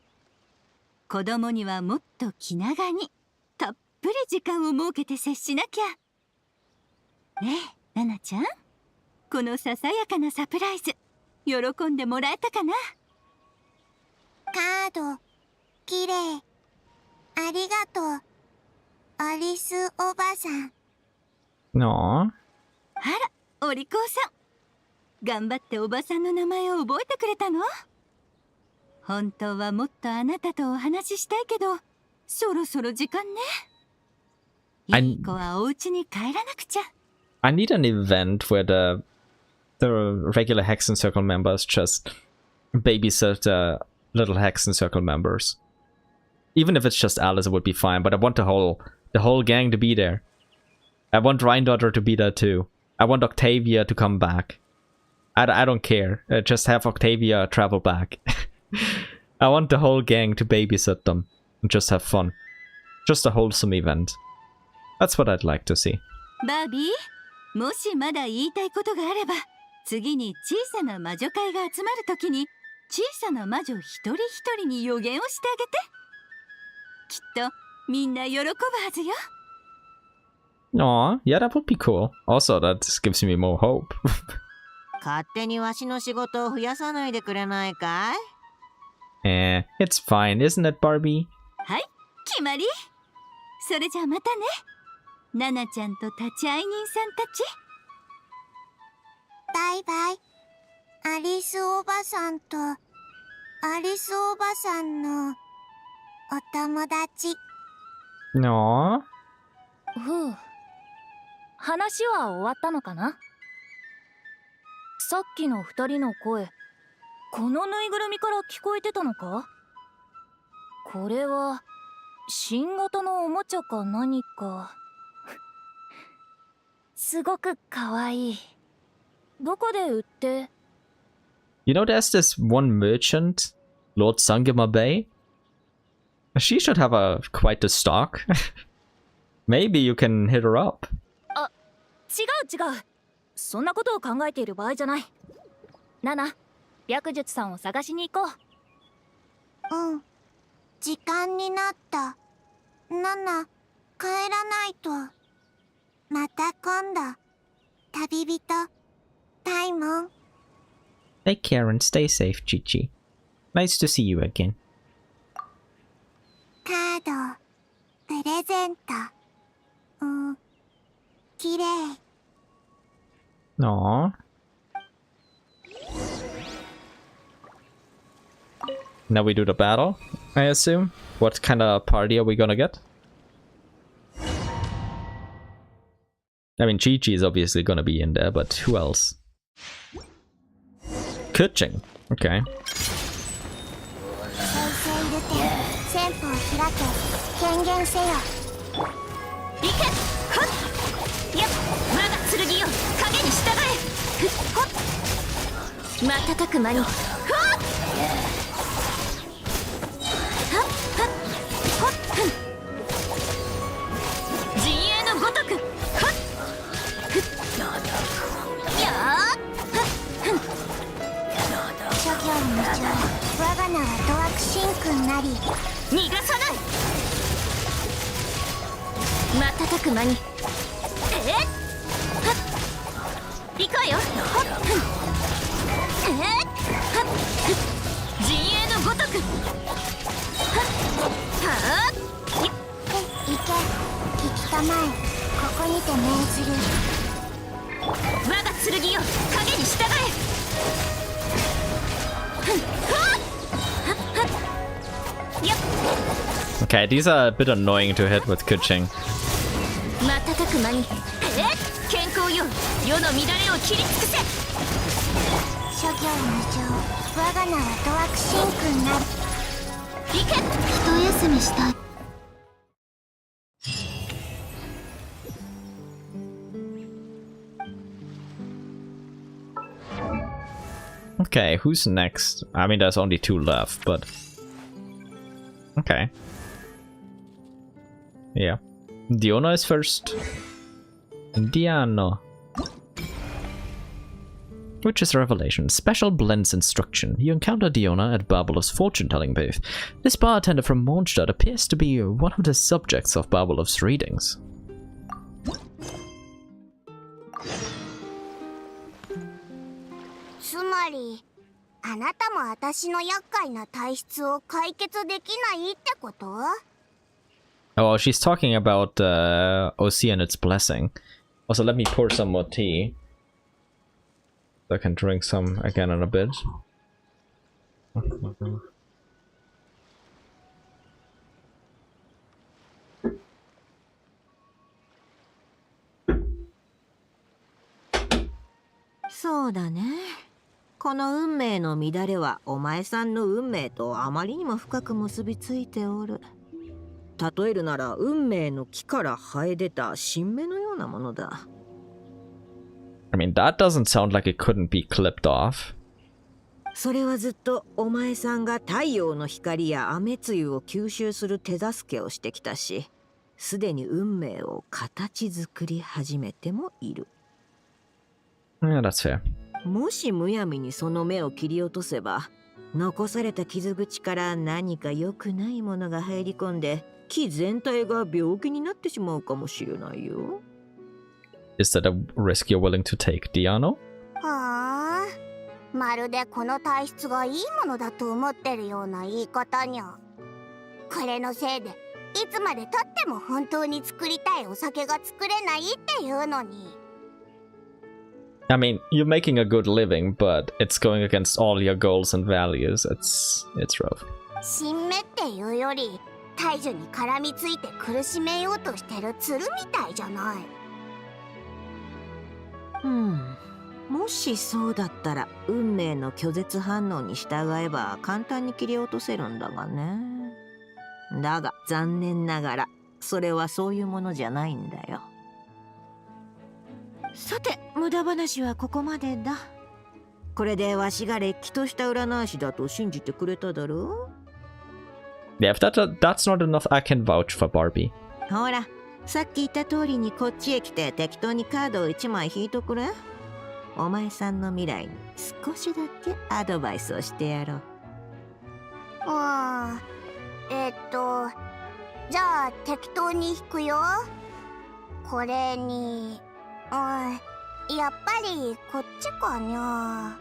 子供にはもっと気長にたっぷり時間を設けて接しなきゃ。ねえ、ナナちゃん、このささやかなサプライズ喜んでもらえたかな？カード、きれい。ありがとう。アリスおばさん。No. あら、お利口さん。頑張っておばさんの名前を覚えてくれたの？本当はもっとあなたとお話ししたいけど、そろそろ時間ね。いい子はお家に帰らなくちゃ。I need an event where the regular Hexen Circle members just babysit the little Hexen Circle members. Even if it's just Alice, it would be fine. But I want the whole gang to be there. I want Rhindaughter to be there too. I want Octavia to come back. I don't care. Just have Octavia travel back. I want the whole gang to babysit them and just have fun. Just a wholesome event. That's what I'd like to see. バービー、もしまだ言いたいことがあれば、次に小さな魔女会が集まるときに小さな魔女一人一人に予言をしてあげて。きっとみんな喜ぶはずよ。 Aw, yeah, that would be cool. Also, that gives me more hope. 勝手にわしの仕事を増やさないでくれないかい？ It's fine, isn't it, Barbie? はい、決まり。それじゃあまたね、ナナちゃんと立会人さんたち。バイバイ。アリスおばさんとアリスおばさんのお友達。Aw. ふう。話は終わったのかな。さっきの二人の声、このぬいぐるみから聞こえてたのか。これは新型のおもちゃか何か。すごくかわいい。どこで売って？ You know, there's this one merchant, Lord Sangema Bay. She should have quite a stock. Maybe you can hit her up. 違う。そんなことを考えている場合じゃない。ナナ、白術さんを探しに行こう。うん。時間になった。ナナ、帰らないと。また今度。旅人、タイモン。Take care and stay safe, Chichi. Nice to see you again. カード、プレゼント。きれい。Aww. Now we do the battle, I assume. What kind of party are we gonna get? I mean, Chi-Chi is obviously gonna be in there, but who else? Kuching. Okay. 先鋒開け、権限せよ。行け。はっ。やっ、我が剣よ、影に従え。はっ。瞬く間に。はっ。はっはっはっ。陣営のごとく。はっ。やー。はっ。諸行無常、我が名はドワクシンクになり。逃がさない。瞬く間に。はっ。行くわよ。はっ。はっ。陣営のごとく。はっ。はっ。行け、聞きたまえ。ここにて命ずる。我が剣よ、影に従え。Okay, these are a bit annoying to hit with Kuching. 瞬く間に。健康よ、世の乱れを切り尽くせ。諸行無常、我が名はドワクシンクになる。行け。一休みしたい。Okay, who's next? I mean, there's only two left, but... Okay. Yeah. Diona is first. Diana. Witch's Revelation. Special Blends Instruction. You encounter Diona at Barbalov's fortune-telling booth. This bartender from Mondstadt appears to be one of the subjects of Barbalov's readings. つまり、あなたも私の厄介な体質を解決できないってこと？ Oh, she's talking about OC and its blessing. Also, let me pour some more tea. So I can drink some again in a bit.そうだね。この運命の乱れはお前さんの運命とあまりにも深く結びついておる。例えるなら運命の木から生え出た新芽のようなものだ。I mean, that doesn't sound like it couldn't be clipped off. それはずっとお前さんが太陽の光や雨露を吸収する手助けをしてきたし、すでに運命を形作り始めてもいる。Yeah, that's fair. もしむやみにその芽を切り落とせば、残された傷口から何か良くないものが入り込んで木全体が病気になってしまうかもしれないよ。Is that a risk you're willing to take, Diano? はあ、まるでこの体質がいいものだと思ってるような言い方にゃ。これのせいでいつまでたっても本当に作りたいお酒が作れないっていうのに。I mean, you're making a good living, but it's going against all your goals and values. It's rough. 新芽っていうより大樹に絡みついて苦しめようとしてる鶴みたいじゃない。もしそうだったら運命の拒絶反応に従えば簡単に切り落とせるんだがね。だが残念ながらそれはそういうものじゃないんだよ。さて無駄話はここまでだ。これでわしがれっきとした占い師だと信じてくれただろう。 Yeah, if that's not enough, I can vouch for Barbie. ほら、さっき言った通りにこっちへ来て適当にカードを1枚引いとくれ。お前さんの未来に少しだけアドバイスをしてやろう。じゃあ適当に引くよ。これにやっぱりこっちかにゃ。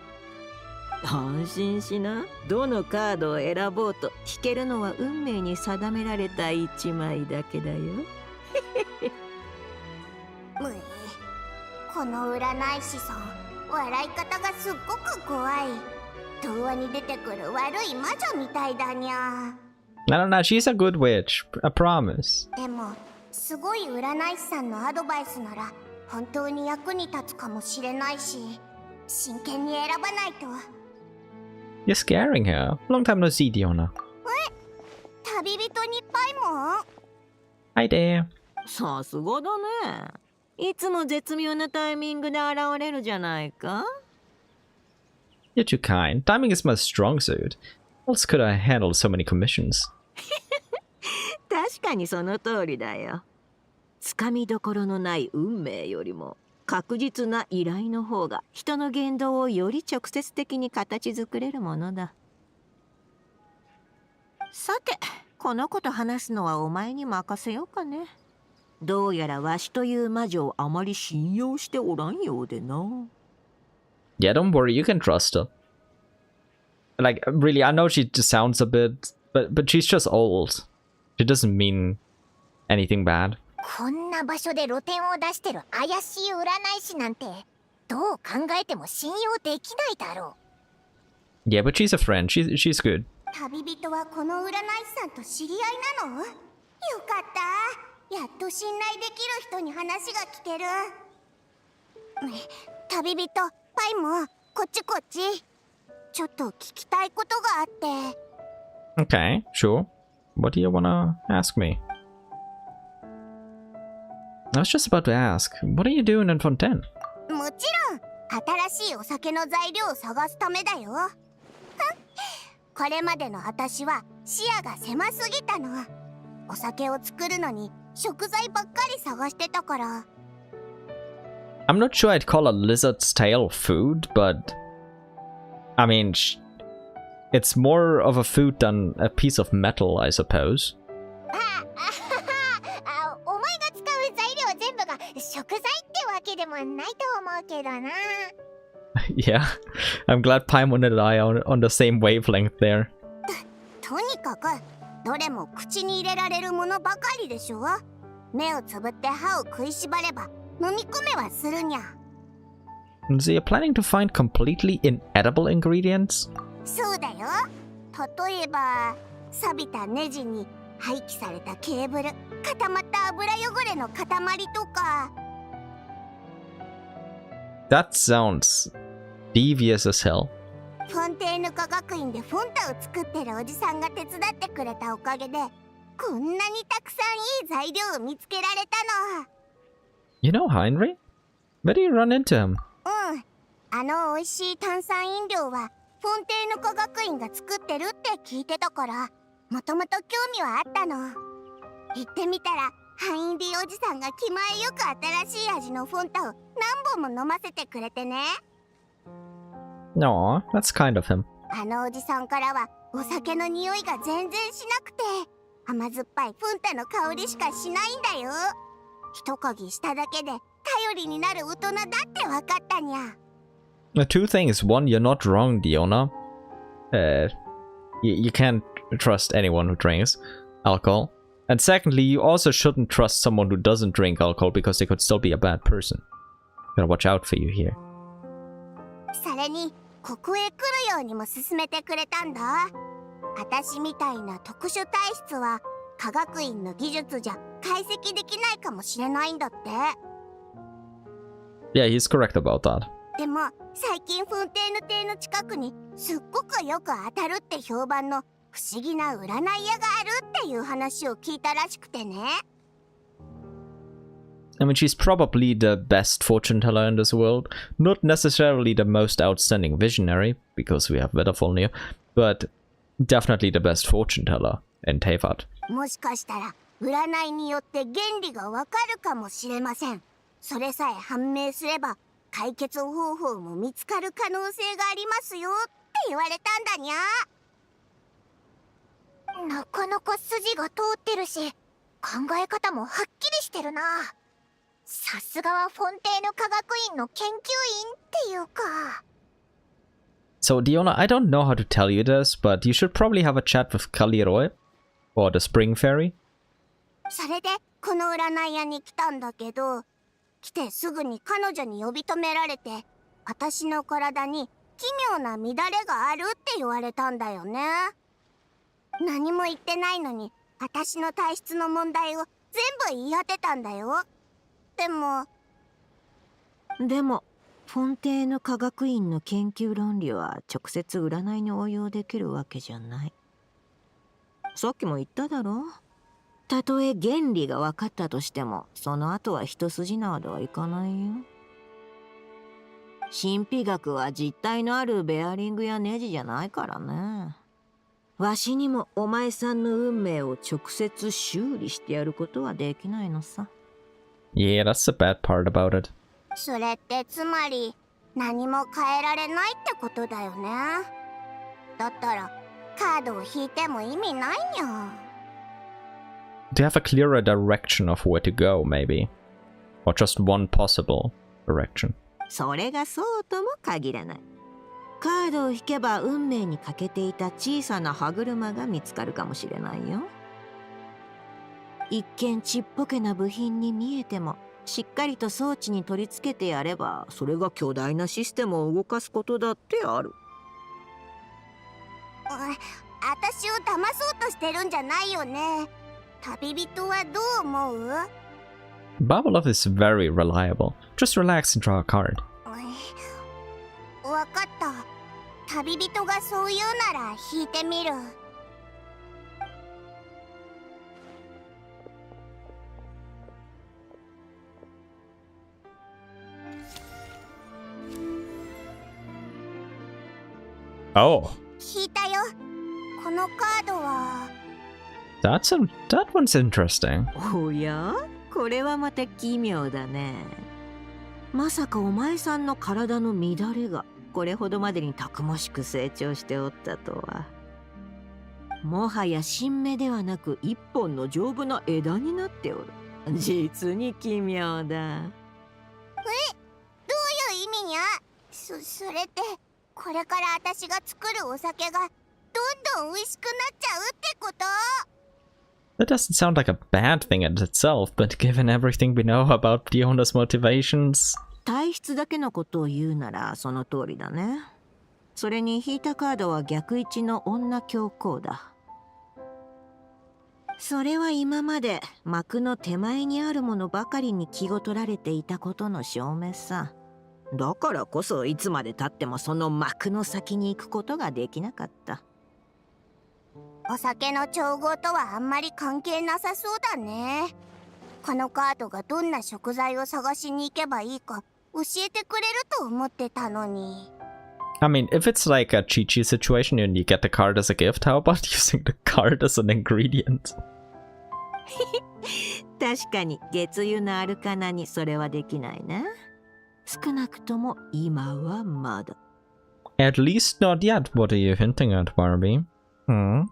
安心しな。どのカードを選ぼうと引けるのは運命に定められた1枚だけだよ。この占い師さん、笑い方がすっごく怖い。童話に出てくる悪い魔女みたいだにゃ。No, she's a good witch. I promise. でもすごい占い師さんのアドバイスなら本当に役に立つかもしれないし、真剣に選ばないと。You're scaring her. Long time no see, Diona. 旅人にパイモン。 Hi there. さすがだね。いつも絶妙なタイミングで現れるじゃないか。You're too kind. Timing is my strong suit. How else could I handle so many commissions? 確かにその通りだよ。つかみどころのない運命よりも確実な依頼の方が人の言動をより直接的に形作れるものだ。さて、この子と話すのはお前に任せようかね。どうやらわしという魔女をあまり信用しておらんようでな。Yeah, don't worry, you can trust her. Like, really, I know she just sounds a bit, but she's just old. She doesn't mean anything bad. こんな場所で露店を出してる怪しい占い師なんてどう考えても信用できないだろう。 Yeah, but she's a friend. She's good. 旅人はこの占い師さんと知り合いなの？よかった。やっと信頼できる人に話が聞ける。旅人、パイもこっちこっち。ちょっと聞きたいことがあって。Okay, sure. What do you wanna ask me? I was just about to ask, what are you doing in Fontaine? もちろん、新しいお酒の材料を探すためだよ。これまでの私は視野が狭すぎたの。お酒を作るのに食材ばっかり探してたから。I'm not sure I'd call a lizard's tail food, but I mean, it's more of a food than a piece of metal, I suppose. お前が使う材料全部が食材ってわけでもないと思うけどな。Yeah, I'm glad Paimon and I are on the same wavelength there. とにかくどれも口に入れられるものばかりでしょ。目をつぶって歯を食いしばれば飲み込めはするにゃ。So you're planning to find completely inedible ingredients? そうだよ。例えば錆びたネジに廃棄されたケーブル、固まった油汚れの塊とか。That sounds devious as hell. フォンテーヌ科学院でフォンタを作ってるおじさんが手伝ってくれたおかげでこんなにたくさんいい材料を見つけられたの。 You know Heinrich? Where do you run into him? あの美味しい炭酸飲料はフォンテーヌ科学院が作ってるって聞いてたからもともと興味はあったの。行ってみたらハインリーおじさんが気前よく新しい味のフォンタを何本も飲ませてくれてね。Aw, that's kind of him. あのおじさんからはお酒の匂いが全然しなくて、甘酸っぱいフンタの香りしかしないんだよ。一嗅ぎしただけで頼りになる大人だってわかったにゃ。Two things. One, you're not wrong, Diona. You can't trust anyone who drinks alcohol. And secondly, you also shouldn't trust someone who doesn't drink alcohol because they could still be a bad person. Gotta watch out for you here. それにここへ来るようにも勧めてくれたんだ。私みたいな特殊体質は科学院の技術じゃ解析できないかもしれないんだって。Yeah, he's correct about that. でも最近フンテーヌ邸の近くにすっごくよく当たるって評判の不思議な占い屋があるっていう話を聞いたらしくてね。I mean, she's probably the best fortune teller in this world. Not necessarily the most outstanding visionary, because we have Vedafol here, but definitely the best fortune teller in Teyvat. もしかしたら占いによって原理がわかるかもしれません。それさえ判明すれば解決方法も見つかる可能性がありますよって言われたんだにゃ。なかなか筋が通ってるし、考え方もはっきりしてるな。さすがはフォンテーヌ科学院の研究員っていうか。So, Diona, I don't know how to tell you this, but you should probably have a chat with Kaliroy, or the Spring Fairy. それでこの占い屋に来たんだけど、来てすぐに彼女に呼び止められて、私の体に奇妙な乱れがあるって言われたんだよね。何も言ってないのに私の体質の問題を全部言い当てたんだよ。でもフォンテーヌ科学院の研究論理は直接占いに応用できるわけじゃない。さっきも言っただろ。たとえ原理が分かったとしてもその後は一筋縄ではいかないよ。神秘学は実体のあるベアリングやネジじゃないからね。わしにもお前さんの運命を直接修理してやることはできないのさ。Yeah, that's the bad part about it. それってつまり何も変えられないってことだよね。だったらカードを引いても意味ないにゃ。To have a clearer direction of where to go, maybe. Or just one possible direction. それがそうとも限らない。カードを引けば運命に欠けていた小さな歯車が見つかるかもしれないよ。一見ちっぽけな部品に見えてもしっかりと装置に取り付けてやればそれが巨大なシステムを動かすことだってある。私を騙そうとしてるんじゃないよね。旅人はどう思う？ Babalov is very reliable. Just relax and draw a card. わかった。旅人がそう言うなら引いてみる。Oh. 引いたよ。このカードは。That one's interesting. おや？これはまた奇妙だね。まさかお前さんの体の乱れがこれほどまでにたくましく成長しておったとは。もはや新芽ではなく一本の丈夫な枝になっておる。実に奇妙だ。どういう意味にゃ？それってこれから私が作るお酒がどんどん美味しくなっちゃうってこと？ That doesn't sound like a bad thing in itself, but given everything we know about Diona's motivations... 体質だけのことを言うならその通りだね。それに引いたカードは逆位置の女教皇だ。それは今まで幕の手前にあるものばかりに気を取られていたことの証明さ。だからこそいつまでたってもその幕の先に行くことができなかった。お酒の調合とはあんまり関係なさそうだね。このカードがどんな食材を探しに行けばいいか教えてくれると思ってたのに。I mean, if it's like a Chi-Chi situation and you get the card as a gift, how about using the card as an ingredient? 確かに月湯のアルカナにそれはできないな。少なくとも今はまだ。At least not yet. What are you hinting at, Barbie? Hmm?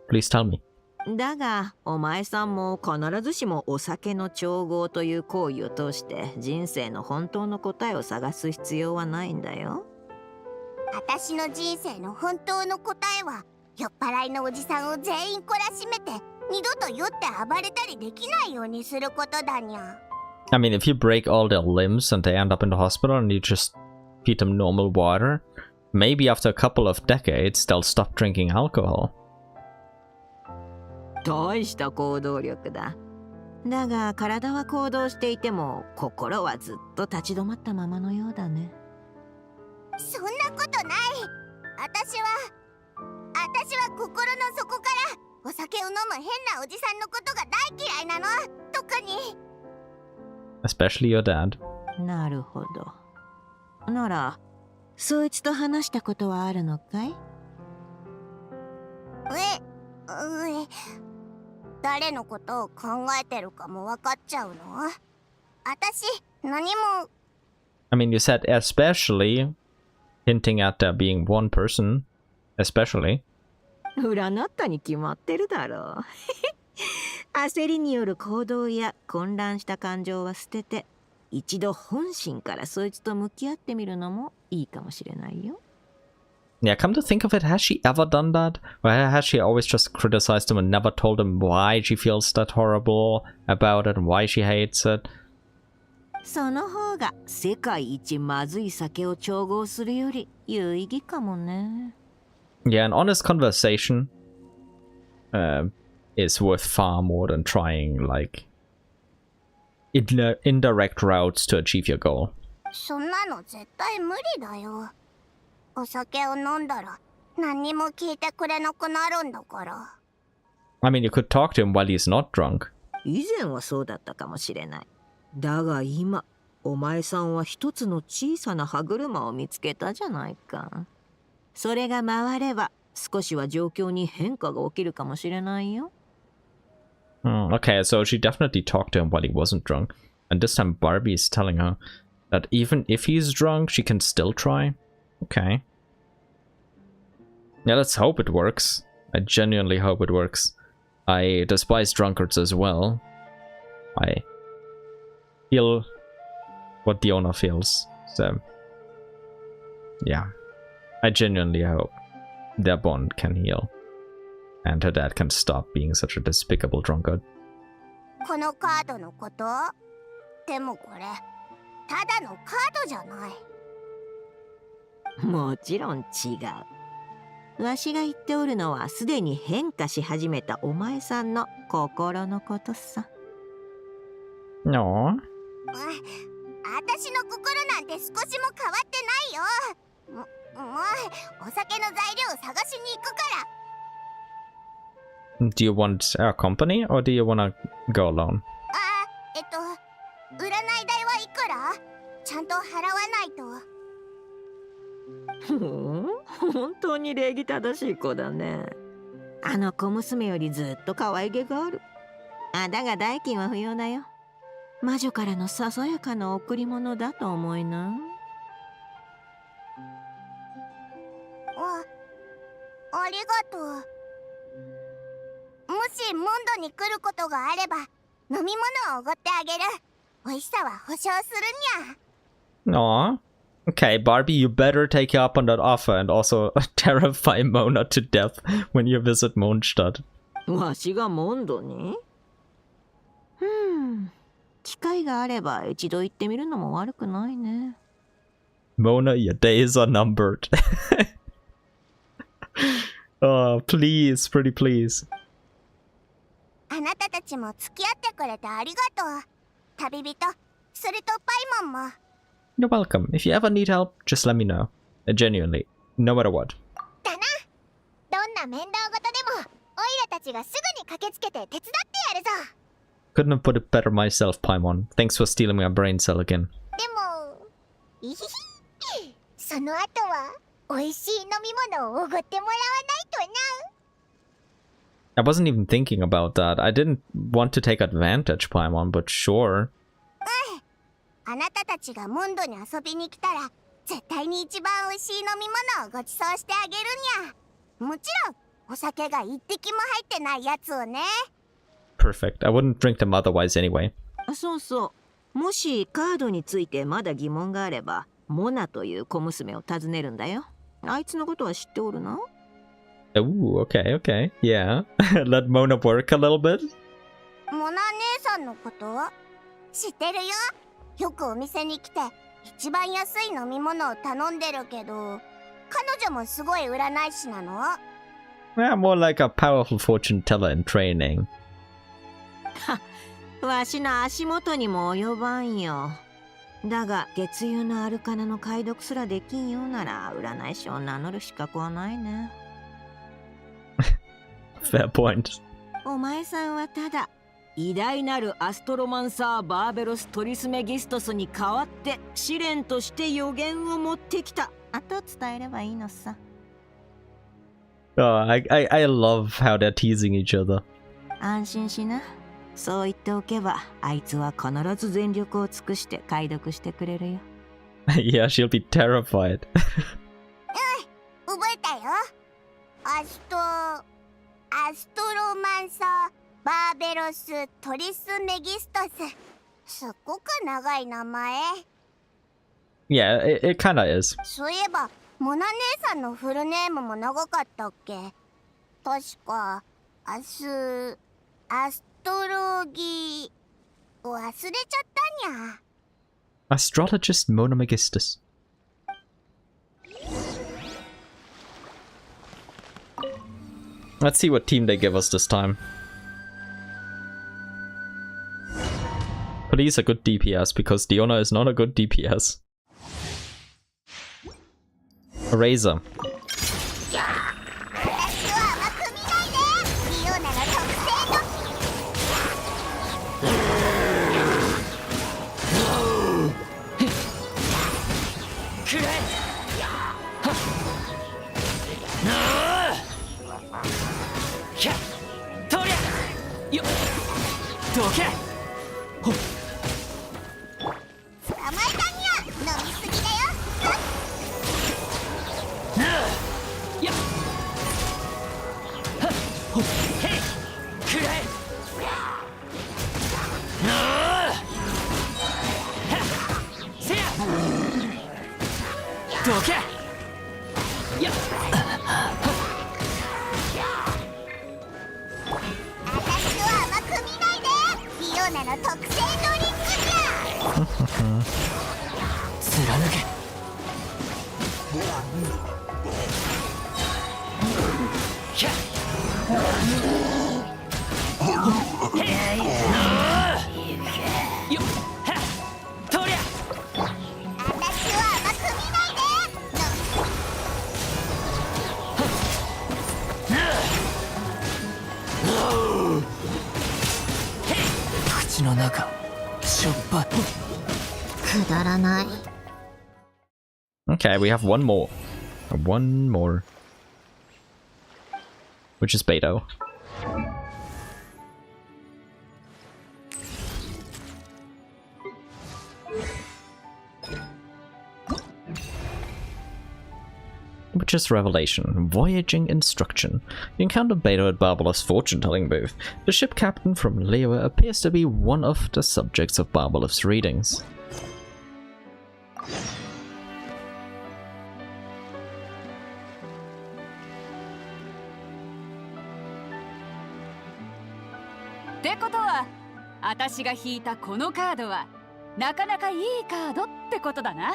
Please tell me. だがお前さんも必ずしもお酒の調合という行為を通して人生の本当の答えを探す必要はないんだよ。私の人生の本当の答えは酔っ払いのおじさんを全員懲らしめて二度と酔って暴れたりできないようにすることだにゃ。I mean, if you break all their limbs and they end up in the hospital and you just feed them normal water, maybe after a couple of decades they'll stop drinking alcohol. 大した行動力だ。だが体は行動していても心はずっと立ち止まったままのようだね。そんなことない。私は心の底からお酒を飲む変なおじさんのことが大嫌いなの。特に Especially your dad. なるほど。ならそいつと話したことはあるのかい？誰のことを考えてるかも分かっちゃうの？私何も。 I mean, you said especially, hinting at there being one person, especially. 占ったに決まってるだろう。焦りによる行動や混乱した感情は捨てて、一度本心からそいつと向き合ってみるのもいいかもしれないよ。Yeah, come to think of it, has she ever done that? Or has she always just criticized him and never told him why she feels that horrible about it and why she hates it? その方が世界一まずい酒を調合するより有意義かもね。Yeah, an honest conversation is worth far more than trying, like, indirect routes to achieve your goal. そんなの絶対無理だよ。お酒を飲んだら何にも聞いてくれなくなるんだから。I mean, you could talk to him while he's not drunk. 以前はそうだったかもしれない。だが今、お前さんは一つの小さな歯車を見つけたじゃないか。それが回れば少しは状況に変化が起きるかもしれないよ。Okay, so she definitely talked to him while he wasn't drunk. And this time Barbie is telling her that even if he's drunk, she can still try. Okay. Yeah, let's hope it works. I genuinely hope it works. I despise drunkards as well. I feel what the owner feels. So, yeah. I genuinely hope their bond can heal. And her dad can stop being such a despicable drunkard. このカードのこと？でもこれ、ただのカードじゃない。もちろん違う。わしが言っておるのはすでに変化し始めたお前さんの心のことさ。No. 私の心なんて少しも変わってないよ。もうお酒の材料を探しに行くから。Do you want our company or do you want to go alone? 占い代はいくら？ちゃんと払わないと。本当に礼儀正しい子だね。あの小娘よりずっと可愛げがある。だが代金は不要だよ。魔女からのささやかな贈り物だと思いな。ありがとう。もしモンドに来ることがあれば飲み物をおごってあげる。美味しさは保証するにゃ。Aw. Okay, Barbie, you better take up on that offer and also terrify Mona to death when you visit Mondstadt. わしがモンドに？機会があれば一度行ってみるのも悪くないね。Mona, your days are numbered. Oh, please, pretty please. あなたたちも付き合ってくれてありがとう。旅人、それとパイモンも。You're welcome. If you ever need help, just let me know. Genuinely, no matter what. だな。どんな面倒事でも、オイラたちがすぐに駆けつけて手伝ってやるぞ。Couldn't have put it better myself, Paimon. Thanks for stealing my brain cell again. でも、いひひ。その後は、美味しい飲み物をおごってもらわないとな。I wasn't even thinking about that. I didn't want to take advantage, Paimon, but sure. あなたたちがモンドに遊びに来たら絶対に一番美味しい飲み物をご馳走してあげるにゃ。もちろんお酒が一滴も入ってないやつをね。 Perfect. I wouldn't drink them otherwise anyway. そうそう。もしカードについてまだ疑問があれば、モナという小娘を訪ねるんだよ。あいつのことは知っておるな。Ooh, okay, okay. Yeah. Let Mona work a little bit. モナ姉さんのこと知ってるよ。よくお店に来て一番安い飲み物を頼んでるけど、彼女もすごい占い師なの？ Yeah, more like a powerful fortune teller in training. わしの足元にも及ばんよ。だが月遊のアルカナの解読すらできんようなら占い師を名乗る資格はないね。Fair point. お前さんはただ偉大なるアストロマンサーバーベロス・トリスメギストスに代わって試練として予言を持ってきたと伝えればいいのさ。Oh, I love how they're teasing each other. 安心しな。そう言っておけばあいつは必ず全力を尽くして解読してくれるよ。Yeah, she'll be terrified. 覚えたよ。アストロマンサーバーベロストリスメギストス。すっごく長い名前。Yeah, it kinda is. そういえばモナ姉さんのフルネームも長かったっけ？確かアストロギー忘れちゃったにゃ。 Astrologist Mona Megistus. Let's see what team they give us this time. Please a good DPS, because Diona is not a good DPS. Razor. 私は甘く見ないで。リオナの特製の捕まえたにゃ。飲みすぎだよ。私は甘く見ないで。リオナの特製ドリンクじゃ。貫け。私は甘く見ないで。口の中しょっぱい。くだらない。 Okay, we have one more. One more. Which is Beto. Which is Revelation. Voyaging Instruction. You encounter Beto at Barbalov's fortune-telling booth. The ship captain from Lewa appears to be one of the subjects of Barbalov's readings. ってことは私が引いたこのカードはなかなかいいカードってことだな。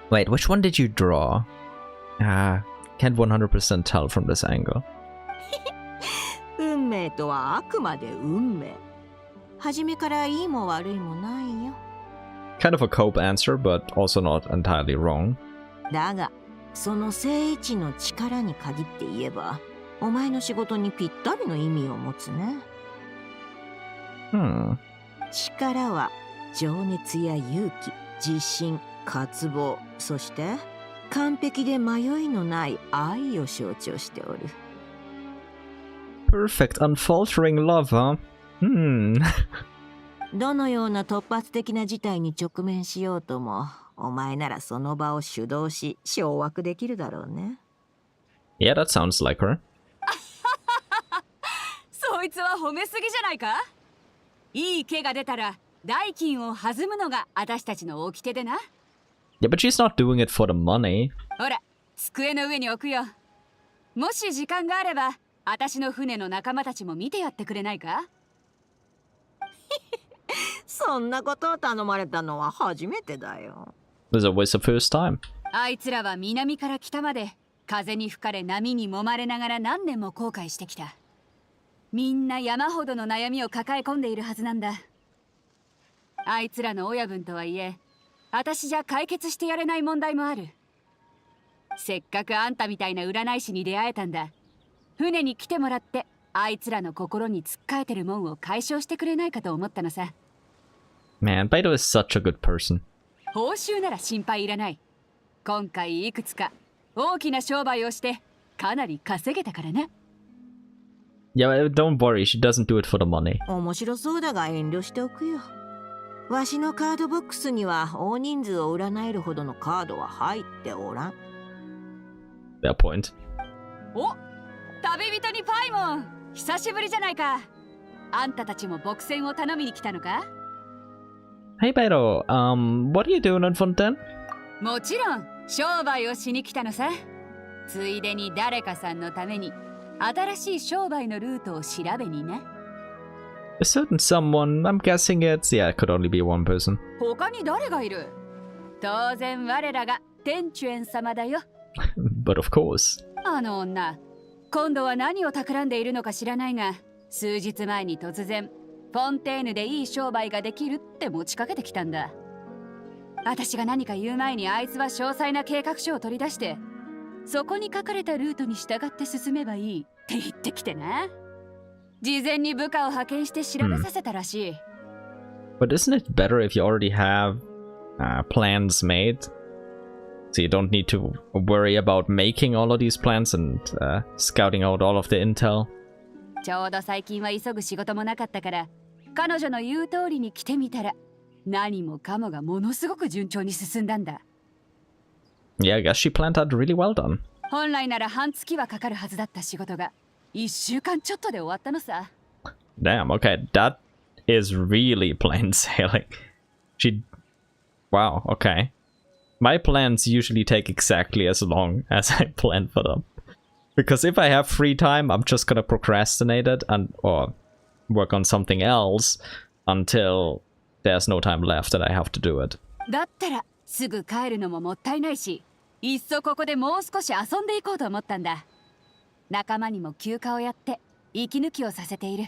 Wait, which one did you draw? Can't 100% tell from this angle. 運命とはあくまで運命。初めからいいも悪いもないよ。Kind of a cope answer, but also not entirely wrong. だが、その正位置の力に限って言えば、お前の仕事にぴったりの意味を持つね。力は情熱や勇気、自信、渇望、そして完璧で迷いのない愛を象徴しておる。Perfect unfaltering love, huh? どのような突発的な事態に直面しようとも、お前ならその場を主導し掌握できるだろうね。Yeah, that sounds like her. そいつは褒めすぎじゃないか。いい毛が出たら代金を弾むのが私たちの掟でな。Yeah, but she's not doing it for the money. ほら、机の上に置くよ。もし時間があれば私の船の仲間たちも見てやってくれないか。そんなことを頼まれたのは初めてだよ。There's always a first time. あいつらは南から北まで風に吹かれ波に揉まれながら何年も航海してきた。みんな山ほどの悩みを抱え込んでいるはずなんだ。あいつらの親分とはいえ、私じゃ解決してやれない問題もある。せっかくあんたみたいな占い師に出会えたんだ。船に来てもらってあいつらの心につっかえてるもんを解消してくれないかと思ったのさ。 Man, Beidou is such a good person. 報酬なら心配いらない。今回いくつか大きな商売をしてかなり稼げたからな。 Yeah, don't worry, she doesn't do it for the money. 面白そうだが遠慮しておくよ。わしのカードボックスには大人数を占えるほどのカードは入っておらん。Fair point. お、旅人にパイモン、久しぶりじゃないか。あんたたちも牧船を頼みに来たのか。 Hey Beidou, what are you doing in Fontaine? もちろん商売をしに来たのさ。ついでに誰かさんのために新しい商売のルートを調べにね。 A certain someone, I'm guessing it could only be one person. 他に誰がいる。当然我らが天主園様だよ。But of course. あの女、今度は何を企んでいるのか知らないが、数日前に突然フォンテーヌでいい商売ができるって持ちかけてきたんだ。私が何か言う前にあいつは詳細な計画書を取り出して、そこに書かれたルートに従って進めばいいって言ってきてな。事前に部下を派遣して調べさせたらしい。But isn't it better if you already have plans made? So you don't need to worry about making all of these plans and scouting out all of the intel. ちょうど最近は急ぐ仕事もなかったから、彼女の言う通りに来てみたら、何もかもがものすごく順調に進んだんだ。Yeah, I guess she planned that really well done. 本来なら半月はかかるはずだった仕事が、1週間ちょっとで終わったのさ。Damn, okay, that is really plain sailing. Wow, okay. My plans usually take exactly as long as I plan for them. Because if I have free time, I'm just gonna procrastinate it or work on something else until there's no time left that I have to do it. だったらすぐ帰るのももったいないし、いっそここでもう少し遊んでいこうと思ったんだ。仲間にも休暇をやって息抜きをさせている。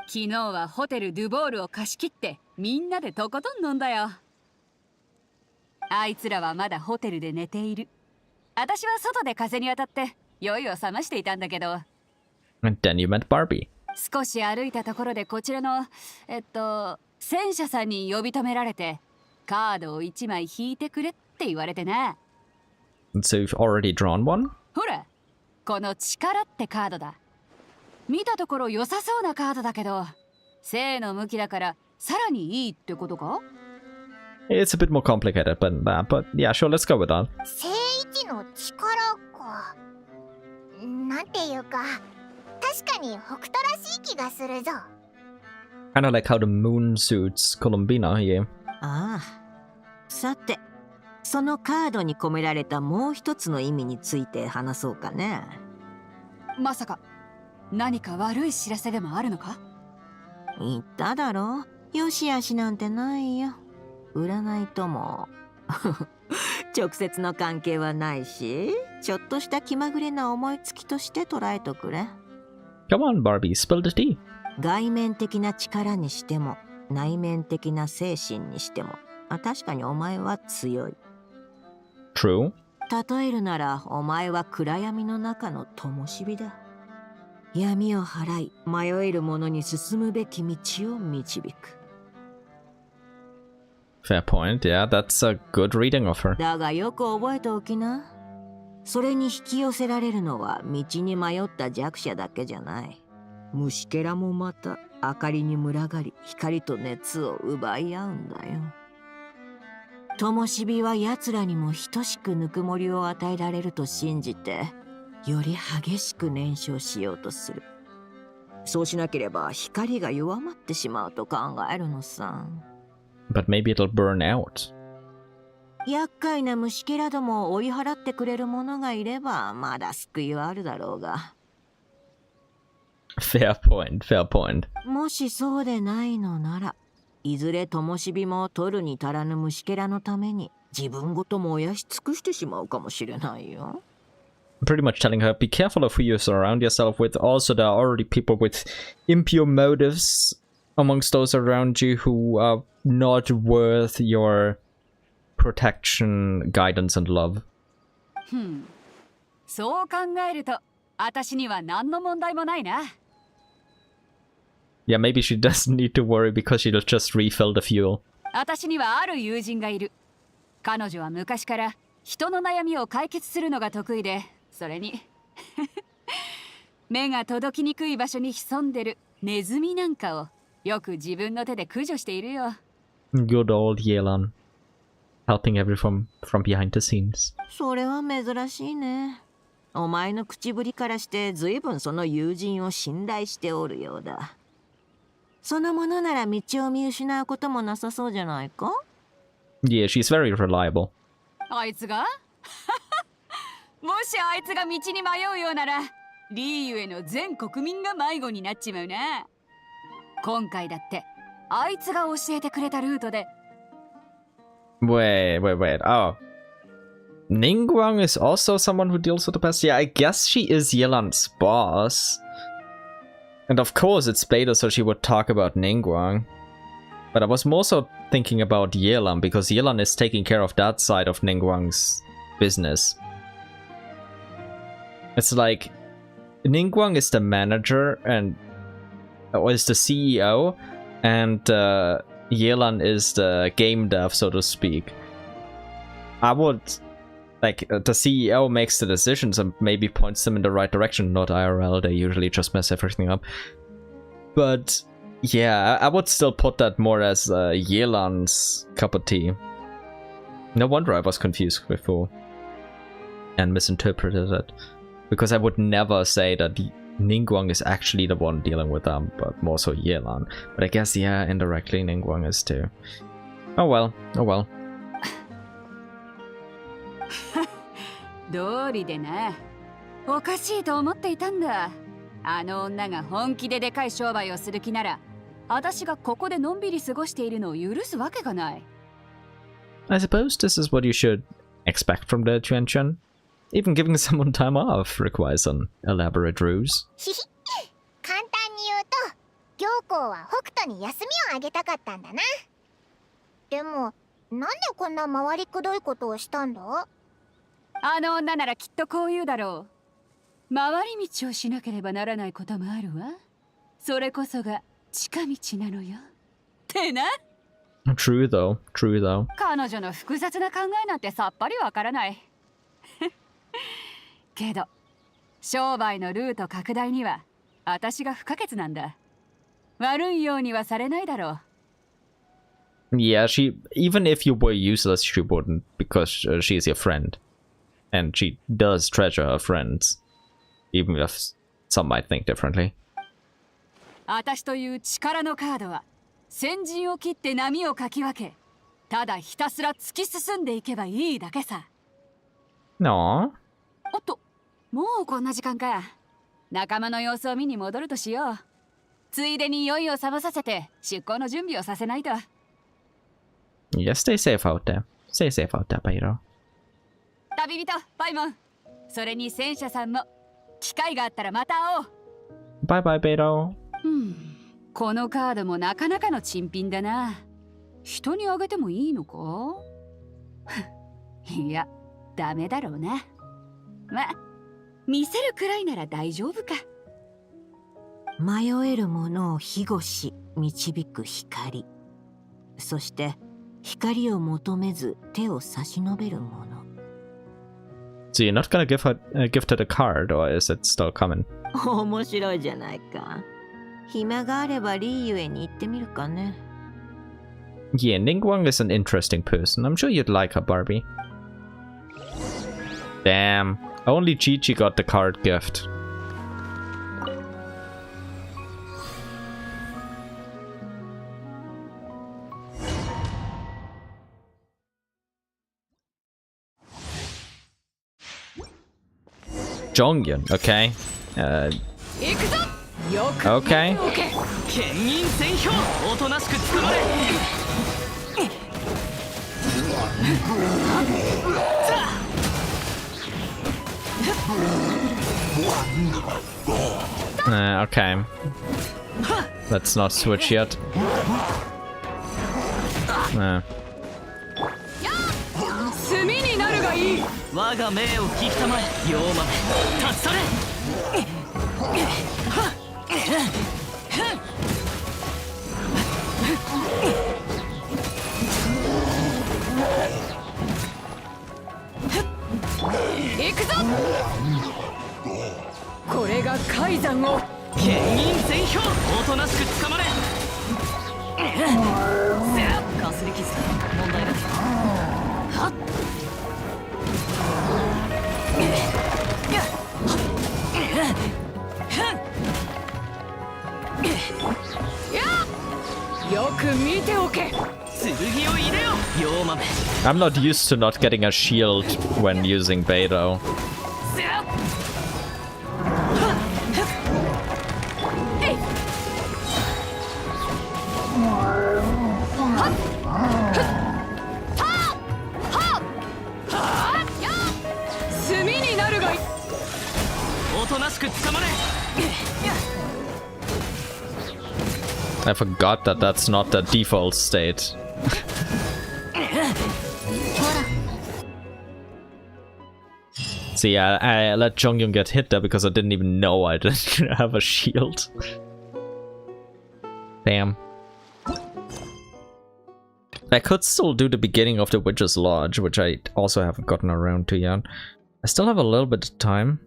昨日はホテルドゥボールを貸し切ってみんなでとことん飲んだよ。あいつらはまだホテルで寝ている。私は外で風に当たって酔いを覚ましていたんだけど。 And then you met Barbie. 少し歩いたところでこちらの戦車さんに呼び止められて、カードを1枚引いてくれって言われてな。 So you've already drawn one? ほら、この力ってカードだ。見たところ良さそうなカードだけど、正の向きだからさらにいいってことか？ It's a bit more complicated, but yeah, sure, let's go with that. 聖一の力か。なんていうか、確かに北斗らしい気がするぞ。Kinda like how the moon suits Columbina here. ああ、さて、そのカードに込められたもう一つの意味について話そうかね。まさか何か悪い知らせでもあるのか？言っただろ、よしあしなんてないよ。占いとも直接の関係はないし、ちょっとした気まぐれな思いつきとして捉えとくれ。 Come on, Barbie, spill the tea. 外面的な力にしても内面的な精神にしても、確かにお前は強い。 True. 例えるならお前は暗闇の中の灯火だ。闇を払い迷える者に進むべき道を導く。 Fair point, yeah, that's a good reading of her. だがよく覚えておきな。それに引き寄せられるのは道に迷った弱者だけじゃない。虫けらもまた明かりに群がり光と熱を奪い合うんだよ。灯火は奴らにも等しくぬくもりを与えられると信じて、より激しく燃焼しようとする。そうしなければ光が弱まってしまうと考えるのさ。But maybe it'll burn out. 厄介な虫けらども追い払ってくれる者がいればまだ救いはあるだろうが。Fair point, fair point. もしそうでないのなら、いずれ灯火も取るに足らぬ虫けらのために自分ごと燃やし尽くしてしまうかもしれないよ。Pretty much telling her, be careful of who you surround yourself with. Also, there are already people with impure motives amongst those around you who are not worth your protection, guidance, and love. そう考えると、私には何の問題もないな。Yeah, maybe she doesn't need to worry because she'll just refill the fuel. 私にはある友人がいる。彼女は昔から人の悩みを解決するのが得意で、それに目が届きにくい場所に潜んでるネズミなんかをよく自分の手で駆除しているよ。Good old Yelan. Helping everyone from behind the scenes. それは珍しいね。お前の口ぶりからして随分その友人を信頼しておるようだ。そのものなら道を見失うこともなさそうじゃないか？ Yeah, she's very reliable. あいつがもしあいつが道に迷うようなら、リーユへの全国民が迷子になっちまうな。今回だってあいつが教えてくれたルートで。Wait. Oh. Ningguang is also someone who deals with the past? Yeah, I guess she is Yelan's boss. And of course it's Beta, so she would talk about Ningguang. But I was more so thinking about Yelan, because Yelan is taking care of that side of Ningguang's business. It's like, Ningguang is the manager, or is the CEO, and Yelan is the game dev, so to speak. I would... Like, the CEO makes the decisions and maybe points them in the right direction, not IRL, they usually just mess everything up. But, yeah, I would still put that more as Yelan's cup of tea. No wonder I was confused before. And misinterpreted it. Because I would never say that Ningguang is actually the one dealing with them, but more so Yelan. But I guess, yeah, indirectly Ningguang is too. Oh well. 道理でな。おかしいと思っていたんだ。あの女が本気ででかい商売をする気なら、私がここでのんびり過ごしているのを許すわけがない。I suppose this is what you should expect from the Chuan-Chuan. Even giving someone time off requires an elaborate ruse. 簡単に言うと、行幸は北斗に休みをあげたかったんだな。でも、なんでこんな回りくどいことをしたんだ？あの女ならきっとこう言うだろう。回り道をしなければならないこともあるわ。それこそが近道なのよ。ってな。True though. 彼女の複雑な考えなんてさっぱりわからない。けど、商売のルート拡大には私が不可欠なんだ。悪いようにはされないだろう。Yeah, even if you were useless, she wouldn't, because she's your friend. And she does treasure her friends, even if some might think differently. 私という力のカードは先陣を切って波をかき分け、ただひたすら突き進んでいけばいいだけさ。No. おっと、もうこんな時間か。仲間の様子を見に戻るとしよう。ついでに酔いを覚まさせて出航の準備をさせないと。Yeah, stay safe out there. Stay safe out there, Beiro. 旅人、パイモン。それに戦車さんも。機会があったらまた会おう。Bye bye, Beiro. このカードもなかなかの珍品だな。人にあげてもいいのか？いや、ダメだろうな。ま、見せるくらいなら大丈夫か。迷えるものを庇護し導く光。そして光を求めず手を差し伸べるもの。So you're not gonna give her the card, or is it still coming? 面白いじゃないか。暇があればリーユへに行ってみるかね。Yeah, Ningguang is an interesting person. I'm sure you'd like her, Barbie. Damn. Only Gigi got the card gift. Jongyun, okay. Okay. Okay. Let's not switch yet. 炭になるがいい。我が命を聞きたまえ、妖豆。立ち去れ。行くぞ。これが海山を。剣銀全氷。おとなしく捕まれ。かすり傷だ。問題なく。はっ。よく見ておけ。 I'm not used to not getting a shield when using Beidou. I forgot that that's not the default state. See, I let Jongyun get hit there because I didn't even know I didn't have a shield. Damn. I could still do the beginning of the Witch's Lodge, which I also haven't gotten around to yet. I still have a little bit of time.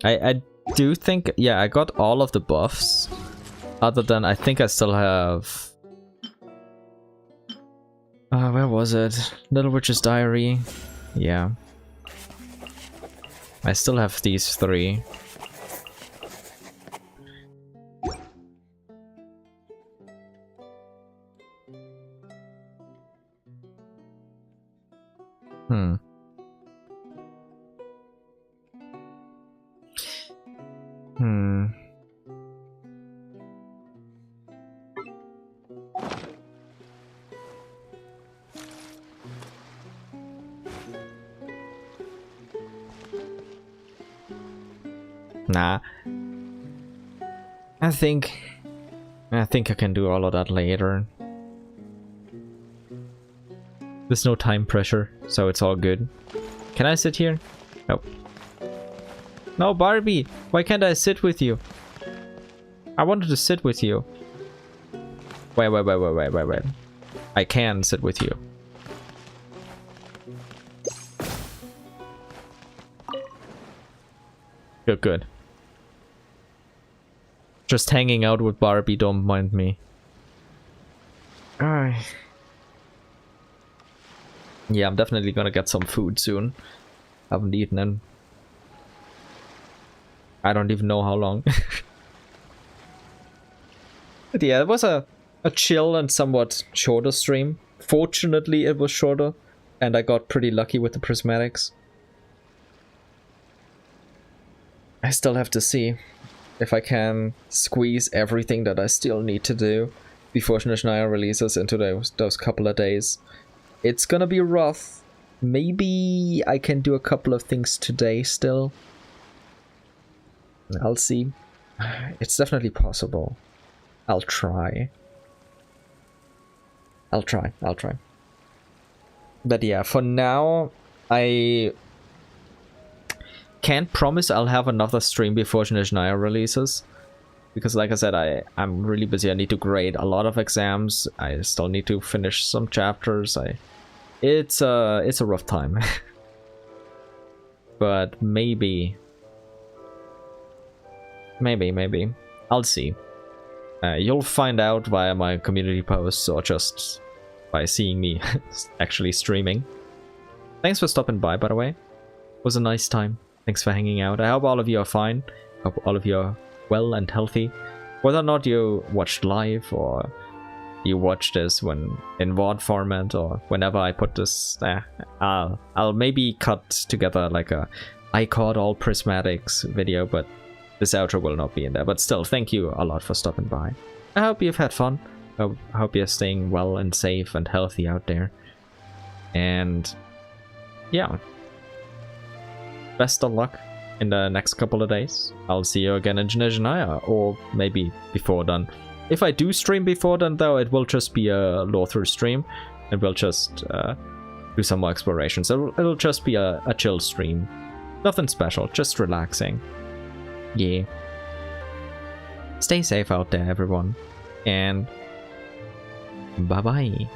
I do think, yeah, I got all of the buffs. Other than, I think I still have... where was it? Little Witch's Diary. Yeah. I still have these three. Nah. I think I can do all of that later. There's no time pressure, so it's all good. Can I sit here? Nope. No, Barbie! Why can't I sit with you? I wanted to sit with you. Wait. I can sit with you. Good. Just hanging out with Barbie, don't mind me. Alright. Yeah, I'm definitely gonna get some food soon. Haven't eaten in I don't even know how long. But yeah, it was a chill and somewhat shorter stream. Fortunately, it was shorter, and I got pretty lucky with the prismatics. I still have to see if I can squeeze everything that I still need to do before Nishina releases into those couple of days. It's gonna be rough. Maybe I can do a couple of things today still. I'll see. It's definitely possible. I'll try. But yeah, for now, I can't promise I'll have another stream before Nishina releases. Because like I said, I'm really busy. I need to grade a lot of exams. I still need to finish some chapters. It's a rough time. But maybe. I'll see. You'll find out via my community posts or just by seeing me actually streaming. Thanks for stopping by the way. It was a nice time. Thanks for hanging out. I hope all of you are fine. Hope all of you are well and healthy. Whether or not you watched live or you watch this when in VOD format or whenever I put this, I'll maybe cut together like a I caught all Prismatics video, but this outro will not be in there. But still, thank you a lot for stopping by. I hope you've had fun. I hope you're staying well and safe and healthy out there. And yeah, best of luck in the next couple of days. I'll see you again in Janaya, or maybe before then. If I do stream before then though, it will just be a lore through stream, and we'll just do some more exploration. So it'll just be a chill stream. Nothing special, just relaxing. Yeah. Stay safe out there everyone, and bye bye.